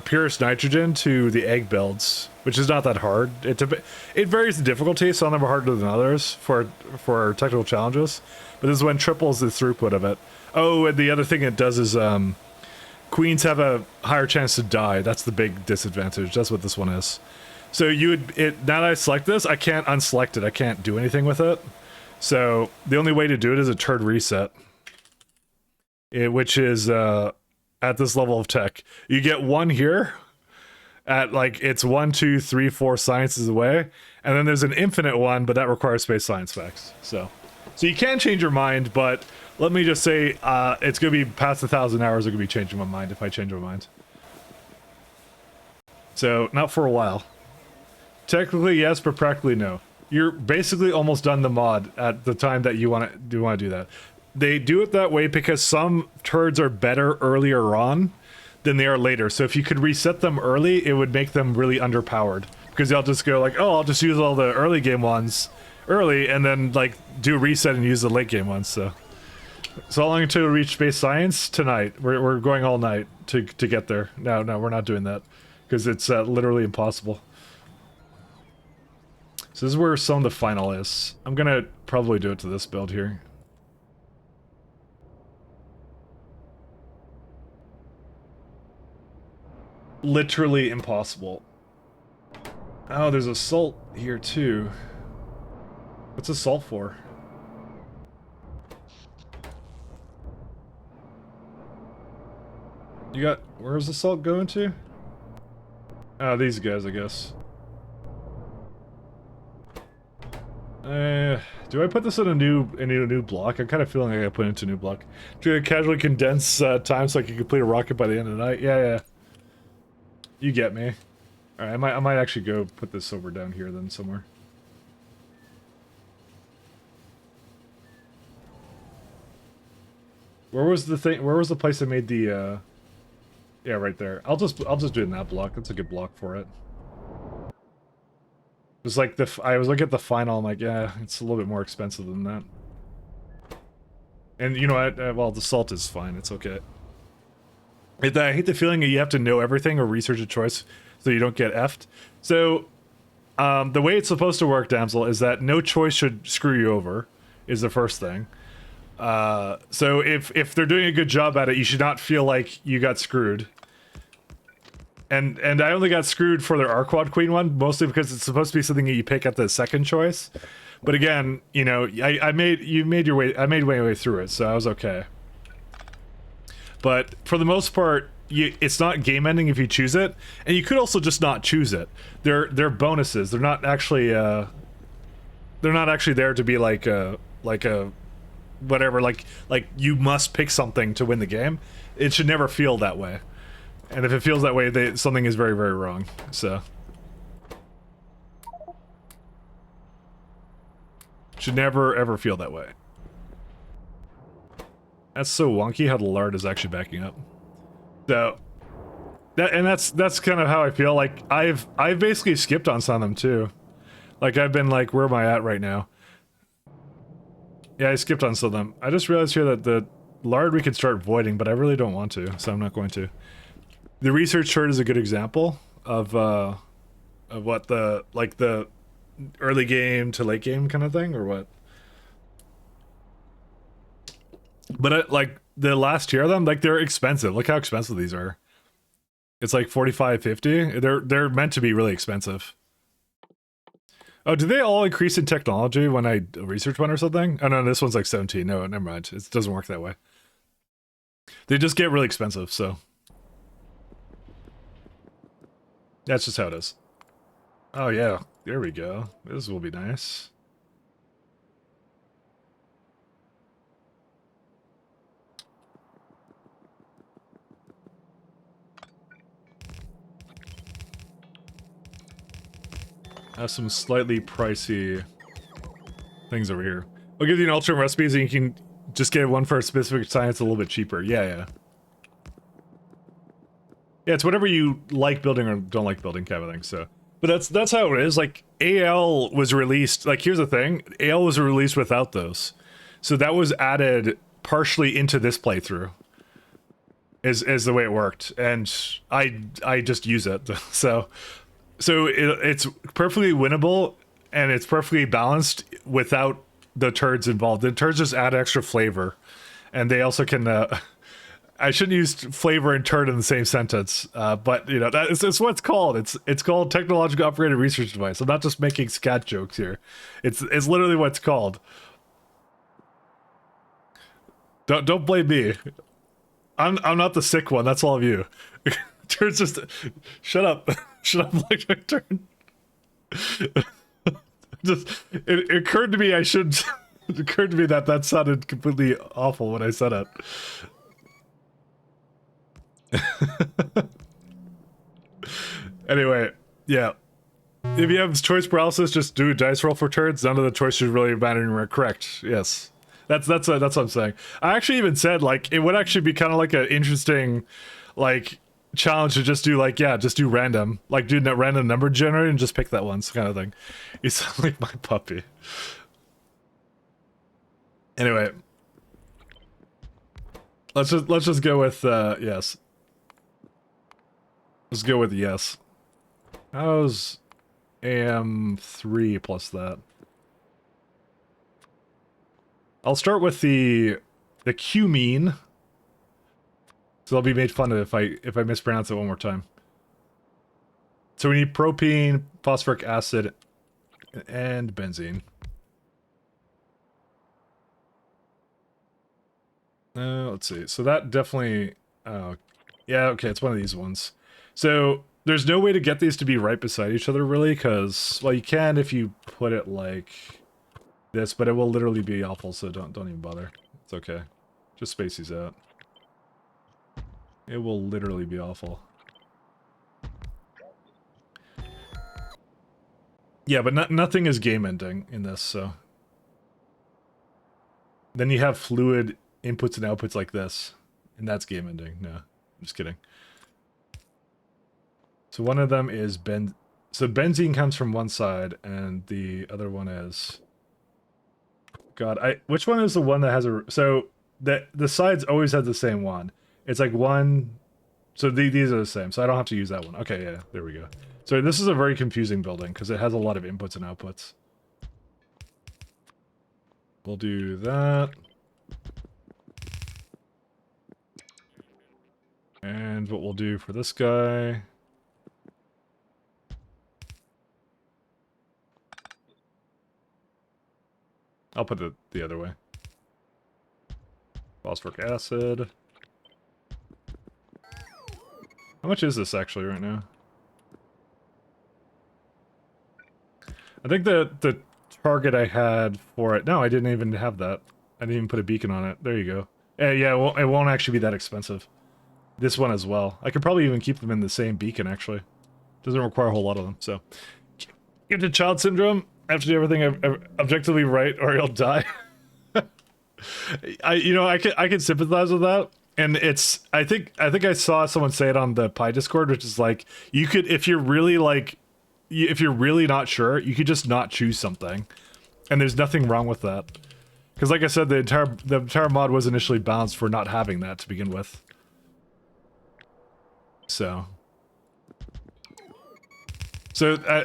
purest nitrogen to the egg builds, which is not that hard. It varies in difficulty. Some of them are harder than others for technical challenges, but this one triples the throughput of it. Oh, and the other thing it does is queens have a higher chance to die. That's the big disadvantage. That's what this one is. So now that I select this, I can't unselect it. I can't do anything with it. So the only way to do it is a turd reset, which is at this level of tech. You get one here at like it's 1, 2, 3, 4 sciences away, and then there's an infinite one, but that requires space science facts. So you can change your mind, but let me just say it's gonna be past 1,000 hours. I'm gonna be changing my mind if I change my mind. So not for a while. Technically yes, but practically no. You're basically almost done the mod at the time that you want to do that. They do it that way because some turds are better earlier on than they are later. So if you could reset them early, it would make them really underpowered. Because they'll just go like, oh, I'll just use all the early game ones early and then like do a reset and use the late game ones. So how long until we reach space science? Tonight. We're going all night to get there. No, we're not doing that because it's literally impossible. So this is where some of the final is. I'm gonna probably do it to this build here. Literally impossible. Oh, there's a salt here too. What's a salt for? You got... Where's the salt going to? Oh, these guys, I guess. Do I put this in a new block? I'm kind of feeling like I put it into a new block. To casually condense time so I can complete a rocket by the end of the night. Yeah. You get me. All right, I might actually go put this over down here then somewhere. Where was the thing? Where was the place I made the? Yeah, right there. I'll just do it in that block. That's a good block for it. It's like I was looking at the final. I'm like, yeah, it's a little bit more expensive than that. And you know what? Well, the salt is fine. It's okay. I hate the feeling that you have to know everything or research a choice so you don't get effed. So, the way it's supposed to work, Damsel, is that no choice should screw you over, is the first thing. So if they're doing a good job at it, you should not feel like you got screwed. And I only got screwed for their Arquad Queen one, mostly because it's supposed to be something that you pick at the second choice. But again, you know, I made my way through it, so I was okay. But for the most part, it's not game ending if you choose it, and you could also just not choose it. They're bonuses. They're not actually there to be like a whatever, like you must pick something to win the game. It should never feel that way. And if it feels that way, something is very, very wrong. So should never ever feel that way. That's so wonky how the lard is actually backing up. So that's kind of how I feel. Like I've basically skipped on some of them too. Like I've been like, where am I at right now? Yeah, I skipped on some of them. I just realized here that the lard we could start voiding, but I really don't want to, so I'm not going to. The research chart is a good example of what the early game to late game kind of thing, or what. But like the last tier of them, like they're expensive. Look how expensive these are. It's like 45, 50. They're meant to be really expensive. Oh, do they all increase in technology when I research one or something? Oh no, this one's like 17. No, never mind. It doesn't work that way. They just get really expensive, so. That's just how it is. Oh yeah, there we go. This will be nice. Have some slightly pricey things over here. I'll give you an alternate recipes and you can just get one for a specific science a little bit cheaper. Yeah. Yeah, it's whatever you like building or don't like building kind of thing, so. But that's how it is. Like, AL was released, like, here's the thing. AL was released without those. So that was added partially into this playthrough. Is the way it worked. And I just use it. So it's perfectly winnable, and it's perfectly balanced without the turds involved. The turds just add extra flavor. And they also can... I shouldn't use flavor and turd in the same sentence, but you know it's what it's called. It's called technological upgraded research device. I'm not just making scat jokes here. It's literally what it's called. Don't blame me. I'm not the sick one. That's all of you. Turn's just shut up. Shut up, like my turn. Just it occurred to me I should. It occurred to me that sounded completely awful when I said it. Anyway, yeah. If you have choice paralysis, just do a dice roll for turds. None of the choice should really matter. Correct. Yes. That's what I'm saying. I actually even said like it would actually be kind of like an interesting like challenge to just do like just do random, like do a random number generator and just pick that one kind of thing. You sound like my puppy. Anyway, let's just go with yes. Let's go with yes. How's AM3 plus that? I'll start with the Q mean. So I'll be made fun of if I mispronounce it one more time. So we need propene, phosphoric acid, and benzene. Let's see. So that definitely... yeah, okay, it's one of these ones. So there's no way to get these to be right beside each other, really, because... Well, you can if you put it like... this, but it will literally be awful, so don't even bother. It's okay. Just space these out. It will literally be awful. Yeah, but nothing is game ending in this, so. Then you have fluid inputs and outputs like this, and that's game ending. No, I'm just kidding. So one of them is so benzene comes from one side, and the other one is. God, which one is the one that has a? So the sides always have the same one. It's like one. So these are the same. So I don't have to use that one. Okay, yeah, there we go. So this is a very confusing building because it has a lot of inputs and outputs. We'll do that. And what we'll do for this guy. I'll put it the other way. Phosphoric acid. How much is this actually right now? I think the target I had for it... No, I didn't even have that. I didn't even put a beacon on it. There you go. Yeah, it won't actually be that expensive. This one as well. I could probably even keep them in the same beacon, actually. Doesn't require a whole lot of them, so... Give to child syndrome. I have to do everything objectively right, or you'll die. I can sympathize with that, and it's I think I saw someone say it on the Pi Discord, which is like you could if you're really not sure, you could just not choose something, and there's nothing wrong with that, because like I said, the entire mod was initially balanced for not having that to begin with. So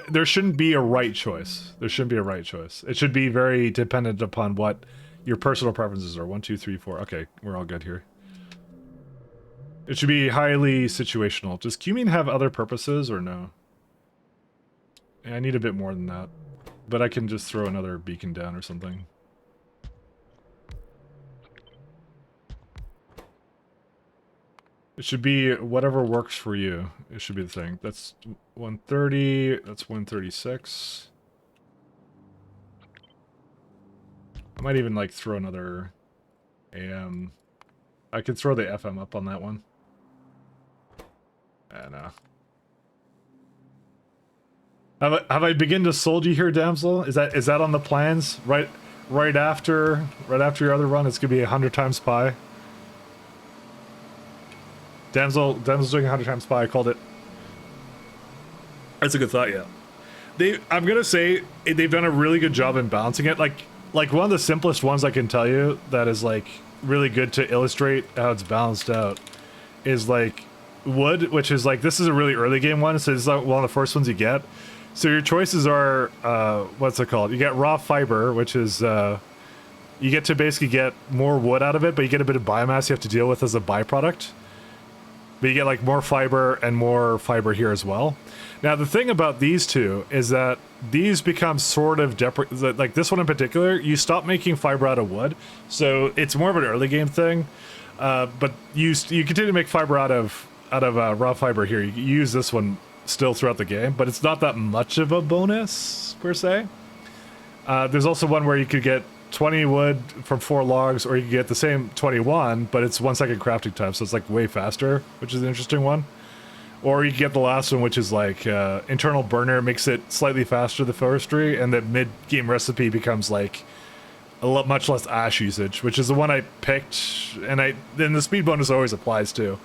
there shouldn't be a right choice. There shouldn't be a right choice. It should be very dependent upon what your personal preferences are. 1, 2, 3, 4. Okay, we're all good here. It should be highly situational. Does cumene have other purposes or no? Yeah, I need a bit more than that. But I can just throw another beacon down or something. It should be whatever works for you. It should be the thing. That's 130. That's 136. I might even like throw another AM. I could throw the FM up on that one. And have I begun to sold you here, damsel? Is that on the plans? Right after your other run, it's gonna be 100 times pi. Damsel's doing 100 times pi. I called it. That's a good thought, yeah. I'm gonna say they've done a really good job in balancing it. Like one of the simplest ones I can tell you that is like really good to illustrate how it's balanced out is like wood, which is like this is a really early game one, so it's like one of the first ones you get. So your choices are what's it called? You get raw fiber, which is you get to basically get more wood out of it, but you get a bit of biomass you have to deal with as a byproduct. But you get like more fiber and more fiber here as well. Now the thing about these two is that these become sort of like this one in particular, you stop making fiber out of wood, so it's more of an early game thing. But you continue to make fiber out of raw fiber here. You use this one still throughout the game, but it's not that much of a bonus per se. There's also one where you could get 20 wood from 4 logs, or you can get the same 21, but it's 1 second crafting time, so it's like way faster, which is an interesting one. Or you can get the last one, which is like internal burner, makes it slightly faster, the forestry, and the mid-game recipe becomes like much less ash usage, which is the one I picked, and then the speed bonus always applies too.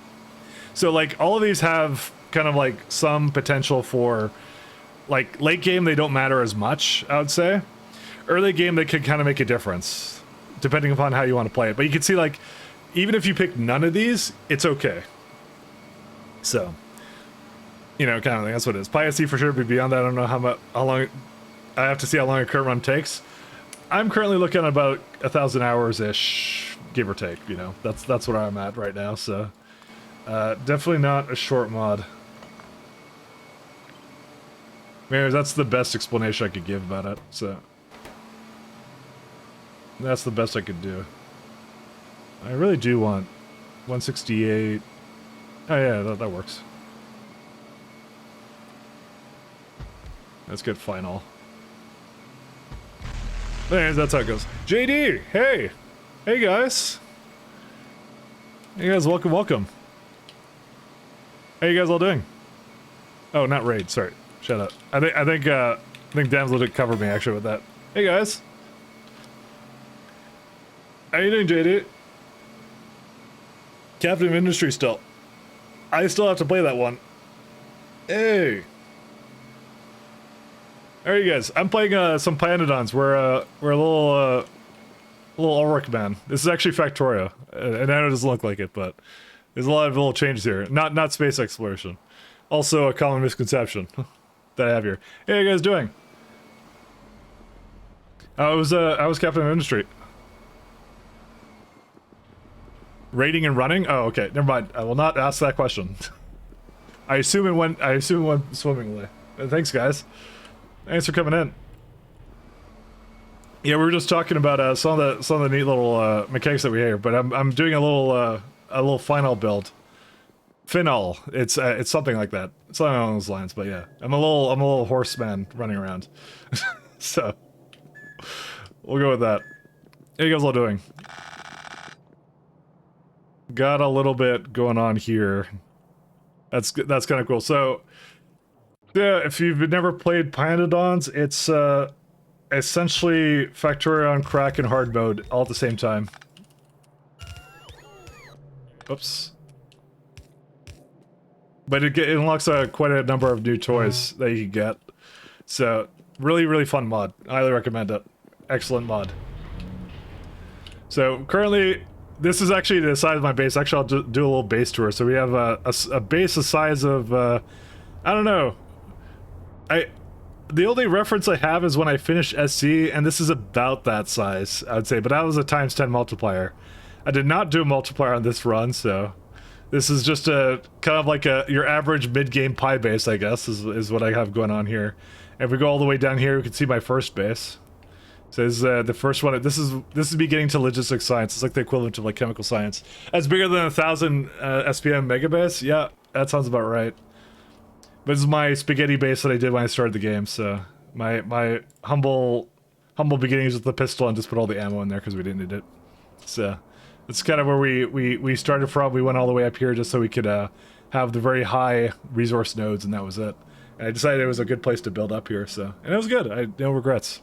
So like all of these have kind of like some potential for like late game, they don't matter as much, I would say. Early game, they could kind of make a difference, depending upon how you want to play it. But you can see, like, even if you pick none of these, it's okay. So, you know, kind of thing. That's what it is. Pi for sure, but beyond that, I don't know how long. I have to see how long a current run takes. I'm currently looking at about 1,000 hours ish, give or take. You know, that's where I'm at right now. So, definitely not a short mod. Maybe that's the best explanation I could give about it. So. That's the best I could do. I really do want 168. Oh yeah, that works. Let's get final. Anyways, that's how it goes. JD, hey! Hey guys! Hey guys, welcome, welcome. How you guys all doing? Oh, not raid, sorry. Shut up. I think Damsel did cover me actually with that. Hey guys! How you doing, JD? Captain of Industry still. I still have to play that one. Hey! How are you guys? I'm playing some Pyanodons. We're a little Ulrich man. This is actually Factorio, and I know it doesn't look like it, but there's a lot of little changes here. Not space exploration. Also a common misconception that I have here. Hey, how you guys doing? I was Captain of Industry. Raiding and running? Oh, okay. Never mind. I will not ask that question. I assume it went swimmingly. Thanks, guys. Thanks for coming in. Yeah, we were just talking about some of the neat little mechanics that we have, but I'm doing a little final build. Finol. It's something like that. Something along those lines. But yeah, I'm a little horseman running around. So we'll go with that. How you guys all doing? Got a little bit going on here. That's kind of cool. So yeah, if you've never played Pyanodons, it's essentially Factorio on crack and hard mode all at the same time. Oops. But it unlocks quite a number of new toys that you can get. So really fun mod. I highly recommend it. Excellent mod. So currently, this is actually the size of my base. Actually, I'll do a little base tour. So we have a base the size of I don't know. The only reference I have is when I finished SC, and this is about that size, I would say. But that was a times 10 multiplier. I did not do a multiplier on this run, so this is just a kind of like your average mid-game pie base, I guess, is what I have going on here. And if we go all the way down here, we can see my first base. So this is the first one. This is beginning to logistics science. It's like the equivalent of like chemical science. That's bigger than 1,000 SPM megabase. Yeah, that sounds about right. But this is my spaghetti base that I did when I started the game. So my humble beginnings with the pistol, and just put all the ammo in there because we didn't need it. So it's kind of where we started from. We went all the way up here just so we could have the very high resource nodes, and that was it. And I decided it was a good place to build up here. So, and it was good. I no regrets.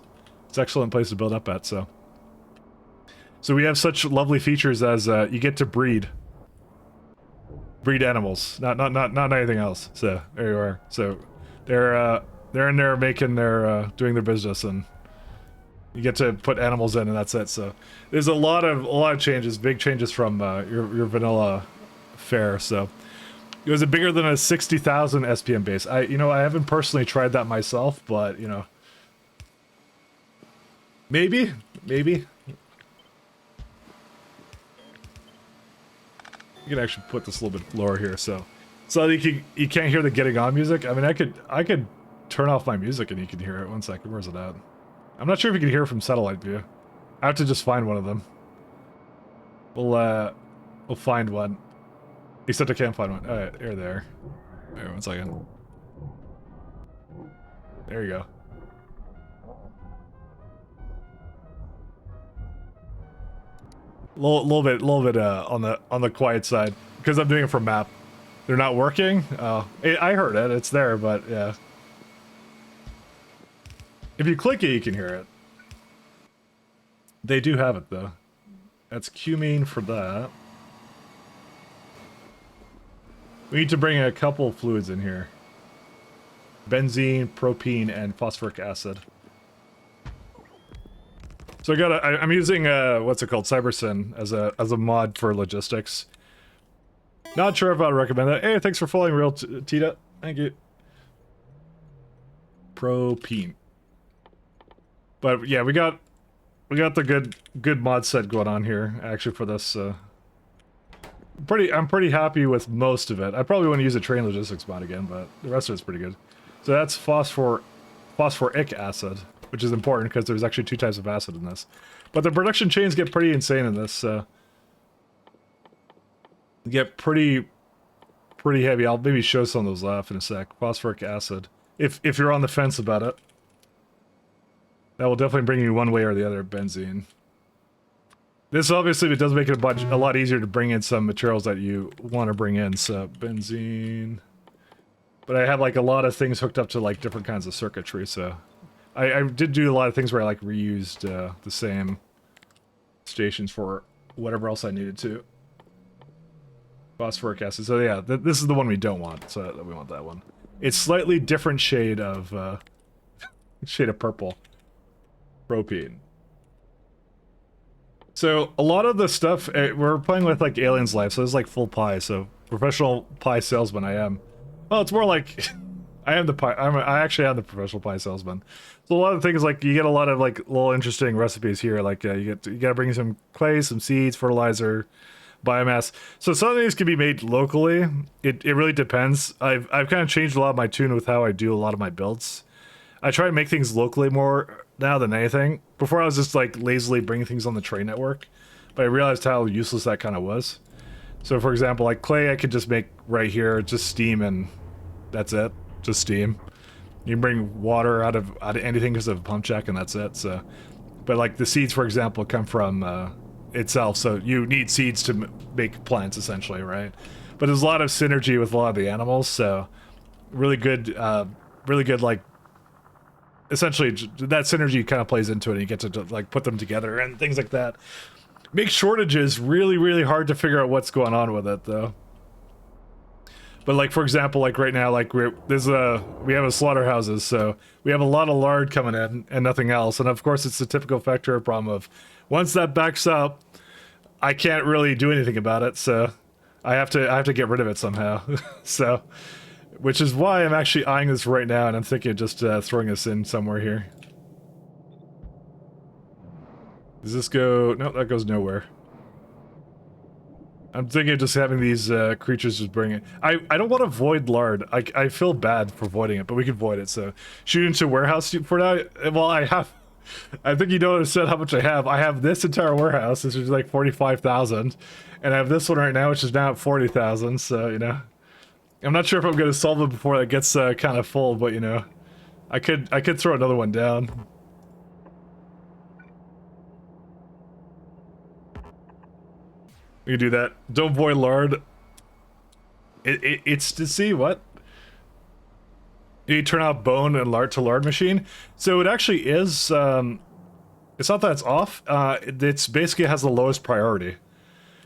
It's an excellent place to build up at. So we have such lovely features as you get to breed animals, not anything else. So there you are. So they're in there making their doing their business, and you get to put animals in, and that's it. So there's a lot of changes, big changes from your vanilla fare. So it was bigger than a 60,000 SPM base. I haven't personally tried that myself, but maybe. You can actually put this a little bit lower here, so you can't hear the getting on music. I mean, I could turn off my music and you can hear it. 1 second, where's it at? I'm not sure if you can hear it from satellite view. I have to just find one of them. We'll find one. Except I can't find one. All right, there. All right, 1 second. There you go. Little bit on the quiet side because I'm doing it from map. They're not working. I heard it. It's there, but yeah. If you click it, you can hear it. They do have it though. That's cumene for that. We need to bring a couple fluids in here. Benzene, propene, and phosphoric acid. So I'm using what's it called, Cybersyn as a mod for logistics. Not sure if I'd recommend that. Hey, thanks for following Real Tita. Thank you. Propene. But yeah, we got the good mod set going on here actually for this. I'm pretty happy with most of it. I probably want to use a train logistics mod again, but the rest of it's pretty good. So that's phosphoric acid, which is important because there's actually 2 types of acid in this. But the production chains get pretty insane in this. Get pretty heavy. I'll maybe show some of those off in a sec. Phosphoric acid. If you're on the fence about it. That will definitely bring you one way or the other, benzene. This obviously it does make it a lot easier to bring in some materials that you want to bring in, so benzene. But I have like a lot of things hooked up to like different kinds of circuitry, so I did do a lot of things where I like reused the same stations for whatever else I needed to. Phosphoric acid. So yeah, this is the one we don't want, so we want that one. It's slightly different shade of purple. Propene. So a lot of the stuff we're playing with like Alien's Life, so it's like full pie. So professional pie salesman I am. Well, it's more like I am the pie. I actually am the professional pie salesman. So a lot of things like you get a lot of like little interesting recipes here. Like you gotta bring some clay, some seeds, fertilizer, biomass. So some of these can be made locally. It really depends. I've kind of changed a lot of my tune with how I do a lot of my builds. I try to make things locally more now than anything. Before I was just like lazily bringing things on the train network, but I realized how useless that kind of was. So for example, like clay I could just make right here, just steam, and that's it. Just steam. You can bring water out of anything because of a pump jack, and that's it. So, but like the seeds, for example, come from itself, so you need seeds to make plants essentially, right? But there's a lot of synergy with a lot of the animals, so really good like essentially that synergy kind of plays into it, and you get to like put them together and things like that. Make shortages really hard to figure out what's going on with it though. But like for example, like right now, like we have a slaughterhouses, so we have a lot of lard coming in and nothing else. And of course it's the typical Factorio problem of once that backs up, I can't really do anything about it, so I have to get rid of it somehow. So which is why I'm actually eyeing this right now, and I'm thinking of just throwing this in somewhere here. Does this go? No, that goes nowhere. I'm thinking of just having these creatures just bring it. I don't want to void lard. I feel bad for voiding it, but we can void it. So shoot into warehouse for now. Well, I think you don't understand how much I have. I have this entire warehouse, which is like 45,000, and I have this one right now, which is now at 40,000. So you know, I'm not sure if I'm going to solve it before it gets kind of full, but you know, I could throw another one down. We can do that. Don't void lard. It's to see what? You turn off bone and lard to lard machine. So it actually is, it's not that it's off. It's basically has the lowest priority.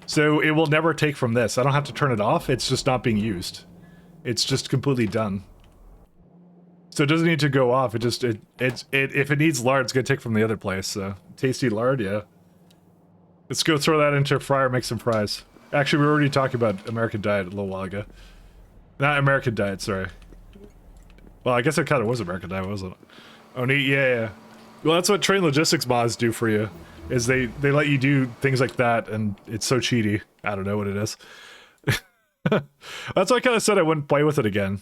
So it will never take from this. I don't have to turn it off. It's just not being used. It's just completely done. So it doesn't need to go off. It just, if it needs lard, it's gonna take from the other place. So tasty lard, yeah. Let's go throw that into a fryer, make some fries. Actually, we were already talking about American Diet a little while ago. Not American Diet, sorry. Well, I guess it kind of was American Diet, wasn't it? Oh, neat, yeah. Well, that's what train logistics mods do for you. Is they let you do things like that, and it's so cheaty. I don't know what it is. That's why I kind of said I wouldn't play with it again.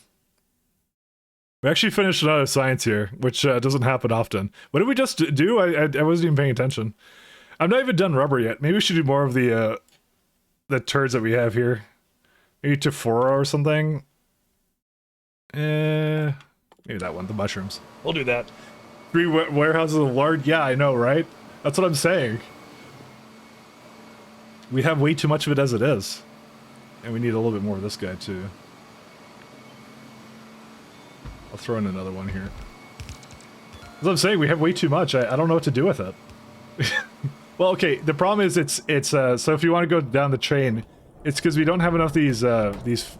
We actually finished another science here, which doesn't happen often. What did we just do? I wasn't even paying attention. I'm not even done rubber yet. Maybe we should do more of the turds that we have here. Maybe Tephora or something. Maybe that one, the mushrooms. We'll do that. 3 warehouses of lard? Yeah, I know, right? That's what I'm saying. We have way too much of it as it is. And we need a little bit more of this guy, too. I'll throw in another one here. As I'm saying, we have way too much. I don't know what to do with it. Well, okay, the problem is it's so if you want to go down the chain, it's because we don't have enough of these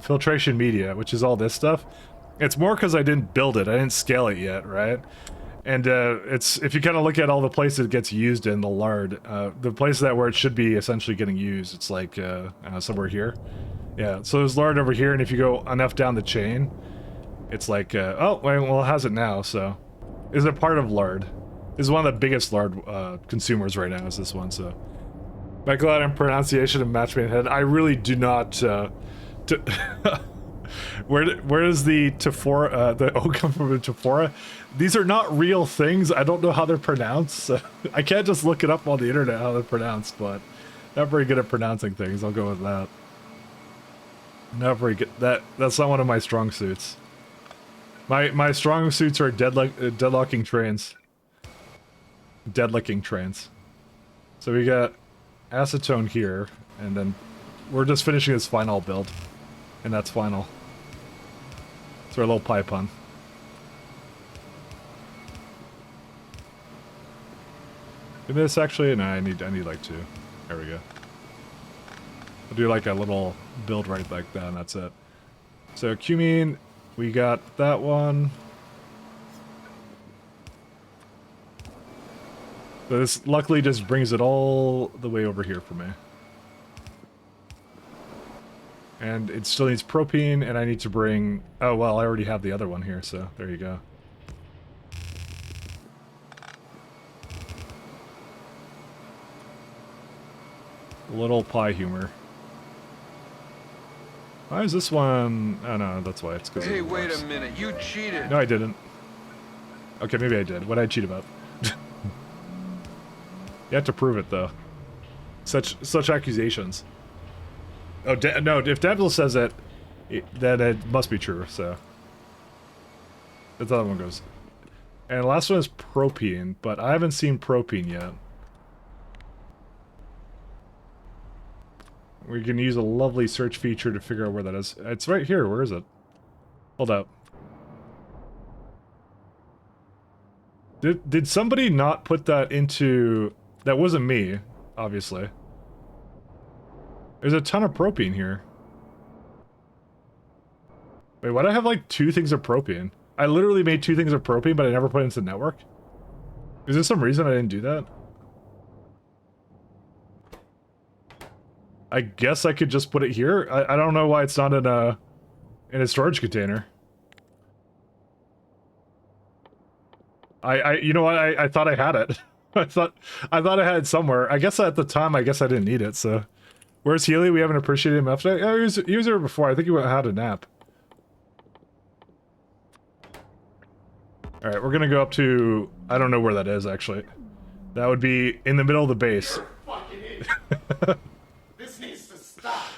filtration media, which is all this stuff. It's more because I didn't build it. I didn't scale it yet, right? And it's, if you kind of look at all the places it gets used in the lard, the places where it should be essentially getting used, it's like somewhere here. Yeah, so there's lard over here, and if you go enough down the chain, it's like, oh, well, it has it now, so. Is it part of lard? This is one of the biggest lard consumers right now, is this one, so. My glad on pronunciation of match made in head. I really do not, where does the Tephora, the O come from, the Tephora? These are not real things. I don't know how they're pronounced. So I can't just look it up on the internet how they're pronounced, but not very good at pronouncing things. I'll go with that. Not very good. That's not one of my strong suits. My strong suits are deadlocking trains. dead-licking trains. So we got acetone here, and then we're just finishing this final build. And that's final. It's our little pie pun. Did this actually? No, I need like 2. There we go. I'll do like a little build right like that, and that's it. So cumene, we got that one. So this luckily just brings it all the way over here for me. And it still needs propene, and I need to bring... Oh, well, I already have the other one here, so there you go. Little pie humor. Why is this one... Oh, no, that's why. It's because
Hey, wait a minute. You cheated.
No, I didn't. Okay, maybe I did. What did I cheat about? You have to prove it, though. Such accusations. Oh, no, if Devil says it, then it must be true, so. That's how that one goes. And the last one is propene, but I haven't seen propene yet. We can use a lovely search feature to figure out where that is. It's right here, where is it? Hold up. Did somebody not put that into... That wasn't me, obviously. There's a ton of propene here. Wait, why do I have like 2 things of propene? I literally made 2 things of propene, but I never put it into the network? Is there some reason I didn't do that? I guess I could just put it here? I don't know why it's not in a storage container. You know what, I thought I had it. I thought I had it somewhere. I guess at the time, I guess I didn't need it, so... Where's Healy? We haven't appreciated him after that. Yeah, he was here before. I think he had a nap. Alright, we're gonna go up to... I don't know where that is, actually. That would be in the middle of the base.
You're a fucking idiot. This needs to stop.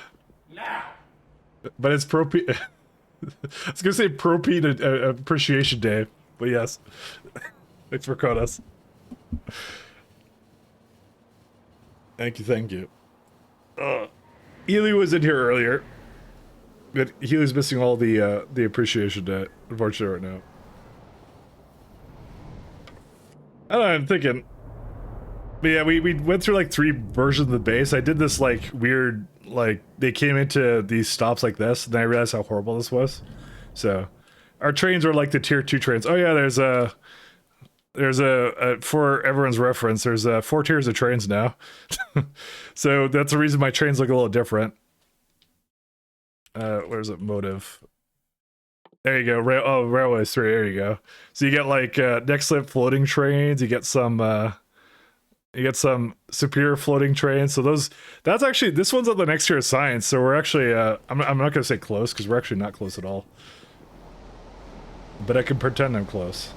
Now.
But it's propene... I was gonna say propene appreciation day, but yes. Thanks for calling us. Thank you. Ely was in here earlier, but Healy's missing all the appreciation day, unfortunately, right now. I don't know, I'm thinking. But yeah, we went through like 3 versions of the base. I did this like weird, like they came into these stops like this, and then I realized how horrible this was. So our trains are like the tier 2 trains. Oh yeah, there's a for everyone's reference, there's 4 tiers of trains now. So that's the reason my trains look a little different. Where's it? Motive. There you go. Railways 3. There you go. So you get like next slip floating trains. You get some superior floating trains. So that's actually, this one's on the next tier of science. So we're actually I'm not gonna say close because we're actually not close at all. But I can pretend I'm close.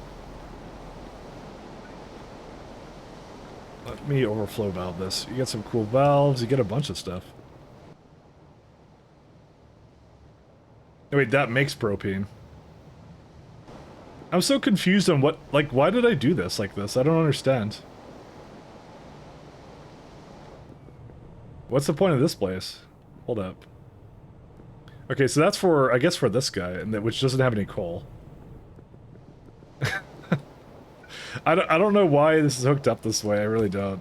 Let me overflow valve this. You get some cool valves, you get a bunch of stuff. Oh, wait, that makes propene. I'm so confused on what, like, why did I do this like this? I don't understand. What's the point of this place? Hold up. Okay, so that's for, I guess for this guy, and that, which doesn't have any coal. I don't know why this is hooked up this way, I really don't.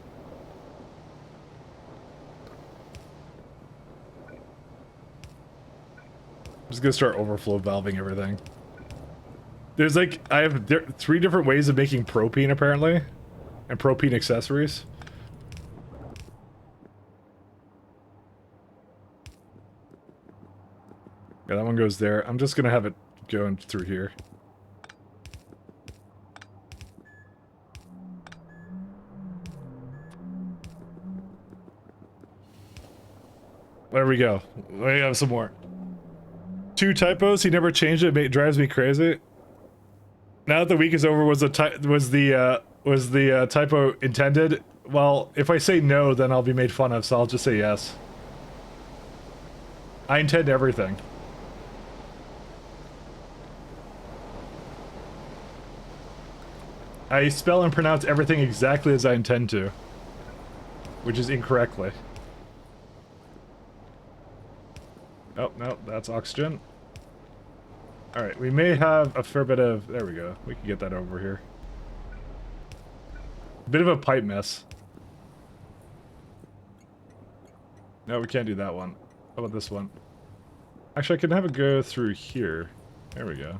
I'm just gonna start overflow valving everything. There's like, I have 3 different ways of making propene apparently, and propene accessories. Yeah, that one goes there. I'm just gonna have it going through here. There we go. We have some more. 2 typos. He never changed it. It drives me crazy. Now that the week is over, was the typo intended? Well, if I say no, then I'll be made fun of. So I'll just say yes. I intend everything. I spell and pronounce everything exactly as I intend to. Which is incorrectly. Oh, no, that's oxygen. Alright, we may have a fair bit of... There we go. We can get that over here. Bit of a pipe mess. No, we can't do that one. How about this one? Actually, I can have it go through here. There we go.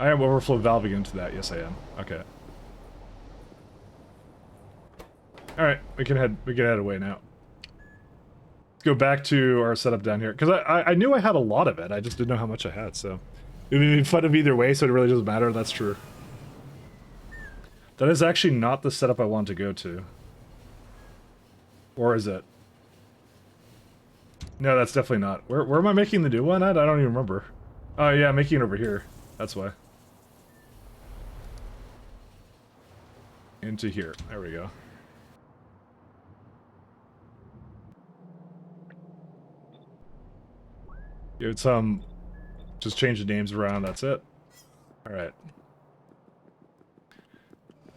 I am overflow valving into that. Yes, I am. Okay. Alright, we can head away now. Let's go back to our setup down here. Because I knew I had a lot of it. I just didn't know how much I had, so... It would be fun of either way, so it really doesn't matter. That's true. That is actually not the setup I want to go to. Or is it? No, that's definitely not. Where am I making the new one at? I don't even remember. Oh yeah, I'm making it over here. That's why. Into here. There we go. Give it some... Just change the names around, that's it. Alright.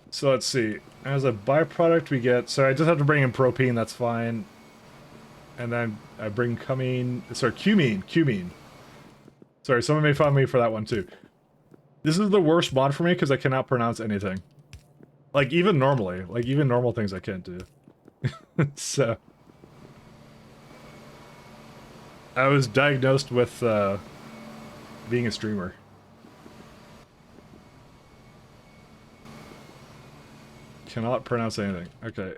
So let's see. As a byproduct we get... So I just have to bring in propene, that's fine. And then I bring cumene... Sorry, cumene. Sorry, someone may find me for that one too. This is the worst mod for me because I cannot pronounce anything. Like, even normally. Like, even normal things I can't do. So... I was diagnosed with, being a streamer. Cannot pronounce anything. Okay.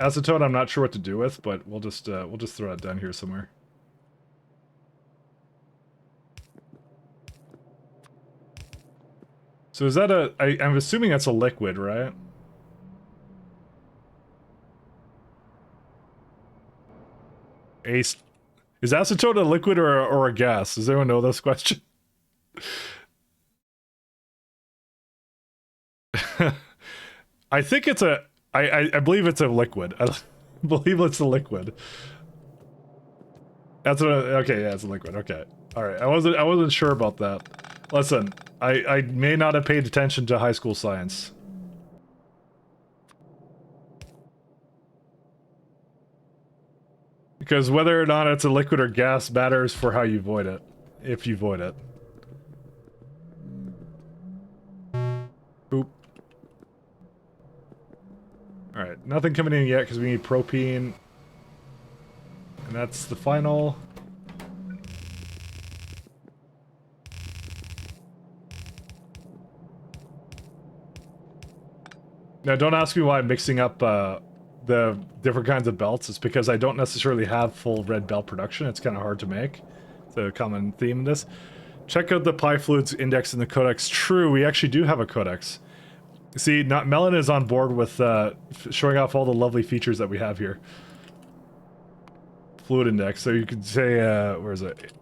Acetone I'm not sure what to do with, but we'll just throw it down here somewhere. So is that I'm assuming that's a liquid, right? Is acetone a liquid or a gas? Does anyone know this question? I think it's a... I believe it's a liquid. I believe it's a liquid. That's what okay, yeah, it's a liquid. Okay. Alright, I wasn't sure about that. Listen, I may not have paid attention to high school science. Because whether or not it's a liquid or gas matters for how you void it. If you void it. Boop. Alright, nothing coming in yet because we need propene. And that's the final. Now don't ask me why I'm mixing up the different kinds of belts. It's because I don't necessarily have full red belt production. It's kind of hard to make. It's a common theme in this. Check out the pi fluids index in the codex. True, we actually do have a codex. See, Melon is on board with showing off all the lovely features that we have here. Fluid index. So you could say, where is it?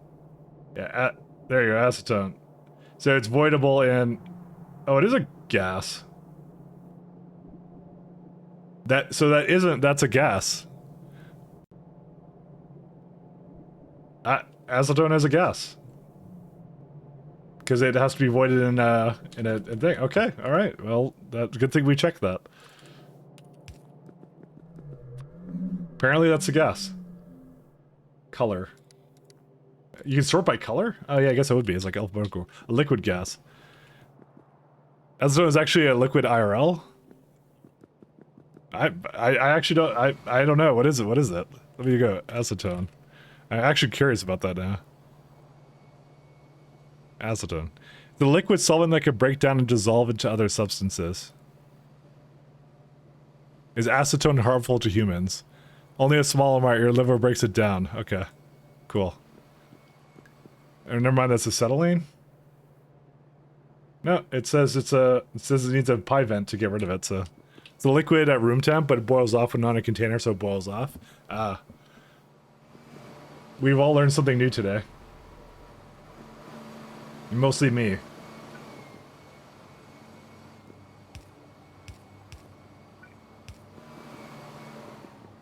Yeah, there you go, acetone. So it's voidable in... Oh, it is a gas. That's a gas. Acetone is a gas. Because it has to be voided in a thing. Okay, alright. Well, that's a good thing we checked that. Apparently that's a gas. Color. You can sort by color? Oh yeah, I guess it would be. It's like alphabetical. A liquid gas. Acetone is actually a liquid IRL? I actually don't... I don't know. What is it? What is it? Let me go. Acetone. I'm actually curious about that now. Acetone. The liquid solvent that could break down and dissolve into other substances. Is acetone harmful to humans? Only a small amount. Your liver breaks it down. Okay. Cool. Oh, never mind, that's acetylene? No, it says it needs a pi vent to get rid of it, so... It's a liquid at room temp, but it boils off when not in a container, so it boils off. Ah. We've all learned something new today. Mostly me.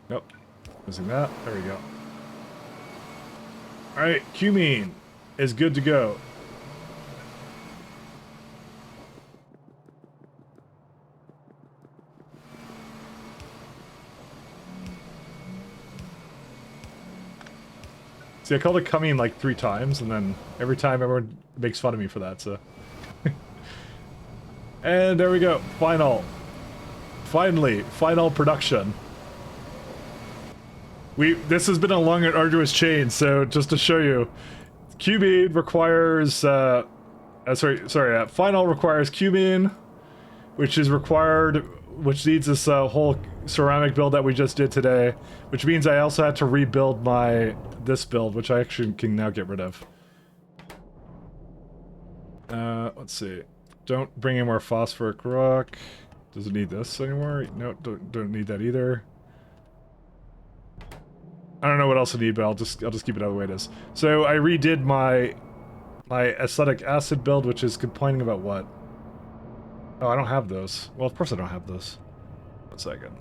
Nope. Missing that. There we go. Alright, cumene is good to go. See, I called it coming like 3 times, and then every time everyone makes fun of me for that, so. And there we go. Finally, final production. This has been a long and arduous chain, so just to show you, cubine requires, final requires cubine, which needs this whole ceramic build that we just did today, which means I also had to rebuild this build, which I actually can now get rid of. Let's see. Don't bring in more phosphoric rock. Does it need this anymore? No, don't need that either. I don't know what else I need, but I'll just keep it out the way it is. So I redid my acetic acid build, which is complaining about what? Oh, I don't have those. Well, of course I don't have those. 1 second.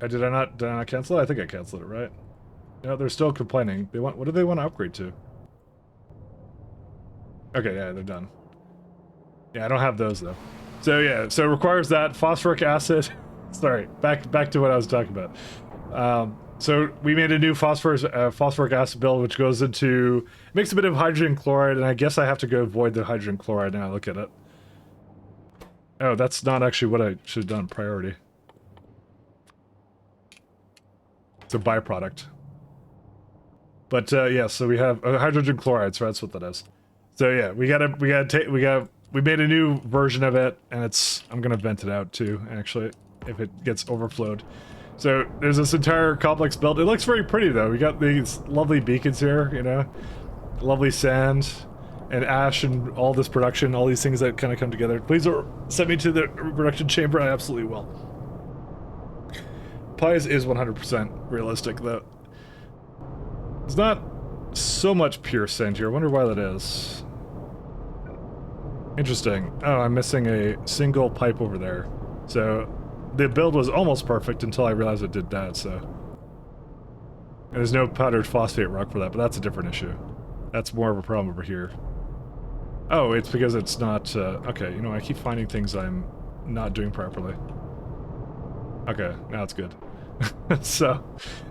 Did I not cancel it? I think I canceled it, right? No, they're still complaining. What do they want to upgrade to? Okay, yeah, they're done. Yeah, I don't have those though. So yeah, so it requires that phosphoric acid. Sorry, back to what I was talking about. So we made a new phosphoric acid build, which goes into makes a bit of hydrogen chloride, and I guess I have to go void the hydrogen chloride now. Look at it. Oh, that's not actually what I should have done priority. It's a byproduct. But yeah, so we have hydrogen chloride, so that's what that is. So yeah, we made a new version of it, and I'm gonna vent it out too, actually, if it gets overflowed. So there's this entire complex built. It looks very pretty though. We got these lovely beacons here, you know, lovely sand and ash and all this production, all these things that kind of come together. Please send me to the production chamber. I absolutely will. Pies is 100% realistic though. It's not so much pure sand here. I wonder why that is. Interesting. Oh, I'm missing a single pipe over there. So the build was almost perfect until I realized it did that, so. And there's no powdered phosphate rock for that, but that's a different issue. That's more of a problem over here. Oh, it's because it's not, okay, you know, I keep finding things I'm not doing properly. Okay, now it's good. So,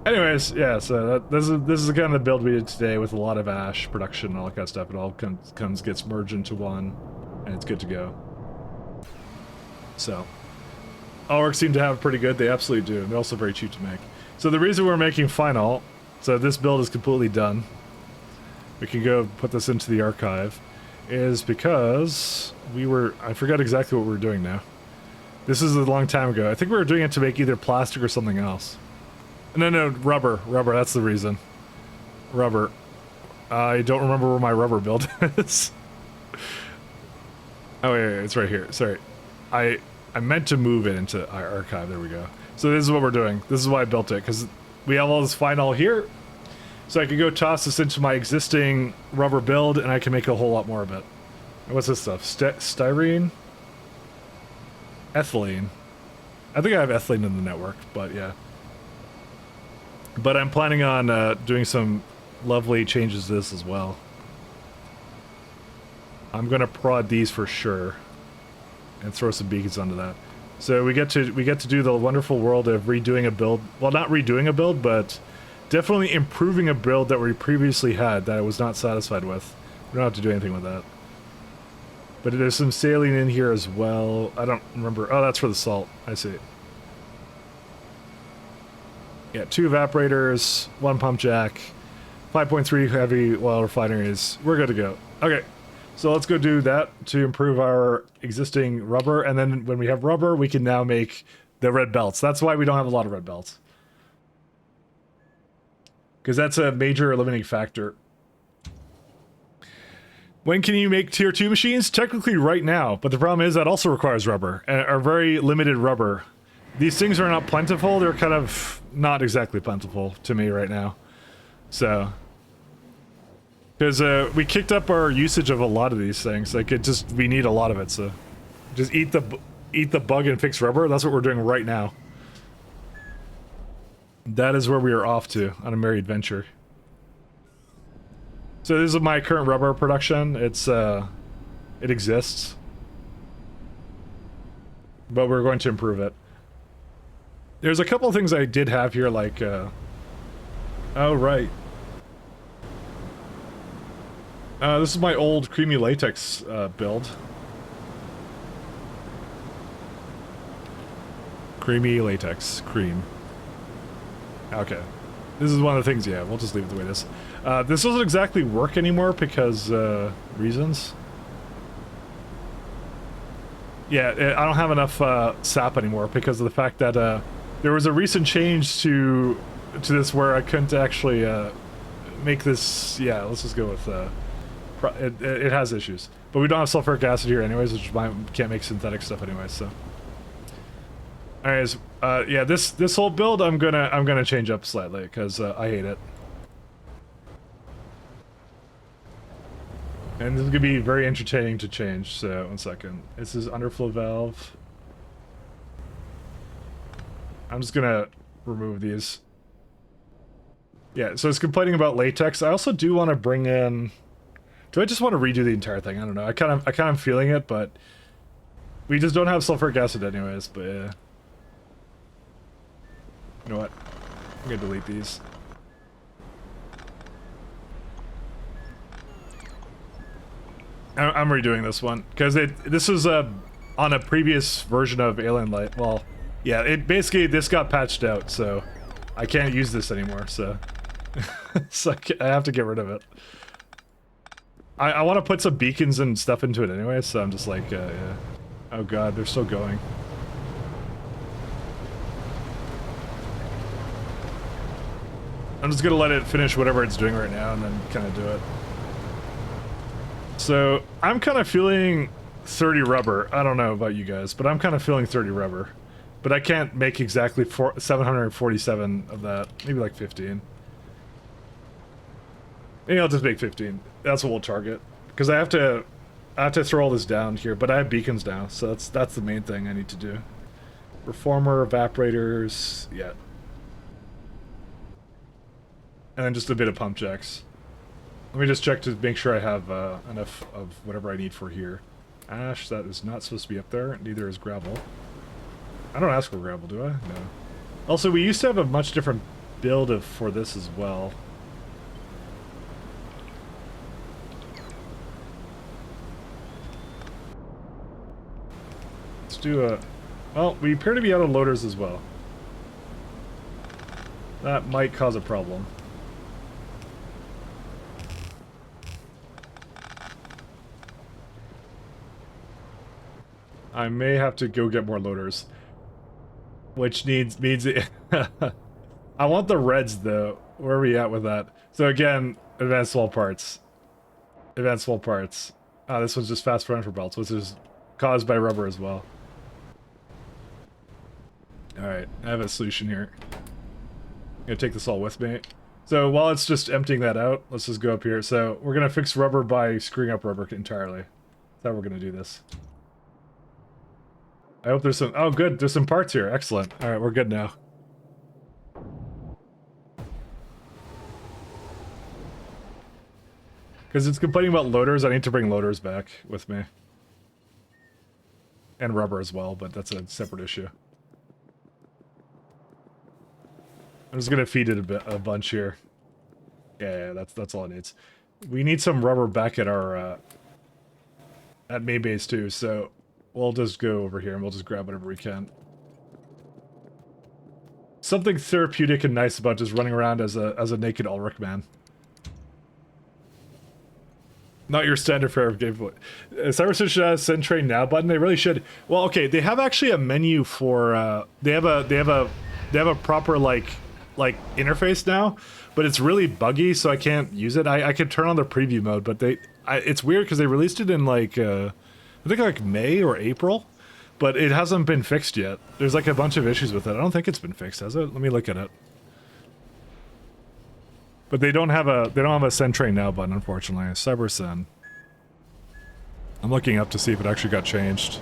anyways, yeah, so this is kind of the build we did today with a lot of ash production and all that kind of stuff. It all gets merged into one, and it's good to go. So, Allworks seem to have it pretty good. They absolutely do. And they're also very cheap to make. So the reason we're making Final, so this build is completely done. We can go put this into the archive, is because I forgot exactly what we were doing now. This is a long time ago. I think we were doing it to make either plastic or something else. No, rubber. Rubber, that's the reason. Rubber. I don't remember where my rubber build is. Oh, yeah, it's right here. Sorry. I meant to move it into our archive. There we go. So this is what we're doing. This is why I built it, because we have all this Finol here. So I can go toss this into my existing rubber build, and I can make a whole lot more of it. What's this stuff? Styrene? Ethylene. I think I have ethylene in the network, but yeah. But I'm planning on doing some lovely changes to this as well. I'm gonna prod these for sure, and throw some beacons onto that. So we get to do the wonderful world of redoing a build. Well, not redoing a build, but definitely improving a build that we previously had that I was not satisfied with. We don't have to do anything with that. But there's some saline in here as well. I don't remember. Oh, that's for the salt. I see. Yeah, 2 evaporators, 1 pump jack, 5.3 heavy oil refineries. We're good to go. Okay, so let's go do that to improve our existing rubber. And then when we have rubber, we can now make the red belts. That's why we don't have a lot of red belts. Because that's a major limiting factor. When can you make tier 2 machines? Technically right now, but the problem is that also requires rubber, or very limited rubber. These things are not plentiful, they're kind of not exactly plentiful to me right now. So, because we kicked up our usage of a lot of these things, like we need a lot of it, so just eat the bug and fix rubber. That's what we're doing right now. That is where we are off to on a merry adventure. So this is my current rubber production. It exists, but we're going to improve it. There's a couple of things I did have here, like, oh, right. This is my old creamy latex build. Creamy latex, cream. Okay. This is one of the things, yeah, we'll just leave it the way it is. This doesn't exactly work anymore because, reasons. Yeah, I don't have enough sap anymore because of the fact that there was a recent change to this where I couldn't actually make this. Yeah, let's just go with it has issues, but we don't have sulfuric acid here anyways, which is why we can't make synthetic stuff anyways. So, anyways, yeah, this whole build I'm gonna change up slightly because I hate it. And this is gonna be very entertaining to change, so 1 second. This is underflow valve. I'm just gonna remove these. Yeah, so it's complaining about latex. I also do want to bring in... Do I just want to redo the entire thing? I don't know. I kind of feeling it, but we just don't have sulfuric acid anyways, but yeah. You know what? I'm gonna delete these. I'm redoing this one because this is on a previous version of Alien Light. Well, yeah, basically this got patched out, so I can't use this anymore. So, so I have to get rid of it. I want to put some beacons and stuff into it anyway, so I'm just like, yeah. Oh god, they're still going. I'm just gonna let it finish whatever it's doing right now and then kind of do it. So, I'm kind of feeling 30 rubber. I don't know about you guys, but I'm kind of feeling 30 rubber. But I can't make exactly 747 of that. Maybe like 15. Maybe I'll just make 15. That's what we'll target. Because I have to throw all this down here, but I have beacons now, so that's the main thing I need to do. Reformer, evaporators, yeah. And then just a bit of pump jacks. Let me just check to make sure I have enough of whatever I need for here. Ash, that is not supposed to be up there. Neither is gravel. I don't ask for gravel, do I? No. Also, we used to have a much different build for this as well. Let's do a... Well, we appear to be out of loaders as well. That might cause a problem. I may have to go get more loaders. Which means it. I want the reds though. Where are we at with that? So again, advanced wall parts. Advanced wall parts. Ah, this one's just fast run for belts, which is caused by rubber as well. Alright, I have a solution here. I'm gonna take this all with me. So while it's just emptying that out, let's just go up here. So we're gonna fix rubber by screwing up rubber entirely. That's how we're gonna do this. I hope there's some... Oh, good. There's some parts here. Excellent. All right, we're good now. Because it's complaining about loaders, I need to bring loaders back with me. And rubber as well, but that's a separate issue. I'm just gonna feed it a bunch here. Yeah, that's all it needs. We need some rubber back at our... at main base too, so... We'll just go over here and we'll just grab whatever we can. Something therapeutic and nice about just running around as a naked Ulrich man. Not your standard fare of gameplay. Cyberstation should have a send train now button. They really should. Well, okay, they have actually a menu for they have a proper like interface now, but it's really buggy, so I can't use it. I could turn on the preview mode, but it's weird because they released it in like I think like May or April, but it hasn't been fixed yet. There's like a bunch of issues with it. I don't think it's been fixed, has it? Let me look at it. But they don't have a send train now button, unfortunately. Cyber send. I'm looking up to see if it actually got changed.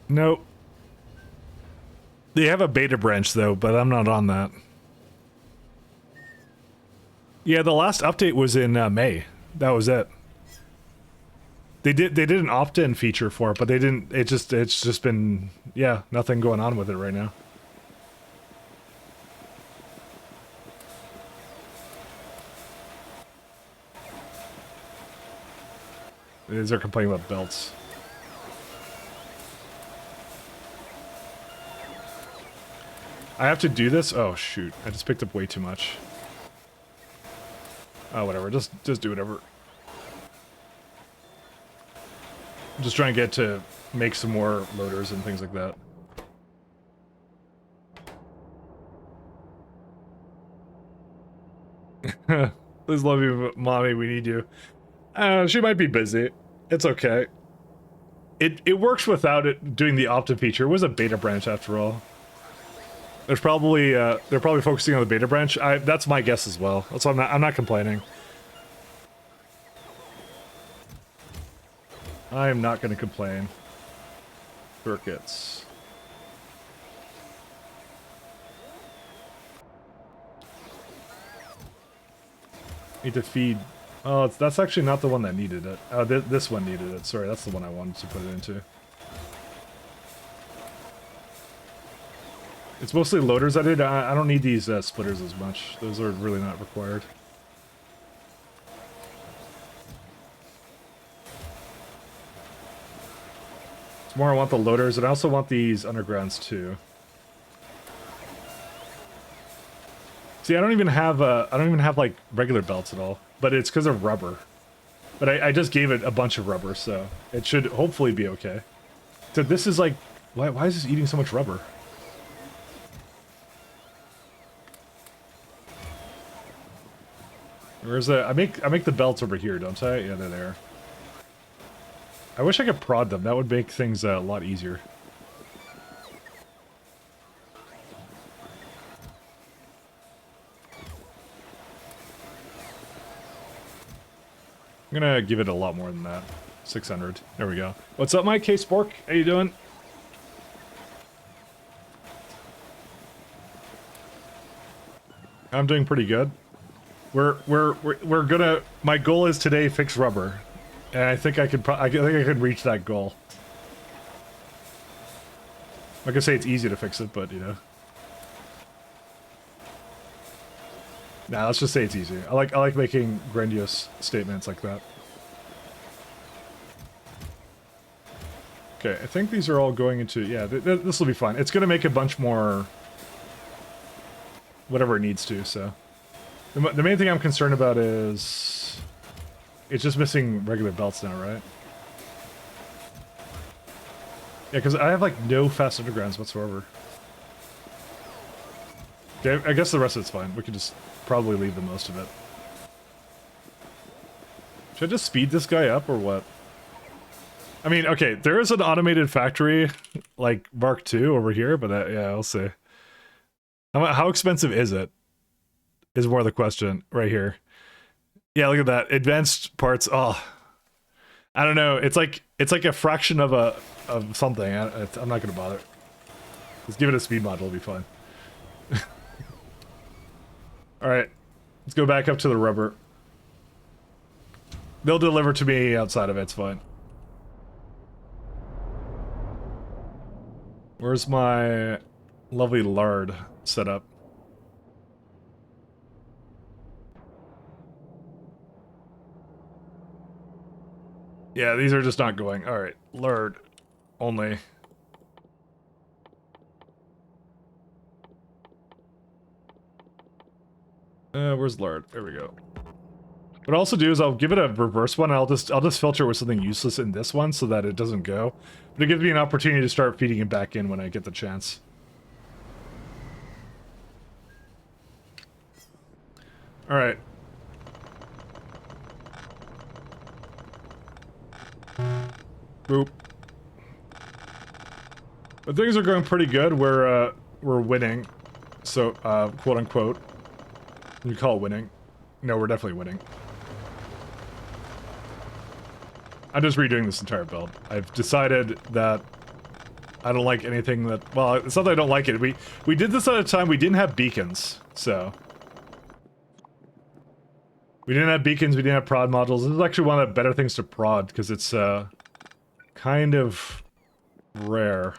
Nope. They have a beta branch though, but I'm not on that. Yeah, the last update was in May. That was it. They did an opt-in feature for it, but they didn't. It's just been, yeah, nothing going on with it right now. They're complaining about belts. I have to do this? Oh shoot, I just picked up way too much. Oh, whatever, just do whatever. I'm just trying to get to make some more loaders and things like that. Please love you, mommy, we need you. She might be busy. It's okay. It works without it doing the opt-in feature. It was a beta branch after all. There's probably they're probably focusing on the beta branch. That's my guess as well. That's why I'm not complaining. I am not going to complain. Circuits. Need to feed. Oh, that's actually not the one that needed it. Oh, this one needed it. Sorry, that's the one I wanted to put it into. It's mostly loaders I did. I don't need these splitters as much. Those are really not required. It's more I want the loaders, and I also want these undergrounds too. See, I don't even have like regular belts at all, but it's because of rubber. But I just gave it a bunch of rubber, so it should hopefully be okay. So this is like, why is this eating so much rubber? Where's the? I make the belts over here, don't I? Yeah, they're there. I wish I could prod them. That would make things a lot easier. I'm gonna give it a lot more than that. 600. There we go. What's up, Mike? Hey, Spork. How you doing? I'm doing pretty good. We're gonna. My goal is today fix rubber, and I think I could. I think I could reach that goal. I'm not gonna say it's easy to fix it, but you know. Nah, let's just say it's easy. I like making grandiose statements like that. Okay, I think these are all going into... Yeah, this will be fun. It's going to make a bunch more... whatever it needs to, so... The main thing I'm concerned about is... it's just missing regular belts now, right? Yeah, because I have, like, no fast undergrounds whatsoever. Okay, I guess the rest of it's fine. We can just probably leave the most of it. Should I just speed this guy up, or what? I mean, okay, there is an automated factory, like Mark II over here, but yeah, I'll see. How expensive is it? Is more the question right here. Yeah, look at that. Advanced parts. Oh, I don't know. It's like a fraction of something. I'm not gonna bother. Just give it a speed mod. It'll be fine. All right, let's go back up to the rubber. They'll deliver to me outside of it. It's fine. Where's my lovely lard setup? Yeah, these are just not going. All right, lard only. Where's lard? There we go. What I'll also do is I'll give it a reverse one. I'll just filter it with something useless in this one so that it doesn't go. But it gives me an opportunity to start feeding it back in when I get the chance. All right. Boop. But things are going pretty good. We're winning. So, quote unquote. You call it winning. No, we're definitely winning. I'm just redoing this entire build. I've decided that I don't like anything that... Well, it's not that I don't like it. We did this at a time we didn't have beacons, so... We didn't have beacons, we didn't have prod modules. This is actually one of the better things to prod, because it's kind of rare.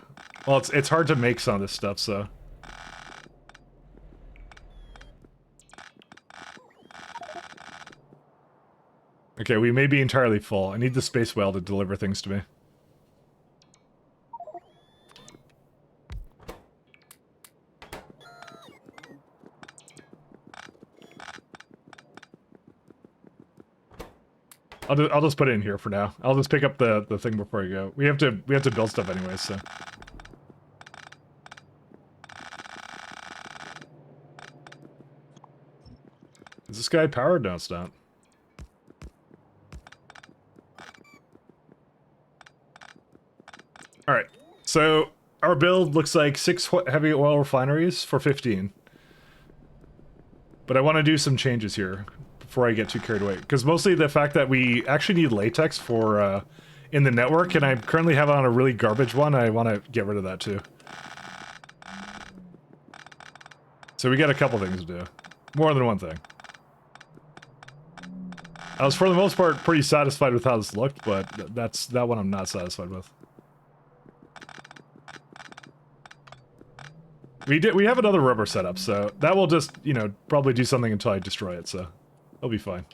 Well, it's hard to make some of this stuff, so... Okay, we may be entirely full. I need the space whale to deliver things to me. I'll just put it in here for now. I'll just pick up the thing before I go. We have to build stuff anyway, so. Is this guy powered? No, it's not. Alright, so our build looks like 6 heavy oil refineries for 15. But I want to do some changes here before I get too carried away. Because mostly the fact that we actually need latex for in the network, and I currently have it on a really garbage one, I want to get rid of that too. So we got a couple things to do. More than one thing. I was, for the most part, pretty satisfied with how this looked, but that one I'm not satisfied with. We have another rubber setup, so that will just, you know, probably do something until I destroy it, so it'll be fine.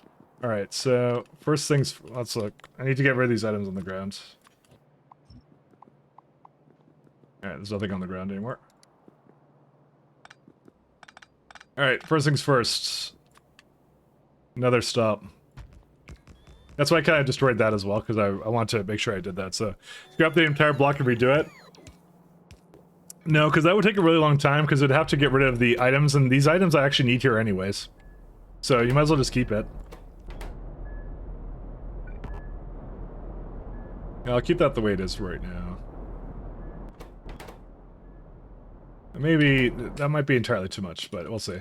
Alright, so first things, let's look. I need to get rid of these items on the ground. Alright, there's nothing on the ground anymore. Alright, first things first. Another stop. That's why I kind of destroyed that as well, because I want to make sure I did that, so scrap the entire block and redo it. No, because that would take a really long time, because it'd have to get rid of the items, and these items I actually need here anyways. So you might as well just keep it. Yeah, I'll keep that the way it is right now. Maybe that might be entirely too much, but we'll see.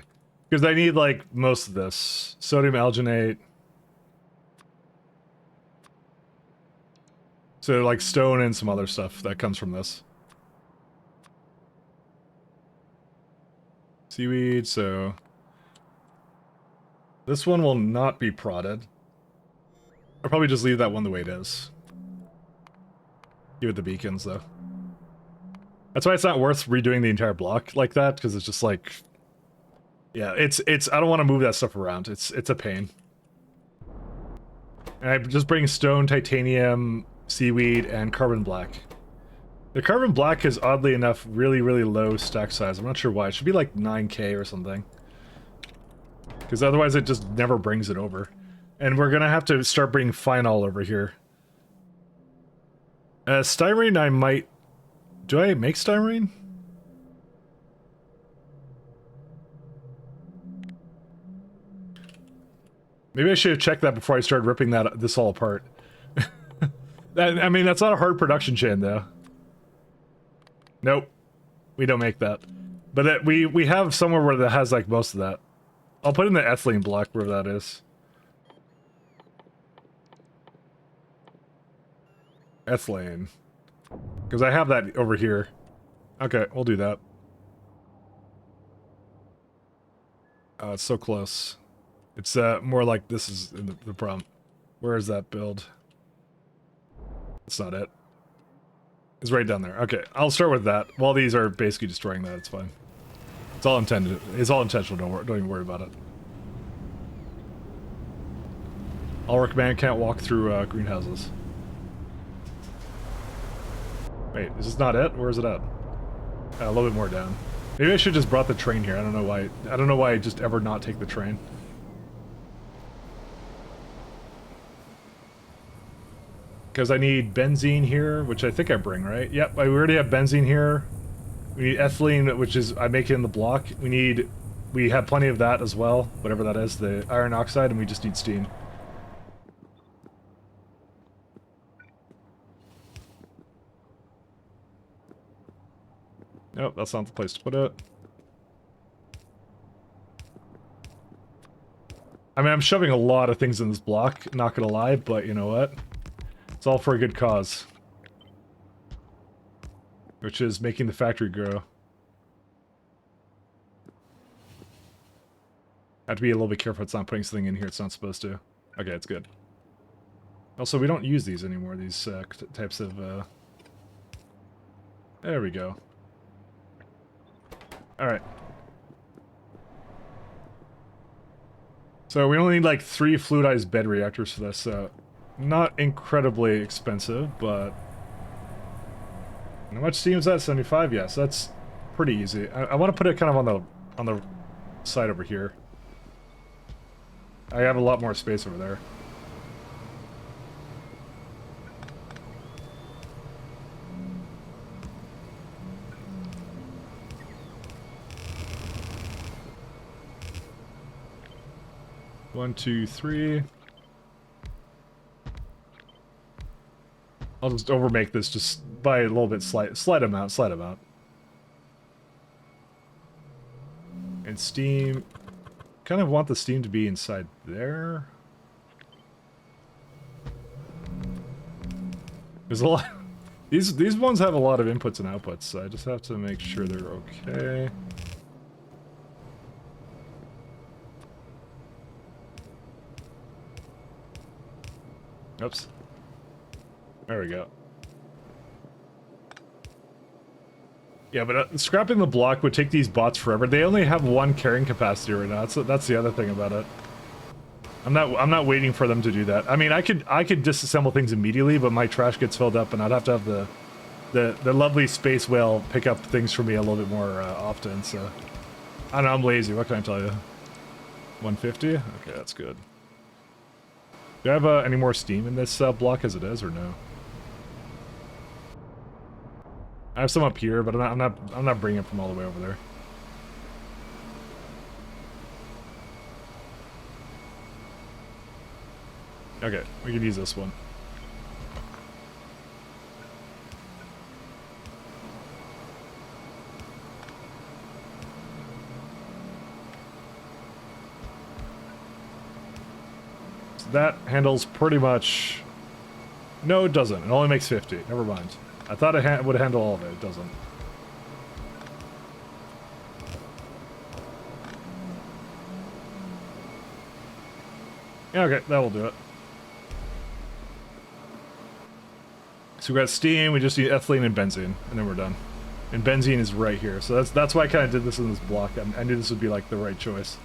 Because I need, like, most of this. Sodium alginate. So, like, stone and some other stuff that comes from this. Seaweed, so... This one will not be prodded. I'll probably just leave that one the way it is. Give it the beacons, though. That's why it's not worth redoing the entire block like that, because it's just like... Yeah, it's I don't want to move that stuff around. It's a pain. And I just bring stone, titanium, seaweed, and carbon black. The carbon black is, oddly enough, really, really low stack size. I'm not sure why. It should be like 9k or something. Because otherwise it just never brings it over. And we're gonna have to start bringing Finalizing over here. Styrene I might... Do I make Styrene? Maybe I should have checked that before I started ripping this all apart. I mean, that's not a hard production chain, though. Nope. We don't make that. But we have somewhere where that has, like, most of that. I'll put in the ethylene block where that is. Ethylene. Because I have that over here. Okay, we'll do that. Oh, it's so close. It's more like this is the problem. Where is that build? That's not it. It's right down there. Okay, I'll start with that. While these are basically destroying that, it's fine. It's all intended. It's all intentional. Don't even worry about it. I'll recommend can't walk through greenhouses. Wait, is this not it? Where is it at? A little bit more down. Maybe I should just brought the train here. I don't know why. I don't know why I just ever not take the train. Because I need benzene here, which I think I bring, right? Yep, we already have benzene here. We need ethylene, which is I make it in the block. We have plenty of that as well, whatever that is, the iron oxide, and we just need steam. Nope, that's not the place to put it. I mean, I'm shoving a lot of things in this block, not gonna lie, but you know what? It's all for a good cause. Which is making the factory grow. I have to be a little bit careful it's not putting something in here it's not supposed to. Okay, it's good. Also, we don't use these anymore, these types of... There we go. Alright. So we only need like 3 fluidized bed reactors for this, so... Not incredibly expensive, but... How much steam is that? 75? Yes, that's pretty easy. I want to put it kind of on the side over here. I have a lot more space over there. One, two, three. I'll just overmake this just by a little bit, slight amount. And steam, kind of want the steam to be inside there. There's a lot. These ones have a lot of inputs and outputs, so I just have to make sure they're okay. Oops. There we go. Yeah, but scrapping the block would take these bots forever. They only have 1 carrying capacity right now. That's the other thing about it. I'm not waiting for them to do that. I mean, I could disassemble things immediately, but my trash gets filled up, and I'd have to have the lovely space whale pick up things for me a little bit more often. So I don't know. I'm lazy. What can I tell you? 150. Okay, that's good. Do I have any more steam in this block as it is, or no? I have some up here, but I'm not bringing it from all the way over there. Okay, we can use this one. So that handles pretty much... No, it doesn't. It only makes 50. Never mind. I thought it would handle all of it. It doesn't. Yeah, okay, that will do it. So we got steam, we just need ethylene and benzene, and then we're done. And benzene is right here, so that's why I kind of did this in this block. I knew this would be like the right choice.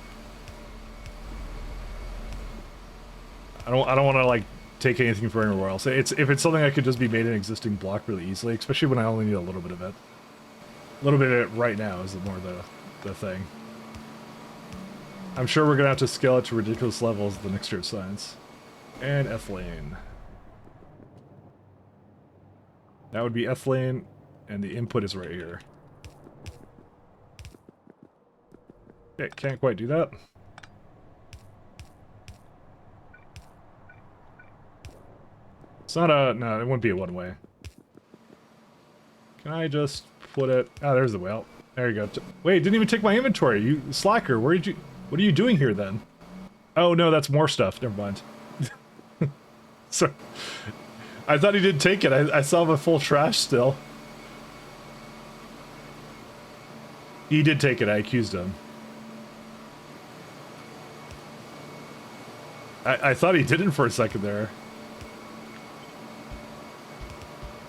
I don't want to like take anything for anywhere else. If it's something I could just be made an existing block really easily, especially when I only need a little bit of it. A little bit of it right now is more the thing. I'm sure we're gonna have to scale it to ridiculous levels the next year of science. And ethylene. That would be ethylene, and the input is right here. Okay, can't quite do that. It's not a... no, it wouldn't be a one-way. Can I just put it... oh, there's the whale. There you go. Wait, it didn't even take my inventory. You slacker, where did you... what are you doing here, then? Oh, no, that's more stuff. Never mind. Sorry. I thought he didn't take it. I saw him a full trash still. He did take it. I accused him. I thought he didn't for a second there.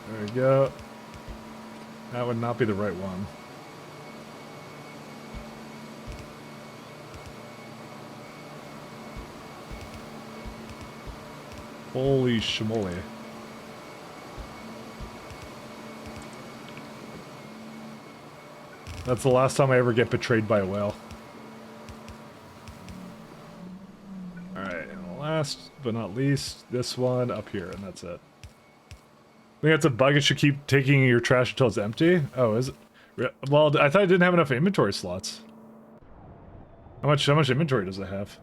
There we go. That would not be the right one. Holy schmoly. That's the last time I ever get betrayed by a whale. Alright, and last but not least, this one up here, and that's it. I think that's a bug. It should keep taking your trash until it's empty. Oh, is it? Well, I thought I didn't have enough inventory slots. How much inventory does it have?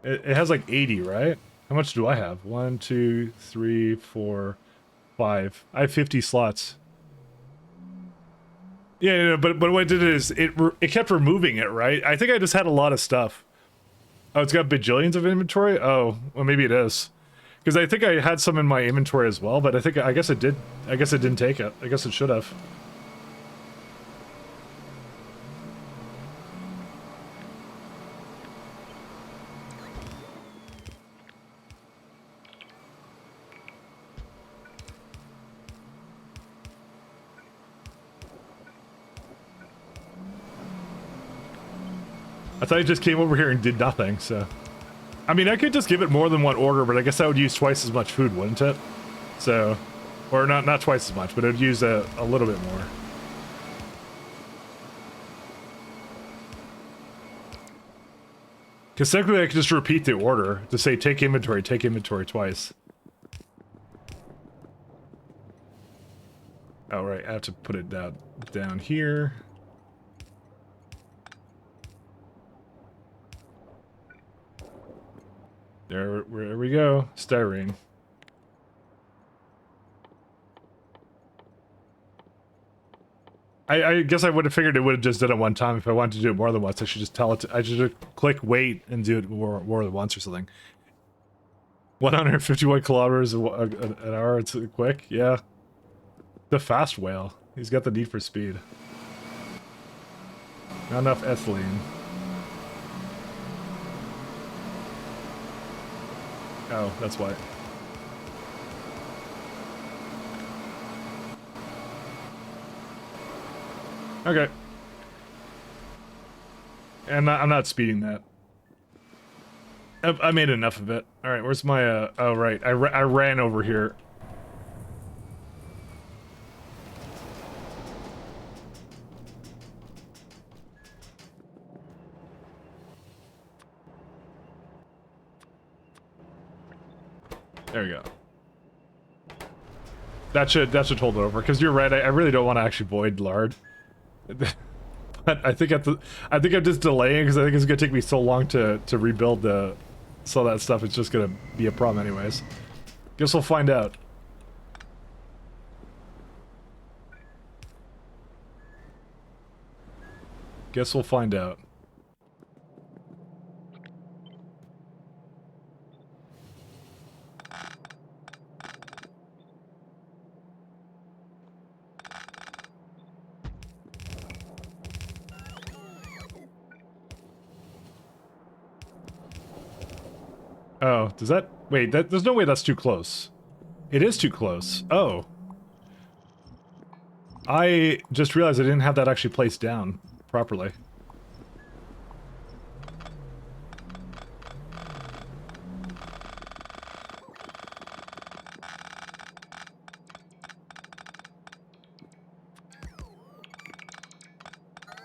It has like 80, right? How much do I have? 1, 2, 3, 4, 5. I have 50 slots. Yeah, but what it did is it kept removing it, right? I think I just had a lot of stuff. Oh, it's got bajillions of inventory? Oh, well maybe it is. Because I think I had some in my inventory as well, but I guess it did. I guess it didn't take it. I guess it should have. I thought he just came over here and did nothing, so... I mean, I could just give it more than one order, but I guess that would use twice as much food, wouldn't it? So... Or not twice as much, but it would use a little bit more. Because technically I could just repeat the order to say take inventory twice. Oh, right, I have to put it down here. There we go. Styrene. I guess I would have figured it would have just done it one time. If I wanted to do it more than once, I should just tell it to, I should just click wait and do it more than once or something. 151 kilometers an hour, it's quick, yeah. The fast whale. He's got the need for speed. Not enough ethylene. Oh, that's why. Okay. And I'm not speeding that. I made enough of it. Alright, where's my, oh right, I ran over here. There we go. That should hold it over, because you're right, I really don't want to actually void lard. But I think I'm just delaying because I think it's gonna take me so long to rebuild so that stuff. It's just gonna be a problem anyways. Guess we'll find out. Guess we'll find out. Oh, does that... Wait, there's no way that's too close. It is too close. Oh. I just realized I didn't have that actually placed down properly.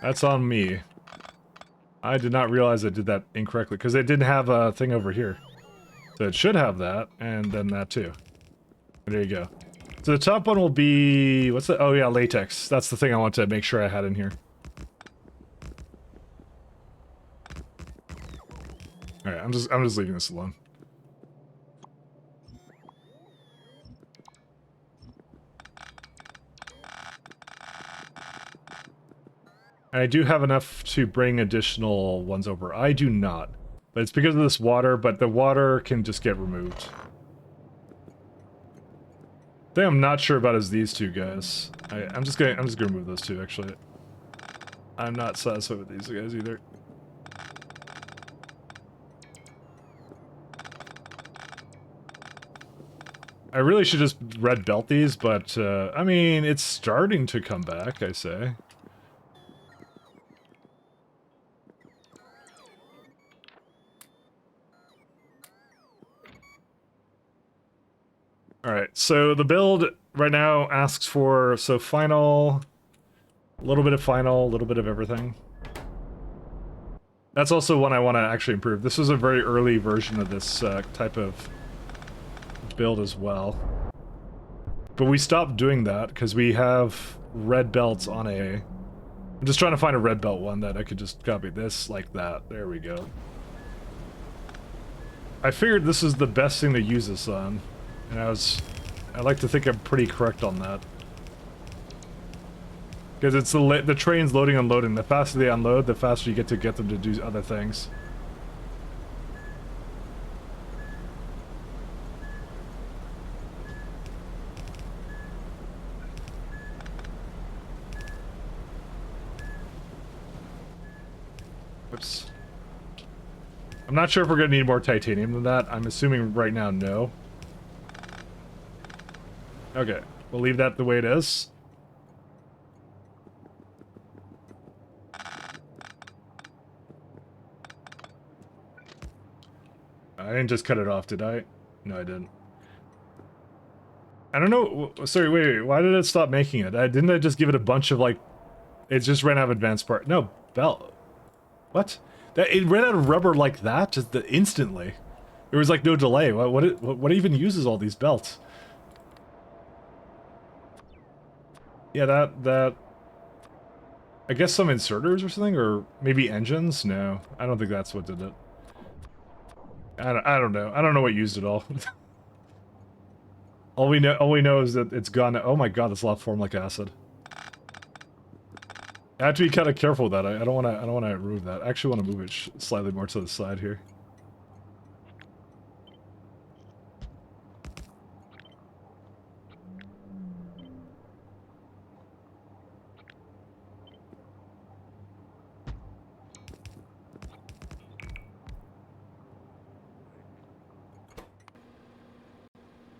That's on me. I did not realize I did that incorrectly, because it didn't have a thing over here. So it should have that, and then that too. There you go. So the top one will be... What's the... Oh yeah, latex. That's the thing I want to make sure I had in here. Alright, I'm just leaving this alone. And I do have enough to bring additional ones over. I do not. But it's because of this water, but the water can just get removed. The thing I'm not sure about is these two guys. I'm just gonna remove those two actually. I'm not satisfied with these guys either. I really should just red belt these, but I mean, it's starting to come back, I say. Alright, so the build right now asks for, so final, a little bit of final, a little bit of everything. That's also one I want to actually improve. This was a very early version of this type of build as well. But we stopped doing that because we have red belts on a... I'm just trying to find a red belt one that I could just copy this like that. There we go. I figured this is the best thing to use this on. And I like to think I'm pretty correct on that. Because it's the train's loading and unloading. The faster they unload, the faster you get them to do other things. Whoops. I'm not sure if we're going to need more titanium than that. I'm assuming right now, no. Okay, we'll leave that the way it is. I didn't just cut it off, did I? No, I didn't. I don't know. Sorry, wait. Why did it stop making it? Didn't I just give it a bunch of, like... It just ran out of advanced part. No, belt. What? It ran out of rubber like that, just instantly. There was, like, no delay. What even uses all these belts? Yeah, that... I guess some inserters or something? Or maybe engines? No, I don't think that's what did it. I don't know. I don't know what used it all. All we know is that it's gone. Oh my god, this lot formed like acid. I have to be kind of careful with that. I don't want to ruin that. I actually want to move it slightly more to the side here.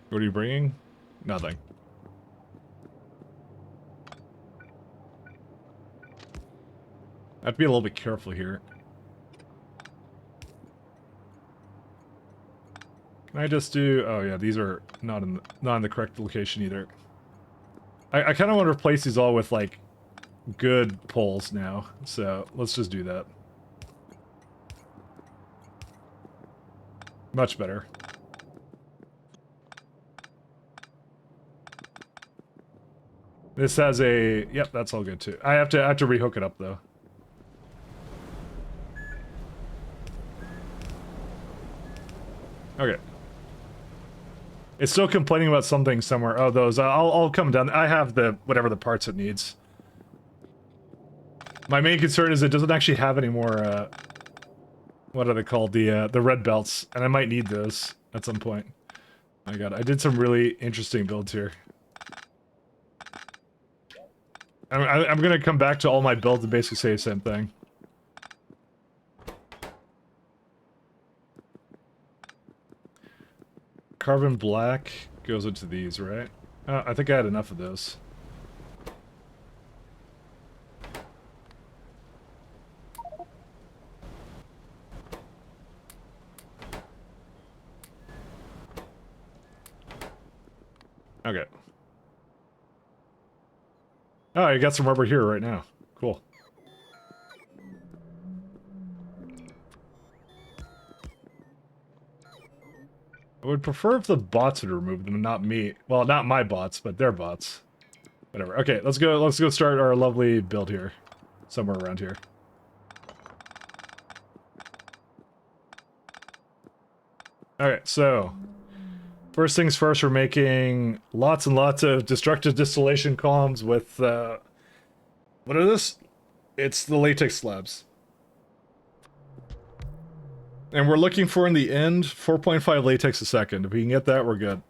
What are you bringing? Nothing. I have to be a little bit careful here. Can I just do... Oh yeah, these are not in the correct location either. I kind of want to replace these all with, like, good poles now. So, let's just do that. Much better. This has a... Yep, that's all good too. I have to rehook it up though. Okay. It's still complaining about something somewhere. Oh, those. I'll come down. I have the whatever the parts it needs. My main concern is it doesn't actually have any more. What are they called? The red belts, and I might need those at some point. My God, I did some really interesting builds here. I'm gonna come back to all my builds and basically say the same thing. Carbon black goes into these, right? I think I had enough of those. Okay. Oh, I got some rubber here right now. Cool. I would prefer if the bots would remove them, not me. Well, not my bots, but their bots. Whatever. Okay, let's go start our lovely build here. Somewhere around here. Alright, so first things first, we're making lots and lots of destructive distillation columns with what are this? It's the latex slabs. And we're looking for, in the end, 4.5 latex a second. If we can get that, we're good.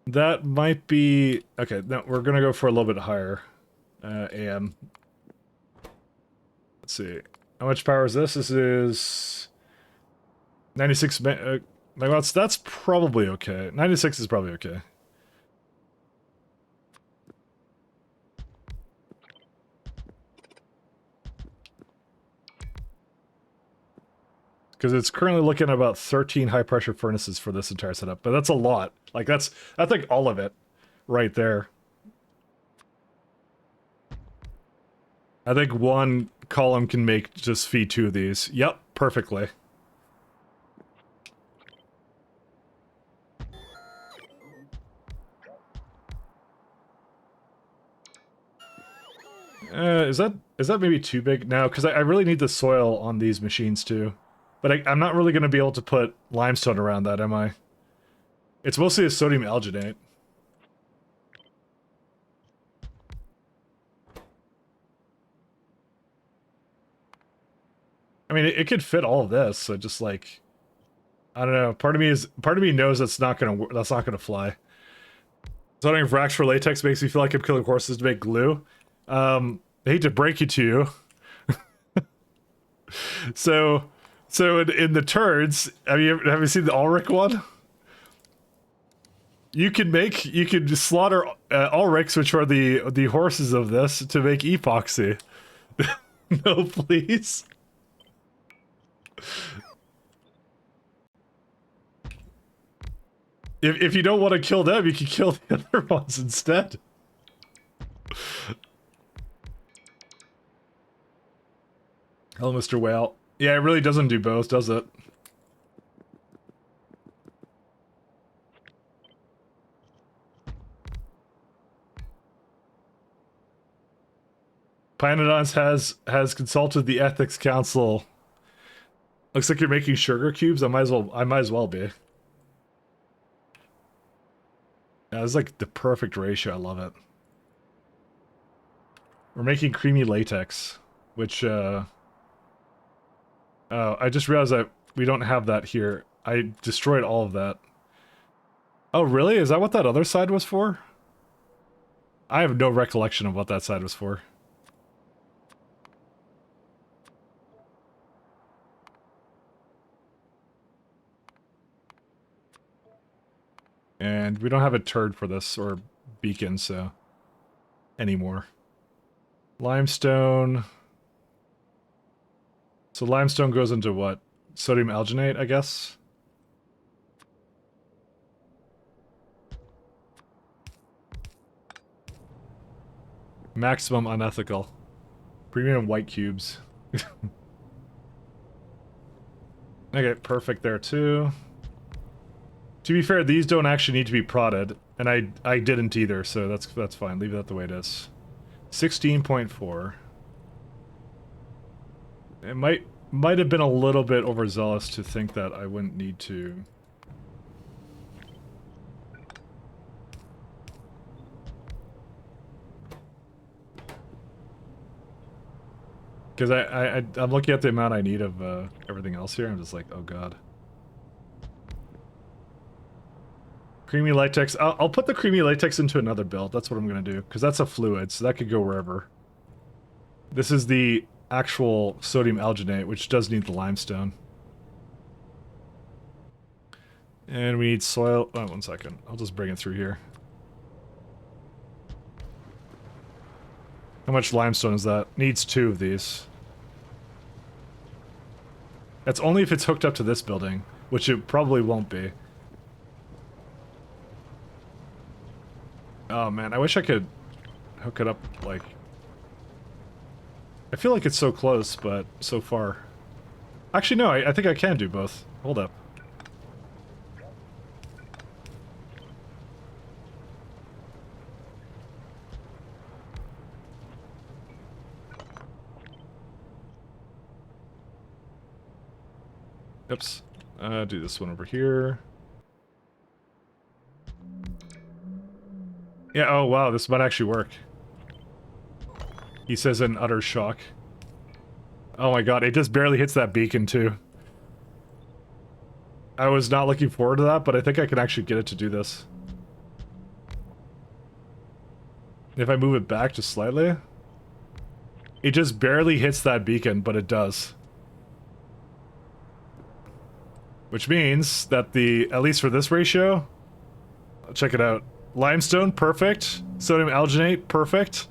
That might be... Okay, no, we're gonna go for a little bit higher. AM. Let's see. How much power is this? This is... 96 megawatts. That's probably okay. 96 is probably okay. Because it's currently looking at about 13 high-pressure furnaces for this entire setup. But that's a lot. Like, that's like all of it right there. I think one column can make just feed 2 of these. Yep, perfectly. Is that maybe too big? No, because I really need the soil on these machines too. But I'm not really going to be able to put limestone around that, am I? It's mostly a sodium alginate. I mean, it could fit all of this. So just like, I don't know. Part of me knows that's not gonna fly. Zoning racks for latex makes me feel like I'm killing horses to make glue. I hate to break it to you. So in the turds, have you seen the Ulrich one? You can slaughter Ulrichs, which are the horses of this, to make epoxy. No, please. If you don't want to kill them, you can kill the other ones instead. Hello, Mr. Whale. Yeah, it really doesn't do both, does it? Pyanodons has consulted the ethics council. Looks like you're making sugar cubes. I might as well be. Yeah, it's like the perfect ratio. I love it. We're making creamy latex, which oh, I just realized that we don't have that here. I destroyed all of that. Oh, really? Is that what that other side was for? I have no recollection of what that side was for. And we don't have a turd for this, or beacon, so... anymore. Limestone... So limestone goes into what? Sodium alginate, I guess? Maximum unethical. Premium white cubes. Okay, perfect there too. To be fair, these don't actually need to be prodded, and I didn't either, so that's fine. Leave that the way it is. 16.4. It might have been a little bit overzealous to think that I wouldn't need to. Because I'm looking at the amount I need of everything else here. I'm just like, oh god. Creamy latex. I'll put the creamy latex into another build. That's what I'm going to do. Because that's a fluid, so that could go wherever. This is the actual sodium alginate, which does need the limestone. And we need soil. Oh, 1 second. I'll just bring it through here. How much limestone is that? Needs 2 of these. That's only if it's hooked up to this building, which it probably won't be. Oh man, I wish I could hook it up, like... I feel like it's so close, but so far. Actually, no, I think I can do both. Hold up. Oops. Do this one over here. Yeah, oh wow, this might actually work. He says in utter shock. Oh my god, it just barely hits that beacon too. I was not looking forward to that, but I think I can actually get it to do this. If I move it back just slightly... It just barely hits that beacon, but it does. Which means that at least for this ratio... Check it out. Limestone, perfect. Sodium alginate, perfect.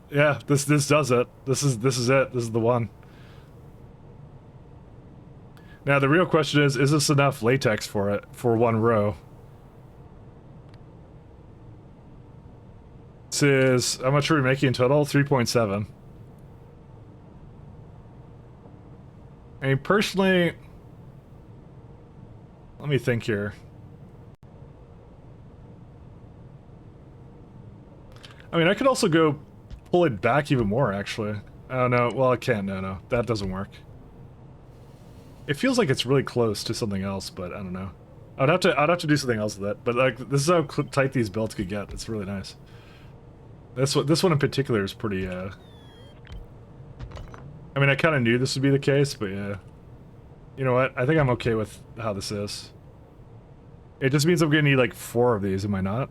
Yeah, this does it. This is it. This is the one. Now the real question is this enough latex for it for 1 row? This is how much are we making in total? 3.7. I mean, personally, let me think here. I mean, I could also go pull it back even more, actually. Oh, no. Well, I can't. No. That doesn't work. It feels like it's really close to something else, but I don't know. I'd have to do something else with it. But, like, this is how tight these belts could get. It's really nice. This one in particular is pretty, I mean, I kind of knew this would be the case, but yeah. You know what? I think I'm okay with how this is. It just means I'm gonna need, like, 4 of these, am I not?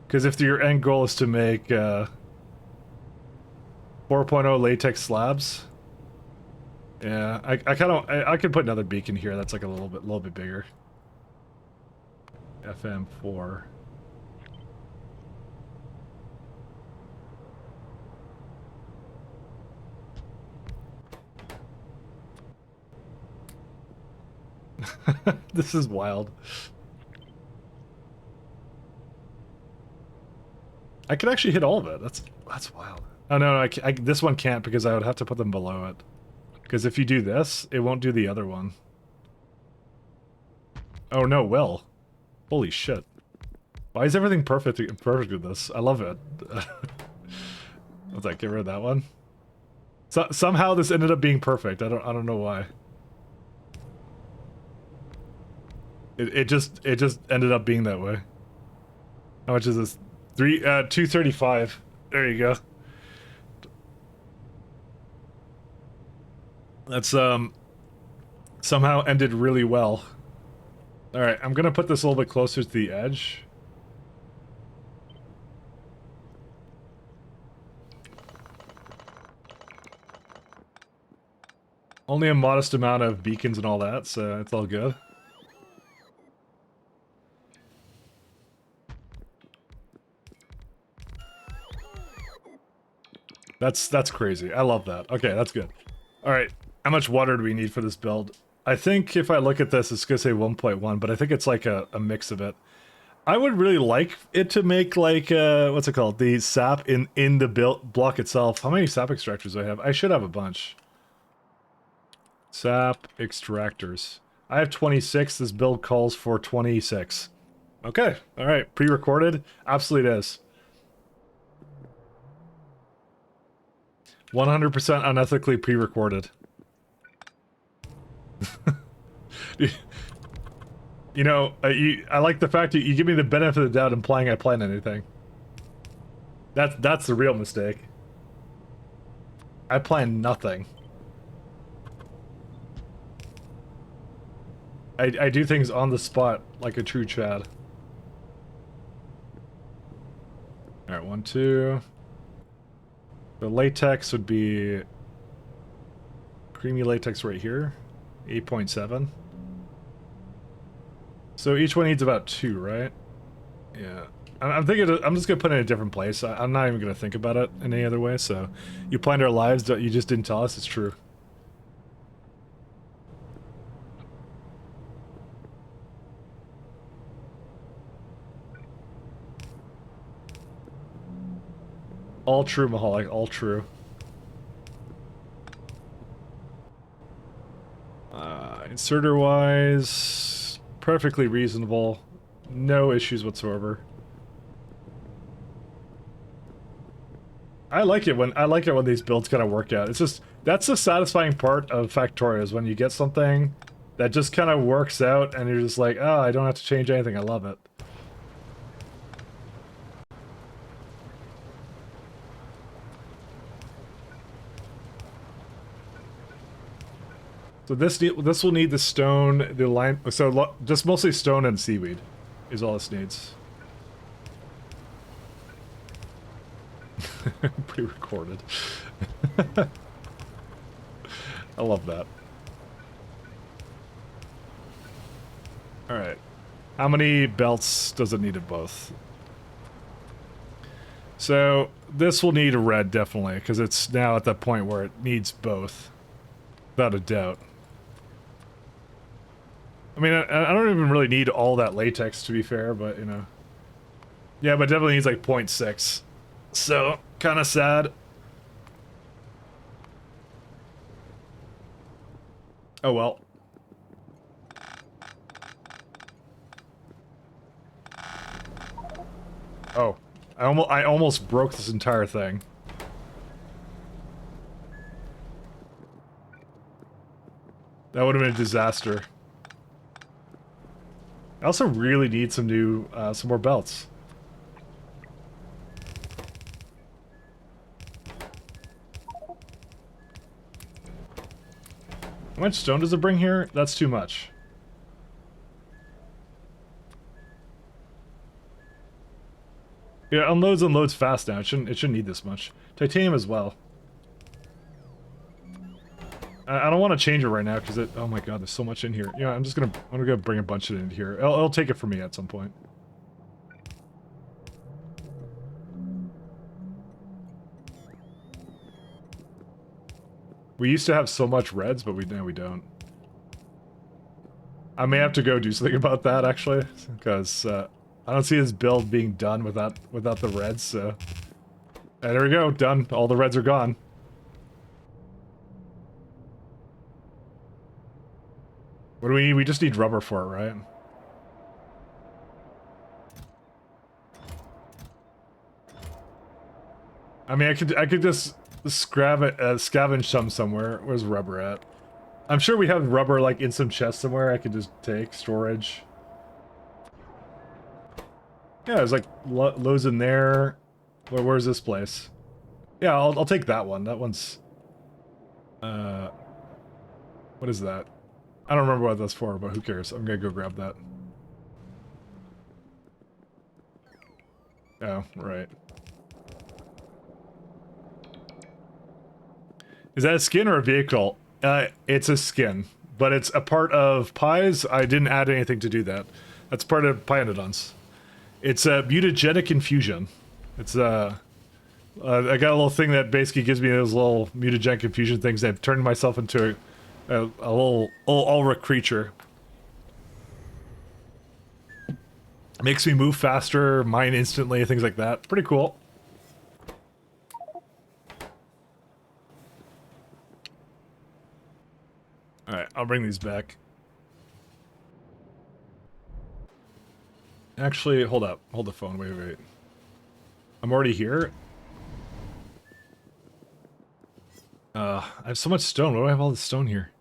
Because if your end goal is to make 4.0 latex slabs, yeah, I could put another beacon here that's like a little bit bigger. FM4. This is wild. I could actually hit all of it. That's wild. Oh no, this one can't because I would have to put them below it. Because if you do this, it won't do the other one. Oh no, will. Holy shit. Why is everything perfect with this? I love it. What's that? Get rid of that one. So, somehow this ended up being perfect. I don't know why. It just ended up being that way. How much is this? 235. There you go. That's somehow ended really well. All right, I'm gonna put this a little bit closer to the edge. Only a modest amount of beacons and all that, so it's all good. That's crazy. I love that. Okay, that's good. Alright, how much water do we need for this build? I think if I look at this, it's gonna say 1.1, but I think it's like a mix of it. I would really like it to make like, what's it called? The sap in the block itself. How many sap extractors do I have? I should have a bunch. Sap extractors. I have 26. This build calls for 26. Okay. All right. Pre-recorded. Absolutely it is. 100% unethically pre-recorded. You know, I like the fact that you give me the benefit of the doubt implying I plan anything. That's the real mistake. I plan nothing. I do things on the spot like a true Chad. Alright, 1, 2. The latex would be creamy latex right here. 8.7. So each one needs about 2, right? Yeah. I'm thinking I'm just gonna put it in a different place. I'm not even gonna think about it in any other way, so you planned our lives, you just didn't tell us, it's true. All true, Mahalik, all true. Inserter-wise, perfectly reasonable. No issues whatsoever. I like it when these builds kind of work out. It's just, that's the satisfying part of Factorio, is when you get something that just kind of works out and you're just like, oh, I don't have to change anything. I love it. So this will need the stone, the lime, so just mostly stone and seaweed is all this needs. Pre-recorded. I love that. Alright. How many belts does it need of both? So this will need a red, definitely, because it's now at that point where it needs both. Without a doubt. I mean, I don't even really need all that latex, to be fair, but, you know. Yeah, but definitely needs, like, 0.6. So, kind of sad. Oh, well. Oh. I almost broke this entire thing. That would have been a disaster. I also really need some new, some more belts. How much stone does it bring here? That's too much. Yeah, unloads and loads fast now. It shouldn't need this much. Titanium as well. I don't want to change it right now because oh my god, there's so much in here. Yeah, I'm gonna bring a bunch of it in here. It'll take it from me at some point. We used to have so much reds, but now we don't. I may have to go do something about that actually, because I don't see his build being done without the reds. So and there we go, done. All the reds are gone. What do we need? We just need rubber for it, right? I mean, I could just scavenge some somewhere. Where's rubber at? I'm sure we have rubber like in some chest somewhere. I could just take storage. Yeah, there's like loads in there. Where's this place? Yeah, I'll take that one. That one's. What is that? I don't remember what that's for, but who cares? I'm gonna go grab that. Oh, right. Is that a skin or a vehicle? It's a skin, but it's a part of pies. I didn't add anything to do that. That's part of Pyanodons. It's a mutagenic infusion. It's I got a little thing that basically gives me those little mutagenic infusion things that turned myself into a little Ulrich creature. Makes me move faster, mine instantly, things like that. Pretty cool. Alright, I'll bring these back. Actually, hold up. Hold the phone. Wait. I'm already here? I have so much stone. Why do I have all this stone here?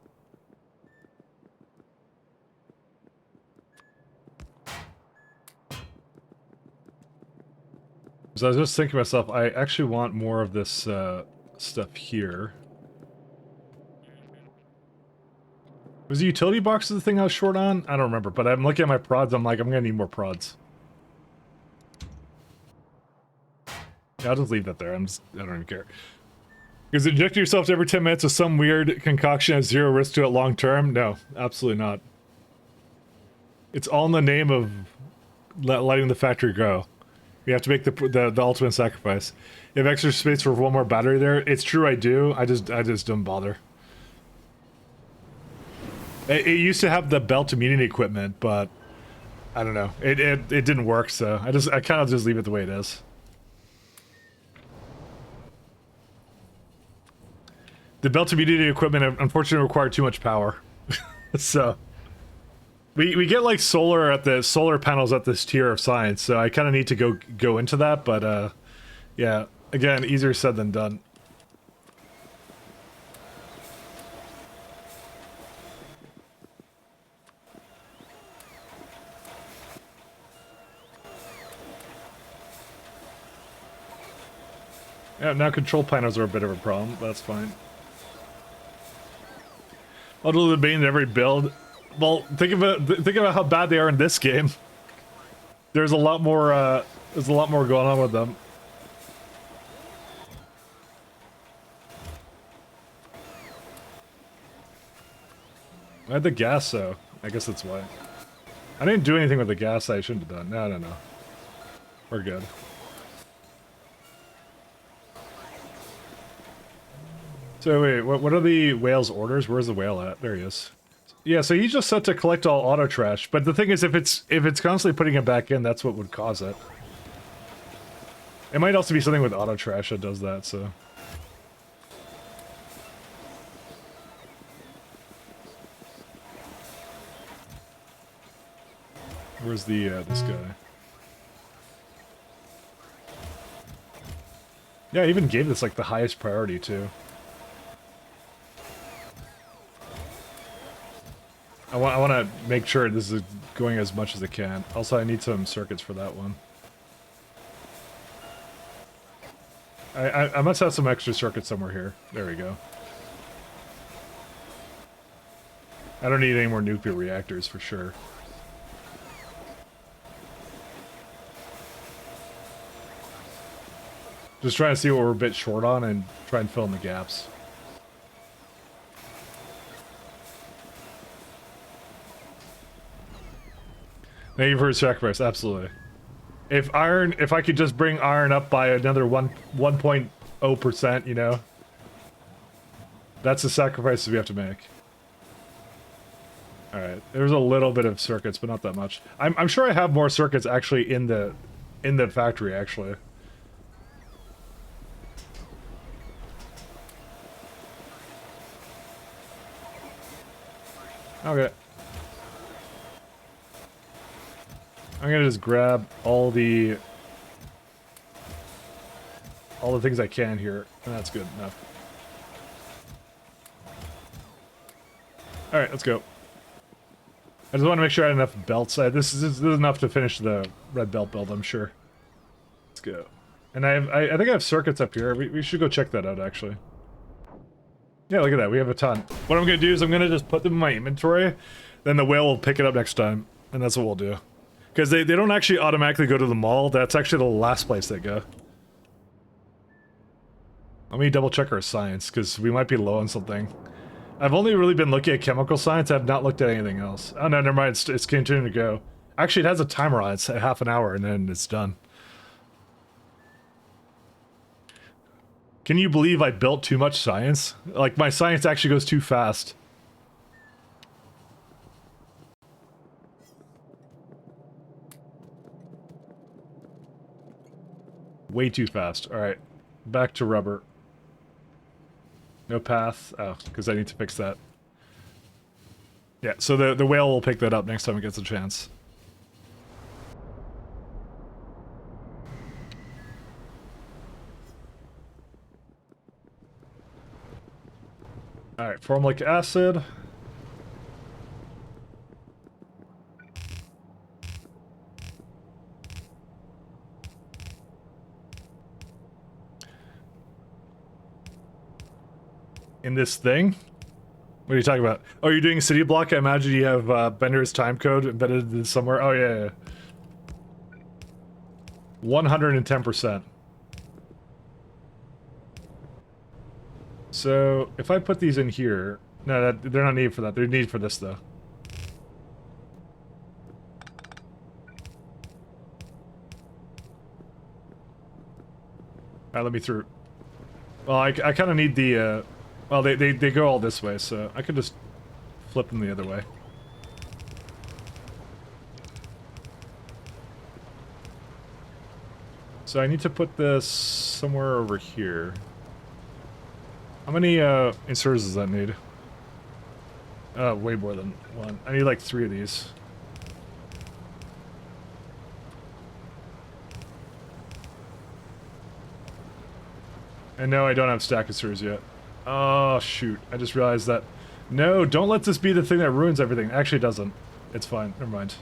So I was just thinking to myself, I actually want more of this stuff here. Was the utility box the thing I was short on? I don't remember, but I'm looking at my prods, I'm like, I'm gonna need more prods. Yeah, I'll just leave that there. I don't even care. Because injecting yourself every 10 minutes with some weird concoction has zero risk to it long term? No, absolutely not. It's all in the name of letting the factory go. You have to make the ultimate sacrifice. You have extra space for one more battery there. It's true, I do. I just don't bother. It used to have the belt immunity equipment, but I don't know. It didn't work, so I kind of just leave it the way it is. The belt immunity equipment unfortunately required too much power, so we get like solar panels at this tier of science. So I kind of need to go into that, but yeah, again, easier said than done. Yeah, now control panels are a bit of a problem, but that's fine. I'll do the bane in every build. Well, think about how bad they are in this game. There's a lot more going on with them. I had the gas, so I guess that's why. I didn't do anything with the gas I shouldn't have done. No. We're good. So wait, what are the whale's orders? Where's the whale at? There he is. Yeah, so he's just set to collect all auto trash. But the thing is, if it's constantly putting it back in, that's what would cause it. It might also be something with auto trash that does that. So. Where's the this guy? Yeah, I even gave this like the highest priority too. I want to make sure this is going as much as it can. Also, I need some circuits for that one. I must have some extra circuits somewhere here. There we go. I don't need any more nuclear reactors for sure. Just trying to see what we're a bit short on and try and fill in the gaps. Thank you for his sacrifice, absolutely. If I could just bring iron up by another 1.0%, you know, that's the sacrifices we have to make. Alright, there's a little bit of circuits, but not that much. I'm sure I have more circuits actually in the factory, actually. Okay. I'm gonna just grab all the things I can here, and that's good enough. Alright, let's go. I just want to make sure I have enough belts. This is enough to finish the red belt build, I'm sure. Let's go. And I think I have circuits up here. We should go check that out, actually. Yeah, look at that. We have a ton. What I'm going to do is I'm going to just put them in my inventory. Then the whale will pick it up next time. And that's what we'll do. Because they don't actually automatically go to the mall. That's actually the last place they go. Let me double check our science, because we might be low on something. I've only really been looking at chemical science. I've not looked at anything else. Oh no, never mind. It's continuing to go. Actually, it has a timer on it. It's half an hour, and then it's done. Can you believe I built too much science? Like, my science actually goes too fast. Way too fast. Alright. Back to rubber. No path. Oh, because I need to fix that. Yeah, so the whale will pick that up next time it gets a chance. Alright, formic acid. In this thing? What are you talking about? Oh, you're doing a city block? I imagine you have Bender's time code embedded in somewhere. Oh, yeah, yeah. 110%. So, if I put these in here... No, they're not needed for that. They're needed for this, though. Alright, let me through. Well, I kind of need the... Well, they go all this way, so I could just flip them the other way. So I need to put this somewhere over here. How many inserters does that need? Way more than one. I need like 3 of these. And no, I don't have stack inserters yet. Oh, shoot. I just realized that. No, don't let this be the thing that ruins everything. Actually, it doesn't. It's fine. Never mind.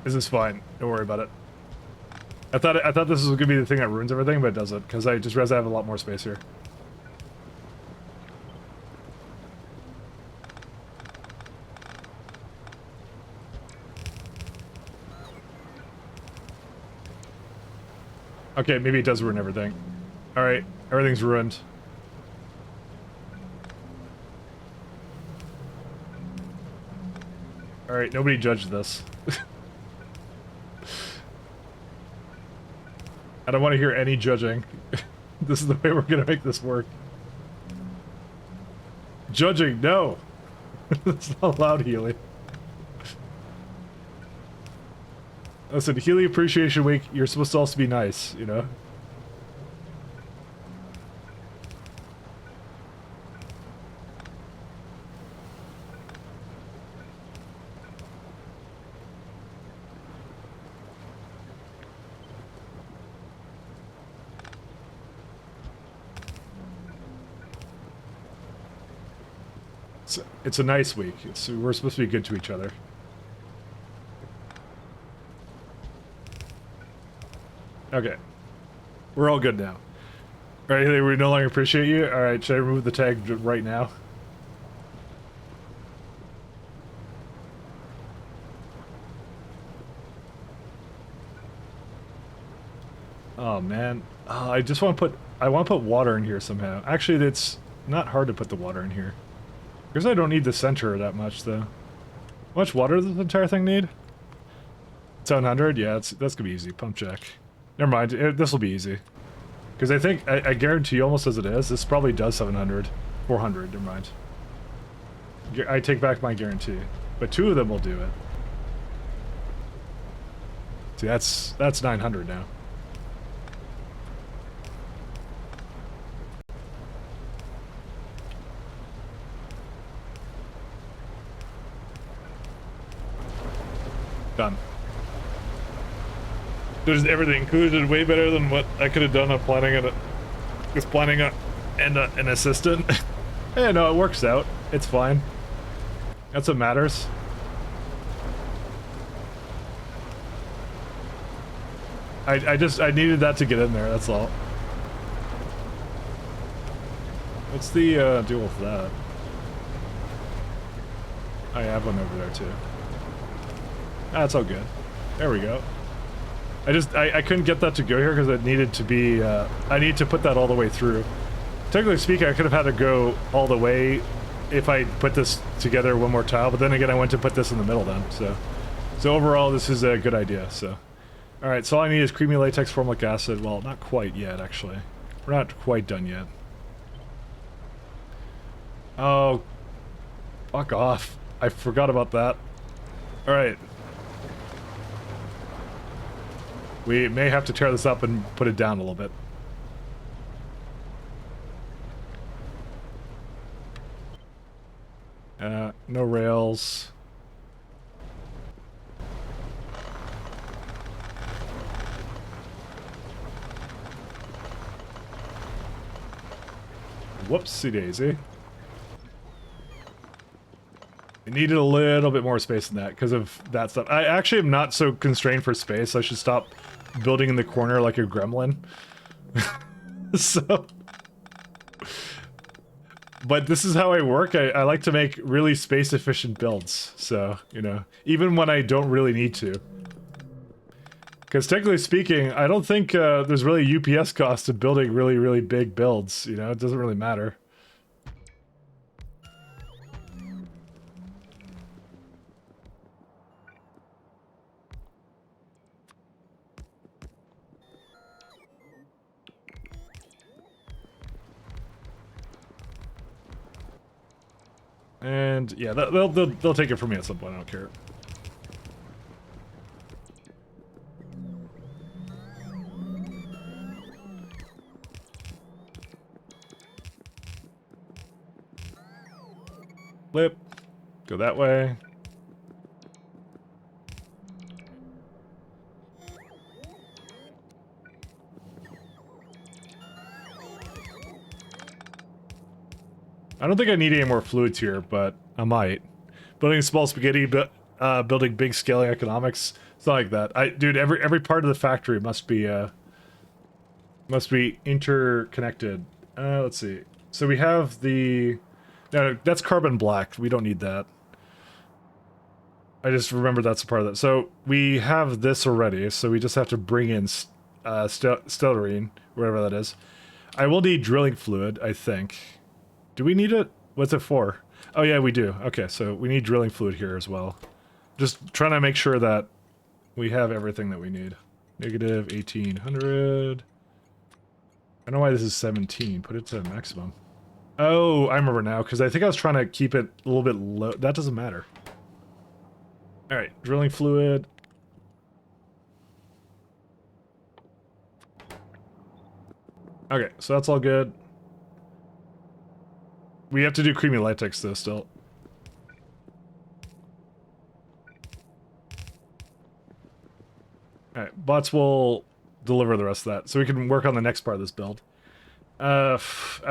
This is fine. Don't worry about it. I thought this was going to be the thing that ruins everything, but it doesn't, because I just realized I have a lot more space here. Okay, maybe it does ruin everything. Alright, everything's ruined. Alright, nobody judged this. I don't want to hear any judging. This is the way we're gonna make this work. Judging, no! That's not allowed, Healy. Listen, Healy Appreciation Week, you're supposed to also be nice, you know? It's a nice week. We're supposed to be good to each other. Okay. We're all good now. Alright, we no longer appreciate you? Alright, should I remove the tag right now? Oh man. Oh, I just want to put... I want to put water in here somehow. Actually, it's not hard to put the water in here. Because I don't need the center that much, though. How much water does this entire thing need? 700? Yeah, that's gonna be easy. Pump check. Never mind. This will be easy. Because I think, I guarantee almost as it is, this probably does 700. 400, never mind. I take back my guarantee. But 2 of them will do it. See, that's 900 now. Done. There's everything included, way better than what I could have done on planning it. Just planning an assistant. Yeah, no, it works out. It's fine. That's what matters. I needed that to get in there, that's all. What's the deal with that? I have one over there too. That's all good. There we go. I couldn't get that to go here because it needed to be, I need to put that all the way through. Technically speaking, I could have had to go all the way if I put this together one more tile, but then again, I went to put this in the middle then, so. So overall, this is a good idea, so. Alright, so all I need is creamy latex formic acid. Well, not quite yet, actually. We're not quite done yet. Oh. Fuck off. I forgot about that. Alright. We may have to tear this up and put it down a little bit. No rails. Whoopsie daisy. I needed a little bit more space than that because of that stuff. I actually am not so constrained for space. I should stop building in the corner like a gremlin. So... But this is how I work. I like to make really space-efficient builds. So, you know, even when I don't really need to. Because technically speaking, I don't think there's really UPS cost to building really, really big builds. You know, it doesn't really matter. And yeah, they'll take it from me at some point. I don't care. Flip. Go that way. I don't think I need any more fluids here, but I might. Building small spaghetti, building big scaling economics. It's not like that. Dude, every part of the factory must be interconnected. Let's see. So we have the... No, that's carbon black. We don't need that. I just remember that's a part of that. So we have this already, so we just have to bring in Styrene, whatever that is. I will need drilling fluid, I think. Do we need it? What's it for? Oh yeah, we do. Okay, so we need drilling fluid here as well. Just trying to make sure that we have everything that we need. Negative 1800. I don't know why this is 17. Put it to maximum. Oh, I remember now, because I think I was trying to keep it a little bit low. That doesn't matter. Alright, drilling fluid. Okay, so that's all good. We have to do creamy latex though still. Alright, bots will deliver the rest of that, so we can work on the next part of this build. I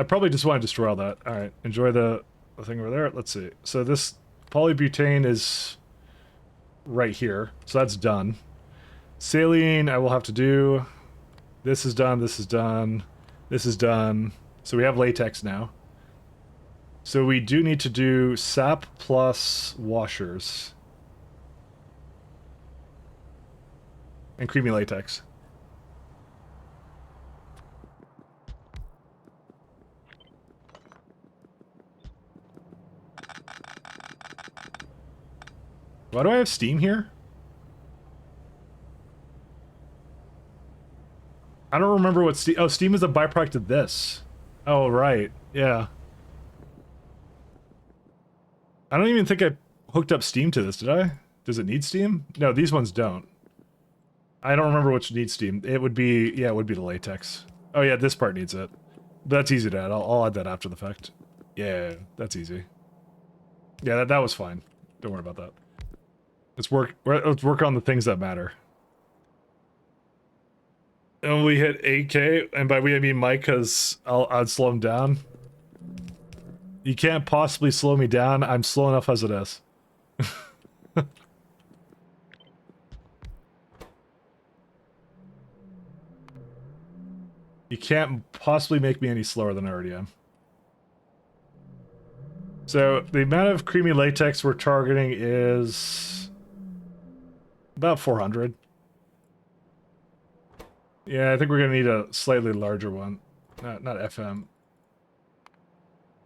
probably just want to destroy all that. Alright, enjoy the thing over there. Let's see. So this polybutane is right here, so that's done. Saline I will have to do. This is done, this is done, this is done. So we have latex now. So we do need to do sap plus washers. And creamy latex. Why do I have steam here? I don't remember what steam... Oh, steam is a byproduct of this. Oh, right. Yeah. I don't even think I hooked up steam to this, did I? Does it need steam? No, these ones don't. I don't remember which needs steam. It would be... Yeah, it would be the latex. Oh, yeah, this part needs it. That's easy to add. I'll add that after the fact. Yeah, that's easy. Yeah, that was fine. Don't worry about that. Let's work on the things that matter. And we hit 8K, and by we I mean Mike, because I'd slow him down. You can't possibly slow me down. I'm slow enough as it is. You can't possibly make me any slower than I already am. So, the amount of creamy latex we're targeting is... about 400. Yeah, I think we're gonna need a slightly larger one. Not FM.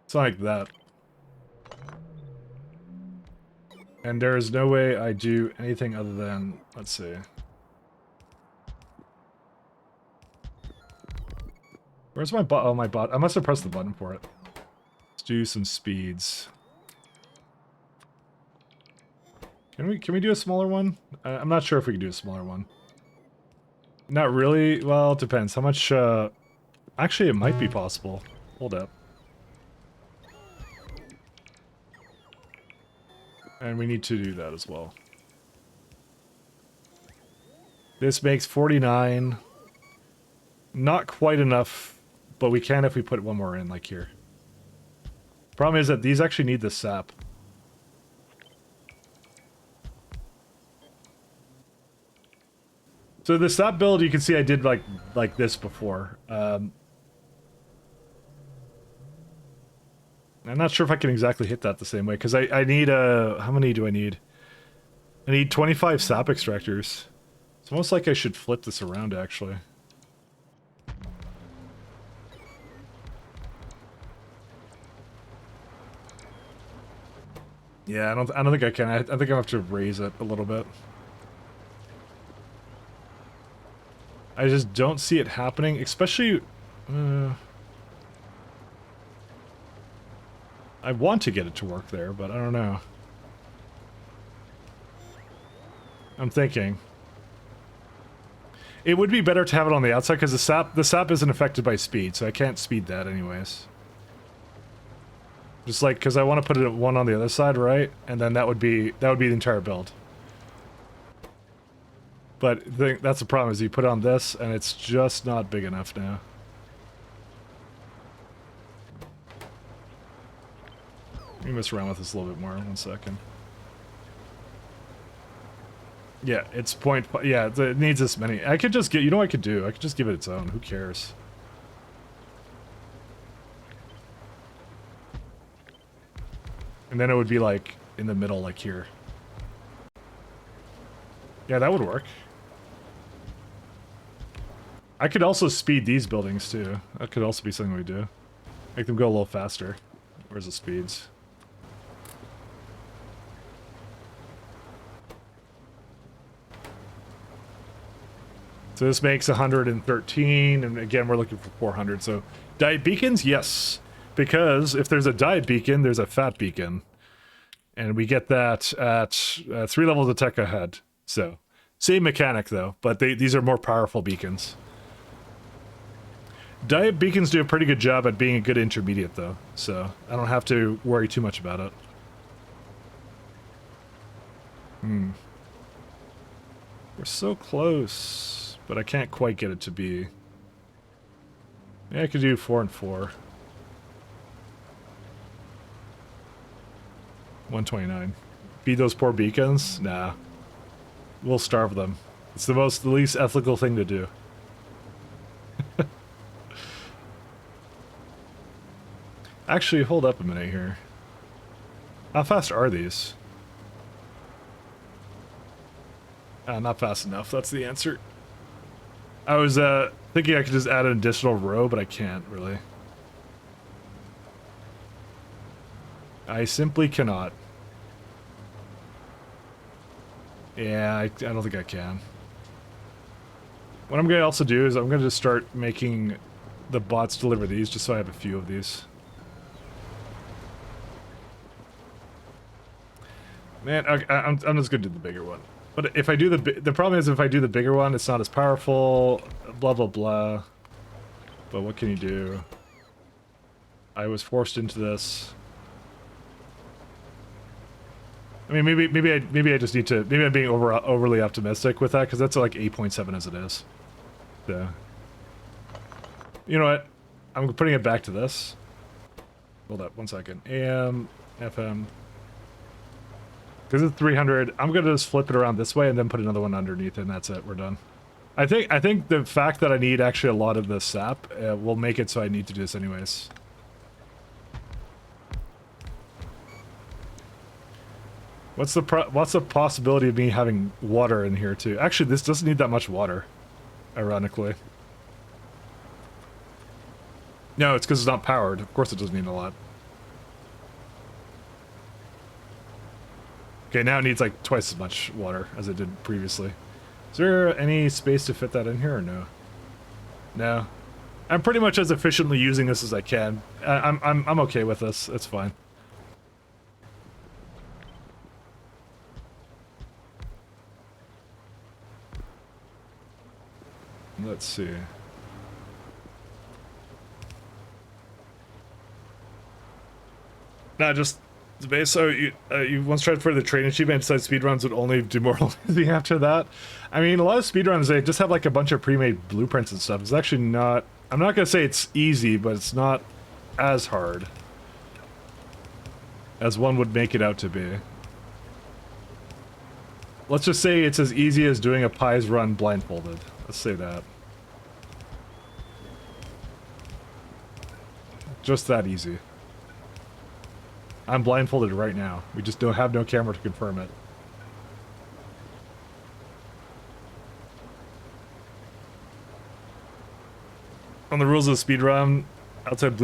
Something like that. And there is no way I do anything other than... let's see. Where's my bot? Oh, my bot. I must have pressed the button for it. Let's do some speeds. Can we do a smaller one? I'm not sure if we can do a smaller one. Not really. Well, it depends. How much, actually, it might be possible. Hold up. And we need to do that as well. This makes 49. Not quite enough, but we can if we put one more in, like here. Problem is that these actually need the sap. So the sap build, you can see I did like this before. I'm not sure if I can exactly hit that the same way, because I need, how many do I need? I need 25 sap extractors. It's almost like I should flip this around, actually. Yeah, I don't think I can. I think I have to raise it a little bit. I just don't see it happening, especially... I want to get it to work there, but I don't know. I'm thinking. It would be better to have it on the outside, because the sap isn't affected by speed, so I can't speed that anyways. Just like, because I want to put it one on the other side, right? And then that would be the entire build. But that's the problem, is you put it on this, and it's just not big enough now. Let me mess around with this a little bit more, 1 second. Yeah, it's yeah, it needs this many. I could just get, you know what I could do? I could just give it its own, who cares? And then it would be like, in the middle, like here. Yeah, that would work. I could also speed these buildings too. That could also be something we do. Make them go a little faster. Where's the speeds? So this makes 113, and again we're looking for 400. So diet beacons, yes. Because if there's a diet beacon, there's a fat beacon. And we get that at 3 levels of tech ahead. So, same mechanic though, but these are more powerful beacons. Diet beacons do a pretty good job at being a good intermediate though, so I don't have to worry too much about it. We're so close, but I can't quite get it to be... Yeah, I could do 4 and 4. 129. Feed those poor beacons? Nah. We'll starve them. It's the least ethical thing to do. Actually, hold up a minute here. How fast are these? Not fast enough, that's the answer. I was thinking I could just add an additional row, but I can't, really. I simply cannot. Yeah, I don't think I can. What I'm going to also do is I'm going to just start making the bots deliver these, just so I have a few of these. Man, I'm just going to do the bigger one. But if I do the problem is if I do the bigger one, it's not as powerful, blah, blah, blah. But what can you do? I was forced into this. I mean, maybe I just need to, maybe I'm being overly optimistic with that, because that's like 8.7 as it is. So, you know what? I'm putting it back to this. Hold up, 1 second. AM, FM. Because it's 300, I'm gonna just flip it around this way and then put another one underneath, and that's it. We're done. I think the fact that I need actually a lot of the sap will make it so I need to do this anyways. What's the possibility of me having water in here too? Actually, this doesn't need that much water, ironically. No, it's because it's not powered. Of course it doesn't need a lot. Okay, now it needs like twice as much water as it did previously. Is there any space to fit that in here or no? No. I'm pretty much as efficiently using this as I can. I'm okay with this. It's fine. Let's see. Nah, just the base. So you once tried for the train achievement, said speedruns would only demoralize me after that. I mean, a lot of speedruns, they just have like a bunch of pre-made blueprints and stuff. It's actually not. I'm not gonna say it's easy, but it's not as hard as one would make it out to be. Let's just say it's as easy as doing a Pies run blindfolded. Let's say that. Just that easy. I'm blindfolded right now. We just don't have no camera to confirm it. On the rules of speedrun, outside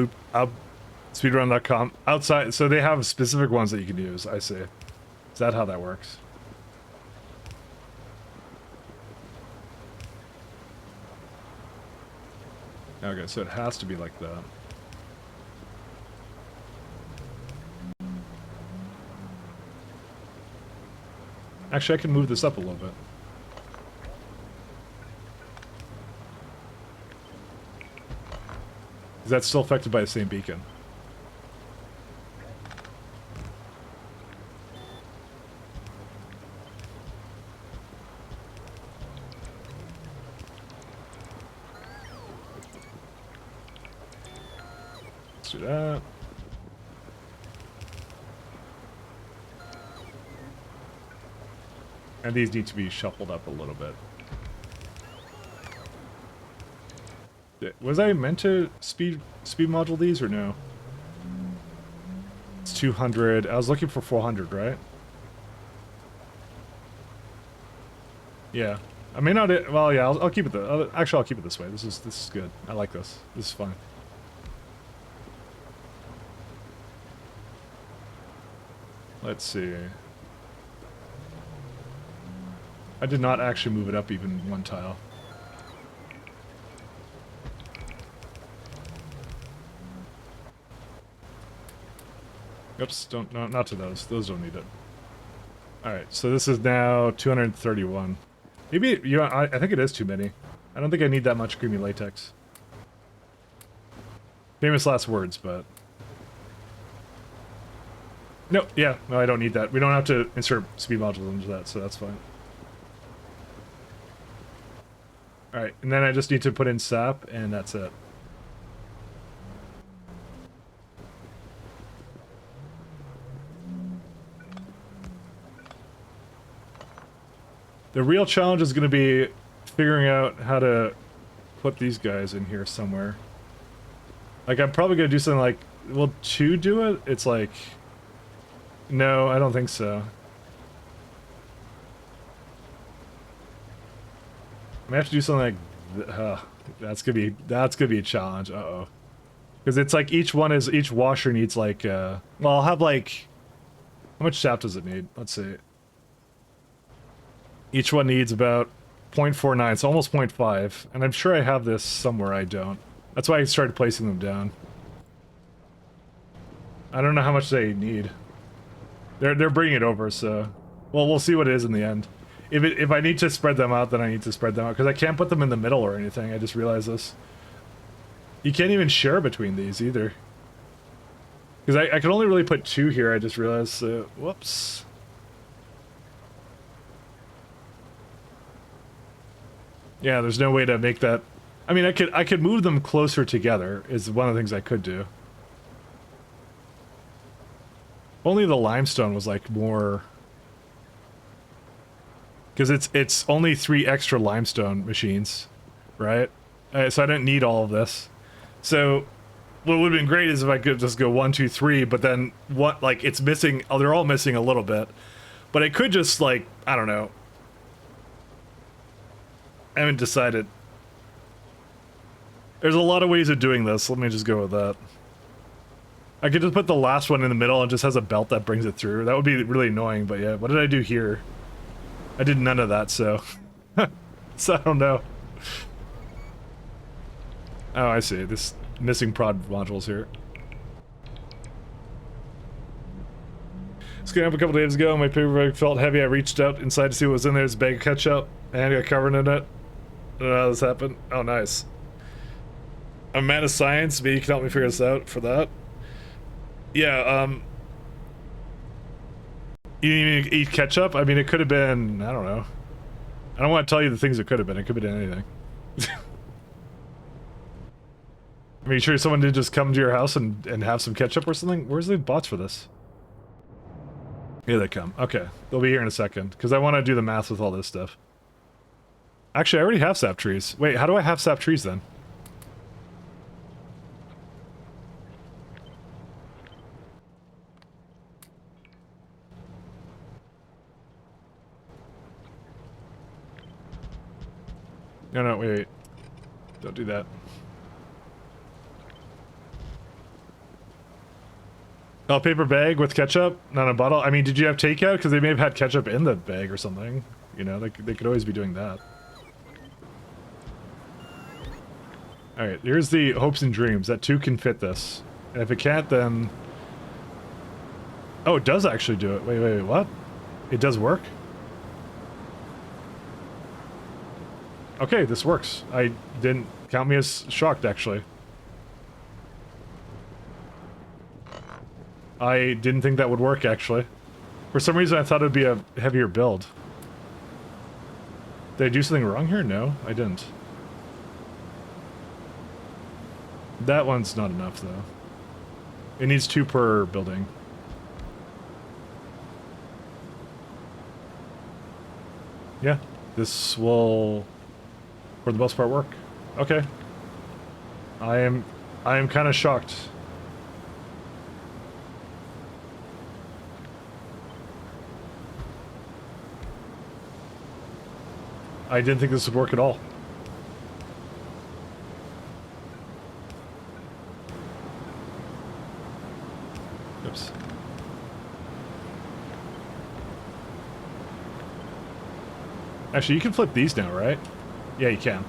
speedrun.com, outside, so they have specific ones that you can use, I see. Is that how that works? Okay, so it has to be like that. Actually, I can move this up a little bit. Is that still affected by the same beacon? Let's do that. And these need to be shuffled up a little bit. Was I meant to speed module these or no? It's 200. I was looking for 400, right? Yeah. I may not. Well, yeah. I'll keep it. Actually, I'll keep it this way. This is good. I like this. This is fine. Let's see. I did not actually move it up even one tile. Oops, no, not to those. Those don't need it. Alright, so this is now 231. Maybe, I think it is too many. I don't think I need that much creamy latex. Famous last words, but... No, yeah, no, I don't need that. We don't have to insert speed modules into that, so that's fine. Alright, and then I just need to put in sap, and that's it. The real challenge is going to be figuring out how to put these guys in here somewhere. Like, I'm probably going to do something like... Will 2 do it? It's like... No, I don't think so. I may have to do something like... that's gonna be a challenge. Uh-oh. Because it's like each washer needs like... well, I'll have like... How much sap does it need? Let's see. Each one needs about 0.49, so almost 0.5. And I'm sure I have this somewhere I don't. That's why I started placing them down. I don't know how much they need. They're bringing it over, so... Well, we'll see what it is in the end. If I need to spread them out, then I need to spread them out. Because I can't put them in the middle or anything. I just realized this. You can't even share between these either. Because I can only really put 2 here, I just realized. So, whoops. Yeah, there's no way to make that... I mean, I could move them closer together, is one of the things I could do. Only the limestone was, like, more... Because it's only 3 extra limestone machines, right? So I don't need all of this. So what would have been great is if I could just go 1, 2, 3, but then what? Like it's missing. Oh, they're all missing a little bit, but I could just like I don't know. I haven't decided. There's a lot of ways of doing this. Let me just go with that. I could just put the last one in the middle and just has a belt that brings it through. That would be really annoying. But yeah, what did I do here? I did none of that, so... so I don't know. Oh, I see. This missing prod modules here. Scanning up a couple days ago, my paper bag felt heavy. I reached out inside to see what was in there. It's a bag of ketchup, and I got covered in it. I don't know how this happened. Oh, nice. I'm a man of science. Maybe you can help me figure this out for that. Yeah, You didn't even eat ketchup? I mean, it could have been... I don't know. I don't want to tell you the things it could have been. It could have been anything. Are you sure someone did just come to your house and have some ketchup or something? Where's the bots for this? Here they come. Okay. They'll be here in a second. Because I want to do the math with all this stuff. Actually, I already have sap trees. Wait, how do I have sap trees then? No, wait. Don't do that. Oh, paper bag with ketchup? Not a bottle? I mean, did you have takeout? Because they may have had ketchup in the bag or something. You know, they could always be doing that. Alright, here's the hopes and dreams. That 2 can fit this. And if it can't, then... Oh, it does actually do it. Wait, what? It does work? Okay, this works. I didn't count me as shocked, actually. I didn't think that would work, actually. For some reason, I thought it would be a heavier build. Did I do something wrong here? No, I didn't. That one's not enough, though. It needs 2 per building. Yeah, this will... for the most part work. Okay. I am kind of shocked. I didn't think this would work at all. Oops. Actually, you can flip these now, right? Yeah, you can.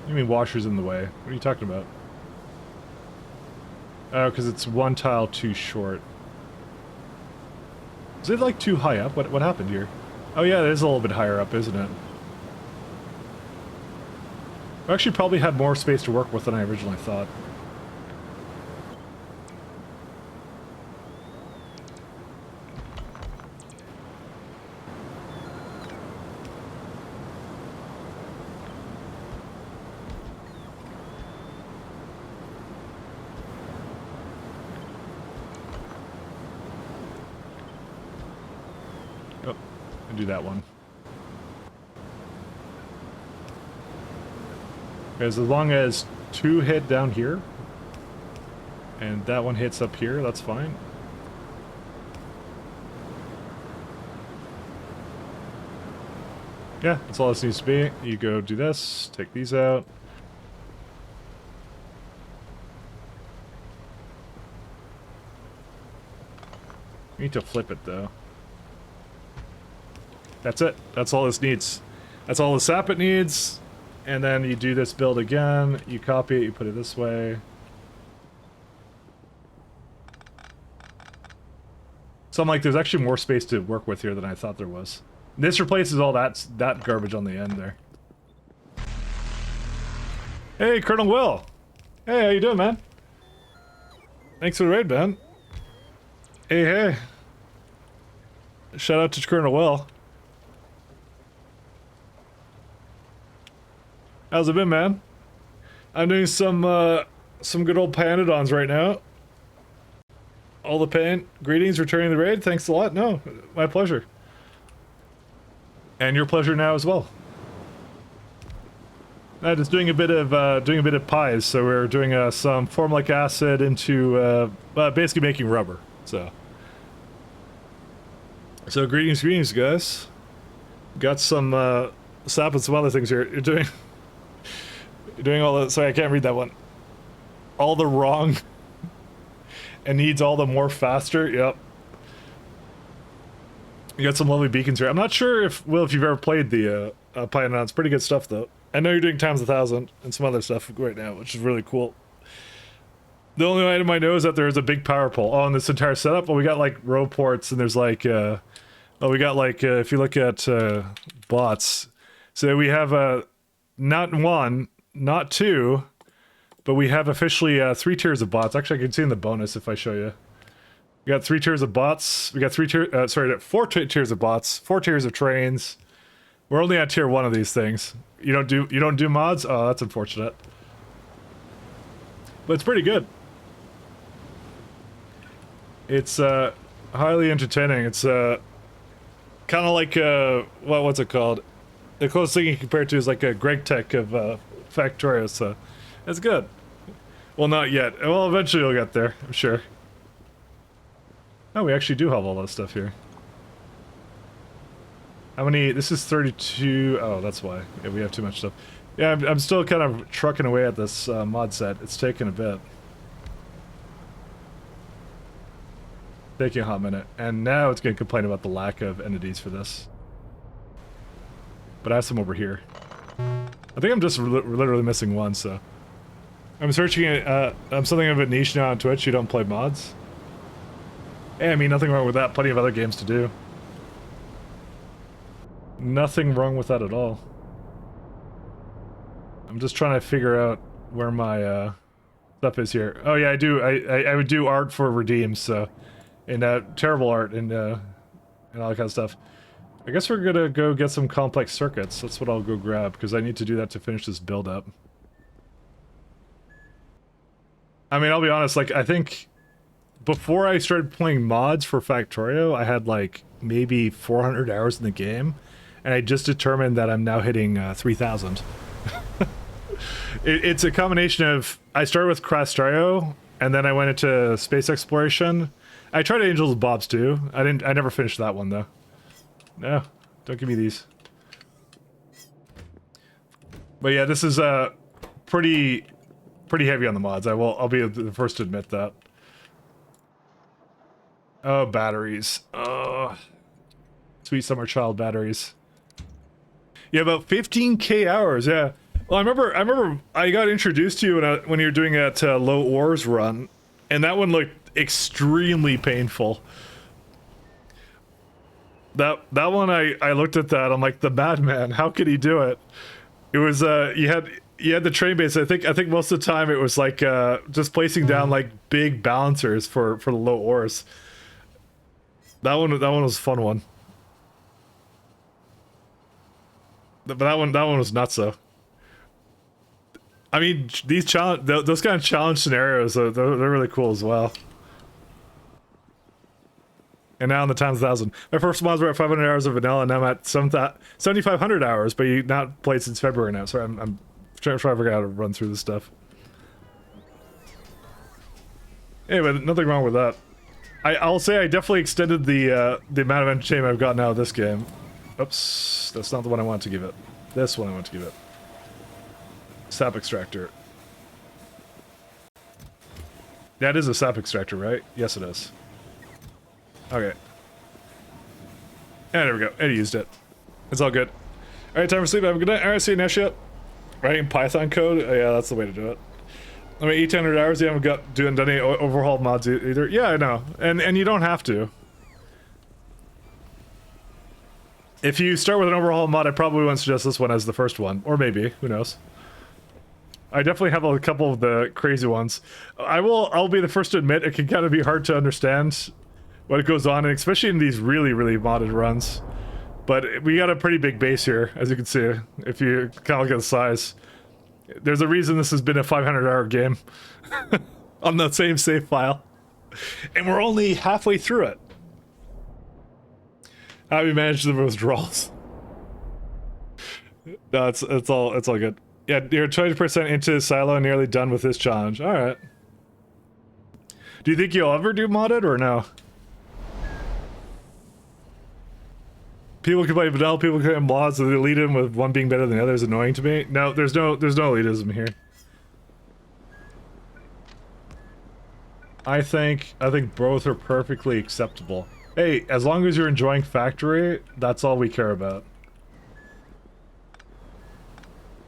You mean washer's in the way? What are you talking about? Oh, because it's 1 tile too short. Is it like too high up? What happened here? Oh yeah, it is a little bit higher up, isn't it? I actually probably had more space to work with than I originally thought. Do that one. Because as long as 2 hit down here, and that one hits up here, that's fine. Yeah, that's all this needs to be. You go do this, take these out. We need to flip it though. That's it. That's all this needs. That's all the sap it needs. And then you do this build again. You copy it. You put it this way. So I'm like, there's actually more space to work with here than I thought there was. This replaces all that garbage on the end there. Hey, Colonel Will. Hey, how you doing, man? Thanks for the raid, man. Hey, hey. Shout out to Colonel Will. How's it been, man? I'm doing some good old Pyanodons right now. All the pain. Greetings, returning the raid. Thanks a lot. No, my pleasure. And your pleasure now as well. Just doing a bit of pies. So we're doing some formic acid into basically making rubber. So greetings, guys. Got some sap and some other things here. You're doing all the. Sorry, I can't read that one. All the wrong. And needs all the more faster. Yep. You got some lovely beacons here. I'm not sure if you've ever played the Pyanodons. It's pretty good stuff though. I know you're doing times 1,000 and some other stuff right now, which is really cool. The only item I know is that there is a big power pole. Oh, and this entire setup. Well, we got like row ports, and there's like, we got like if you look at bots, so we have not one, not two. But we have officially 3 tiers of bots. Actually, I can see in the bonus if I show you. We got 3 tiers of bots. We got 4 tiers of bots. 4 tiers of trains. We're only on tier 1 of these things. You don't do mods? Oh, that's unfortunate. But it's pretty good. It's highly entertaining. It's kind of like what's it called? The closest thing you can compare it to is like a Greg Tech of Factorio. So. That's good. Well, not yet. Well, eventually we'll get there, I'm sure. Oh, we actually do have all that stuff here. How many? This is 32. Oh, that's why. Yeah, we have too much stuff. Yeah, I'm still kind of trucking away at this mod set. It's taking a bit. Taking a hot minute. And now it's going to complain about the lack of entities for this. But I have some over here. I think I'm just literally missing one, so... I'm searching at, I'm something of a niche now on Twitch. You don't play mods? Hey, I mean, nothing wrong with that. Plenty of other games to do. Nothing wrong with that at all. I'm just trying to figure out where my stuff is here. Oh yeah, I do. I would do art for redeems, so... And terrible art and all that kind of stuff. I guess we're gonna go get some complex circuits. That's what I'll go grab, because I need to do that to finish this build up. I mean, I'll be honest, like, I think before I started playing mods for Factorio, I had like maybe 400 hours in the game, and I just determined that I'm now hitting 3,000. It's a combination of, I started with Factorio, and then I went into space exploration. I tried Angels and Bobs too. I never finished that one though. No, don't give me these. But yeah, this is pretty heavy on the mods. I'll be the first to admit that. Oh, batteries. Oh, sweet summer child batteries. Yeah, about 15k hours. Yeah. Well, I remember I got introduced to you when you were doing that low ores run, and that one looked extremely painful. That one, I looked at that. I'm like, the madman. How could he do it? It was you had the train base. I think most of the time it was like just placing down like big balancers for the low ores. That one was a fun one. But that one was nuts though. I mean, those kind of challenge scenarios, they're really cool as well. And now on the times 1,000. My first mods were at 500 hours of vanilla, and now I'm at 7,500 hours, but you've not played since February now, so I'm trying to figure out how to run through this stuff. Anyway, nothing wrong with that. I'll say I definitely extended the amount of entertainment I've gotten out of this game. Oops, that's not the one I wanted to give it. This one I want to give it. Sap extractor. That is a sap extractor, right? Yes, it is. Okay. And there we go. It used it. It's all good. Alright, time for sleep. Have a good night. Alright, see you next ship. Writing Python code? Oh, yeah, that's the way to do it. I mean, 800 hours, you haven't done any overhaul mods either. Yeah, I know. And you don't have to. If you start with an overhaul mod, I probably wouldn't suggest this one as the first one. Or maybe, who knows. I definitely have a couple of the crazy ones. I'll be the first to admit it can kind of be hard to understand what goes on, and especially in these really, really modded runs. But we got a pretty big base here, as you can see, if you kind of look at the size. There's a reason this has been a 500-hour game on the same save file. And we're only halfway through it. How have you managed the withdrawals? No, it's all good. Yeah, you're 20% into silo and nearly done with this challenge. Alright. Do you think you'll ever do modded or no? People can play vanilla, people can play mods, so they lead in with one being better than the other is annoying to me. No, there's no elitism here. I think both are perfectly acceptable. Hey, as long as you're enjoying Factory, that's all we care about.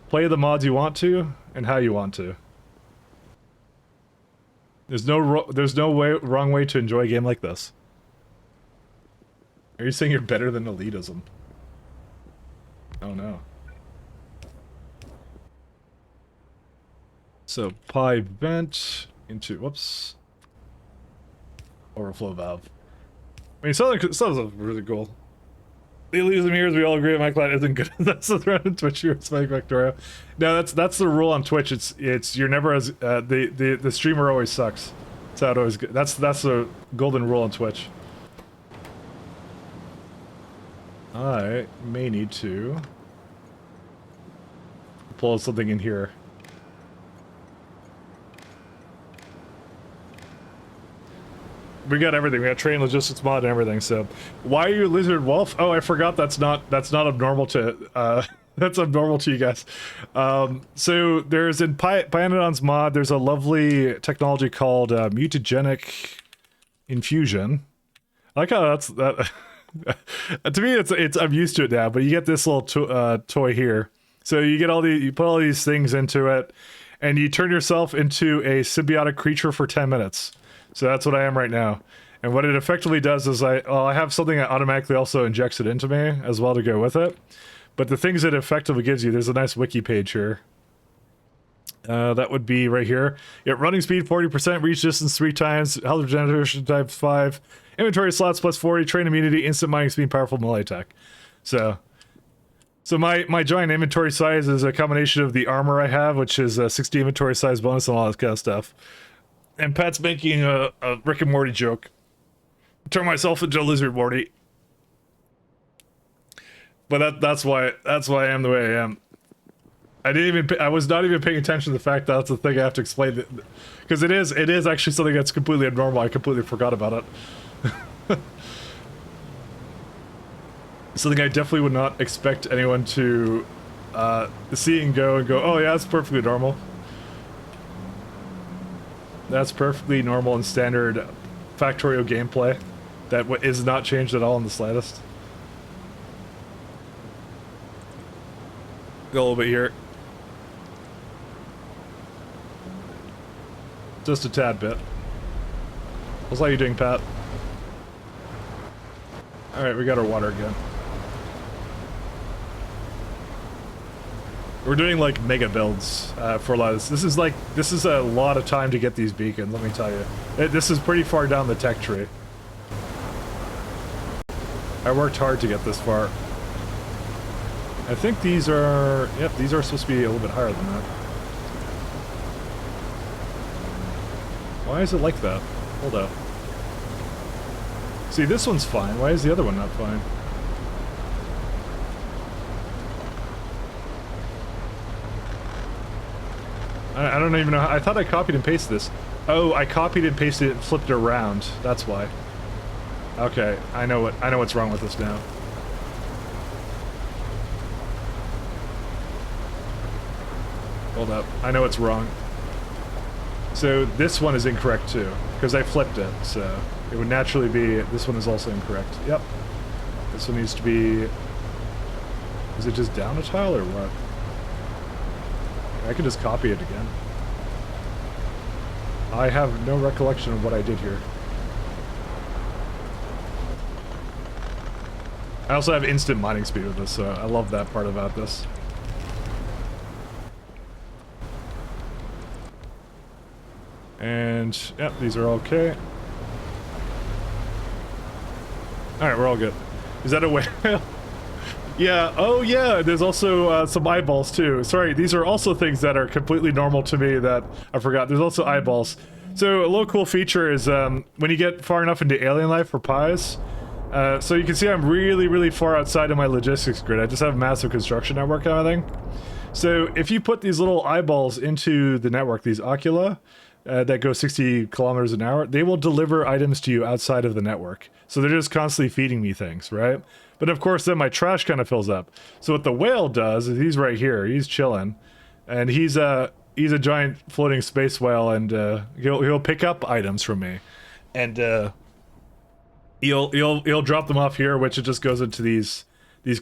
Play the mods you want to, and how you want to. There's no wrong way to enjoy a game like this. Are you saying you're better than elitism? Oh no. So, pi vent into, whoops. Overflow valve. I mean, sounds really cool. The elitism here, as we all agree, my client isn't good. That's the threat on Twitch. You respect Factorio. No, that's the rule on Twitch. It's you're never as the streamer always sucks. That's how it always. That's the golden rule on Twitch. I may need to pull something in here. We got everything. We got train logistics mod and everything. So, why are you lizard wolf? Oh, I forgot. That's not abnormal to. That's abnormal to you guys. So there's in Pyanodons mod. There's a lovely technology called mutagenic infusion. I like how that's that. To me, it's I'm used to it now. But you get this little toy here. So you get you put all these things into it, and you turn yourself into a symbiotic creature for 10 minutes. So that's what I am right now. And what it effectively does is I have something that automatically also injects it into me as well to go with it. But the things it effectively gives you, there's a nice wiki page here. That would be right here. Yeah, running speed 40%, reach distance 3 times, health regeneration times 5, inventory slots plus 40, train immunity, instant mining speed, powerful melee attack. So my giant inventory size is a combination of the armor I have, which is a 60 inventory size bonus and all that kind of stuff. And Pat's making a Rick and Morty joke. Turn myself into a lizard, Morty. But that's why I am the way I am. I was not even paying attention to the fact that that's the thing I have to explain, because it is actually something that's completely abnormal. I completely forgot about it. Something I definitely would not expect anyone to see and go, oh yeah, that's perfectly normal. That's perfectly normal and standard Factorio gameplay that is not changed at all in the slightest. Go a little bit here. Just a tad bit. How's you doing, Pat? Alright, we got our water again. We're doing like mega builds for a lot of this. This is a lot of time to get these beacons, let me tell you. This is pretty far down the tech tree. I worked hard to get this far. I think these are, yep, these are supposed to be a little bit higher than that. Why is it like that? Hold up. See, this one's fine. Why is the other one not fine? I don't even know. I thought I copied and pasted this. Oh, I copied and pasted it and flipped it around. That's why. Okay, I know what's wrong with this now. Hold up. I know what's wrong. So this one is incorrect too, because I flipped it. So it would naturally be, this one is also incorrect. Yep. This one needs to be, is it just down a tile or what? I could just copy it again. I have no recollection of what I did here. I also have instant mining speed with this, so I love that part about this. And, yep, these are okay. Alright, we're all good. Is that a whale? Yeah, oh yeah, there's also some eyeballs too. Sorry, these are also things that are completely normal to me that I forgot. There's also eyeballs. So a little cool feature is when you get far enough into alien life for pies, so you can see I'm really, really far outside of my logistics grid. I just have a massive construction network and everything. So if you put these little eyeballs into the network, these ocula, that go 60 kilometers an hour, they will deliver items to you outside of the network. So they're just constantly feeding me things, right? But of course, then my trash kind of fills up. So what the whale does is he's right here, he's chilling, and he's a giant floating space whale, and he'll pick up items from me, and he'll drop them off here, which it just goes into these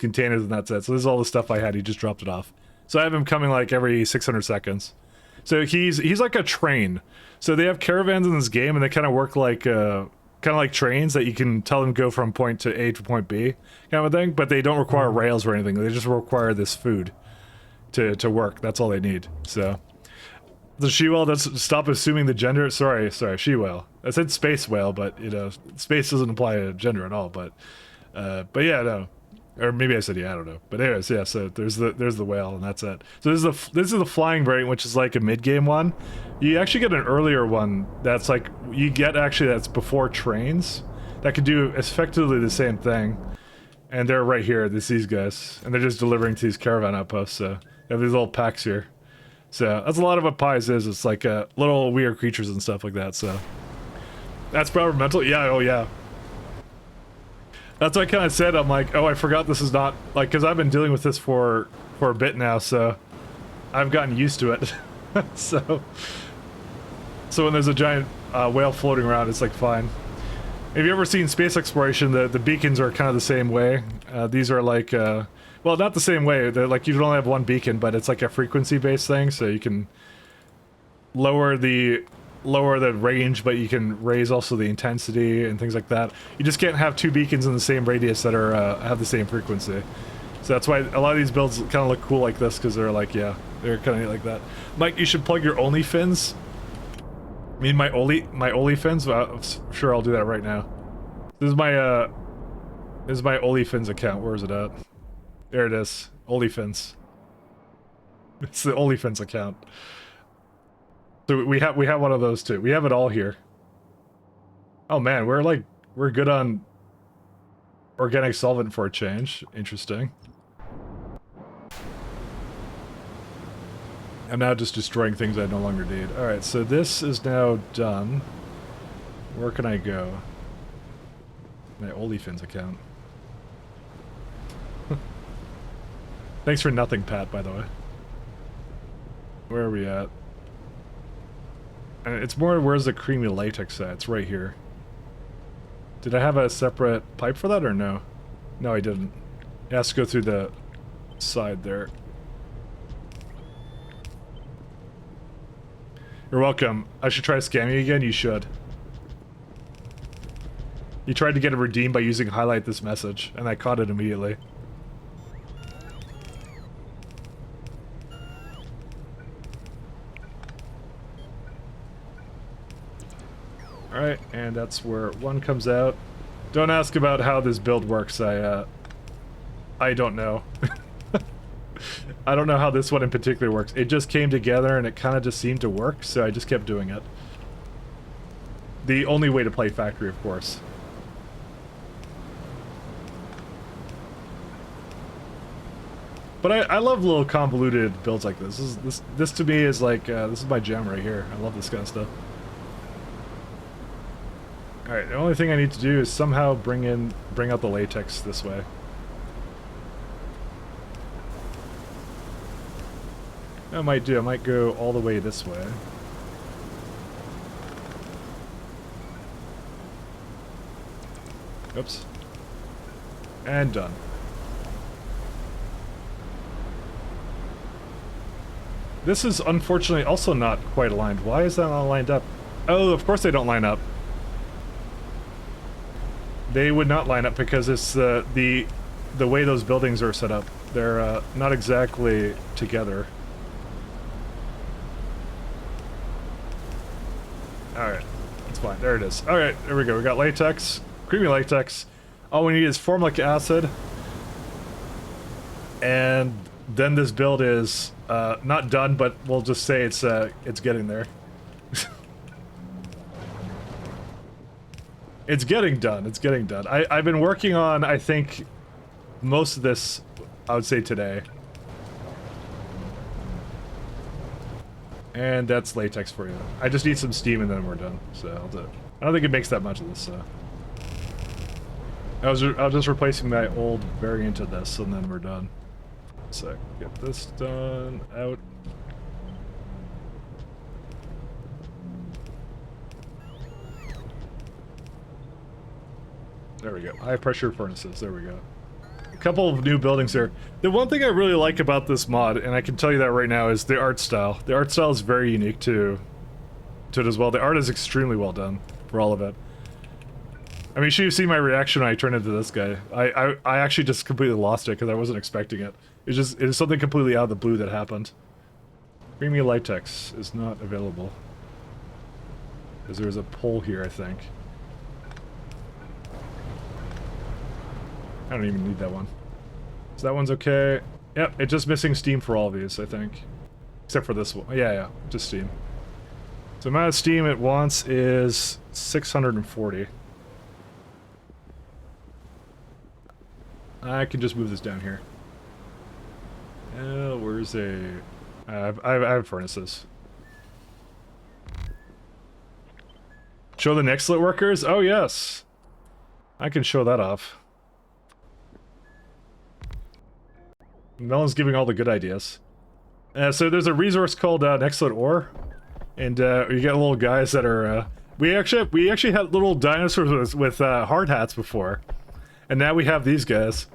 containers, and that's it. So this is all the stuff I had. He just dropped it off. So I have him coming like every 600 seconds. So he's like a train. So they have caravans in this game, and they kind of work like trains that you can tell them go from point to A to point B, kind of a thing. But they don't require rails or anything. They just require this food to work. That's all they need. So the she whale. Let's stop assuming the gender. Sorry, she whale. I said space whale, but you know, space doesn't imply a gender at all. But yeah, no. Or maybe I said yeah, I don't know. But anyways, yeah. So there's the whale, and that's it. So this is the flying variant, which is like a mid-game one. You actually get an earlier one that's like you get actually that's before trains that can do effectively the same thing, and they're right here. These guys, and they're just delivering to these caravan outposts. So they have these little packs here. So that's a lot of what pies is. It's like little weird creatures and stuff like that. So that's proper mental. Yeah. Oh yeah. That's what I kind of said. I'm like, oh, I forgot this is not, like, because I've been dealing with this for a bit now, so I've gotten used to it. so when there's a giant whale floating around, it's like fine. Have you ever seen space exploration? The beacons are kind of the same way. These are like, well, not the same way. They're like you can only have one beacon, but it's like a frequency-based thing, so you can lower the range, but you can raise also the intensity and things like that. You just can't have two beacons in the same radius that are have the same frequency. So that's why a lot of these builds kind of look cool like this, because they're like, yeah, they're kind of like that. Mike, you should plug your OnlyFins. I mean, my OnlyFins. Well, sure, I'll do that right now. This is my OnlyFins account. Where is it at? There it is. OnlyFins. It's the OnlyFins account. So we have one of those too. We have it all here. Oh man, we're good on organic solvent for a change. Interesting. I'm now just destroying things I no longer need. Alright, so this is now done. Where can I go? My OnlyFins account. Thanks for nothing, Pat, by the way. Where are we at? And it's more, where's the creamy latex at? It's right here. Did I have a separate pipe for that or no? No, I didn't. It has to go through the side there. You're welcome. I should try scamming again? You should. You tried to get it redeemed by using highlight this message, and I caught it immediately. Alright, and that's where one comes out. Don't ask about how this build works, I don't know. I don't know how this one in particular works. It just came together and it kind of just seemed to work, so I just kept doing it. The only way to play Factory, of course. But I love little convoluted builds like this. This to me is like, this is my gem right here. I love this kind of stuff. Alright, the only thing I need to do is somehow bring out the latex this way. I might go all the way this way. Oops. And done. This is unfortunately also not quite aligned. Why is that not lined up? Oh, of course they don't line up. They would not line up because it's the way those buildings are set up. They're not exactly together. Alright, that's fine. There it is. Alright, there we go. We got latex, creamy latex. All we need is formic acid. And then this build is not done, but we'll just say it's getting there. It's getting done. It's getting done. I've been working on, I think, most of this, I would say, today. And that's latex for you. I just need some steam and then we're done. So I'll do it. I don't think it makes that much of this, so. I was just replacing my old variant of this and then we're done. So get this done, out. There we go. High pressure furnaces. There we go. A couple of new buildings here. The one thing I really like about this mod, and I can tell you that right now, is the art style. The art style is very unique to it as well. The art is extremely well done for all of it. I mean, you should have seen my reaction when I turned into this guy. I actually just completely lost it because I wasn't expecting it. It was something completely out of the blue that happened. Creamy latex is not available. Because there's a pole here, I think. I don't even need that one. So that one's okay. Yep, it's just missing steam for all of these, I think. Except for this one. Yeah, just steam. So the amount of steam it wants is 640. I can just move this down here. Where's a... I have furnaces. Show the next lit workers? Oh, yes. I can show that off. Melon's giving all the good ideas. So there's a resource called Nextlit Ore, and you get little guys that are. We actually had little dinosaurs with hard hats before, and now we have these guys.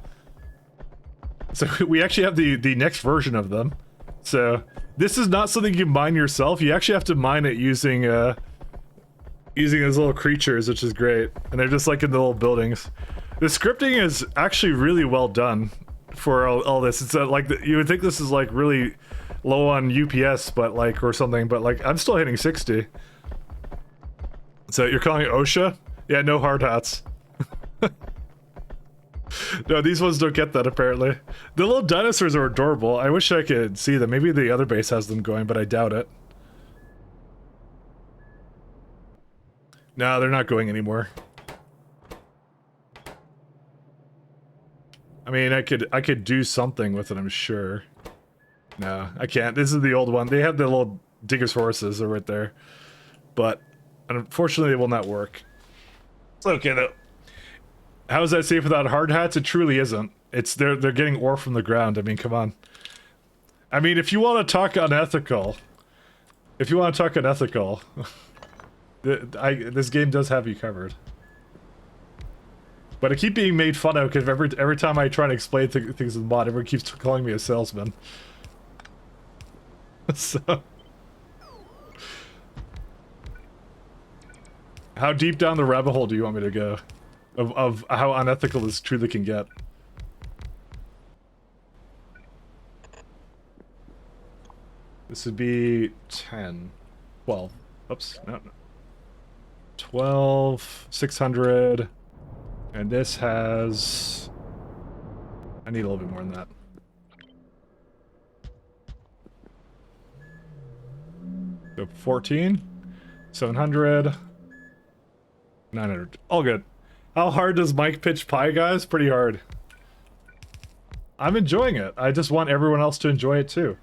So we actually have the next version of them. So this is not something you can mine yourself. You actually have to mine it using these little creatures, which is great, and they're just like in the little buildings. The scripting is actually really well done. For all this, it's like you would think this is like really low on UPS, but like or something. But like I'm still hitting 60. So you're calling it OSHA? Yeah, no hard hats. No, these ones don't get that apparently. The little dinosaurs are adorable. I wish I could see them. Maybe the other base has them going, but I doubt it. No, they're not going anymore. I mean, I could do something with it, I'm sure. No, I can't. This is the old one. They have the little digger's horses are right there. But unfortunately, they will not work. It's okay though. How is that safe without hard hats? It truly isn't. It's they're getting ore from the ground. I mean, come on. I mean, if you want to talk unethical, this game does have you covered. But I keep being made fun of because every time I try to explain things in the mod, everyone keeps calling me a salesman. So... How deep down the rabbit hole do you want me to go? Of how unethical this truly can get? This would be 10. 12. Oops, no. 12, 600... And this has... I need a little bit more than that. So 14, 700, 900. All good. How hard does Mike pitch pie, guys? Pretty hard. I'm enjoying it. I just want everyone else to enjoy it too.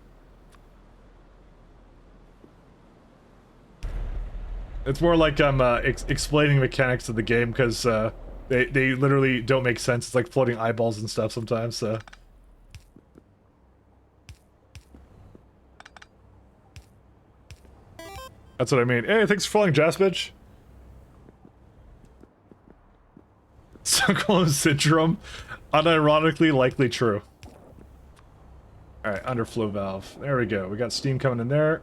It's more like I'm explaining mechanics of the game because they literally don't make sense. It's like floating eyeballs and stuff sometimes, so... That's what I mean. Hey, thanks for following, Jaspage. Stockholm syndrome, unironically likely true. Alright, underflow valve. There we go. We got steam coming in there.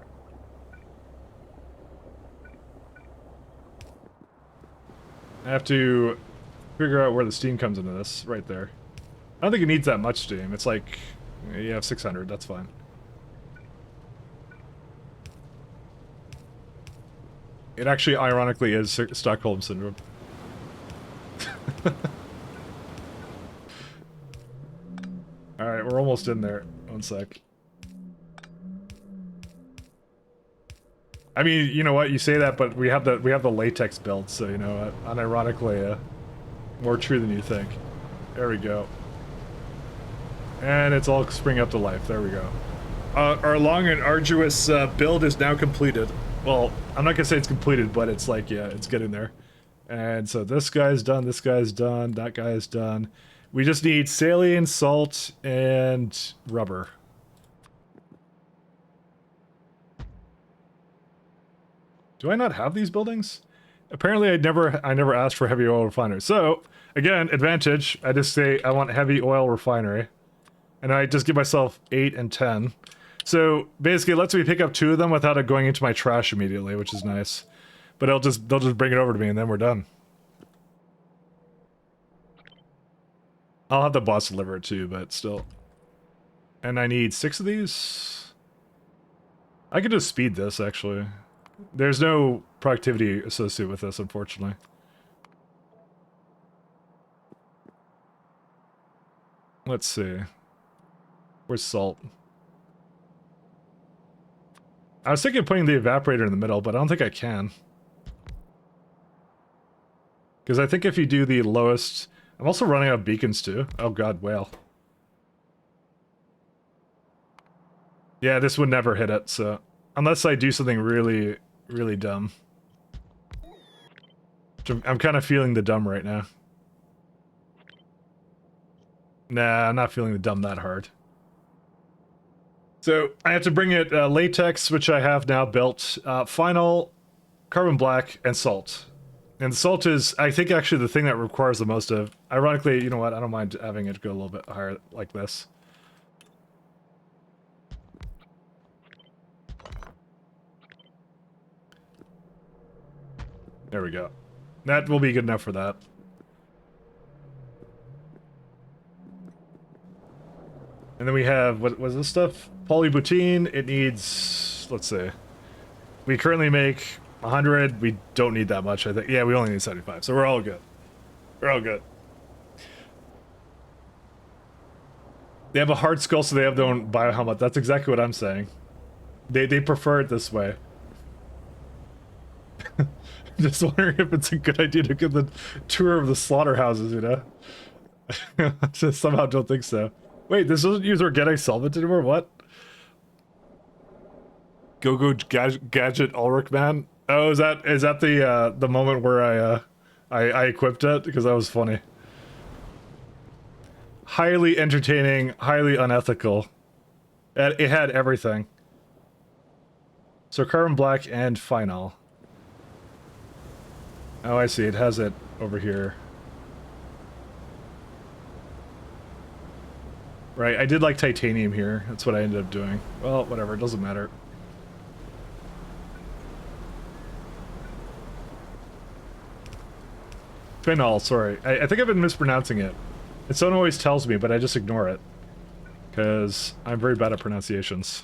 I have to figure out where the steam comes into this. Right there. I don't think it needs that much steam. It's like, you have 600. That's fine. It actually, ironically, is Stockholm syndrome. Alright, we're almost in there. One sec. I mean, you know what? You say that, but we have the latex build, so you know, unironically, more true than you think. There we go. And it's all springing up to life. There we go. Our long and arduous build is now completed. Well, I'm not gonna say it's completed, but it's like, yeah, it's getting there. And so this guy's done, this guy's done, that guy's done. We just need saline, salt, and rubber. Do I not have these buildings? Apparently I never asked for heavy oil refinery. So, again, advantage. I just say I want heavy oil refinery. And I just give myself 8 and 10. So, basically it lets me pick up 2 of them without it going into my trash immediately, which is nice. But they'll just bring it over to me and then we're done. I'll have the boss deliver it too, but still. And I need 6 of these. I could just speed this, actually. There's no productivity associated with this, unfortunately. Let's see. Where's salt? I was thinking of putting the evaporator in the middle, but I don't think I can. Because I think if you do the lowest... I'm also running out of beacons too. Oh god, whale. Yeah, this would never hit it, so... Unless I do something really, really dumb. I'm kind of feeling the dumb right now. Nah, I'm not feeling the dumb that hard. So, I have to bring it latex, which I have now built, final, carbon black, and salt. And the salt is, I think, actually the thing that requires the most of... Ironically, you know what, I don't mind having it go a little bit higher like this. There we go. That will be good enough for that. And then we have, what was this stuff? Polybutene, it needs, let's see. We currently make 100, we don't need that much, I think. Yeah, we only need 75, so we're all good. We're all good. They have a hard skull, so they have their own biohelmet. That's exactly what I'm saying. They prefer it this way. Just wondering if it's a good idea to give the tour of the slaughterhouses, you know? Just somehow don't think so. Wait, this doesn't use organic solvent anymore? What? Go gadget Ulrich man? Oh, is that the moment where I equipped it? Because that was funny. Highly entertaining, highly unethical. It had everything. So carbon black and phenol. Oh, I see. It has it over here. Right, I did like titanium here. That's what I ended up doing. Well, whatever. It doesn't matter. Phenol, sorry. I think I've been mispronouncing it. And someone always tells me, but I just ignore it. Because I'm very bad at pronunciations.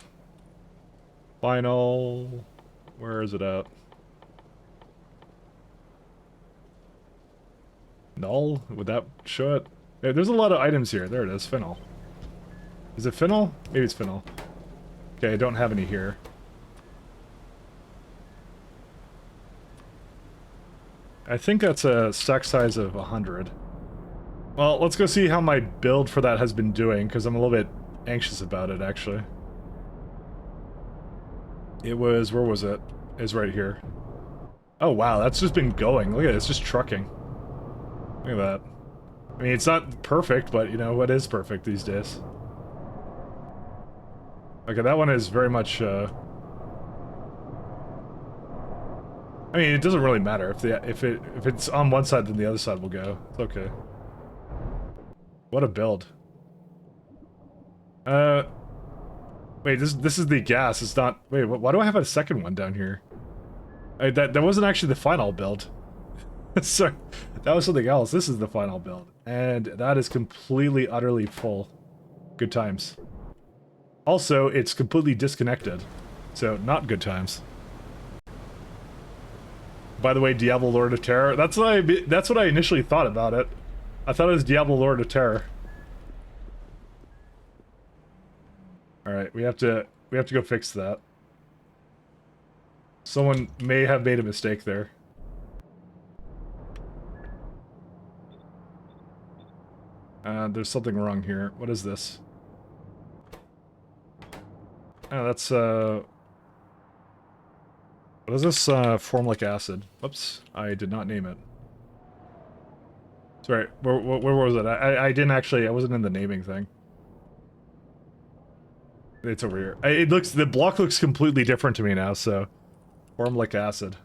Phenol... Where is it at? Null? Would that show it? Yeah, there's a lot of items here. There it is. Phenol. Is it phenol? Maybe it's phenol. Okay, I don't have any here. I think that's a stack size of 100. Well, let's go see how my build for that has been doing, because I'm a little bit anxious about it, actually. It was... where was it? It's right here. Oh, wow, that's just been going. Look at it, it's just trucking. Look at that. I mean, it's not perfect, but, you know, what is perfect these days? Okay, that one is very much, I mean, it doesn't really matter if it's on one side, then the other side will go. It's okay. What a build. Wait, this is the gas. It's not. Wait, why do I have a second one down here? That wasn't actually the final build. Sorry, that was something else. This is the final build, and that is completely, utterly full. Good times. Also, it's completely disconnected, so not good times. By the way, Diablo Lord of Terror. That's what I initially thought about it. I thought it was Diablo Lord of Terror. All right, we have to go fix that. Someone may have made a mistake there. There's something wrong here. What is this? Oh, that's what is this? Formic acid. Whoops, I did not name it. Sorry, where was it? I didn't actually. I wasn't in the naming thing. It's over here. The block looks completely different to me now, so... Formic acid.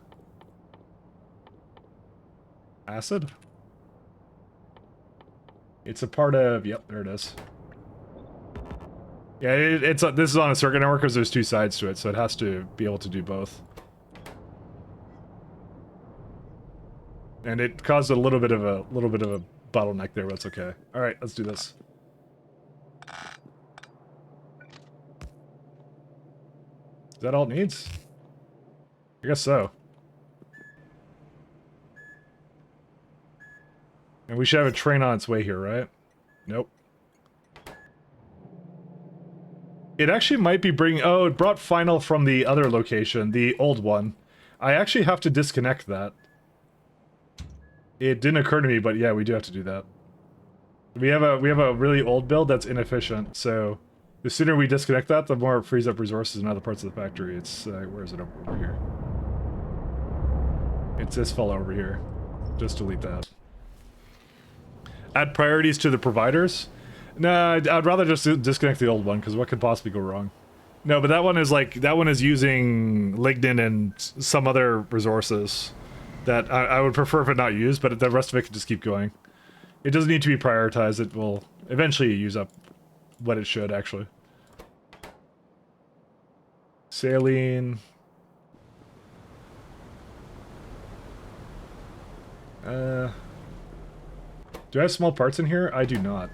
Acid? It's a part of... Yep, there it is. Yeah, this is on a circuit network because there's two sides to it, so it has to be able to do both. And it caused a little bit of a bottleneck there, but it's okay. All right, let's do this. Is that all it needs? I guess so. And we should have a train on its way here, right? Nope. It actually might be bringing... Oh, it brought Final from the other location, the old one. I actually have to disconnect that. It didn't occur to me, but yeah, we do have to do that. We have a really old build that's inefficient, so... The sooner we disconnect that, the more it frees up resources in other parts of the factory. It's, where is it over here? It's this fellow over here. Just delete that. Add priorities to the providers? Nah, I'd rather just disconnect the old one, because what could possibly go wrong? No, but that one is using lignin and some other resources that I would prefer if it not used, but the rest of it can just keep going. It doesn't need to be prioritized. It will eventually use up what it should, actually. Saline. Do I have small parts in here? I do not.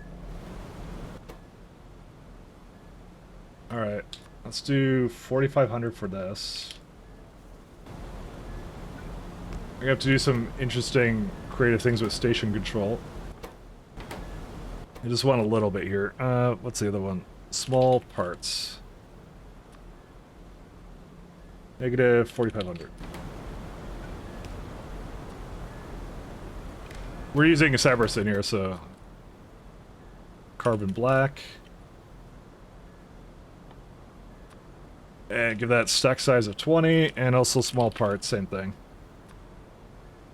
Alright, let's do 4,500 for this. I have to do some interesting creative things with station control. I just want a little bit here. What's the other one? Small parts. Negative 4,500. We're using a Cerberus in here, so... Carbon black. And give that stack size of 20, and also small parts, same thing.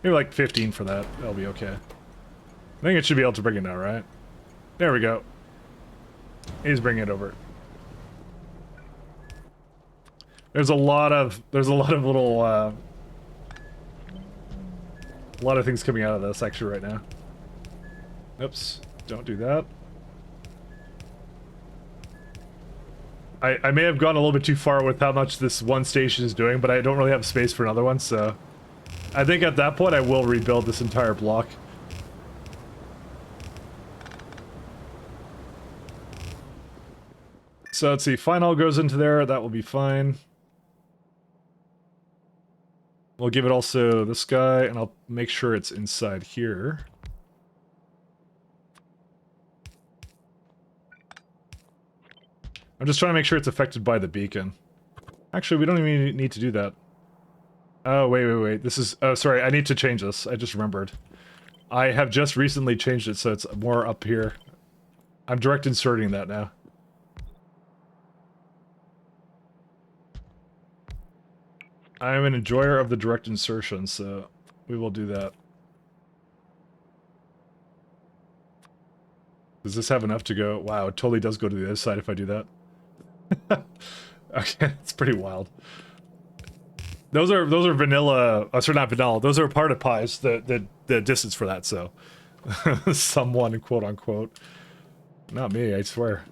Maybe like 15 for that, that'll be okay. I think it should be able to bring it now, right? There we go. He's bringing it over. There's a lot of little, a lot of things coming out of this actually right now. Oops, don't do that. I may have gone a little bit too far with how much this one station is doing, but I don't really have space for another one, so... I think at that point I will rebuild this entire block. So let's see, Final goes into there, that will be fine. We'll give it also this guy, and I'll make sure it's inside here. I'm just trying to make sure it's affected by the beacon. Actually, we don't even need to do that. Oh, wait. This is... Oh, sorry, I need to change this. I just remembered. I have just recently changed it, so it's more up here. I'm direct inserting that now. I'm an enjoyer of the direct insertion, so we will do that. Does this have enough to go? Wow, it totally does go to the other side if I do that. Okay, it's pretty wild. Those are vanilla. Oh, sorry, not vanilla. Those are part of pies. The distance for that. So, someone quote unquote. Not me, I swear.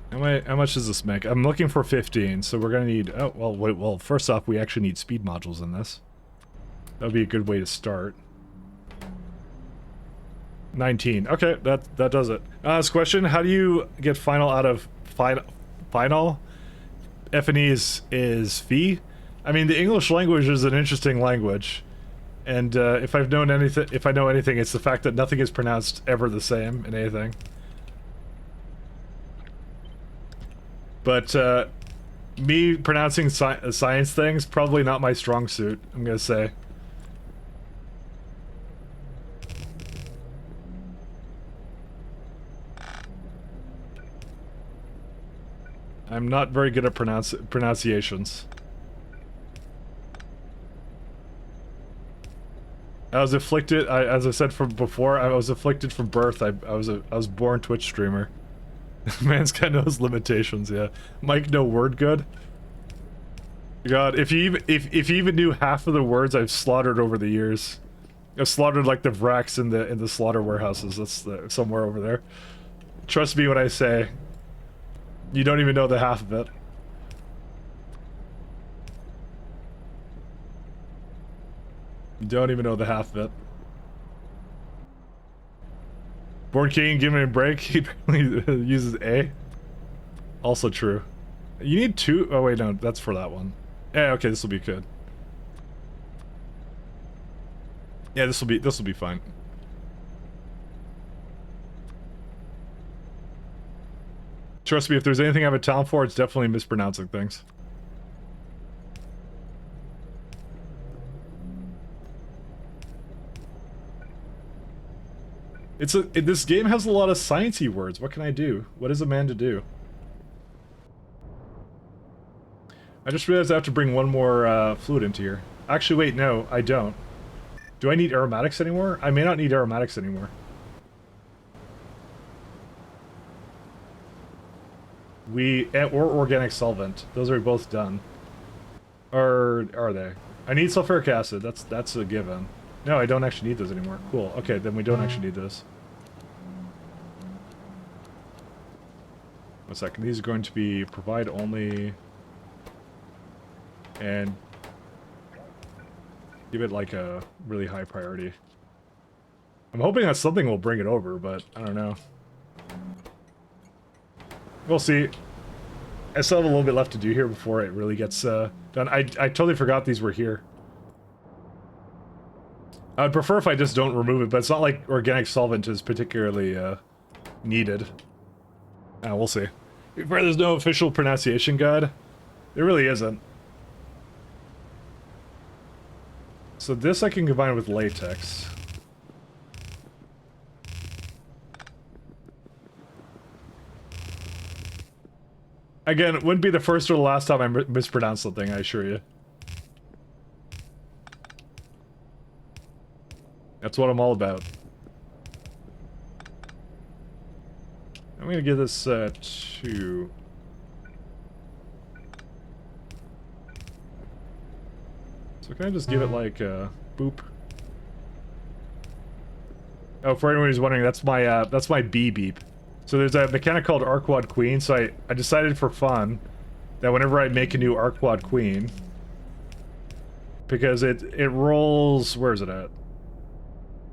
How much does this make? I'm looking for 15, so we're gonna need... Oh, well, wait, well, first off, we actually need speed modules in this. That would be a good way to start. 19. Okay, that does it. This question, how do you get final out of final? F&E is fee? I mean, the English language is an interesting language. And if I know anything, it's the fact that nothing is pronounced ever the same in anything. But me pronouncing science things, probably not my strong suit, I'm gonna say. I'm not very good at pronunciations. I was afflicted, as I said from before, I was afflicted from birth. I was born Twitch streamer. Man's got those limitations, yeah. Mike, no word good. God, if you even knew half of the words I've slaughtered over the years. I've slaughtered like the wracks in the slaughter warehouses. That's somewhere over there. Trust me when I say, you don't even know the half of it. You don't even know the half of it. Born King, give me a break. He apparently uses A. Also true. You need 2. Oh wait, no, that's for that one. Yeah, okay, this will be good. Yeah, this will be fine. Trust me, if there's anything I have a talent for, it's definitely mispronouncing things. This game has a lot of sciencey words. What can I do? What is a man to do? I just realized I have to bring one more fluid into here. Actually, wait, no, I don't. Do I need aromatics anymore? I may not need aromatics anymore. Or organic solvent. Those are both done. Or are they? I need sulfuric acid. That's a given. No, I don't actually need those anymore. Cool. Okay, then we don't actually need this. 1 second. These are going to be provide only, and give it like a really high priority. I'm hoping that something will bring it over, but I don't know. We'll see. I still have a little bit left to do here before it really gets done. I totally forgot these were here. I'd prefer if I just don't remove it, but it's not like organic solvent is particularly needed. We'll see. There's no official pronunciation guide. There really isn't. So this I can combine with latex. Again, it wouldn't be the first or the last time I mispronounced something, I assure you. That's what I'm all about. I'm gonna give this 2. So can I just give it like boop? Oh, for anyone who's wondering, that's my B beep. So there's a mechanic called Arquad Queen. So I decided for fun that whenever I make a new Arquad Queen, because it rolls. Where is it at?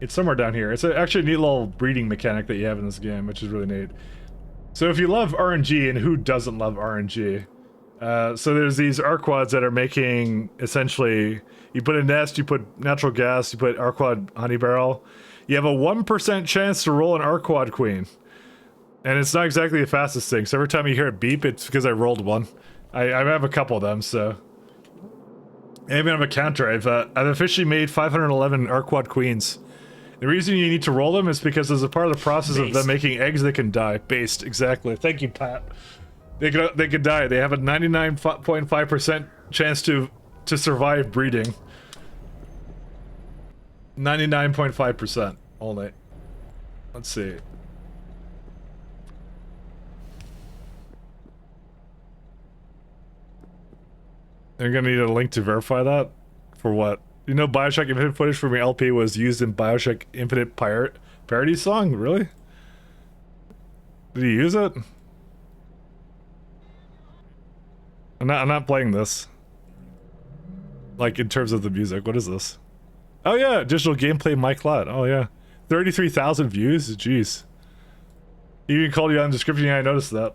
It's somewhere down here. It's actually a neat little breeding mechanic that you have in this game, which is really neat. So if you love RNG, and who doesn't love RNG? So there's these Arquads that are making, essentially, you put a nest, you put natural gas, you put Arquad honey barrel. You have a 1% chance to roll an Arquad Queen. And it's not exactly the fastest thing, so every time you hear it beep, it's because I rolled one. I have a couple of them, so... I even have a counter. I've officially made 511 Arquad Queens. The reason you need to roll them is because as a part of the process of them making eggs, they can die. Based, exactly. Thank you, Pat. They could die. They have a 99.5% chance to survive breeding. 99.5% only. Let's see. They're gonna need a link to verify that? For what? You know, Bioshock Infinite footage from your LP was used in Bioshock Infinite parody song? Really? Did you use it? I'm not playing this. Like, in terms of the music, what is this? Oh yeah, digital gameplay Mike Lott. Oh yeah. 33,000 views? Jeez. Even called you on description, yeah, I noticed that.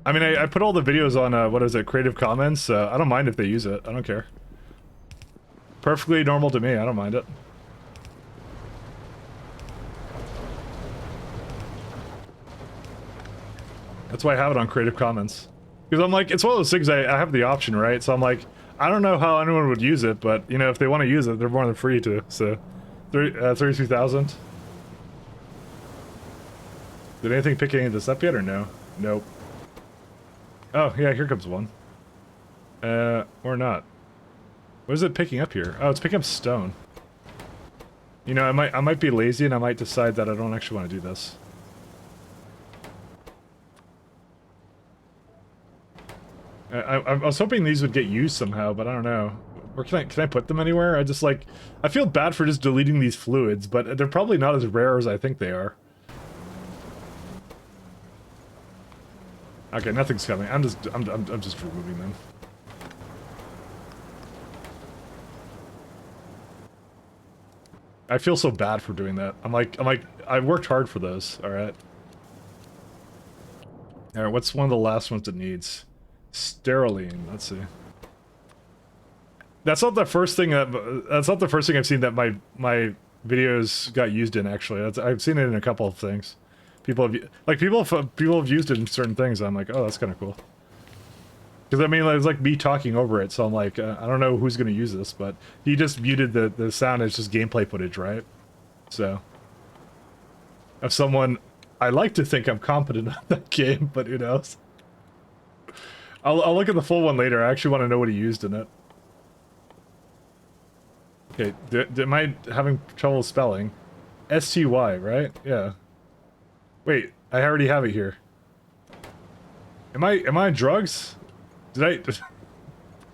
I mean, I put all the videos on, what is it, Creative Commons, I don't mind if they use it, I don't care. Perfectly normal to me, I don't mind it. That's why I have it on Creative Commons. Because I'm like, it's one of those things I have the option, right? So I'm like, I don't know how anyone would use it, but, you know, if they want to use it, they're more than free to, so. 32,000. Did anything pick any of this up yet, or no? Nope. Oh, yeah, here comes one. Or not. What is it picking up here? Oh, it's picking up stone. You know, I might be lazy and I might decide that I don't actually want to do this. I was hoping these would get used somehow, but I don't know. Or can I put them anywhere? I feel bad for just deleting these fluids, but they're probably not as rare as I think they are. Okay, nothing's coming. I'm just removing them. I feel so bad for doing that. I'm like, I worked hard for those, alright. Alright, what's one of the last ones it needs? Styrene, let's see. That's not the first thing that's not the first thing I've seen that my videos got used in, actually. I've seen it in a couple of things. People have used it in certain things, and I'm like, oh, that's kind of cool. Because I mean, it's like me talking over it, so I'm like, I don't know who's gonna use this, but he just muted the sound. It's just gameplay footage, right? So, of someone, I like to think I'm competent at that game, but who knows? I'll look at the full one later. I actually want to know what he used in it. Okay, am I having trouble spelling? S-T-Y, right? Yeah. Wait, I already have it here. Am I on drugs? Did I...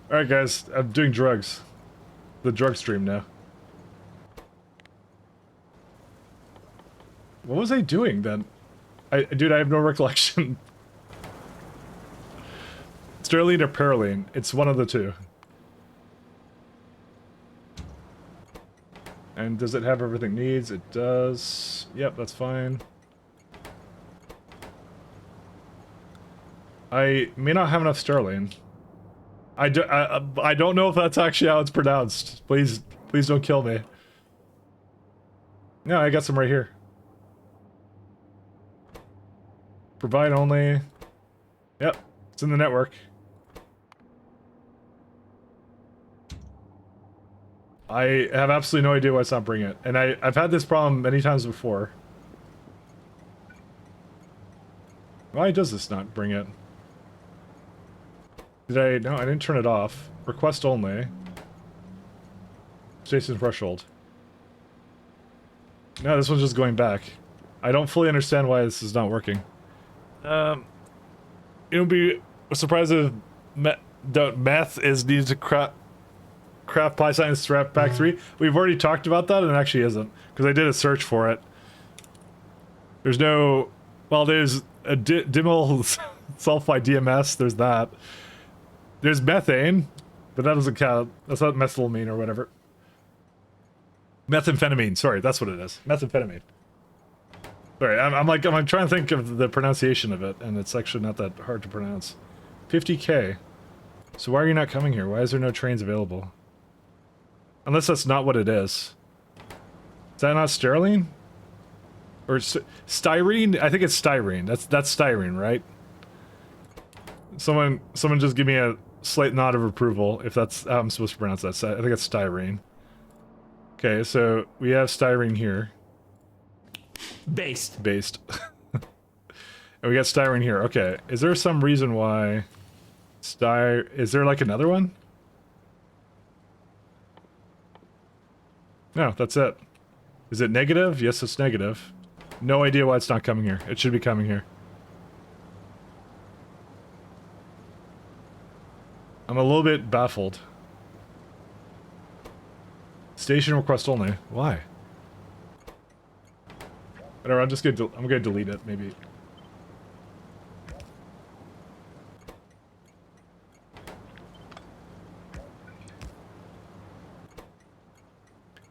Alright guys, I'm doing drugs. The drug stream now. What was I doing then? Dude, I have no recollection. Sterling or Paroline, it's one of the two. And does it have everything it needs? It does. Yep, that's fine. I may not have enough sterling. I don't know if that's actually how it's pronounced. Please don't kill me. No, I got some right here. Provide only. Yep, it's in the network. I have absolutely no idea why it's not bringing it. And I've had this problem many times before. Why does this not bring it? No, I didn't turn it off. Request only. Station threshold. No, this one's just going back. I don't fully understand why this is not working. It would be a surprise if meth is needed to craft pie science strap pack 3. We've already talked about that, and it actually isn't, because I did a search for it. There's no... Well, there's a dimethyl sulfide DMS, there's that. There's methane, but that doesn't count. That's not methylamine or whatever. Methamphetamine, sorry, that's what it is. Methamphetamine. Sorry, I'm trying to think of the pronunciation of it, and it's actually not that hard to pronounce. 50K. So why are you not coming here? Why is there no trains available? Unless that's not what it is. Is that not Sterling? Or Styrene? I think it's Styrene. That's Styrene, right? Someone just give me a slight nod of approval if that's how I'm supposed to pronounce that. I think it's Styrene. Okay, so we have Styrene here.
Based.
And we got Styrene here. Okay, is there some reason why is there like another one? No, that's it. Is it negative? Yes, it's negative. No idea why it's not coming here. It should be coming here. I'm a little bit baffled. Station request only. Why? Whatever, I'm gonna delete it, maybe.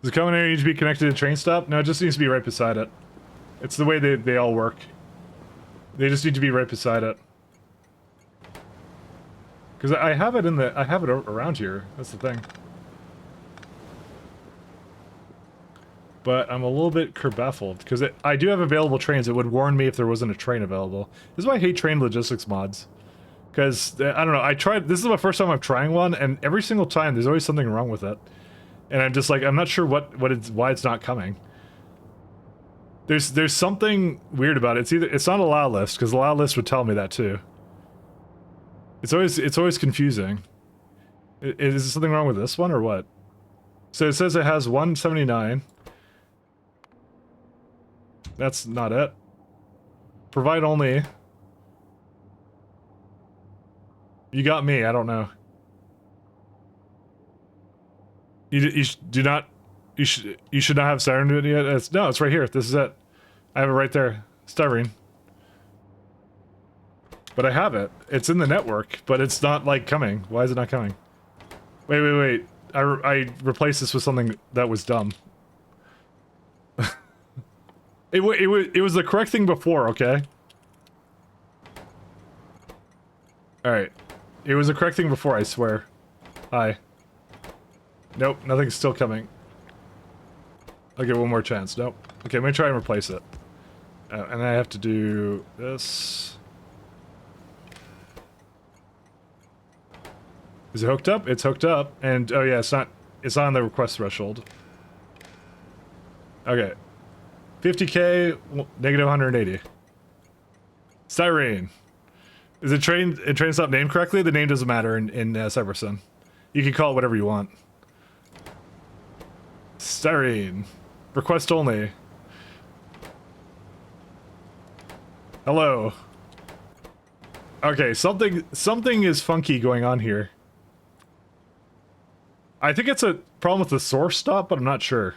Does the common area need to be connected to the train stop? No, it just needs to be right beside it. It's the way they all work. They just need to be right beside it. Because I have it around here. That's the thing. But I'm a little bit kerbaffled, because I do have available trains. It would warn me if there wasn't a train available. This is why I hate train logistics mods. Because, I don't know, this is my first time I'm trying one, and every single time there's always something wrong with it. And I'm just like, I'm not sure why it's not coming. There's something weird about it. It's not a allow list, because allow list would tell me that too. It's always confusing. Is there something wrong with this one, or what? So it says it has 179. That's not it. Provide only. You got me, I don't know. You should not have Styrene yet. No, it's right here. This is it. I have it right there. Styrene. But I have it. It's in the network, but it's not like coming. Why is it not coming? Wait. I replaced this with something that was dumb. It was the correct thing before, okay? Alright. It was the correct thing before, I swear. Hi. Nope, nothing's still coming. I'll give one more chance. Nope. Okay, I'm gonna try and replace it. And I have to do this. Is it hooked up? It's hooked up. And, oh yeah, it's on the request threshold. Okay. 50k, negative 180. Styrene. Is it train stop named correctly? The name doesn't matter in Cybersun. You can call it whatever you want. Styrene. Request only. Hello. Okay, something is funky going on here. I think it's a problem with the source stop, but I'm not sure.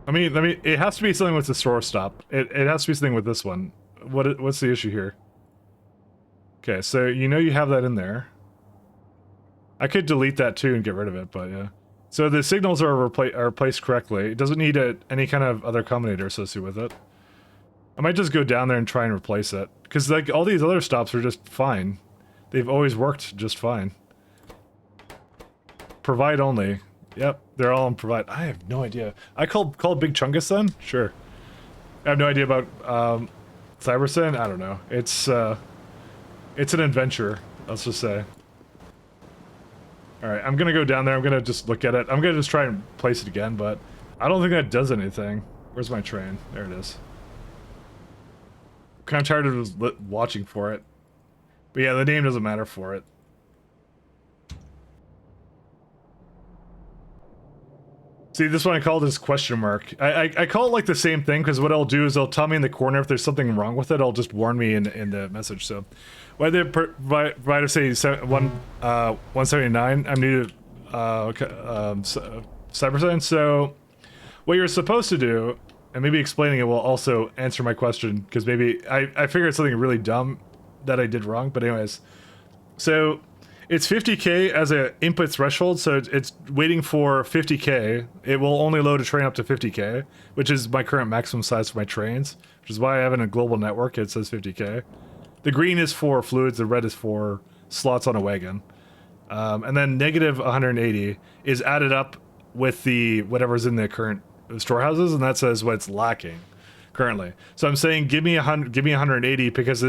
I mean, it has to be something with the source stop. It has to be something with this one. What's the issue here? Okay, so you have that in there. I could delete that too and get rid of it, but yeah. So the signals are placed correctly. It doesn't need any kind of other combinator associated with it. I might just go down there and try and replace it. Because like all these other stops are just fine. They've always worked just fine. Provide only. Yep, they're all on provide. I have no idea. I call Big Chungus then? Sure. I have no idea about Cybersun. I don't know. It's an adventure, let's just say. Alright, I'm gonna go down there. I'm gonna just look at it. I'm gonna just try and place it again, but I don't think that does anything. Where's my train? There it is. I'm kind of tired of watching for it. But yeah, the name doesn't matter for it. See, this one I call this question mark. I call it like the same thing, because what I'll do is I'll tell me in the corner if there's something wrong with it. It'll just warn me in the message. So, whether provider say 179, I'm new to Cybersun. So, what you're supposed to do, and maybe explaining it will also answer my question, because maybe I figured something really dumb that I did wrong. But anyways, so it's 50k as an input threshold, so it's waiting for 50k. It will only load a train up to 50k, which is my current maximum size for my trains, which is why I have in a global network it says 50k. The green is for fluids, the red is for slots on a wagon. And then negative 180 is added up with the whatever's in the current storehouses, and that says what's lacking currently. So I'm saying give me 180 because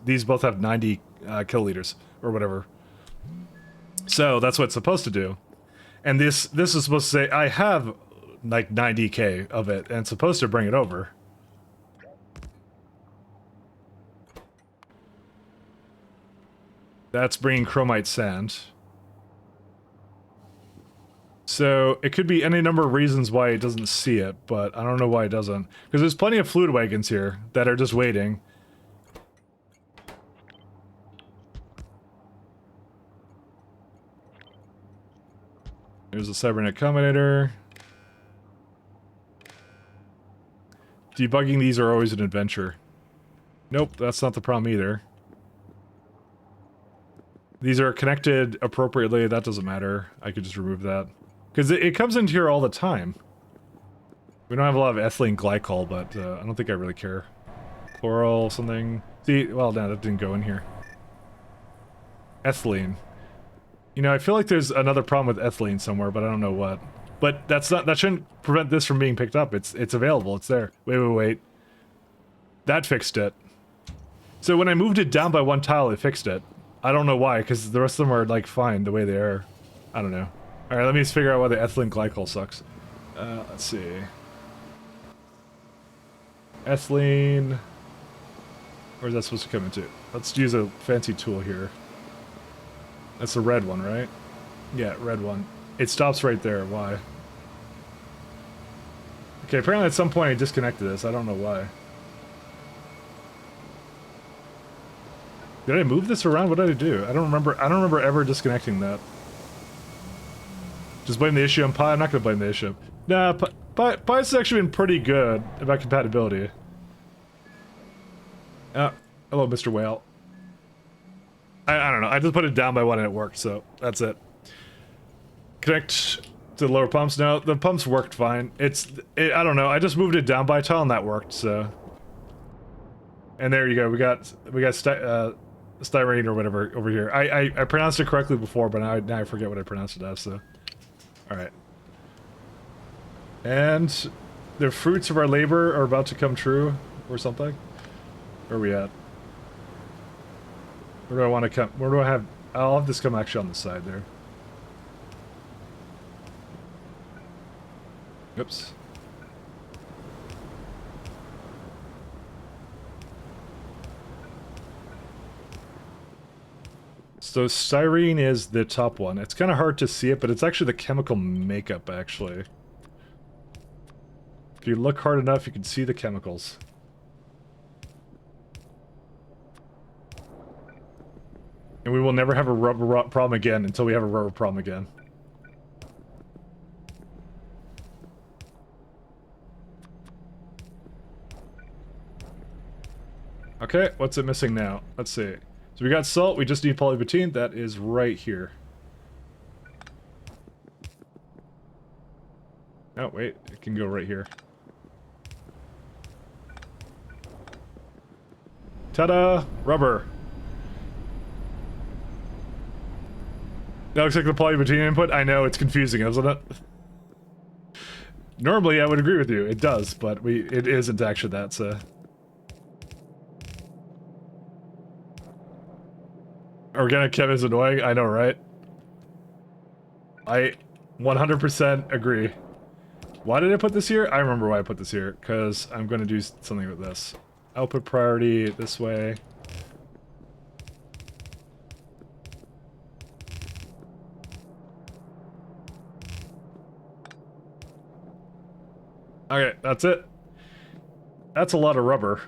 these both have 90 kiloliters or whatever. So that's what it's supposed to do. And this is supposed to say I have like 90k of it, and it's supposed to bring it over. That's bringing chromite sand. So it could be any number of reasons why it doesn't see it, but I don't know why it doesn't. Because there's plenty of fluid wagons here that are just waiting. There's a cybernet combinator. Debugging these are always an adventure. Nope, that's not the problem either. These are connected appropriately, that doesn't matter. I could just remove that. Because it comes into here all the time. We don't have a lot of ethylene glycol, but I don't think I really care. Chloral, something. See, well, no, that didn't go in here. Ethylene. You know, I feel like there's another problem with ethylene somewhere, but I don't know what. But that shouldn't prevent this from being picked up. It's available, it's there. Wait. That fixed it. So when I moved it down by one tile, it fixed it. I don't know why, because the rest of them are, like, fine the way they are. I don't know. Alright, let me just figure out why the ethylene glycol sucks. Let's see. Ethylene... Where's that supposed to come into? Let's use a fancy tool here. That's the red one, right? Yeah, red one. It stops right there. Why? Okay, apparently at some point I disconnected this. I don't know why. Did I move this around? What did I do? I don't remember ever disconnecting that. Just blame the issue on Pi? I'm not gonna blame the issue. Nah, Pi's actually been pretty good about compatibility. Hello, Mr. Whale. I don't know. I just put it down by one and it worked, so that's it. Connect to the lower pumps. No, the pumps worked fine. I don't know. I just moved it down by a tile and that worked, so. And there you go. We got Styrene or whatever over here. I pronounced it correctly before, but now I forget what I pronounced it as, so. Alright. And the fruits of our labor are about to come true, or something. Where are we at? Where do I want to come? Where do I have... I'll have this come actually on the side there. Oops. So styrene is the top one. It's kind of hard to see it, but it's actually the chemical makeup, actually. If you look hard enough, you can see the chemicals. And we will never have a rubber problem again until we have a rubber problem again. Okay, what's it missing now? Let's see. So we got salt, we just need polybutene. That is right here. Oh, wait, it can go right here. Ta-da! Rubber! That looks like the polybutene input. I know, it's confusing, isn't it? Normally, I would agree with you. It does, but it isn't actually that, so... Organic chem is annoying, I know, right? I 100% agree. Why did I put this here? I remember why I put this here, because I'm going to do something with this. Output priority this way. Okay, that's it. That's a lot of rubber.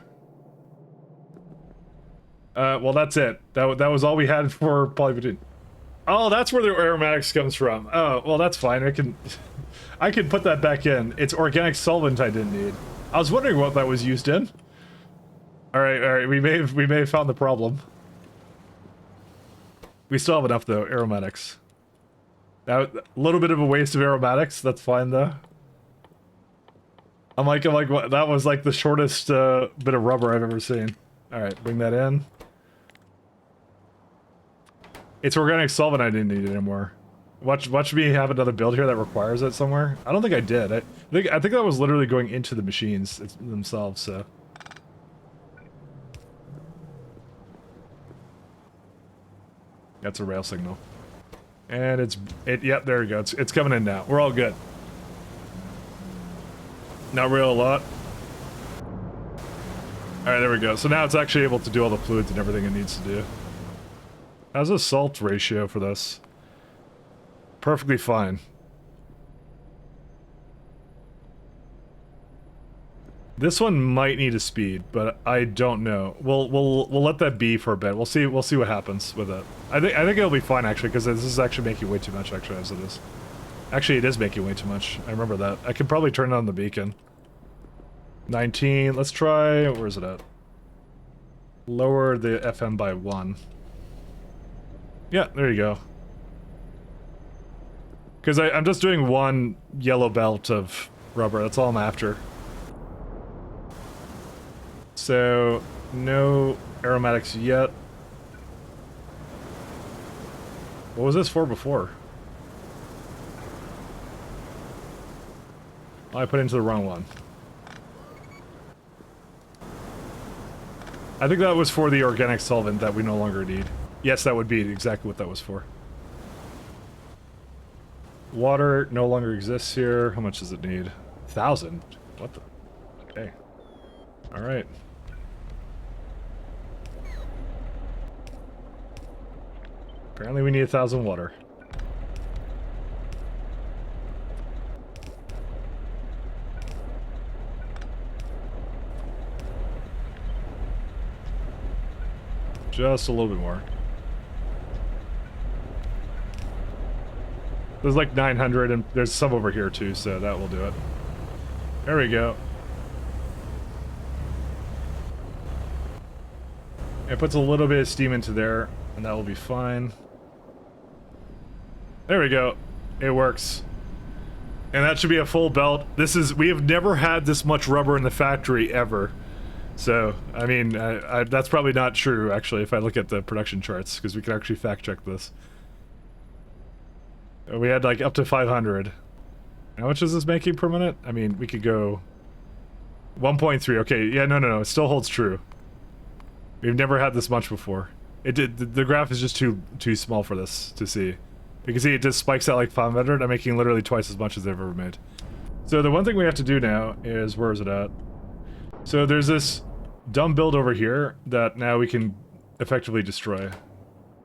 Well, that's it. That was all we had for polybutene. Oh, that's where the aromatics comes from. Oh, well, that's fine. I can put that back in. It's organic solvent I didn't need. I was wondering what that was used in. All right. We may have found the problem. We still have enough though. Aromatics. Now, a little bit of a waste of aromatics. That's fine though. I'm like, what? That was like the shortest bit of rubber I've ever seen. All right, bring that in. It's organic solvent I didn't need anymore. Watch me have another build here that requires it somewhere. I don't think I did. I think that was literally going into the machines themselves, so. That's a rail signal. And yep, there we go. It's coming in now. We're all good. Not real a lot. Alright, there we go. So now it's actually able to do all the fluids and everything it needs to do. How's the salt ratio for this? Perfectly fine. This one might need a speed, but I don't know. We'll let that be for a bit. We'll see what happens with it. I think it'll be fine actually, because this is actually making way too much extra as it is. Actually, it is making way too much. I remember that. I could probably turn on the beacon. 19. Let's try... Where is it at? Lower the FM by 1. Yeah, there you go. Because I'm just doing one yellow belt of rubber. That's all I'm after. So, no aromatics yet. What was this for before? Oh, I put it into the wrong one. I think that was for the organic solvent that we no longer need. Yes, that would be exactly what that was for. Water no longer exists here. How much does it need? 1,000? What the? Okay. Alright. Apparently we need 1,000 water. Just a little bit more. There's like 900 and there's some over here too, so that will do it. There we go. It puts a little bit of steam into there and that will be fine. There we go. It works. And that should be a full belt. We have never had this much rubber in the factory ever. So, I mean, that's probably not true, actually, if I look at the production charts, because we can actually fact check this. We had, like, up to 500. How much is this making per minute? I mean, we could go... 1.3, okay, yeah, no, it still holds true. We've never had this much before. The graph is just too small for this to see. You can see it just spikes at, like, 500. I'm making literally twice as much as I've ever made. So the one thing we have to do now is... Where is it at? So there's this dumb build over here that now we can effectively destroy.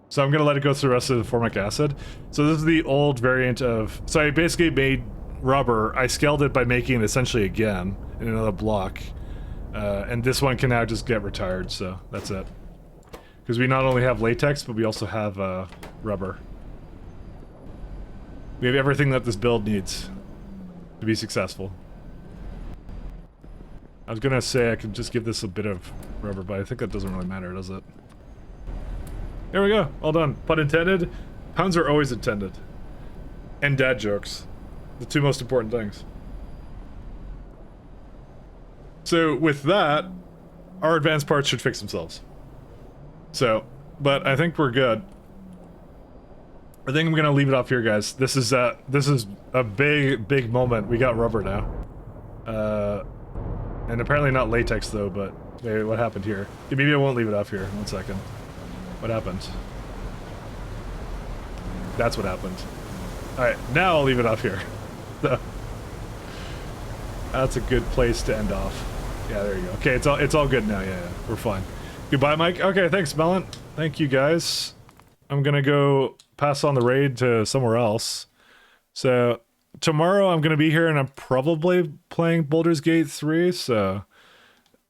So I'm going to let it go through the rest of the formic acid. So this is the old variant of... So I basically made rubber. I scaled it by making it essentially again in another block. And this one can now just get retired, so that's it. Because we not only have latex, but we also have rubber. We have everything that this build needs to be successful. I was gonna say I could just give this a bit of rubber, but I think that doesn't really matter, does it? There we go. All done. Pun intended. Puns are always intended. And dad jokes. The two most important things. So with that, our advanced parts should fix themselves. So, but I think we're good. I think I'm gonna leave it off here, guys. This is a big moment. We got rubber now. And apparently not latex though, but wait, what happened here? Okay, maybe I won't leave it off here. 1 second. What happened? That's what happened. Alright, now I'll leave it off here. So, that's a good place to end off. Yeah, there you go. Okay, it's all good now. Yeah, we're fine. Goodbye, Mike. Okay, thanks, Melon. Thank you, guys. I'm gonna go pass on the raid to somewhere else. So, tomorrow I'm gonna be here and I'm probably playing Baldur's Gate 3, so...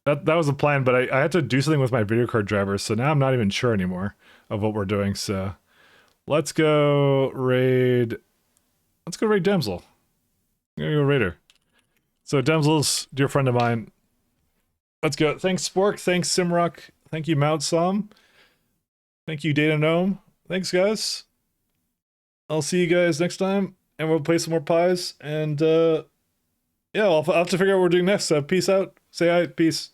That was the plan, but I had to do something with my video card drivers, so now I'm not even sure anymore of what we're doing, so... Let's go raid Damsel. I'm gonna go raid her. So Damsel's a dear friend of mine. Let's go. Thanks, Spork. Thanks, Simrock. Thank you, Mount Som. Thank you, Data Gnome. Thanks, guys. I'll see you guys next time, and we'll play some more pies, and, yeah, I'll have to figure out what we're doing next, so peace out. Say hi, peace.